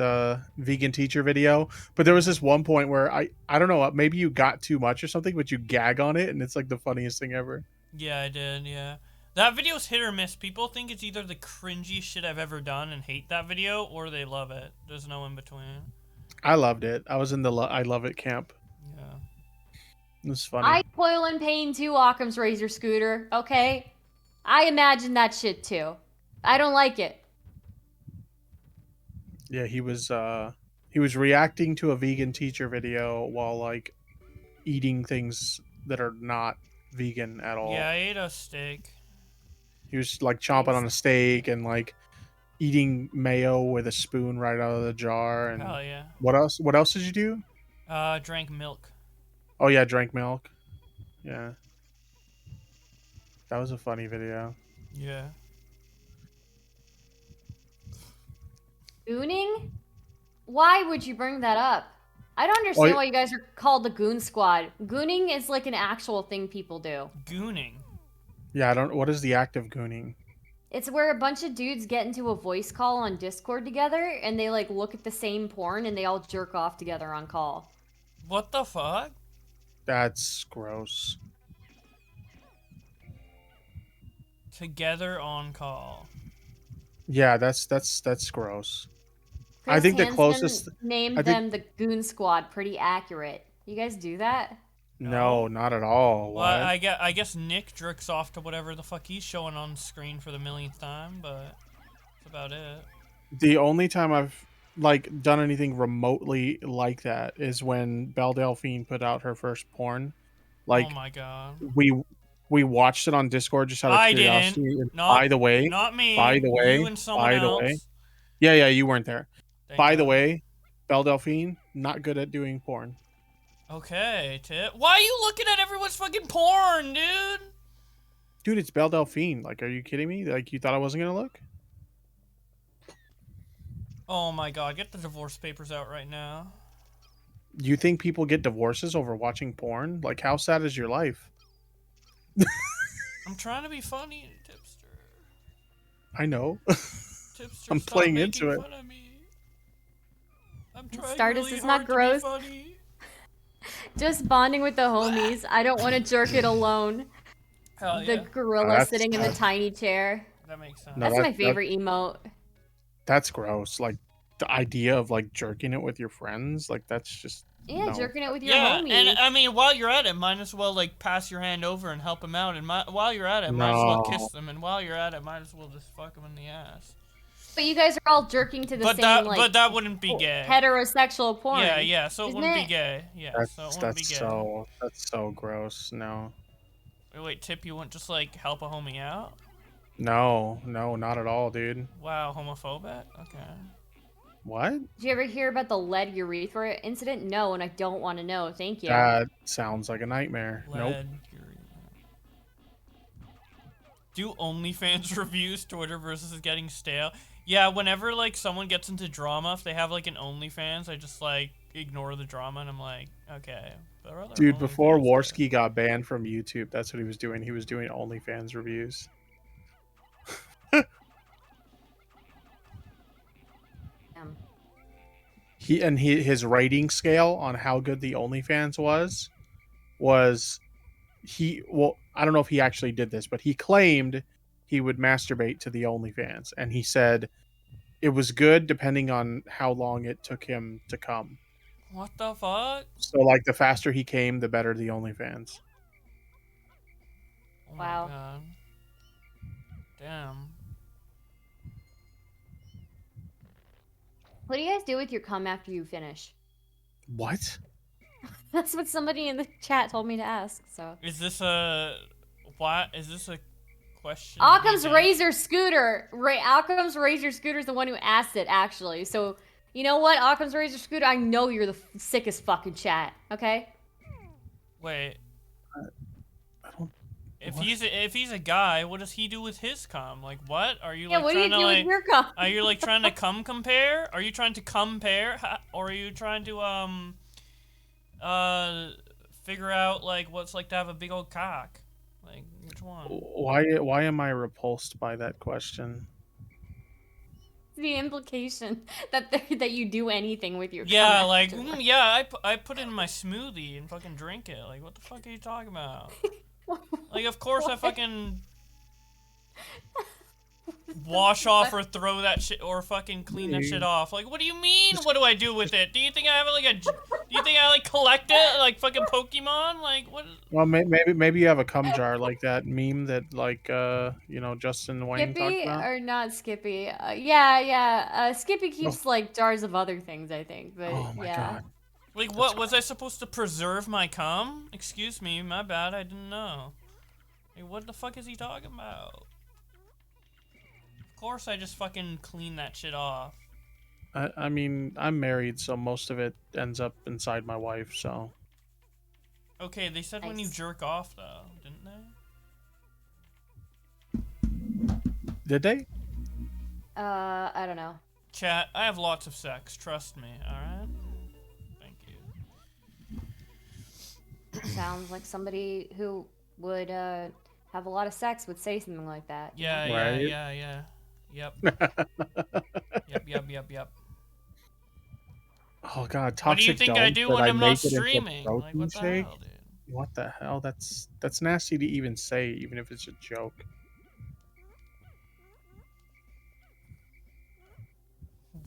Speaker 5: vegan teacher video. But there was this one point where I don't know, maybe you got too much or something, but you gag on it, and it's like the funniest thing ever.
Speaker 1: Yeah, I did. Yeah. That video's hit or miss. People think it's either the cringiest shit I've ever done and hate that video, or they love it. There's no in between.
Speaker 5: I loved it. I was in the I love it camp.
Speaker 1: Yeah.
Speaker 5: It was funny.
Speaker 3: I toil in pain too, Occam's Razor Scooter. Okay, I imagine that shit too. I don't like it.
Speaker 5: Yeah, he was reacting to a vegan teacher video while like eating things that are not vegan at all.
Speaker 1: Yeah, I ate a steak.
Speaker 5: He was like chomping on a steak and like eating mayo with a spoon right out of the jar. And
Speaker 1: Hell yeah.
Speaker 5: what else? What else did you do?
Speaker 1: Drank milk.
Speaker 5: Oh yeah, drank milk. Yeah, that was a funny video.
Speaker 1: Yeah.
Speaker 3: Gooning? Why would you bring that up? I don't understand why you guys are called the Goon Squad. Gooning is like an actual thing people do.
Speaker 1: Gooning.
Speaker 5: Yeah, I don't. What is the act of gooning?
Speaker 3: It's where a bunch of dudes get into a voice call on Discord together and they like look at the same porn and they all jerk off together on call.
Speaker 1: What the fuck?
Speaker 5: That's gross.
Speaker 1: Together on call.
Speaker 5: Yeah, that's gross.
Speaker 3: Chris
Speaker 5: I think the
Speaker 3: Hansen
Speaker 5: closest.
Speaker 3: named
Speaker 5: I think-
Speaker 3: them the Goon Squad. Pretty accurate. You guys do that?
Speaker 5: No, not at all.
Speaker 1: Well,
Speaker 5: What?
Speaker 1: I guess Nick jerks off to whatever the fuck he's showing on screen for the millionth time, but that's about it.
Speaker 5: The only time I've like done anything remotely like that is when Belle Delphine put out her first porn. Like
Speaker 1: Oh my god.
Speaker 5: we watched it on Discord just out of
Speaker 1: I
Speaker 5: curiosity.
Speaker 1: didn't.
Speaker 5: And
Speaker 1: No,
Speaker 5: by the way,
Speaker 1: Not me.
Speaker 5: by the way,
Speaker 1: You and someone
Speaker 5: by the
Speaker 1: else.
Speaker 5: way, yeah, you weren't there.
Speaker 1: Thank
Speaker 5: By the
Speaker 1: God.
Speaker 5: way, Belle Delphine not good at doing porn.
Speaker 1: Okay, Tip. Why are you looking at everyone's fucking porn, dude?
Speaker 5: Dude, it's Belle Delphine. Like, are you kidding me? Like, you thought I wasn't gonna look?
Speaker 1: Oh my god, get the divorce papers out right now.
Speaker 5: You think people get divorces over watching porn? Like, how sad is your life?
Speaker 1: I'm trying to be funny, Tipster.
Speaker 5: I know.
Speaker 1: Tipster,
Speaker 5: I'm
Speaker 1: stop
Speaker 5: playing
Speaker 1: making
Speaker 5: into it.
Speaker 1: fun of me. I'm trying
Speaker 3: Stardust,
Speaker 1: really
Speaker 3: it's not
Speaker 1: hard to be
Speaker 3: gross.
Speaker 1: funny.
Speaker 3: Just bonding with the homies. I don't want to jerk it alone.
Speaker 1: Hell
Speaker 3: The
Speaker 1: yeah.
Speaker 3: gorilla
Speaker 5: that's-
Speaker 3: sitting in the tiny chair.
Speaker 1: That makes sense.
Speaker 5: No,
Speaker 3: That's my favorite emote.
Speaker 5: That's gross. Like, the idea of like jerking it with your friends, like that's just
Speaker 3: Yeah,
Speaker 5: no.
Speaker 3: jerking it with your
Speaker 1: Yeah,
Speaker 3: homies.
Speaker 1: and I mean, while you're at it, might as well like pass your hand over and help him out, and while you're at it, might as well kiss
Speaker 5: No.
Speaker 1: them, and while you're at it, might as well just fuck them in the ass.
Speaker 3: But you guys are all jerking to the
Speaker 1: But
Speaker 3: same, like,
Speaker 1: that wouldn't be gay.
Speaker 3: heterosexual porn.
Speaker 1: Yeah, yeah. So it
Speaker 3: isn't
Speaker 1: wouldn't be
Speaker 3: it?
Speaker 1: gay. Yeah, so it wouldn't be gay.
Speaker 5: That's so gross. No.
Speaker 1: Wait, Tip, you wouldn't just like help a homie out?
Speaker 5: No, not at all, dude.
Speaker 1: Wow, homophobic. Okay.
Speaker 5: What?
Speaker 3: Did you ever hear about the lead urethra incident? No, and I don't want to know. Thank you.
Speaker 5: That sounds like a nightmare. Nope.
Speaker 1: Lead, do OnlyFans reviews Twitter versus getting stale? Yeah, whenever like someone gets into drama, if they have like an OnlyFans, I just like ignore the drama and I'm like, okay. There are other
Speaker 5: Dude, before
Speaker 1: OnlyFans
Speaker 5: Warski got banned from YouTube, that's what he was doing. He was doing OnlyFans reviews.
Speaker 3: Damn.
Speaker 5: His rating scale on how good the OnlyFans was I don't know if he actually did this, but he claimed he would masturbate to the OnlyFans, and he said it was good depending on how long it took him to come.
Speaker 1: What the fuck?
Speaker 5: So like the faster he came, the better the OnlyFans.
Speaker 1: Oh
Speaker 3: Wow.
Speaker 1: my god. Damn.
Speaker 3: What do you guys do with your cum after you finish?
Speaker 5: What?
Speaker 3: That's what somebody in the chat told me to ask. So.
Speaker 1: Is this a what? Is this a question?
Speaker 3: Occam's
Speaker 1: BJ?
Speaker 3: Razor Scooter. Occam's Razor Scooter is the one who asked it, actually. So, you know what, Occam's Razor Scooter? I know you're the sickest fucking chat. Okay.
Speaker 1: Wait.
Speaker 5: I don't.
Speaker 1: If
Speaker 5: What?
Speaker 1: he's a guy, what does he do with his cum? Like what? Are you
Speaker 3: Yeah.
Speaker 1: like
Speaker 3: What do you
Speaker 1: trying
Speaker 3: do
Speaker 1: to
Speaker 3: with
Speaker 1: like?
Speaker 3: your cum?
Speaker 1: Are you like trying to compare? Are you trying to compare? Or are you trying to figure out like what's like to have a big old cock? Like which one?
Speaker 5: Why am I repulsed by that question?
Speaker 3: The implication that that you do anything with your
Speaker 1: Yeah,
Speaker 3: cum
Speaker 1: like
Speaker 3: afterwards.
Speaker 1: yeah, I put it in my smoothie and fucking drink it. Like what the fuck are you talking about? Like of course I fucking wash off or throw that shit or fucking clean that shit off. Like what do you mean? What do I do with it? Do you think I have like do you think I like collect it like fucking Pokemon? Like what?
Speaker 5: Well, maybe you have a cum jar like that meme that like Justin Wayne talked
Speaker 3: Skippy
Speaker 5: about.
Speaker 3: or not Skippy? Yeah. Skippy keeps like jars of other things, I think. But
Speaker 5: Oh my
Speaker 3: yeah.
Speaker 5: god.
Speaker 1: Like what was I supposed to preserve my cum? Excuse me, my bad. I didn't know. Like what the fuck is he talking about? Of course I just fucking clean that shit off.
Speaker 5: I mean, I'm married, so most of it ends up inside my wife. So
Speaker 1: Okay, they said when you
Speaker 3: Nice.
Speaker 1: jerk off though, didn't they?
Speaker 5: did they?
Speaker 3: I don't know.
Speaker 1: Chat, I have lots of sex, trust me, alright? Thank you.
Speaker 3: Sounds like somebody who would have a lot of sex would say something like that. you
Speaker 1: Yeah,
Speaker 3: know?
Speaker 5: Right.
Speaker 1: yeah. Yep. Yep.
Speaker 5: Oh god, toxic.
Speaker 1: What do you think I
Speaker 5: don't
Speaker 1: do
Speaker 5: that
Speaker 1: when I'm
Speaker 5: make
Speaker 1: not
Speaker 5: it into
Speaker 1: streaming? Like,
Speaker 5: protein
Speaker 1: what the
Speaker 5: shake?
Speaker 1: hell, dude?
Speaker 5: What the hell? That's nasty to even say, even if it's a joke.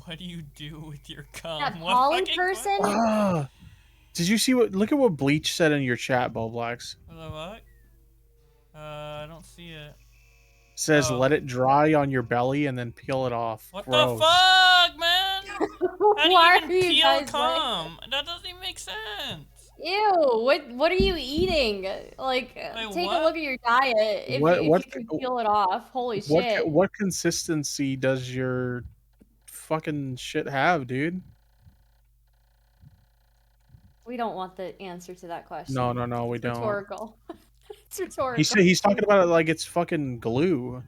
Speaker 1: What do you do with your cum?
Speaker 3: That
Speaker 1: What
Speaker 3: poly
Speaker 1: fucking
Speaker 3: person?
Speaker 5: Ah, did you see look at what Bleach said in your chat, Boblax?
Speaker 1: What the fuck? I don't see it.
Speaker 5: Says
Speaker 1: Oh.
Speaker 5: let it dry on your belly and then peel it off.
Speaker 1: What
Speaker 5: Gross.
Speaker 1: the fuck, man? How do
Speaker 3: Why
Speaker 1: you
Speaker 3: are
Speaker 1: even
Speaker 3: you
Speaker 1: peel
Speaker 3: guys
Speaker 1: cum? That doesn't even make sense.
Speaker 3: Ew! What are you eating? Like, take
Speaker 1: what?
Speaker 3: a look at your diet. If
Speaker 5: What-
Speaker 3: you,
Speaker 5: what
Speaker 3: if you
Speaker 5: c-
Speaker 3: can peel it off, holy
Speaker 5: What
Speaker 3: shit!
Speaker 5: what consistency does your fucking shit have, dude?
Speaker 3: We don't want the answer to that question.
Speaker 5: No, we
Speaker 3: It's
Speaker 5: don't.
Speaker 3: rhetorical. It's rhetorical.
Speaker 5: He's talking about it like it's fucking glue.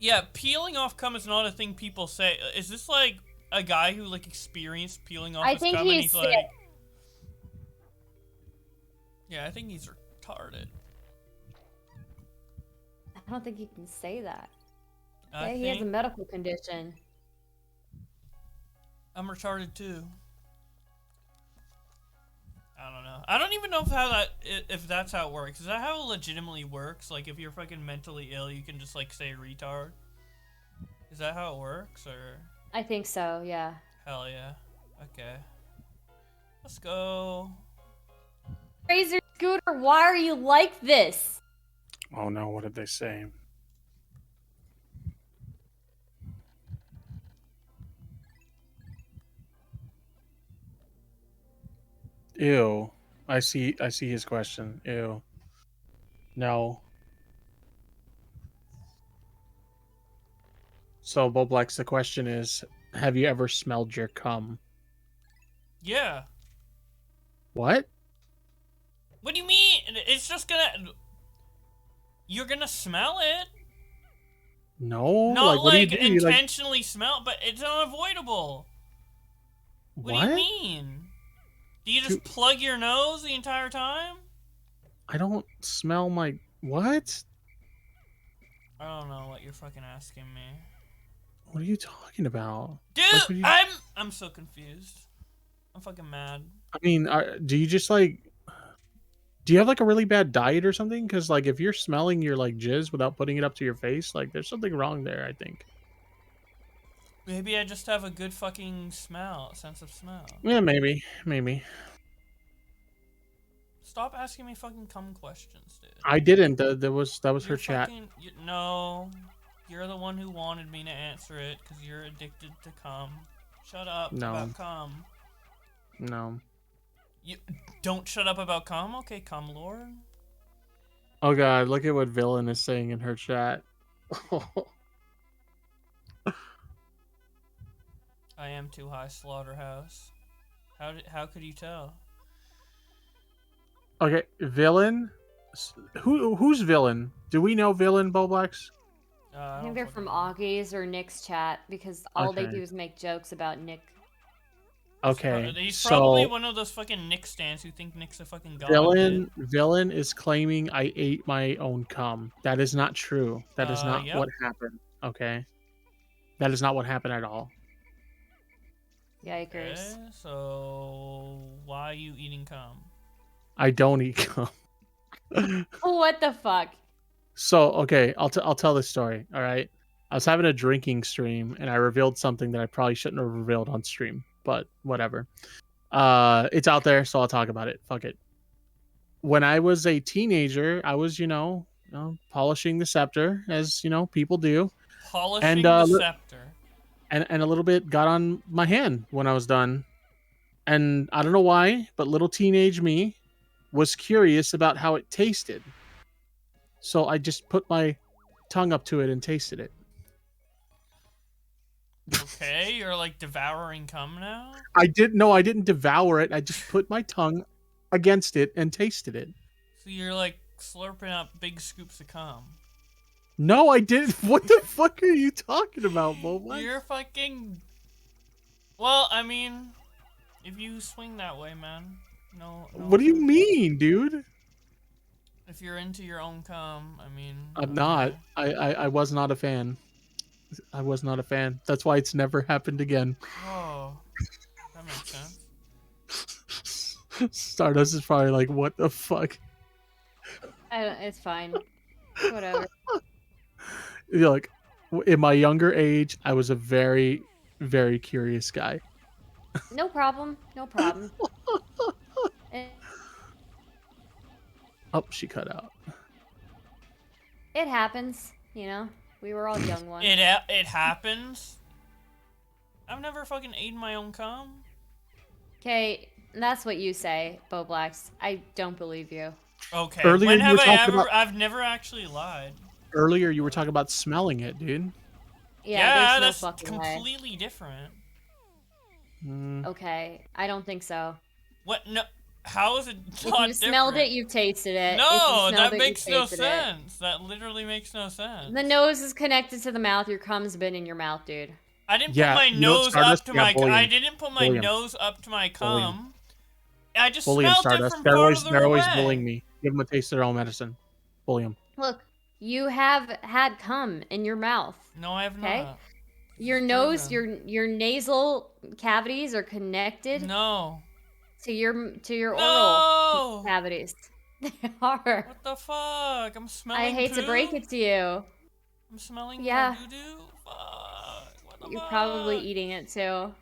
Speaker 1: Yeah, peeling off cum is not a thing people say. Is this like a guy who like experienced peeling off
Speaker 3: I
Speaker 1: his
Speaker 3: think
Speaker 1: cum, and
Speaker 3: he's
Speaker 1: he's
Speaker 3: sick.
Speaker 1: like, yeah, I think he's retarded.
Speaker 3: I don't think you can say that.
Speaker 1: I
Speaker 3: Yeah, he has a
Speaker 1: think
Speaker 3: medical condition.
Speaker 1: I'm retarded too. I don't know. I don't even know if that's how it works. Is that how it legitimately works? Like, if you're fucking mentally ill, you can just like say retard. Is that how it works, or?
Speaker 3: I think so, yeah.
Speaker 1: Hell yeah. Okay. Let's go.
Speaker 3: Razor Scooter, why are you like this?
Speaker 5: Oh no, what did they say? Ew. I see his question. Ew. No. So Boblex, the question is, have you ever smelled your cum?
Speaker 1: Yeah.
Speaker 5: What?
Speaker 1: What do you mean? It's just gonna. You're gonna smell it.
Speaker 5: No.
Speaker 1: Not
Speaker 5: what do you
Speaker 1: like
Speaker 5: do? You, like,
Speaker 1: intentionally smell, but it's unavoidable. What do you mean? Do you just plug your nose the entire time?
Speaker 5: I don't smell my what?
Speaker 1: I don't know what you're fucking asking me.
Speaker 5: What are you talking about?
Speaker 1: Dude,
Speaker 5: Like, what do you...
Speaker 1: I'm so confused. I'm fucking mad.
Speaker 5: I mean, do you just like... Do you have like a really bad diet or something? Because like if you're smelling your like jizz without putting it up to your face, like there's something wrong there, I think.
Speaker 1: Maybe I just have a good fucking sense of smell.
Speaker 5: Yeah, maybe.
Speaker 1: Stop asking me fucking cum questions, dude.
Speaker 5: I didn't. That was her chat.
Speaker 1: No, you're the one who wanted me to answer it because you're addicted to cum. Shut up about cum.
Speaker 5: No.
Speaker 1: You don't shut up about cum? Okay, cum lord.
Speaker 5: Oh god, look at what Villain is saying in her chat.
Speaker 1: I am too high, slaughterhouse. How could you tell?
Speaker 5: Okay, Villain. Who's Villain? Do we know Villain, Boblex?
Speaker 3: I think they're from Augie's or Nick's chat because all they
Speaker 5: Okay.
Speaker 3: do is make jokes about Nick.
Speaker 5: Okay,
Speaker 1: He's probably
Speaker 5: so
Speaker 1: one of those fucking Nick stans who think Nick's a fucking god.
Speaker 5: Villain is claiming I ate my own cum. That is not true. That is not
Speaker 1: Yep.
Speaker 5: what happened. Okay, that is not what happened at all.
Speaker 3: Yikers.
Speaker 1: Okay, so why are you eating cum?
Speaker 5: I don't eat cum.
Speaker 3: What the fuck?
Speaker 5: So okay, I'll tell this story. All right, I was having a drinking stream and I revealed something that I probably shouldn't have revealed on stream, but whatever. It's out there, so I'll talk about it. Fuck it. When I was a teenager, I was polishing the scepter as people do,
Speaker 1: Polishing the scepter.
Speaker 5: and a little bit got on my hand when I was done, and I don't know why, but little teenage me was curious about how it tasted. So I just put my tongue up to it and tasted it.
Speaker 1: Okay, you're like devouring cum now?
Speaker 5: I didn't devour it. I just put my tongue against it and tasted it.
Speaker 1: So you're like slurping up big scoops of cum.
Speaker 5: No, I didn't. What the fuck are you talking about, Bo?
Speaker 1: You're fucking... Well, I mean, if you swing that way, man. No.
Speaker 5: What do you mean, dude?
Speaker 1: If you're into your own cum, I mean...
Speaker 5: I'm not. I was not a fan. I was not a fan. That's why it's never happened again.
Speaker 1: Oh, that makes sense.
Speaker 5: Stardust is probably like, what the fuck?
Speaker 3: It's fine. Whatever.
Speaker 5: Look, in my younger age, I was a very, very curious guy.
Speaker 3: No problem. No problem.
Speaker 5: Oh, she cut out.
Speaker 3: It happens, We were all young ones.
Speaker 1: It happens? I've never fucking eaten my own cum.
Speaker 3: Okay, that's what you say, Boblex. I don't believe you.
Speaker 1: Okay,
Speaker 5: Earlier
Speaker 1: when
Speaker 5: you
Speaker 1: have
Speaker 5: were
Speaker 1: I
Speaker 5: talking
Speaker 1: ever...
Speaker 5: about-
Speaker 1: I've never actually lied.
Speaker 5: Earlier, you were talking about smelling it, dude.
Speaker 3: Yeah,
Speaker 1: that's
Speaker 3: no fucking way.
Speaker 1: completely different.
Speaker 3: Okay, I don't think so.
Speaker 1: What? No. How is it
Speaker 3: If
Speaker 1: not
Speaker 3: you smelled
Speaker 1: different?
Speaker 3: it, you've tasted it.
Speaker 1: No,
Speaker 3: If you smelled
Speaker 1: that
Speaker 3: it,
Speaker 1: makes
Speaker 3: you've
Speaker 1: no
Speaker 3: tasted
Speaker 1: sense. That literally makes no sense.
Speaker 3: it. The nose is connected to the mouth. Your cum's been in your mouth, dude.
Speaker 1: I didn't
Speaker 5: Yeah,
Speaker 1: put my
Speaker 5: you know
Speaker 1: nose
Speaker 5: Stardust?
Speaker 1: up to
Speaker 5: Yeah,
Speaker 1: my.
Speaker 5: bully
Speaker 1: I
Speaker 5: 'em.
Speaker 1: didn't put my
Speaker 5: Bully 'em.
Speaker 1: nose up to my
Speaker 5: Bully 'em.
Speaker 1: cum. I just
Speaker 5: Bully 'em,
Speaker 1: smelled it
Speaker 5: Stardust.
Speaker 1: from
Speaker 5: They're
Speaker 1: farther
Speaker 5: always
Speaker 1: away.
Speaker 5: bullying me. Give them a taste of their own medicine. Bully them.
Speaker 3: Look, you have had cum in your mouth.
Speaker 1: No, I have
Speaker 3: Okay.
Speaker 1: not.
Speaker 3: Your
Speaker 1: It's
Speaker 3: nose,
Speaker 1: proven.
Speaker 3: your nasal cavities are connected
Speaker 1: No.
Speaker 3: to your oral
Speaker 1: No.
Speaker 3: cavities. They are.
Speaker 1: What the fuck? I'm smelling.
Speaker 3: I hate to break
Speaker 1: poo?
Speaker 3: it to you.
Speaker 1: I'm smelling
Speaker 3: Yeah.
Speaker 1: doo doo. Fuck. What the
Speaker 3: You're
Speaker 1: fuck?
Speaker 3: probably eating it too.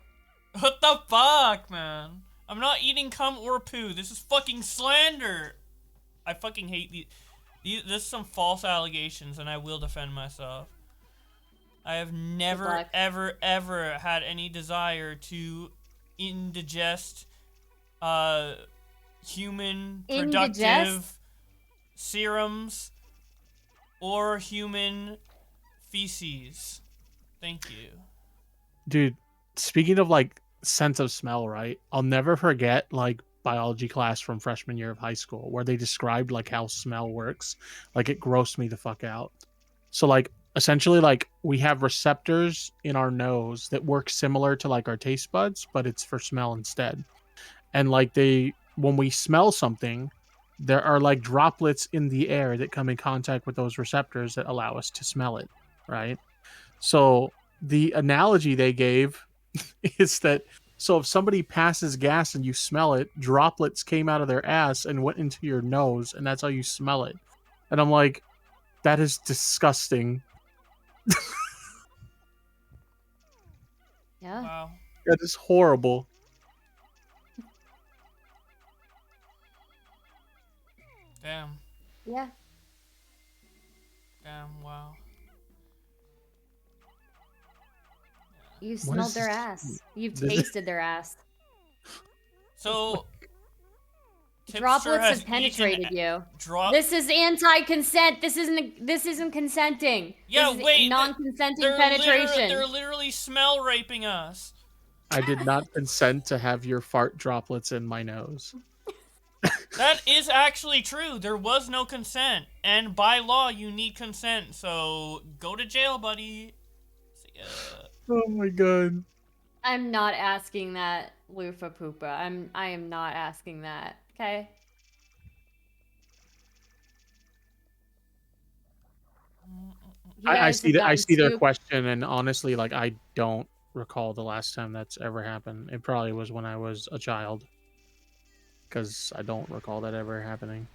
Speaker 1: What the fuck, man? I'm not eating cum or poo. This is fucking slander. I fucking hate these. This is some false allegations, and I will defend myself. I have never,
Speaker 3: luck.
Speaker 1: ever, ever had any desire to indigest human productive
Speaker 3: Indigest?
Speaker 1: serums or human feces. Thank you.
Speaker 5: Dude, speaking of like sense of smell, right? I'll never forget like biology class from freshman year of high school where they described like how smell works. Like it grossed me the fuck out. So like essentially like we have receptors in our nose that work similar to like our taste buds, but it's for smell instead. And like when we smell something, there are like droplets in the air that come in contact with those receptors that allow us to smell it, right? So the analogy they gave is that so if somebody passes gas and you smell it, droplets came out of their ass and went into your nose, and that's how you smell it. And I'm like, that is disgusting.
Speaker 3: Yeah.
Speaker 1: Wow.
Speaker 5: That is horrible.
Speaker 1: Damn.
Speaker 3: Yeah.
Speaker 1: Damn. Wow.
Speaker 3: You've
Speaker 5: What
Speaker 3: smelled
Speaker 5: is
Speaker 3: their
Speaker 5: this?
Speaker 3: ass. You've
Speaker 5: This-
Speaker 3: tasted their ass.
Speaker 1: So. Tipster
Speaker 3: Droplets
Speaker 1: has
Speaker 3: have penetrated
Speaker 1: eaten
Speaker 3: you.
Speaker 1: Drop.
Speaker 3: This is anti-consent. This isn't consenting.
Speaker 1: Yeah,
Speaker 3: This is
Speaker 1: wait,
Speaker 3: non-consenting
Speaker 1: They're
Speaker 3: penetration.
Speaker 1: They're literally smell raping us.
Speaker 5: I did not consent to have your fart droplets in my nose.
Speaker 1: That is actually true. There was no consent, and by law, you need consent. So go to jail, buddy. See ya.
Speaker 5: Oh my god.
Speaker 3: I'm not asking that, Lufa Poopa. I am not asking that. Okay. You
Speaker 5: I
Speaker 3: guys
Speaker 5: see
Speaker 3: have
Speaker 5: that. I
Speaker 3: gotten
Speaker 5: see their
Speaker 3: too-
Speaker 5: question, and honestly, like I don't recall the last time that's ever happened. It probably was when I was a child, because I don't recall that ever happening.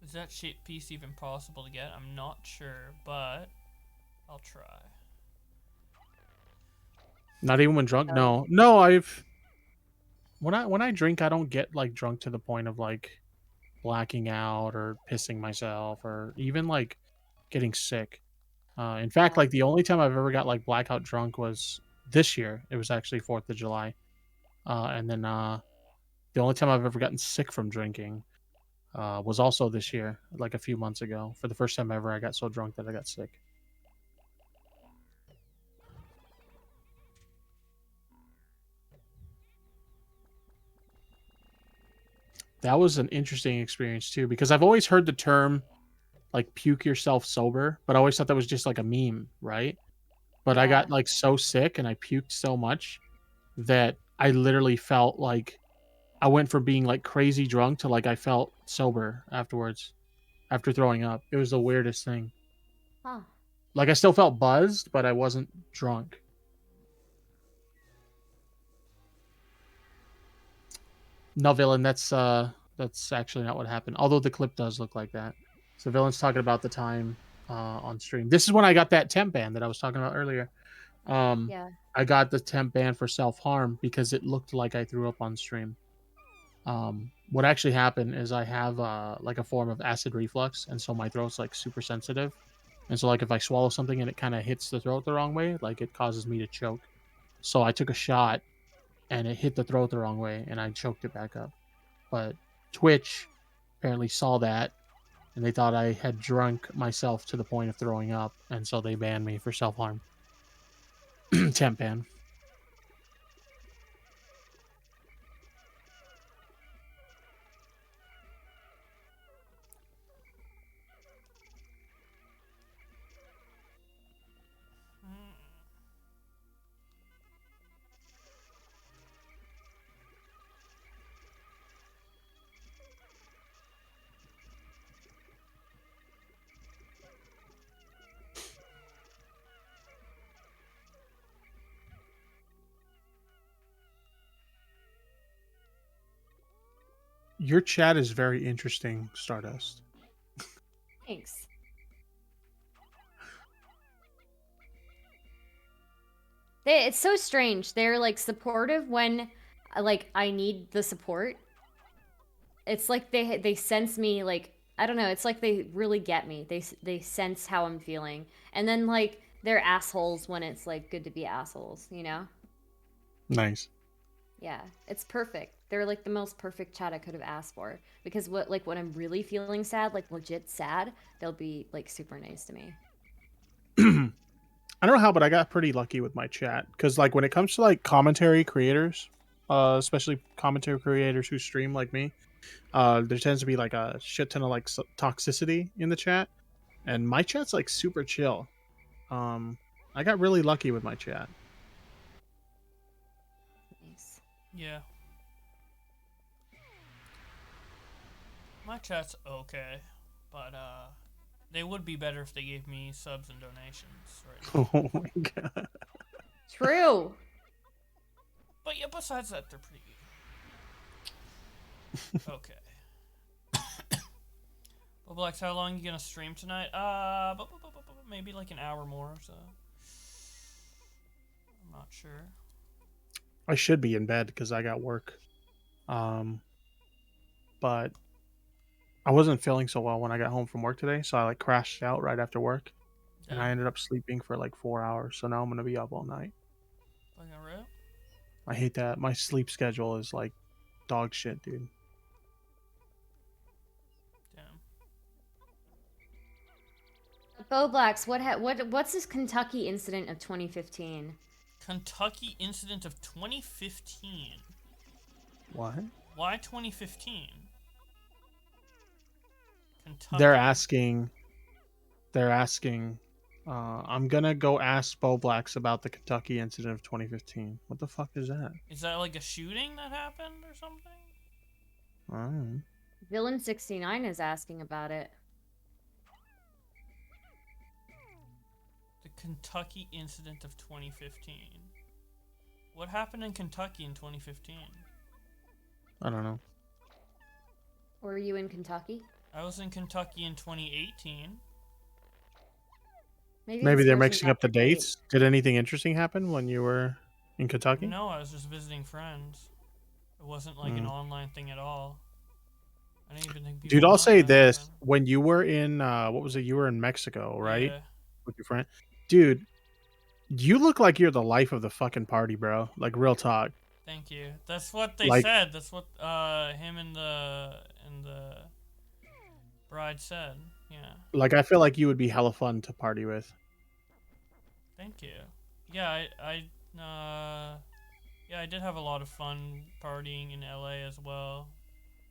Speaker 1: Is that shit piece even possible to get? I'm not sure, but I'll try.
Speaker 5: Not even when drunk. No, no. When I drink, I don't get like drunk to the point of like blacking out or pissing myself or even like getting sick. In fact, like the only time I've ever got like blackout drunk was this year. It was actually 4th of July. And then the only time I've ever gotten sick from drinking was also this year, like a few months ago. For the first time ever, I got so drunk that I got sick. That was an interesting experience too, because I've always heard the term like puke yourself sober, but I always thought that was just like a meme, right? But I got
Speaker 3: Yeah.
Speaker 5: like so sick and I puked so much that I literally felt like I went from being like crazy drunk to like I felt sober afterwards after throwing up. It was the weirdest thing.
Speaker 3: Huh.
Speaker 5: Like I still felt buzzed, but I wasn't drunk. No, villain, that's actually not what happened. Although the clip does look like that. So villain's talking about the time on stream. This is when I got that temp ban that I was talking about earlier.
Speaker 3: Yeah.
Speaker 5: I got the temp ban for self-harm because it looked like I threw up on stream. What actually happened is I have like a form of acid reflux, and so my throat's like super sensitive. And so like if I swallow something and it kind of hits the throat the wrong way, like it causes me to choke. So I took a shot and it hit the throat the wrong way and I choked it back up. But Twitch apparently saw that and they thought I had drunk myself to the point of throwing up, and so they banned me for self-harm. Temp ban. Your chat is very interesting, Stardust.
Speaker 3: Thanks. It's so strange. They're like supportive when like I need the support. It's like they sense me, like I don't know, it's like they really get me. They sense how I'm feeling. And then like they're assholes when it's like good to be assholes, you know?
Speaker 5: Nice.
Speaker 3: Yeah, it's perfect. They're like the most perfect chat I could have asked for. Because when I'm really feeling sad, like legit sad, they'll be like super nice to me.
Speaker 5: I don't know how, but I got pretty lucky with my chat because, like, when it comes to like commentary creators, especially commentary creators who stream like me, there tends to be like a shit ton of like toxicity in the chat, and my chat's like super chill. I got really lucky with my chat.
Speaker 3: Nice.
Speaker 1: Yeah. My chat's okay, but they would be better if they gave me subs and donations right now.
Speaker 5: Oh my god.
Speaker 3: True.
Speaker 1: But yeah, besides that, they're pretty good. Okay. Blax, how long you gonna stream tonight? Maybe like an hour more or so. I'm not sure.
Speaker 5: I should be in bed because I got work. But I wasn't feeling so well when I got home from work today, so I like crashed out right after work, and I
Speaker 1: Damn.
Speaker 5: ended up sleeping for like 4 hours. So now I'm gonna be up all night.
Speaker 1: Fucking real?
Speaker 5: I hate that. My sleep schedule is like dog shit, dude.
Speaker 1: Damn.
Speaker 3: Boblax, what's this Kentucky incident of 2015?
Speaker 1: Kentucky incident of 2015.
Speaker 5: What?
Speaker 1: Why 2015? Kentucky.
Speaker 5: They're asking. I'm gonna go ask Boblax about the Kentucky incident of 2015. What the fuck is that?
Speaker 1: Is that like a shooting that happened or something?
Speaker 5: I don't know.
Speaker 3: Villain69 is asking about it.
Speaker 1: The Kentucky incident of 2015. What happened in Kentucky in 2015?
Speaker 5: I don't know.
Speaker 3: Were you in Kentucky?
Speaker 1: I was in Kentucky in 2018.
Speaker 3: Maybe
Speaker 5: Maybe
Speaker 3: this
Speaker 5: they're
Speaker 3: person
Speaker 5: mixing
Speaker 3: got
Speaker 5: up the
Speaker 3: the date.
Speaker 5: dates. Did anything interesting happen when you were in Kentucky?
Speaker 1: No, I was just visiting friends. It wasn't like an online thing at all. I didn't even think people
Speaker 5: Dude, I'll
Speaker 1: know
Speaker 5: say
Speaker 1: that
Speaker 5: this:
Speaker 1: happened.
Speaker 5: when you were in, what was it? You were in Mexico, right?
Speaker 1: Yeah.
Speaker 5: With your friend, dude. You look like you're the life of the fucking party, bro. Like real talk.
Speaker 1: Thank you. That's what they
Speaker 5: Like-
Speaker 1: said. That's what him and the bride said. Yeah.
Speaker 5: Like I feel like you would be hella fun to party with.
Speaker 1: Thank you. Yeah, I did have a lot of fun partying in LA as well.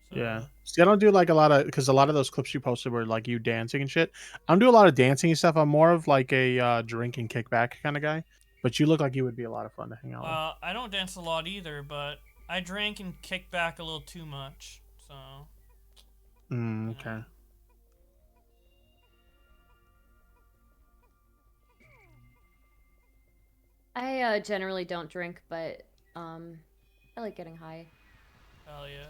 Speaker 1: So,
Speaker 5: Yeah. See, I don't do like a lot of because a lot of those clips you posted were like you dancing and shit. I don't do a lot of dancing and stuff. I'm more of like a drink and kickback kind of guy. But you look like you would be a lot of fun to hang out with.
Speaker 1: I don't dance a lot either, but I drank and kicked back a little too much. So.
Speaker 5: Okay.
Speaker 3: I generally don't drink, but I like getting high.
Speaker 1: Hell yeah.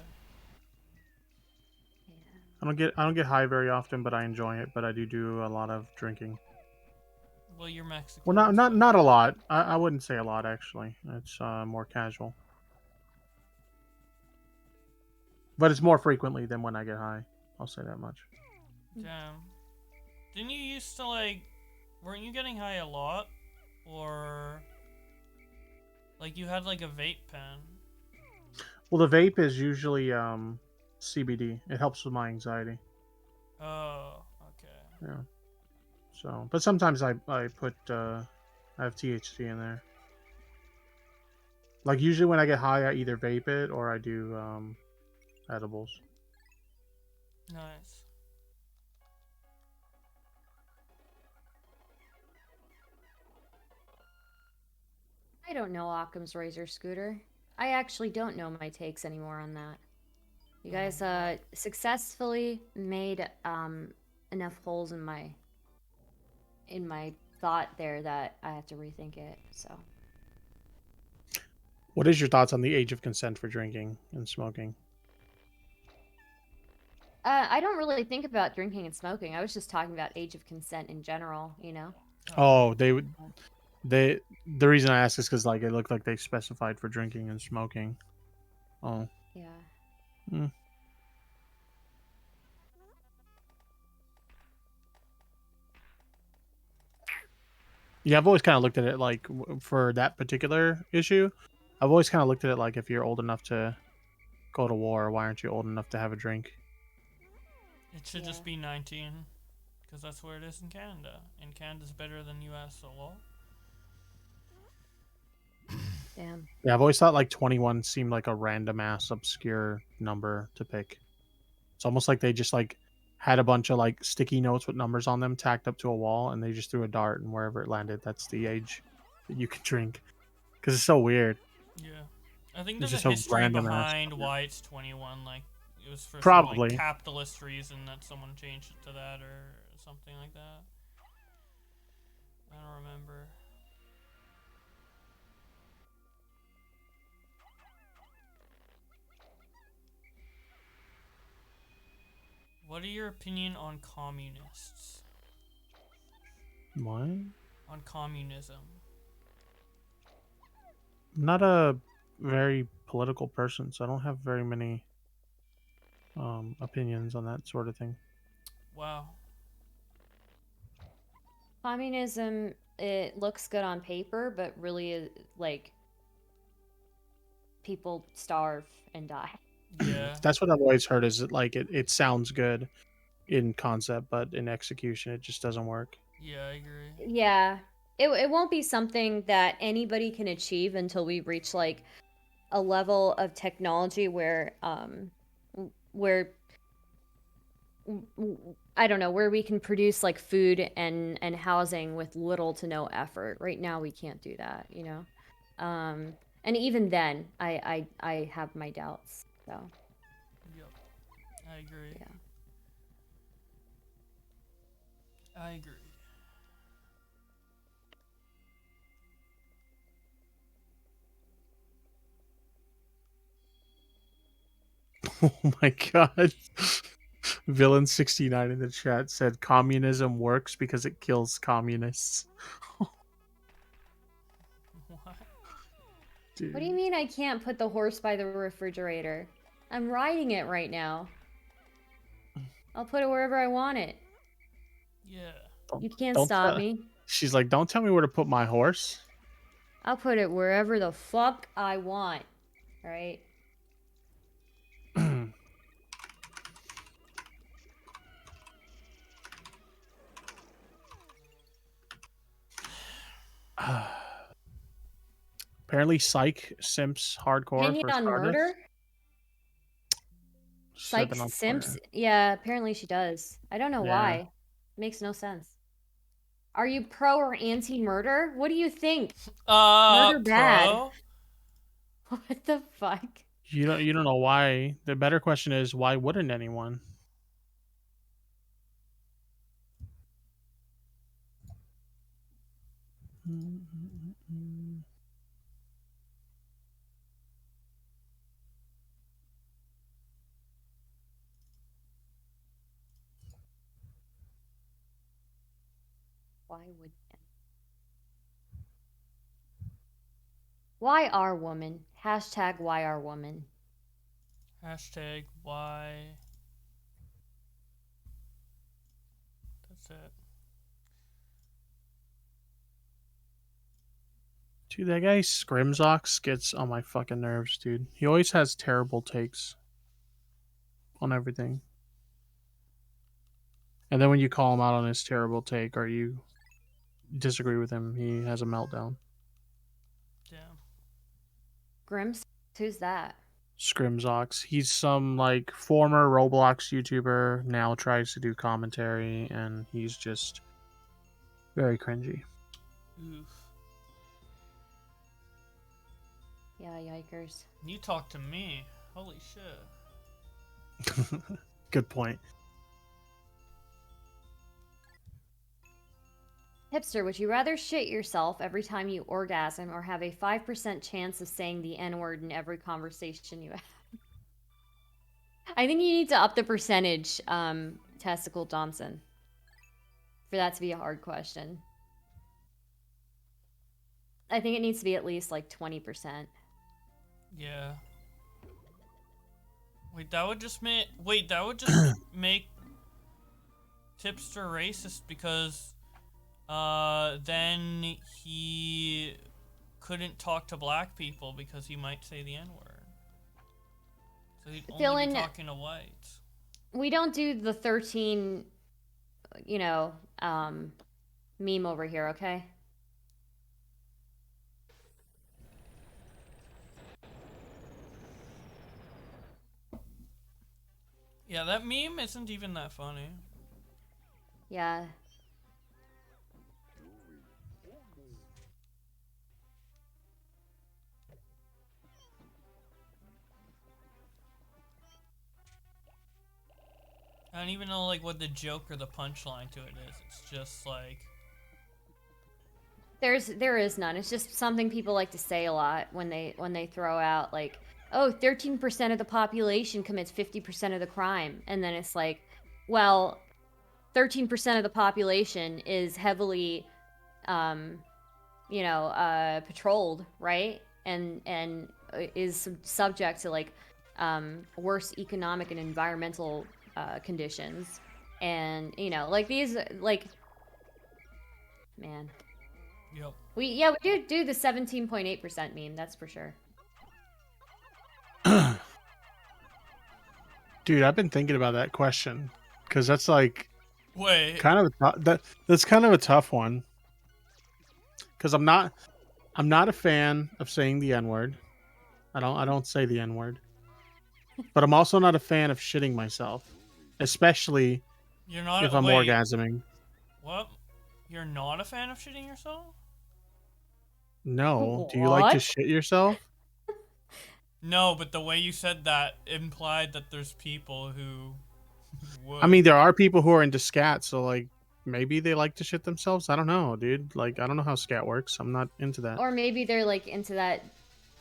Speaker 5: I don't get high very often, but I enjoy it. But I do a lot of drinking.
Speaker 1: Well, you're Mexican.
Speaker 5: Well, not a lot. I wouldn't say a lot actually. It's more casual. But it's more frequently than when I get high. I'll say that much.
Speaker 1: Damn. Didn't you used to like? Weren't you getting high a lot, or like you had like a vape pen?
Speaker 5: Well, the vape is usually CBD. It helps with my anxiety.
Speaker 1: Oh, okay.
Speaker 5: Yeah. So, but sometimes I put I have THC in there. Like usually when I get high, I either vape it or I do edibles.
Speaker 1: Nice.
Speaker 3: I don't know Occam's razor scooter. I actually don't know my takes anymore on that. You guys successfully made enough holes in my thought there that I have to rethink it. So
Speaker 5: What is your thoughts on the age of consent for drinking and smoking?
Speaker 3: I don't really think about drinking and smoking. I was just talking about age of consent in general, you know?
Speaker 5: Oh, they would. They the reason I asked is because like it looked like they specified for drinking and smoking. Oh.
Speaker 3: Yeah.
Speaker 5: Mm. Yeah, I've always kind of looked at it like for that particular issue. I've always kind of looked at it like if you're old enough to go to war, why aren't you old enough to have a drink?
Speaker 1: It should just
Speaker 3: Yeah.
Speaker 1: be 19, because that's where it is in Canada. And Canada's better than US, so lol.
Speaker 3: Damn.
Speaker 5: Yeah, I've always thought like 21 seemed like a random ass obscure number to pick. It's almost like they just like had a bunch of like sticky notes with numbers on them tacked up to a wall, and they just threw a dart, and wherever it landed, that's the age that you can drink. Because it's so weird.
Speaker 1: Yeah. I think
Speaker 5: It's
Speaker 1: there's
Speaker 5: just
Speaker 1: a
Speaker 5: a
Speaker 1: history
Speaker 5: random ass
Speaker 1: behind
Speaker 5: number.
Speaker 1: why it's 21. Like, it was for some, like,
Speaker 5: Probably.
Speaker 1: capitalist reason that someone changed it to that or something like that. I don't remember. What are your opinion on communists?
Speaker 5: What?
Speaker 1: On communism?
Speaker 5: I'm not a very political person, so I don't have very many opinions on that sort of thing.
Speaker 1: Wow.
Speaker 3: Communism, it looks good on paper, but really, like, people starve and die.
Speaker 1: Yeah.
Speaker 5: That's what I've always heard is that like it sounds good in concept, but in execution it just doesn't work.
Speaker 1: Yeah, I agree.
Speaker 3: Yeah. It won't be something that anybody can achieve until we reach, like, a level of technology where I don't know, where we can produce like food and housing with little to no effort. Right now we can't do that, you know. And even then I have my doubts. So
Speaker 1: Yep. I agree.
Speaker 3: yeah.
Speaker 1: I agree.
Speaker 5: Oh my god. Villain 69 in the chat said communism works because it kills communists.
Speaker 1: What?
Speaker 5: Dude.
Speaker 3: What do you mean I can't put the horse by the refrigerator? I'm riding it right now. I'll put it wherever I want it.
Speaker 1: Yeah.
Speaker 3: You can't
Speaker 5: Don't
Speaker 3: stop
Speaker 5: tell-
Speaker 3: me.
Speaker 5: She's like, don't tell me where to put my horse.
Speaker 3: I'll put it wherever the fuck I want. Right?
Speaker 5: Apparently, Psych simps hardcore
Speaker 3: Opinion
Speaker 5: for
Speaker 3: on
Speaker 5: Stardust.
Speaker 3: murder?
Speaker 5: Said
Speaker 3: Psych
Speaker 5: that on
Speaker 3: Simps?
Speaker 5: Twitter.
Speaker 3: Yeah, apparently she does. I don't know
Speaker 5: Yeah.
Speaker 3: why. Makes no sense. Are you pro or anti-murder? What do you think? Murder bad.
Speaker 1: Pro?
Speaker 3: What the fuck?
Speaker 5: You don't know why. The better question is why wouldn't anyone?
Speaker 3: Why would? Why are woman? Hashtag why are woman?
Speaker 1: Hashtag why. That's it.
Speaker 5: Dude, that guy Scrimzox gets on my fucking nerves, dude. He always has terrible takes on everything. And then when you call him out on his terrible take or you disagree with him, he has a meltdown.
Speaker 1: Damn.
Speaker 3: Grims? Who's that?
Speaker 5: Scrimzox. He's some like former Roblox YouTuber, now tries to do commentary, and he's just very cringy.
Speaker 1: Oof.
Speaker 3: Yeah, yikers.
Speaker 1: You talk to me. Holy shit.
Speaker 5: Good point.
Speaker 3: Hipster, would you rather shit yourself every time you orgasm or have a 5% chance of saying the N-word in every conversation you have? I think you need to up the percentage, Testicle Johnson, for that to be a hard question. I think it needs to be at least like 20%.
Speaker 1: Yeah. Wait, that would just make Tipster racist because then he couldn't talk to black people because he might say the N-word. So he'd only be
Speaker 3: Dylan,
Speaker 1: talking to whites.
Speaker 3: we don't do the 13, meme over here, okay?
Speaker 1: Yeah, that meme isn't even that funny.
Speaker 3: Yeah.
Speaker 1: I don't even know like what the joke or the punchline to it is. It's just like
Speaker 3: There is none. It's just something people like to say a lot when they throw out like, oh, 13% of the population commits 50% of the crime. And then it's like, well, 13% of the population is heavily patrolled, right? And is subject to like worse economic and environmental conditions. And like these like man.
Speaker 1: Yep.
Speaker 3: We do the 17.8% meme, that's for sure.
Speaker 5: Dude, I've been thinking about that question because that's like
Speaker 1: wait.
Speaker 5: kind of that's kind of a tough one. Because I'm not a fan of saying the N-word. I don't say the N-word. But I'm also not a fan of shitting myself, especially
Speaker 1: You're not
Speaker 5: if I'm
Speaker 1: wait,
Speaker 5: orgasming.
Speaker 1: What? You're not a fan of shitting yourself?
Speaker 5: No. Do you like to
Speaker 3: What?
Speaker 5: shit yourself?
Speaker 1: No, but the way you said that implied that there's people who would.
Speaker 5: I mean, there are people who are into scat, so like maybe they like to shit themselves. I don't know, dude. Like I don't know how scat works. I'm not into that.
Speaker 3: Or maybe they're like into that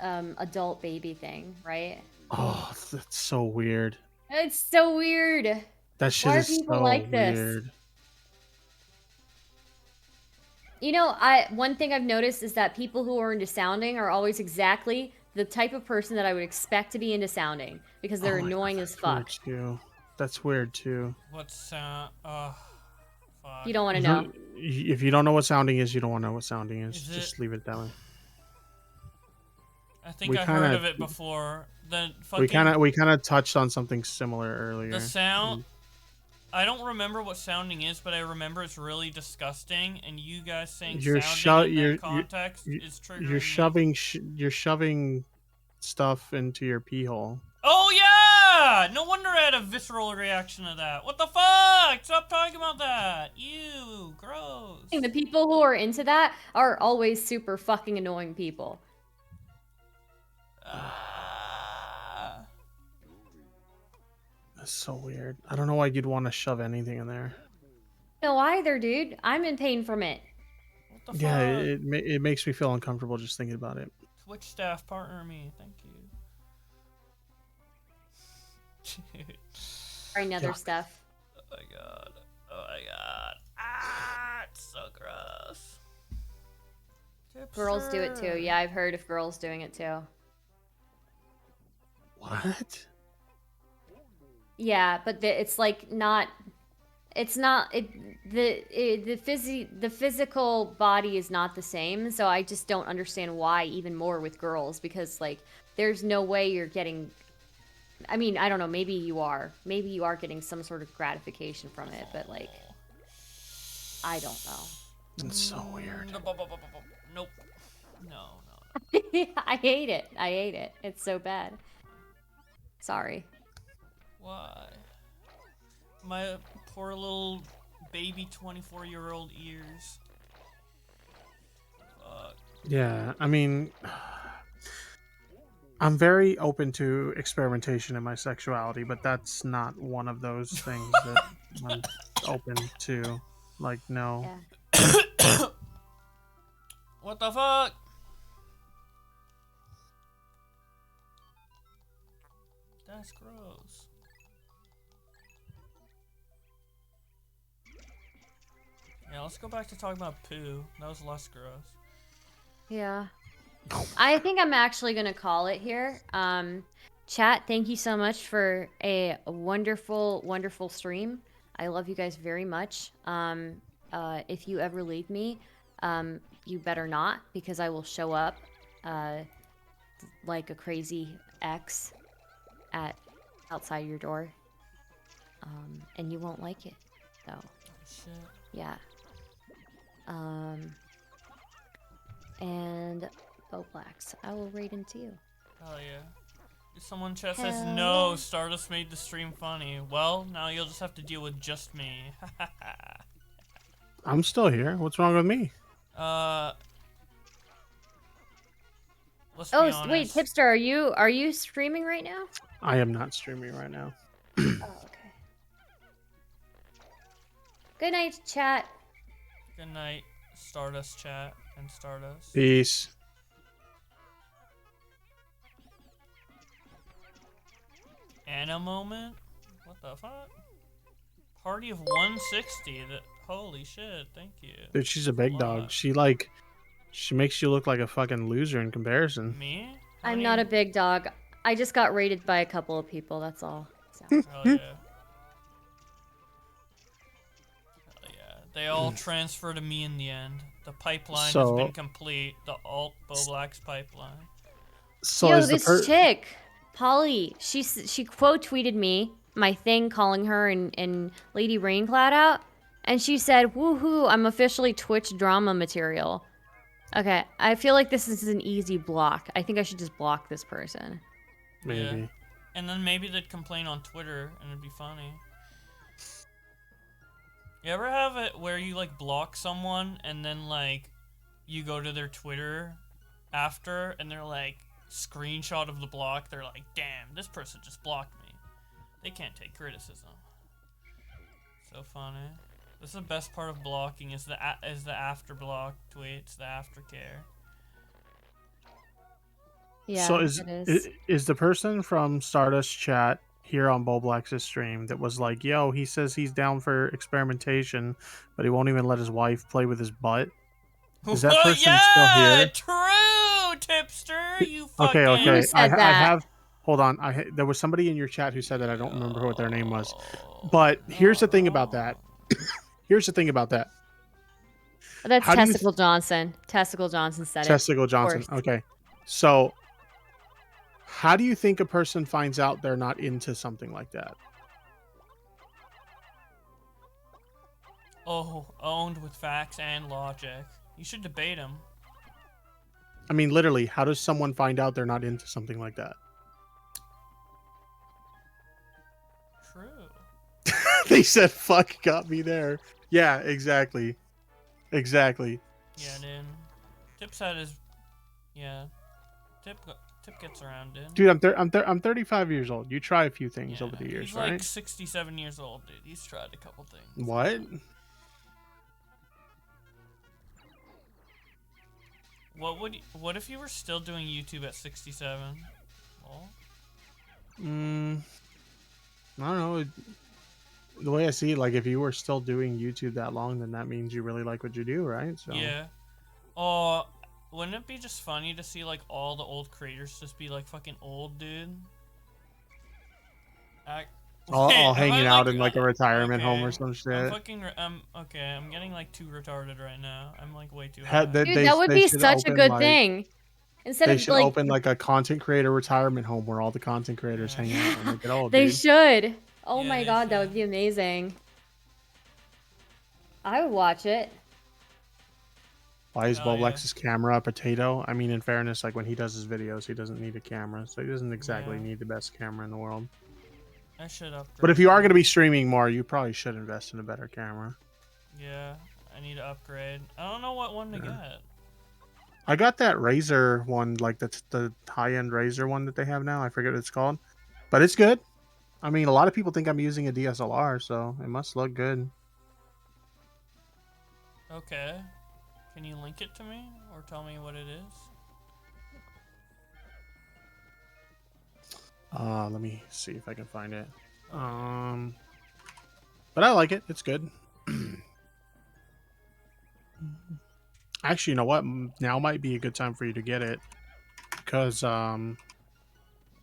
Speaker 3: adult baby thing, right?
Speaker 5: Oh, that's so weird.
Speaker 3: It's so weird.
Speaker 5: That shit
Speaker 3: Why are
Speaker 5: is
Speaker 3: people
Speaker 5: so
Speaker 3: like this?
Speaker 5: weird.
Speaker 3: One thing I've noticed is that people who are into sounding are always exactly the type of person that I would expect to be into sounding because they're
Speaker 5: Oh my
Speaker 3: annoying
Speaker 5: God,
Speaker 3: as
Speaker 5: that's
Speaker 3: fuck.
Speaker 5: weird too. That's weird too.
Speaker 1: What's sound? Fuck.
Speaker 3: You don't want to know.
Speaker 5: If you don't know what sounding is, you don't want to know what sounding is.
Speaker 1: Is
Speaker 5: Just leave it that way.
Speaker 1: I think
Speaker 5: We
Speaker 1: I
Speaker 5: kinda-
Speaker 1: heard of it before. The fucking
Speaker 5: We kind of touched on something similar earlier.
Speaker 1: the sound. I don't remember what sounding is, but I remember it's really disgusting. And you guys saying sounding in that context is triggering me.
Speaker 5: You're shoving stuff into your pee hole.
Speaker 1: Oh yeah! No wonder I had a visceral reaction to that. What the fuck? Stop talking about that. Ew, gross.
Speaker 3: The people who are into that are always super fucking annoying people.
Speaker 5: That's so weird. I don't know why you'd want to shove anything in there.
Speaker 3: No, either, dude. I'm in pain from it.
Speaker 1: What the
Speaker 5: Yeah,
Speaker 1: fuck?
Speaker 5: it makes me feel uncomfortable just thinking about it.
Speaker 1: Twitch staff partner me. Thank you.
Speaker 3: Or another
Speaker 5: Yuck.
Speaker 3: stuff.
Speaker 1: Oh my god. Oh my god. Ah, it's so gross.
Speaker 3: Girls do it too. Yeah, I've heard of girls doing it too.
Speaker 5: What?
Speaker 3: Yeah, but it's like not. It's not the physical body is not the same. So I just don't understand why even more with girls because like there's no way you're getting. I mean, I don't know. Maybe you are. Maybe you are getting some sort of gratification from it, but like, I don't know.
Speaker 5: That's so weird.
Speaker 1: Nope. No.
Speaker 3: I hate it. I hate it. It's so bad. Sorry.
Speaker 1: Why? My poor little baby 24-year-old ears. Fuck.
Speaker 5: Yeah, I mean, I'm very open to experimentation in my sexuality, but that's not one of those things that I'm open to. Like, no.
Speaker 3: Yeah.
Speaker 1: What the fuck? That's gross. let's go back to talking about poo. That was less gross.
Speaker 3: Yeah. I think I'm actually going to call it here. Chat, thank you so much for a wonderful, wonderful stream. I love you guys very much. If you ever leave me, you better not, because I will show up like a crazy ex outside your door. And you won't like it. So,
Speaker 1: Shit.
Speaker 3: yeah. And Boblax, I will raid into you.
Speaker 1: Hell yeah. Someone in chat says,
Speaker 3: Hell
Speaker 1: no,
Speaker 3: yeah.
Speaker 1: Stardust made the stream funny. Well, now you'll just have to deal with just me.
Speaker 5: I'm still here. What's wrong with me?
Speaker 1: Let's be
Speaker 3: Oh,
Speaker 1: honest.
Speaker 3: wait, Tipster, are you streaming right now?
Speaker 5: I am not streaming right now.
Speaker 3: Oh, okay. Good night, chat.
Speaker 1: Good night, Stardust chat and Stardust.
Speaker 5: Peace.
Speaker 1: Anna moment? What the fuck? Party of 160. Holy shit, thank you.
Speaker 5: Dude, she's a big dog.
Speaker 1: Lot.
Speaker 5: She makes you look like a fucking loser in comparison.
Speaker 1: Me? How
Speaker 3: I'm
Speaker 1: many-
Speaker 3: not a big dog. I just got raided by a couple of people, that's all. So.
Speaker 1: Hell yeah. Hell yeah. They all transfer to me in the end. The pipeline has
Speaker 5: So-
Speaker 1: been complete. The alt Boblax pipeline.
Speaker 5: So
Speaker 3: Yo,
Speaker 5: is
Speaker 3: this chick, Polly, she quote tweeted me my thing calling her and Lady Raincloud out, and she said, "Woohoo! I'm officially Twitch drama material." Okay, I feel like this is an easy block. I think I should just block this person.
Speaker 5: maybe.
Speaker 1: Yeah. And then maybe they'd complain on Twitter and it'd be funny. You ever have it where you like block someone and then like you go to their Twitter after and they're like screenshot of the block, they're like, damn, this person just blocked me. They can't take criticism. So funny. This is the best part of blocking is the after block tweets, the aftercare.
Speaker 3: Yeah,
Speaker 5: So
Speaker 3: it
Speaker 5: is the person from Stardust chat here on Boblax's stream that was like, yo, he says he's down for experimentation, but he won't even let his wife play with his butt? Is that person still here?
Speaker 1: True, tipster. You fucking.
Speaker 5: Okay.
Speaker 3: Who said
Speaker 5: I
Speaker 3: that?
Speaker 5: have. Hold on. There was somebody in your chat who said that. I don't remember what their name was. But here's the thing about that. Here's the thing about that.
Speaker 3: That's
Speaker 5: How do you
Speaker 3: Testicle Johnson. Testicle Johnson said it.
Speaker 5: Testicle Johnson.
Speaker 3: course.
Speaker 5: Okay. So, how do you think a person finds out they're not into something like that?
Speaker 1: Oh, owned with facts and logic. You should debate him.
Speaker 5: I mean, literally, how does someone find out they're not into something like that?
Speaker 1: True.
Speaker 5: They said, fuck, got me there. Yeah, exactly. Exactly.
Speaker 1: Yeah, dude. Tip's had his. Yeah. Tip gets around, dude.
Speaker 5: Dude, I'm 35 years old. You try a few things
Speaker 1: Yeah,
Speaker 5: over the years,
Speaker 1: he's
Speaker 5: right?
Speaker 1: like 67 years old, dude. He's tried a couple things.
Speaker 5: What?
Speaker 1: What if you were still doing YouTube at 67? Well,
Speaker 5: I don't know. The way I see it, like, if you were still doing YouTube that long, then that means you really like what you do, right? So
Speaker 1: yeah. Oh, wouldn't it be just funny to see like all the old creators just be like fucking old, dude?
Speaker 5: all
Speaker 1: Wait, am
Speaker 5: hanging
Speaker 1: I,
Speaker 5: out in like a retirement home or
Speaker 1: okay,
Speaker 5: some
Speaker 1: I'm
Speaker 5: shit.
Speaker 1: fucking. Okay, I'm getting like too retarded right now. I'm like way too.
Speaker 5: Had
Speaker 1: high.
Speaker 5: they-
Speaker 3: Dude, that would
Speaker 5: they
Speaker 3: be
Speaker 5: should
Speaker 3: such a
Speaker 5: open,
Speaker 3: good
Speaker 5: like-
Speaker 3: thing. Instead
Speaker 5: They
Speaker 3: of
Speaker 5: should
Speaker 3: like,
Speaker 5: open like a content creator retirement home where all the content creators hang out when they get old.
Speaker 3: they
Speaker 5: dude.
Speaker 3: should. Oh
Speaker 1: Yeah,
Speaker 3: my
Speaker 1: they
Speaker 3: god, that
Speaker 1: should.
Speaker 3: would be amazing. I would watch it.
Speaker 5: Why is
Speaker 1: Hell yeah.
Speaker 5: Boblex's camera a potato? I mean, in fairness, like when he does his videos, he doesn't need a camera, so he doesn't exactly
Speaker 1: Yeah.
Speaker 5: need the best camera in the world.
Speaker 1: I should upgrade.
Speaker 5: But if you are going to be streaming more, you probably should invest in a better camera.
Speaker 1: Yeah, I need to upgrade. I don't know what one to get.
Speaker 5: I got that Razer one, like that's the high-end Razer one that they have now. I forget what it's called, but it's good. I mean, a lot of people think I'm using a DSLR, so it must look good.
Speaker 1: Okay. Can you link it to me or tell me what it is?
Speaker 5: Let me see if I can find it. But I like it. It's good. Actually, you know what? Now might be a good time for you to get it, because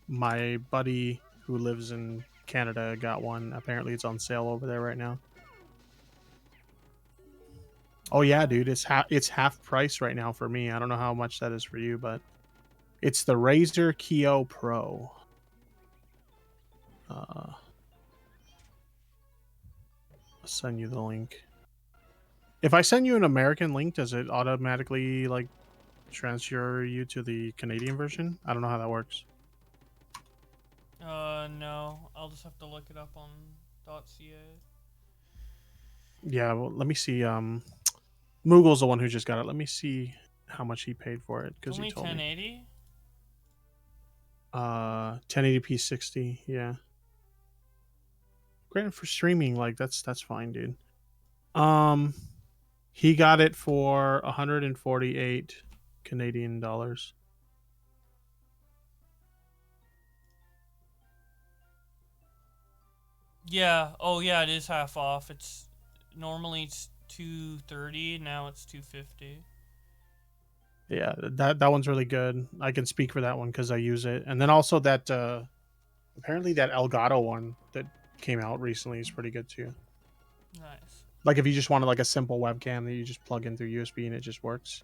Speaker 5: my buddy who lives in Canada got one. Apparently, it's on sale over there right now. Oh yeah, dude, it's half price right now for me. I don't know how much that is for you, but it's the Razer Keo Pro. I'll send you the link. If I send you an American link, does it automatically like transfer you to the Canadian version? I don't know how that works.
Speaker 1: No. I'll just have to look it up on .ca.
Speaker 5: Yeah, well, let me see. Moogle's the one who just got it. Let me see how much he paid for it, because he
Speaker 1: Only
Speaker 5: told me.
Speaker 1: 1080?
Speaker 5: 1080p 60. Yeah. Granted, for streaming, like that's fine, dude. He got it for 148 Canadian dollars.
Speaker 1: Yeah. Oh yeah, it is half off. It's normally it's 230. Now it's 250.
Speaker 5: Yeah, that one's really good. I can speak for that one because I use it. And then also that apparently that Elgato one that came out recently is pretty good too.
Speaker 1: Nice.
Speaker 5: Like if you just wanted like a simple webcam that you just plug in through USB and it just works.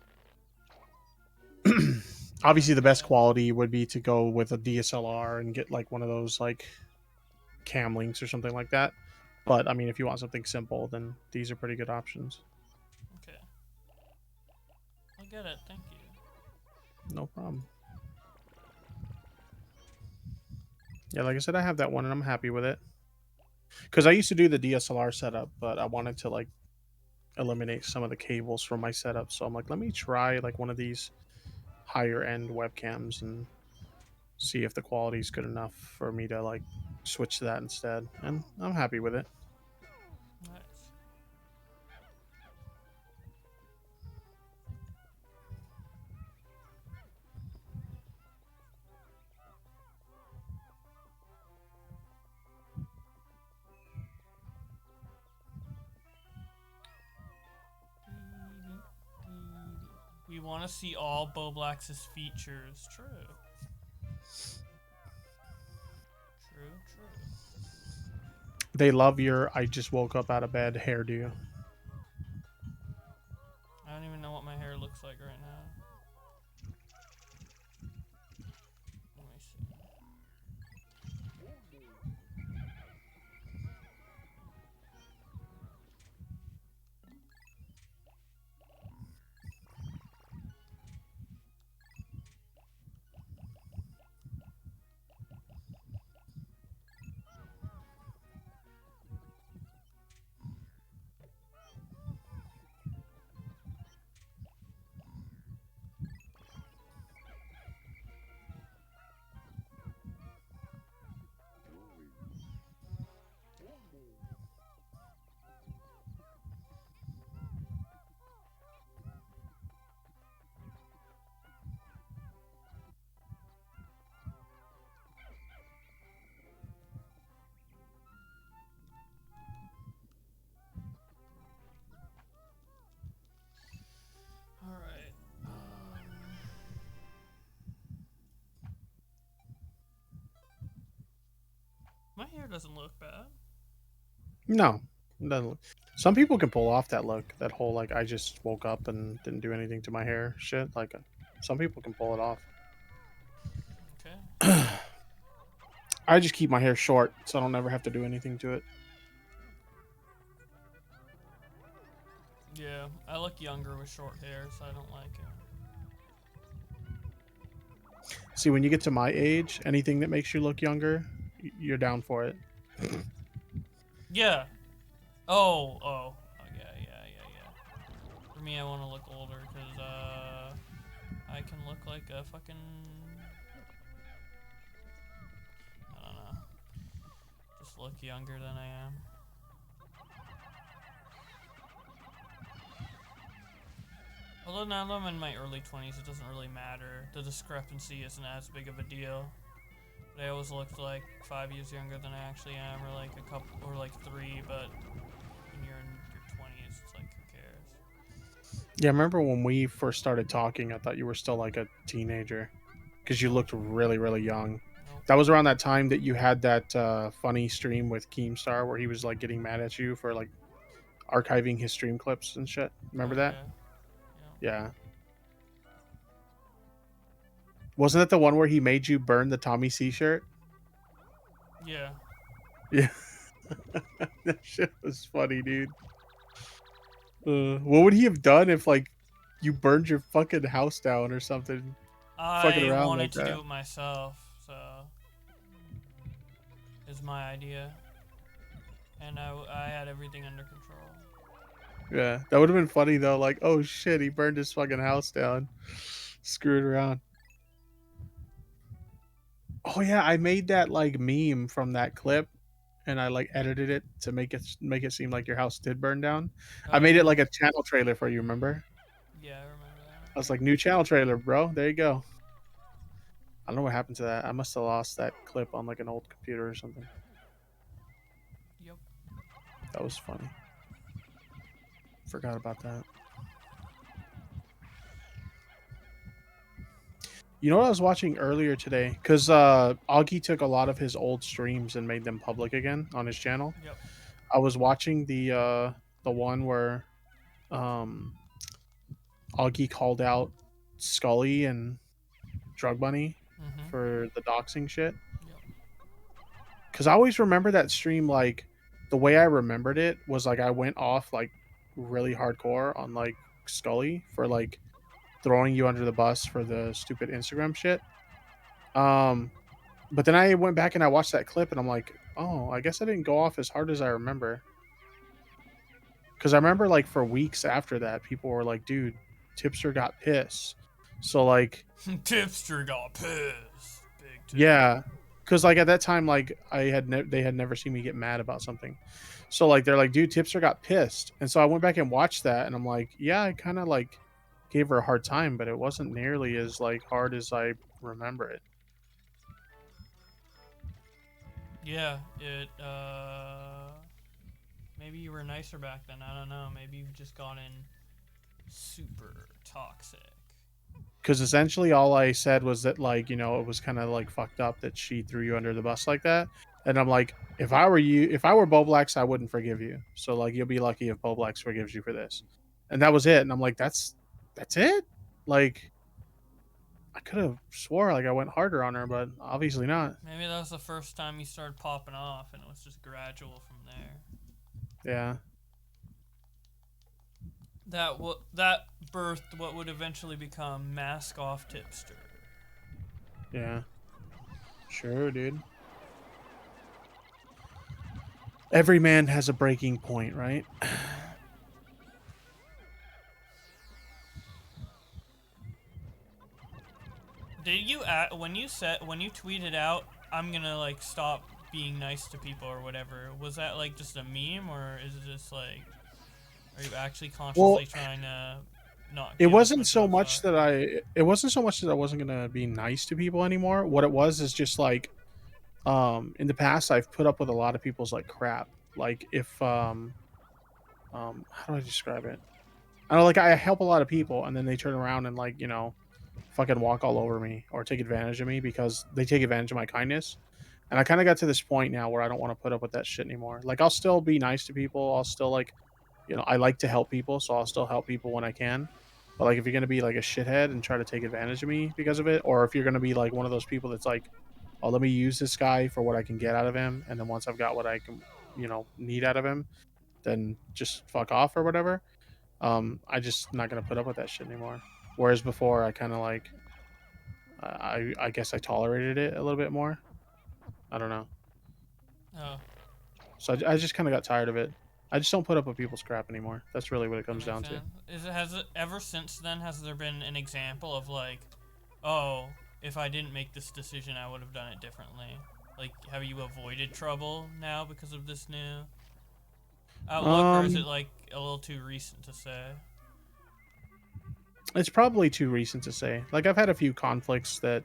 Speaker 5: Obviously, the best quality would be to go with a DSLR and get like one of those like cam links or something like that. But I mean, if you want something simple, then these are pretty good options.
Speaker 1: Okay. I'll get it. Thank you.
Speaker 5: No problem. Yeah, like I said, I have that one and I'm happy with it. Because I used to do the DSLR setup, but I wanted to like eliminate some of the cables from my setup. So I'm like, let me try like one of these higher end webcams and see if the quality is good enough for me to like switch to that instead. And I'm happy with it.
Speaker 1: Nice. We want to see all Boblax's features. True. True.
Speaker 5: They love your I just woke up out of bed hairdo.
Speaker 1: I don't even know what my hair looks like right now. Let me see. Alright. My hair doesn't look bad.
Speaker 5: No, it doesn't look. Some people can pull off that look, that whole like I just woke up and didn't do anything to my hair shit. Like some people can pull it off.
Speaker 1: Okay.
Speaker 5: I just keep my hair short, so I don't ever have to do anything to it.
Speaker 1: Yeah, I look younger with short hair, so I don't like it.
Speaker 5: See, when you get to my age, anything that makes you look younger, you're down for it.
Speaker 1: Yeah. Oh, yeah. For me, I want to look older because I can look like a fucking, I don't know, just look younger than I am. Although now that I'm in my early 20s, it doesn't really matter. The discrepancy isn't as big of a deal. But I always looked like 5 years younger than I actually am, or like a couple, or like 3, but when you're in your 20s, it's like, who cares?
Speaker 5: Yeah, I remember when we first started talking, I thought you were still like a teenager because you looked really, really young.
Speaker 1: Nope.
Speaker 5: That was around that time that you had that funny stream with Keemstar where he was like getting mad at you for like archiving his stream clips and shit. Remember
Speaker 1: Oh,
Speaker 5: that?
Speaker 1: Yeah.
Speaker 5: Yeah. Wasn't that the one where he made you burn the Tommy C shirt?
Speaker 1: Yeah.
Speaker 5: Yeah. That shit was funny, dude. What would he have done if like you burned your fucking house down or something? Fucking
Speaker 1: I
Speaker 5: around
Speaker 1: wanted
Speaker 5: like
Speaker 1: to
Speaker 5: that.
Speaker 1: do it myself, so is my idea, and I had everything under control.
Speaker 5: Yeah, that would have been funny though. Like, oh shit, he burned his fucking house down. Screwed around. Oh yeah, I made that like meme from that clip, and I like edited it to make it seem like your house did burn down. I
Speaker 1: Oh,
Speaker 5: made it
Speaker 1: yeah.
Speaker 5: like a channel trailer for you. Remember?
Speaker 1: Yeah, I remember
Speaker 5: I was like, new channel trailer, bro. There you go. I don't know what happened to that. I must have lost that clip on like an old computer or something.
Speaker 1: that. Yep.
Speaker 5: That was funny. Forgot about that. You know what I was watching earlier today? Because Augie took a lot of his old streams and made them public again on his channel.
Speaker 1: Yep.
Speaker 5: I was watching the one where Augie called out Scully and Drug Bunny
Speaker 1: Mhm.
Speaker 5: for the doxing shit.
Speaker 1: Yep.
Speaker 5: Because I always remember that stream, like the way I remembered it was like I went off like really hardcore on like Scully for like throwing you under the bus for the stupid Instagram shit. But then I went back and I watched that clip and I'm like, oh, I guess I didn't go off as hard as I remember. Because I remember like for weeks after that, people were like, dude, Tipster got pissed. So like,
Speaker 1: Tipster got pissed. Big tip.
Speaker 5: yeah, because like at that time, like they had never seen me get mad about something. So like they're like, dude, Tipster got pissed. And so I went back and watched that and I'm like, yeah, I kind of like gave her a hard time, but it wasn't nearly as like hard as I remember it.
Speaker 1: Yeah. It. Maybe you were nicer back then. I don't know. Maybe you've just gotten super toxic.
Speaker 5: Because essentially all I said was that like, you know, it was kind of like fucked up that she threw you under the bus like that. And I'm like, if I were Boblax, I wouldn't forgive you. So like you'll be lucky if Boblax forgives you for this. And that was it. And I'm like, that's it? Like I could have swore like I went harder on her, but obviously not.
Speaker 1: Maybe that was the first time you started popping off, and it was just gradual from there.
Speaker 5: Yeah.
Speaker 1: That birthed what would eventually become Mask Off Tipster.
Speaker 5: Yeah. Sure, dude. Every man has a breaking point, right?
Speaker 1: Did you when you tweeted out, I'm gonna like stop being nice to people or whatever, was that like just a meme, or is it just like, are you actually consciously trying to not?
Speaker 5: It wasn't so much that I wasn't gonna be nice to people anymore. What it was is just like in the past I've put up with a lot of people's like crap. Like if how do I describe it? I don't know, like I help a lot of people and then they turn around and like, you know, fucking walk all over me or take advantage of me because they take advantage of my kindness. And I kind of got to this point now where I don't want to put up with that shit anymore. Like I'll still be nice to people. I'll still like, you know, I like to help people, so I'll still help people when I can. But like if you're gonna be like a shithead and try to take advantage of me because of it, or if you're gonna be like one of those people that's like, oh, let me use this guy for what I can get out of him, and then once I've got what I can, you know, need out of him, then just fuck off or whatever. I just not gonna put up with that shit anymore. Whereas before, I kind of like, I guess I tolerated it a little bit more. I don't know.
Speaker 1: Oh.
Speaker 5: So I just kind of got tired of it. I just don't put up with people's crap anymore. That's really what it comes down to.
Speaker 1: Has it ever since then? Has there been an example of like, oh, if I didn't make this decision, I would have done it differently? Like, have you avoided trouble now because of this new outlook, or is it like a little too recent to say?
Speaker 5: It's probably too recent to say. Like I've had a few conflicts that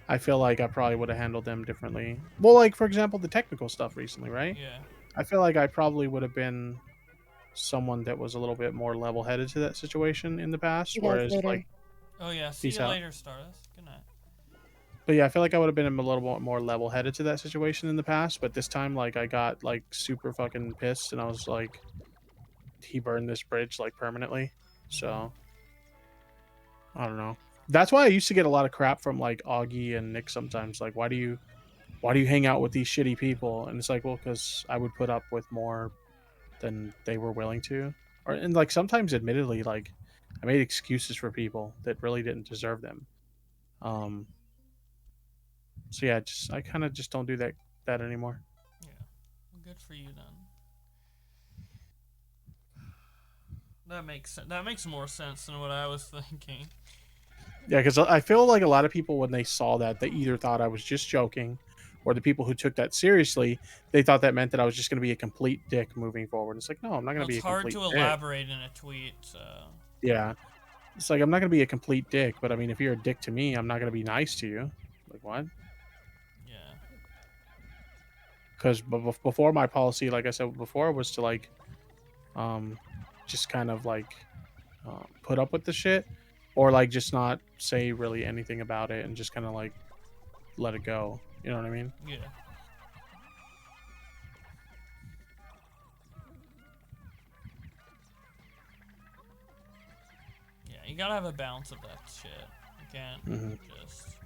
Speaker 5: I feel like I probably would have handled them differently. Well, like for example, the technical stuff recently, right?
Speaker 1: Yeah.
Speaker 5: I feel like I probably would have been someone that was a little bit more level-headed to that situation in the past.
Speaker 3: See you guys
Speaker 5: Whereas
Speaker 3: later.
Speaker 5: like,
Speaker 1: Oh yeah, see
Speaker 5: peace
Speaker 1: you
Speaker 5: out.
Speaker 1: later, Stardust. Good night.
Speaker 5: But yeah, I feel like I would have been a little bit more level-headed to that situation in the past. But this time, like, I got like super fucking pissed, and I was like, he burned this bridge like permanently. So I don't know. That's why I used to get a lot of crap from like Augie and Nick sometimes. Like, why do you hang out with these shitty people? And it's like, well, because I would put up with more than they were willing to. Or and like sometimes, admittedly, like I made excuses for people that really didn't deserve them. Um. So yeah, just I kind of just don't do that anymore.
Speaker 1: Yeah. Well, good for you then. That makes more sense than what I was thinking.
Speaker 5: Yeah, because I feel like a lot of people when they saw that, they either thought I was just joking, or the people who took that seriously, they thought that meant that I was just going to be a complete dick moving forward. It's like, no, I'm not going
Speaker 1: Well,
Speaker 5: to be
Speaker 1: it's
Speaker 5: a
Speaker 1: hard
Speaker 5: complete
Speaker 1: to
Speaker 5: dick.
Speaker 1: elaborate in a tweet, so
Speaker 5: Yeah, it's like I'm not going to be a complete dick, but I mean, if you're a dick to me, I'm not going to be nice to you. Like what?
Speaker 1: yeah.
Speaker 5: Because before my policy, like I said before, was to like, just kind of like put up with the shit, or like just not say really anything about it and just kind of like let it go. You know what I mean?
Speaker 1: Yeah. Yeah, you gotta have a balance of that shit. You can't just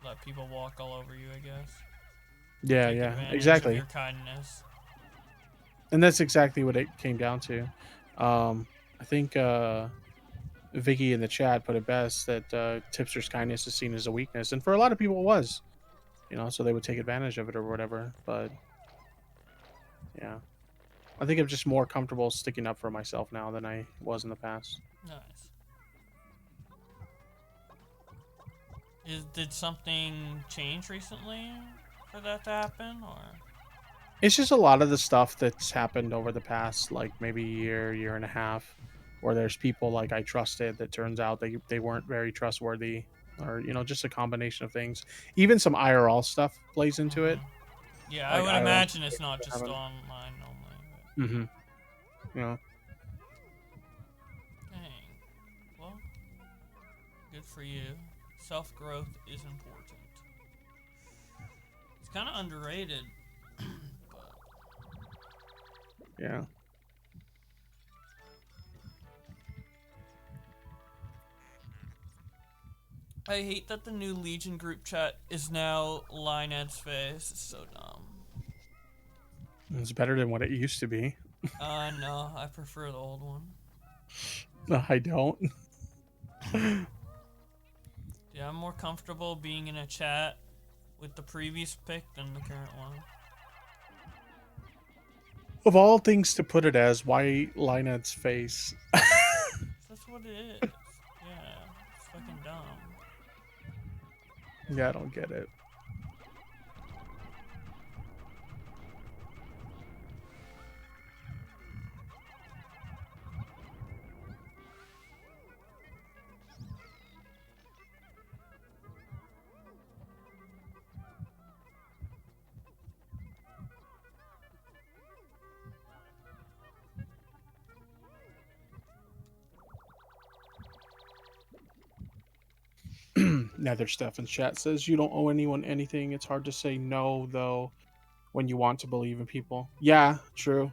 Speaker 1: let people walk all over you, I guess.
Speaker 5: Yeah,
Speaker 1: Take
Speaker 5: yeah,
Speaker 1: advantage
Speaker 5: exactly.
Speaker 1: of your kindness.
Speaker 5: And that's exactly what it came down to. I think Vicky in the chat put it best that tipster's kindness is seen as a weakness, and for a lot of people it was. You know, so they would take advantage of it or whatever. But yeah, I think I'm just more comfortable sticking up for myself now than I was in the past.
Speaker 1: Nice. Did something change recently for that to happen, or?
Speaker 5: It's just a lot of the stuff that's happened over the past like maybe year and a half, where there's people like I trusted that turns out they weren't very trustworthy, or you know, just a combination of things. Even some IRL stuff plays into it.
Speaker 1: Yeah, I
Speaker 5: Like
Speaker 1: would
Speaker 5: IRL
Speaker 1: imagine it's not just
Speaker 5: haven't-
Speaker 1: online only.
Speaker 5: Mm-hmm. Yeah.
Speaker 1: But dang. Well, good for you. Self-growth is important. It's kind of underrated. But
Speaker 5: Yeah.
Speaker 1: I hate that the new Legion group chat is now Linehead's face. It's so dumb.
Speaker 5: It's better than what it used to be.
Speaker 1: No, I prefer the old one.
Speaker 5: No, I don't.
Speaker 1: Yeah, I'm more comfortable being in a chat with the previous pick than the current one.
Speaker 5: Of all things to put it as, why Lynette's face?
Speaker 1: That's what it is. Yeah, it's fucking dumb.
Speaker 5: Yeah, I don't get it. Nether Steph in chat says you don't owe anyone anything. It's hard to say no though when you want to believe in people. Yeah, true.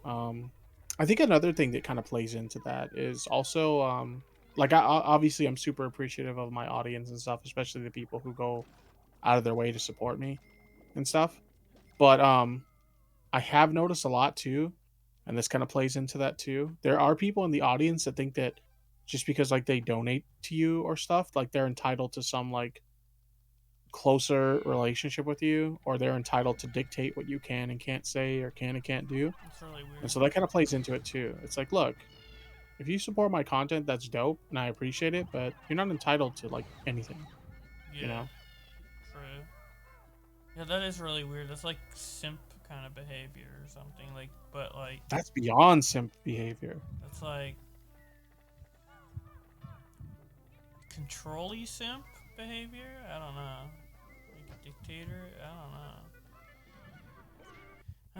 Speaker 5: I think another thing that kind of plays into that is also like obviously I'm super appreciative of my audience and stuff, especially the people who go out of their way to support me and stuff. But I have noticed a lot too, and this kind of plays into that too. There are people in the audience that think that just because like they donate to you or stuff, like they're entitled to some like closer relationship with you, or they're entitled to dictate what you can and can't say or can and can't do.
Speaker 1: It's really weird.
Speaker 5: And so that kind of plays into it too. It's like, look, if you support my content, that's dope and I appreciate it, but you're not entitled to like anything.
Speaker 1: Yeah.
Speaker 5: You know?
Speaker 1: True. Yeah, that is really weird. That's like simp kind of behavior or something. Like, but like
Speaker 5: That's beyond simp behavior.
Speaker 1: that's like control-y simp behavior. I don't know. Like a dictator. I don't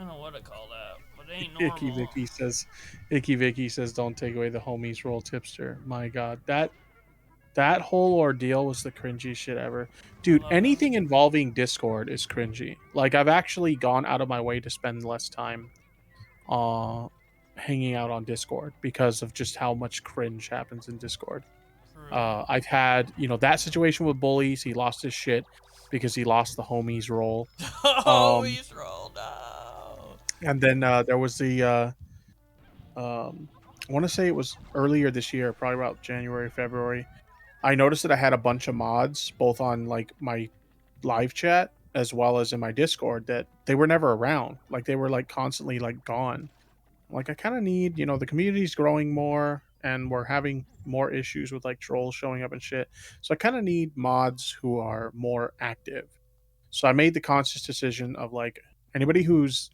Speaker 1: know. I don't know what to call that, but it ain't normal.
Speaker 5: Icky Vicky says, don't take away the homies role, tipster. My God, that whole ordeal was the cringy shit ever. Dude,
Speaker 1: love
Speaker 5: anything involving Discord is cringy. Like, I've actually gone out of my way to spend less time hanging out on Discord because of just how much cringe happens in Discord.
Speaker 1: True.
Speaker 5: I've had, that situation with bullies. He lost his shit because he lost the homies role.
Speaker 1: Oh, he's rolled out.
Speaker 5: And then there was the I want to say it was earlier this year, probably about January, February. I noticed that I had a bunch of mods both on like my live chat as well as in my Discord that they were never around. Like they were like constantly like gone. Like I kind of need, the community's growing more and we're having more issues with like trolls showing up and shit. So I kind of need mods who are more active. So I made the conscious decision of like anybody who's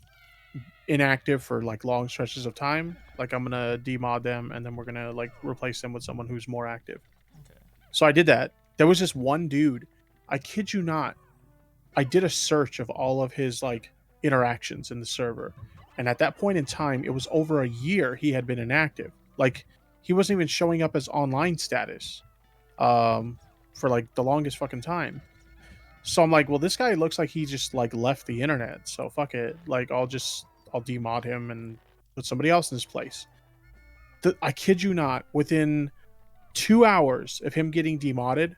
Speaker 5: inactive for like long stretches of time, like I'm gonna demod them and then we're gonna like replace them with someone who's more active.
Speaker 1: Okay.
Speaker 5: So I did that. There was this one dude, I kid you not, I did a search of all of his like interactions in the server, and at that point in time it was over a year he had been inactive. Like he wasn't even showing up as online status for like the longest fucking time. So I'm like, well, this guy looks like he just like left the internet, so fuck it, like I'll demod him and put somebody else in his place. I kid you not, within 2 hours of him getting demodded,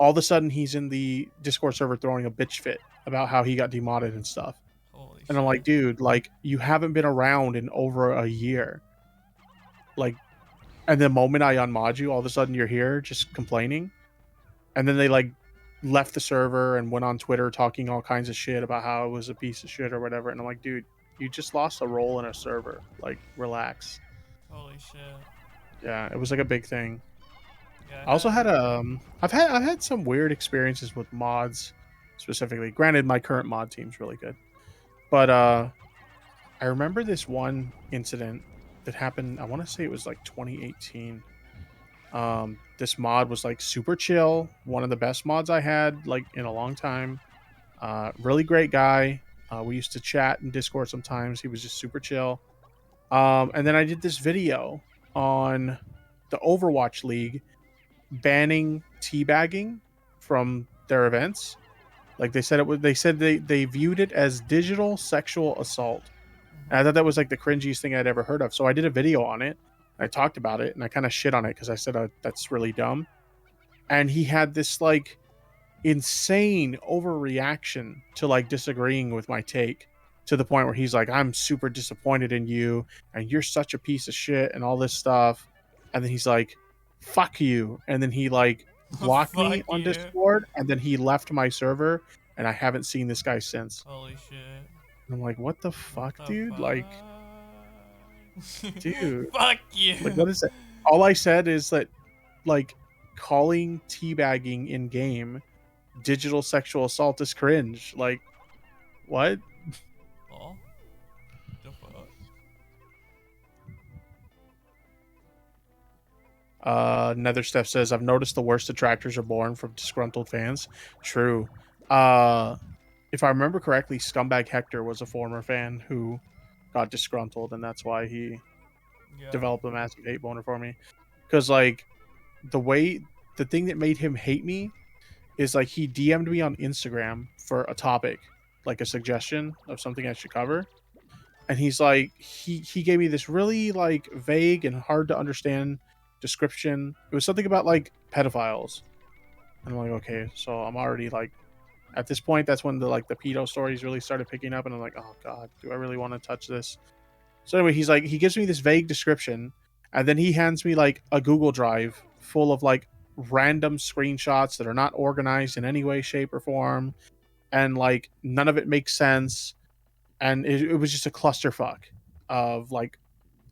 Speaker 5: all of a sudden he's in the Discord server throwing a bitch fit about how he got demodded and stuff.
Speaker 1: Holy
Speaker 5: And I'm like, dude, like you haven't been around in over a year. Like, and the moment I unmod you, all of a sudden you're here just complaining. And then they like left the server and went on Twitter talking all kinds of shit about how it was a piece of shit or whatever. And I'm like, dude, you just lost a role in a server. Like, relax.
Speaker 1: Holy shit.
Speaker 5: Yeah, it was like a big thing.
Speaker 1: Yeah,
Speaker 5: I also had I've had some weird experiences with mods specifically. Granted, my current mod team's really good. But I remember this one incident that happened, I want to say it was like 2018. This mod was like super chill, one of the best mods I had like in a long time. Really great guy. We used to chat in Discord sometimes. He was just super chill. And then I did this video on the Overwatch League banning teabagging from their events. Like they said they viewed it as digital sexual assault. And I thought that was like the cringiest thing I'd ever heard of. So I did a video on it. I talked about it and I kind of shit on it because I said that's really dumb. And he had this like insane overreaction to like disagreeing with my take, to the point where he's like, I'm super disappointed in you and you're such a piece of shit and all this stuff. And then he's like, fuck you. And then he like blocked me
Speaker 1: Fuck
Speaker 5: on
Speaker 1: you.
Speaker 5: Discord and then he left my server and I haven't seen this guy since.
Speaker 1: Holy shit.
Speaker 5: And I'm like, what the fuck,
Speaker 1: The
Speaker 5: dude? Like,
Speaker 1: fuck?
Speaker 5: dude.
Speaker 1: Fuck you.
Speaker 5: Like, what is that? All I said is that, like, calling teabagging in game digital sexual assault is cringe. Like, what?
Speaker 1: Oh. The fuck?
Speaker 5: Nether Steph says, I've noticed the worst detractors are born from disgruntled fans. True. If I remember correctly, Scumbag Hector was a former fan who got disgruntled, and that's why he developed a massive hate boner for me. Because, like, the thing that made him hate me is, like, he DM'd me on Instagram for a topic, like a suggestion of something I should cover. And he's like, he gave me this really, like, vague and hard to understand description. It was something about, like, pedophiles. And I'm like, okay, so I'm already, like, at this point, that's when the pedo stories really started picking up, and I'm like, oh god, do I really want to touch this? So anyway, he's like, he gives me this vague description, and then he hands me like a Google Drive full of like random screenshots that are not organized in any way, shape, or form, and like none of it makes sense, and it was just a clusterfuck of like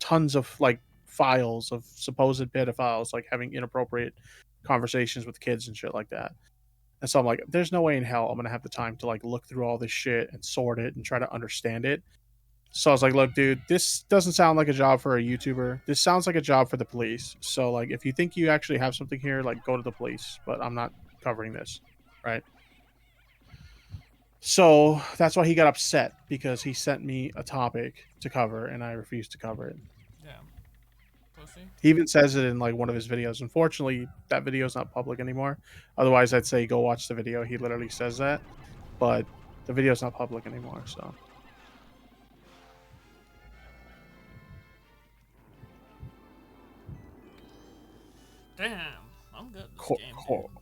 Speaker 5: tons of like files of supposed pedophiles like having inappropriate conversations with kids and shit like that. And so I'm like, there's no way in hell I'm going to have the time to like look through all this shit and sort it and try to understand it. So I was like, look, dude, this doesn't sound like a job for a YouTuber. This sounds like a job for the police. So like, if you think you actually have something here, like go to the police, but I'm not covering this. Right. So that's why he got upset, because he sent me a topic to cover and I refused to cover it.
Speaker 1: Damn. Pussy.
Speaker 5: He even says it in like one of his videos. Unfortunately, that video is not public anymore. Otherwise, I'd say go watch the video. He literally says that, but the video's not public anymore. So
Speaker 1: Damn. I'm good at this
Speaker 5: Cor-
Speaker 1: game,
Speaker 5: Cor-
Speaker 1: dude.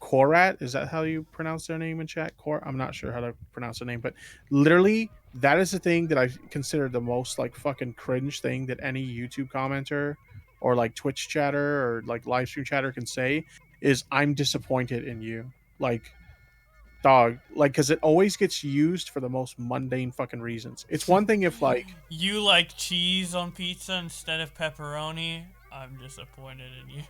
Speaker 5: Korat, is that how you pronounce their name in chat? I'm not sure how to pronounce their name, but literally that is the thing that I consider the most like fucking cringe thing that any YouTube commenter or like Twitch chatter or like live stream chatter can say is I'm disappointed in you. Like, dog, like, because it always gets used for the most mundane fucking reasons. It's one thing if like
Speaker 1: You like cheese on pizza instead of pepperoni? I'm disappointed in you.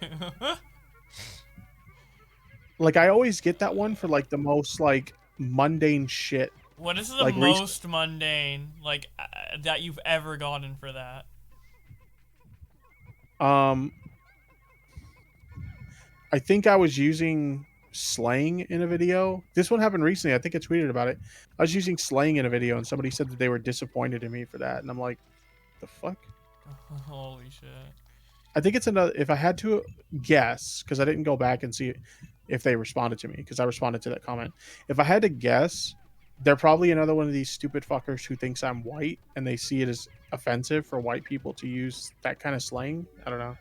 Speaker 5: like I always get that one for like the most like mundane shit.
Speaker 1: What is the
Speaker 5: Like,
Speaker 1: most mundane that you've ever gotten for that?
Speaker 5: I think I was using slang in a video. This one happened recently. I think I tweeted about it. I was using slang in a video and somebody said that they were disappointed in me for that. And I'm like, the fuck?
Speaker 1: Holy shit.
Speaker 5: I think it's another, if I had to guess, because I didn't go back and see if they responded to me, because I responded to that comment. If I had to guess, they're probably another one of these stupid fuckers who thinks I'm white and they see it as offensive for white people to use that kind of slang. I don't know.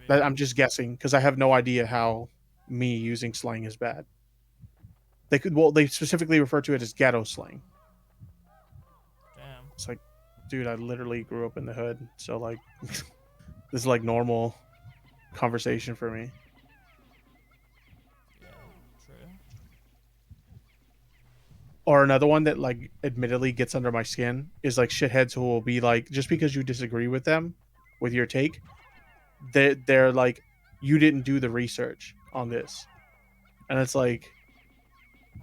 Speaker 1: Maybe.
Speaker 5: I'm just guessing because I have no idea how me using slang is bad. They specifically refer to it as ghetto slang.
Speaker 1: Damn.
Speaker 5: It's like, dude, I literally grew up in the hood, so like this is like normal conversation for me.
Speaker 1: Yeah, true.
Speaker 5: Or another one that like admittedly gets under my skin is like shitheads who will be like, just because you disagree with them with your take, they're like, you didn't do the research on this. And it's like,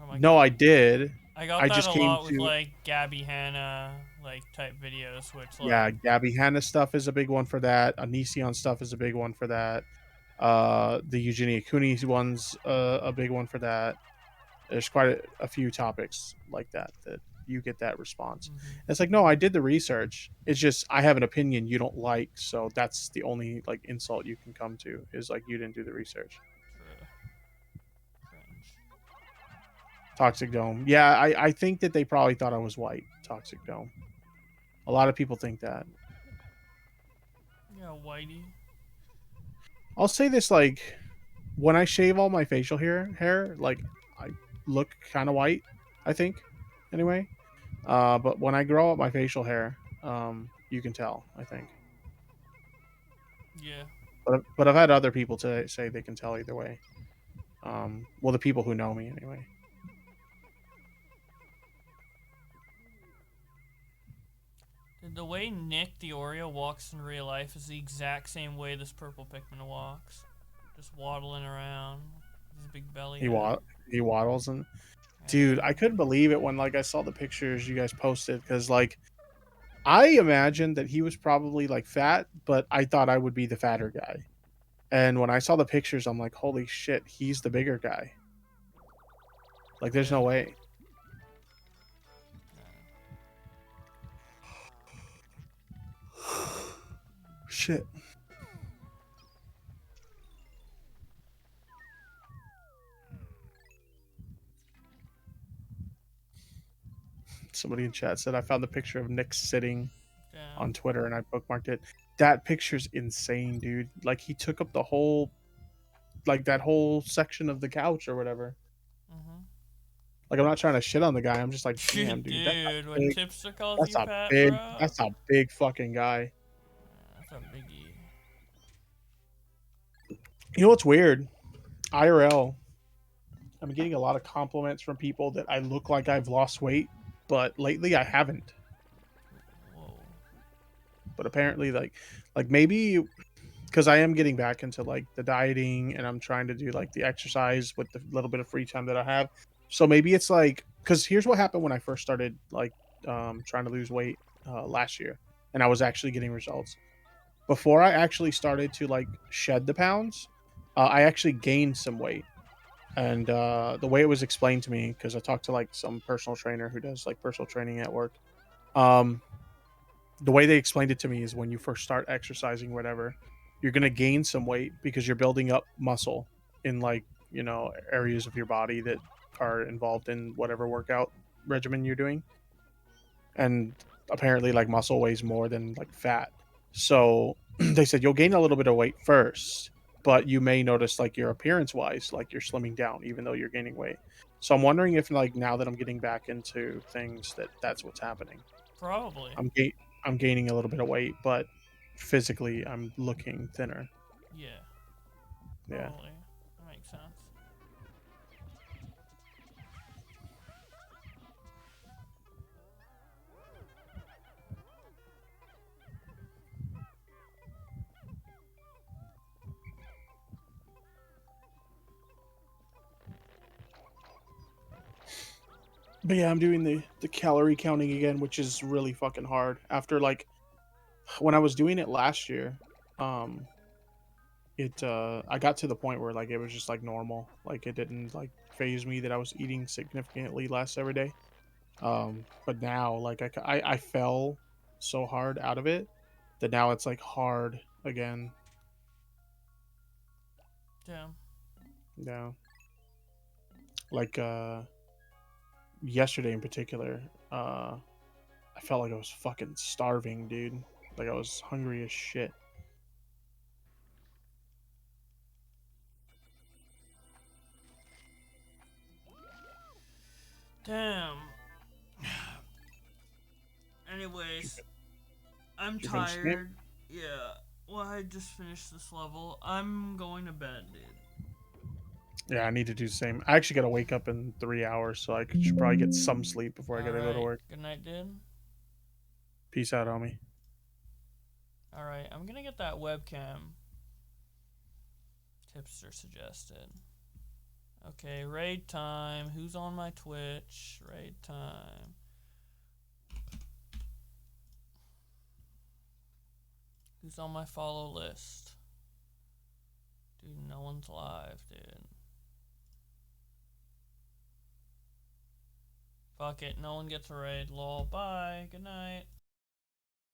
Speaker 1: Oh my
Speaker 5: no,
Speaker 1: God.
Speaker 5: I did.
Speaker 1: I got
Speaker 5: I
Speaker 1: that
Speaker 5: just
Speaker 1: a
Speaker 5: came
Speaker 1: lot with
Speaker 5: to-
Speaker 1: like Gabby Hanna like type videos, which like
Speaker 5: Yeah, Gabby Hanna stuff is a big one for that. Onision stuff is a big one for that. The Eugenia Cooney one's a big one for that. There's quite a few topics like that you get that response.
Speaker 1: Mhm.
Speaker 5: It's like, no, I did the research. It's just I have an opinion you don't like, so that's the only like insult you can come to is like you didn't do the research.
Speaker 1: True. Cringe.
Speaker 5: Toxic Dome. Yeah, I think that they probably thought I was white. Toxic Dome. A lot of people think that.
Speaker 1: Yeah, Whitey.
Speaker 5: I'll say this, like, when I shave all my facial hair, like, I look kind of white, I think, anyway. But when I grow up my facial hair, you can tell, I think.
Speaker 1: Yeah.
Speaker 5: But I've had other people to say they can tell either way. Well, the people who know me, anyway.
Speaker 1: The way Nick the Oreo walks in real life is the exact same way this purple Pikmin walks. Just waddling around. His big belly.
Speaker 5: He waddles and dude, I couldn't believe it when like I saw the pictures you guys posted because like I imagined that he was probably like fat, but I thought I would be the fatter guy. And when I saw the pictures, I'm like, holy shit, he's the bigger guy. Like, there's no way. Shit. Somebody in chat said I found the picture of Nick sitting
Speaker 1: Damn.
Speaker 5: on Twitter and I bookmarked it. That picture's insane, dude. Like he took up the whole, like that whole section of the couch or whatever.
Speaker 1: Mhm.
Speaker 5: Like I'm not trying to shit on the guy. I'm just like, damn, dude.
Speaker 1: Dude, when
Speaker 5: big-
Speaker 1: Tipster calls
Speaker 5: That's
Speaker 1: you
Speaker 5: a
Speaker 1: fat,
Speaker 5: big.
Speaker 1: bro.
Speaker 5: That's a big fucking guy.
Speaker 1: That's a biggie.
Speaker 5: You know what's weird? IRL. I'm getting a lot of compliments from people that I look like I've lost weight, but lately I haven't.
Speaker 1: Whoa.
Speaker 5: But apparently, like maybe because I am getting back into like the dieting and I'm trying to do like the exercise with the little bit of free time that I have. So maybe it's like because here's what happened when I first started like trying to lose weight last year, and I was actually getting results. Before I actually started to like shed the pounds, I actually gained some weight. And the way it was explained to me, because I talked to like some personal trainer who does like personal training at work, um, the way they explained it to me is when you first start exercising, whatever, you're gonna gain some weight because you're building up muscle in like areas of your body that are involved in whatever workout regimen you're doing, and apparently like muscle weighs more than like fat. So they said you'll gain a little bit of weight first, but you may notice like your appearance wise, like you're slimming down even though you're gaining weight. So I'm wondering if like now that I'm getting back into things that's what's happening.
Speaker 1: Probably.
Speaker 5: I'm ga- I'm gaining a little bit of weight, but physically I'm looking thinner.
Speaker 1: Yeah.
Speaker 5: Yeah.
Speaker 1: Probably. That makes sense.
Speaker 5: But yeah, I'm doing the calorie counting again, which is really fucking hard. After like when I was doing it last year, um it I got to the point where like it was just like normal. Like it didn't like phase me that I was eating significantly less every day. But now like I fell so hard out of it that now it's like hard again.
Speaker 1: Damn.
Speaker 5: Yeah. Like yesterday in particular, I felt like I was fucking starving, dude. Like I was hungry as shit.
Speaker 1: Damn. Anyways, I'm
Speaker 5: You finished the game?
Speaker 1: tired. Yeah. Well, I just finished this level. I'm going to bed, dude.
Speaker 5: Yeah, I need to do the same. I actually got to wake up in 3 hours, so should probably get some sleep before I got to go to
Speaker 1: Alright.
Speaker 5: work.
Speaker 1: Good night, dude.
Speaker 5: Peace out, homie.
Speaker 1: Alright, I'm gonna get that webcam. Tipster suggested. Okay, raid time. Who's on my Twitch? Raid time. Who's on my follow list? Dude, no one's live, dude. Fuck it, no one gets a raid. Lol, bye. Good night.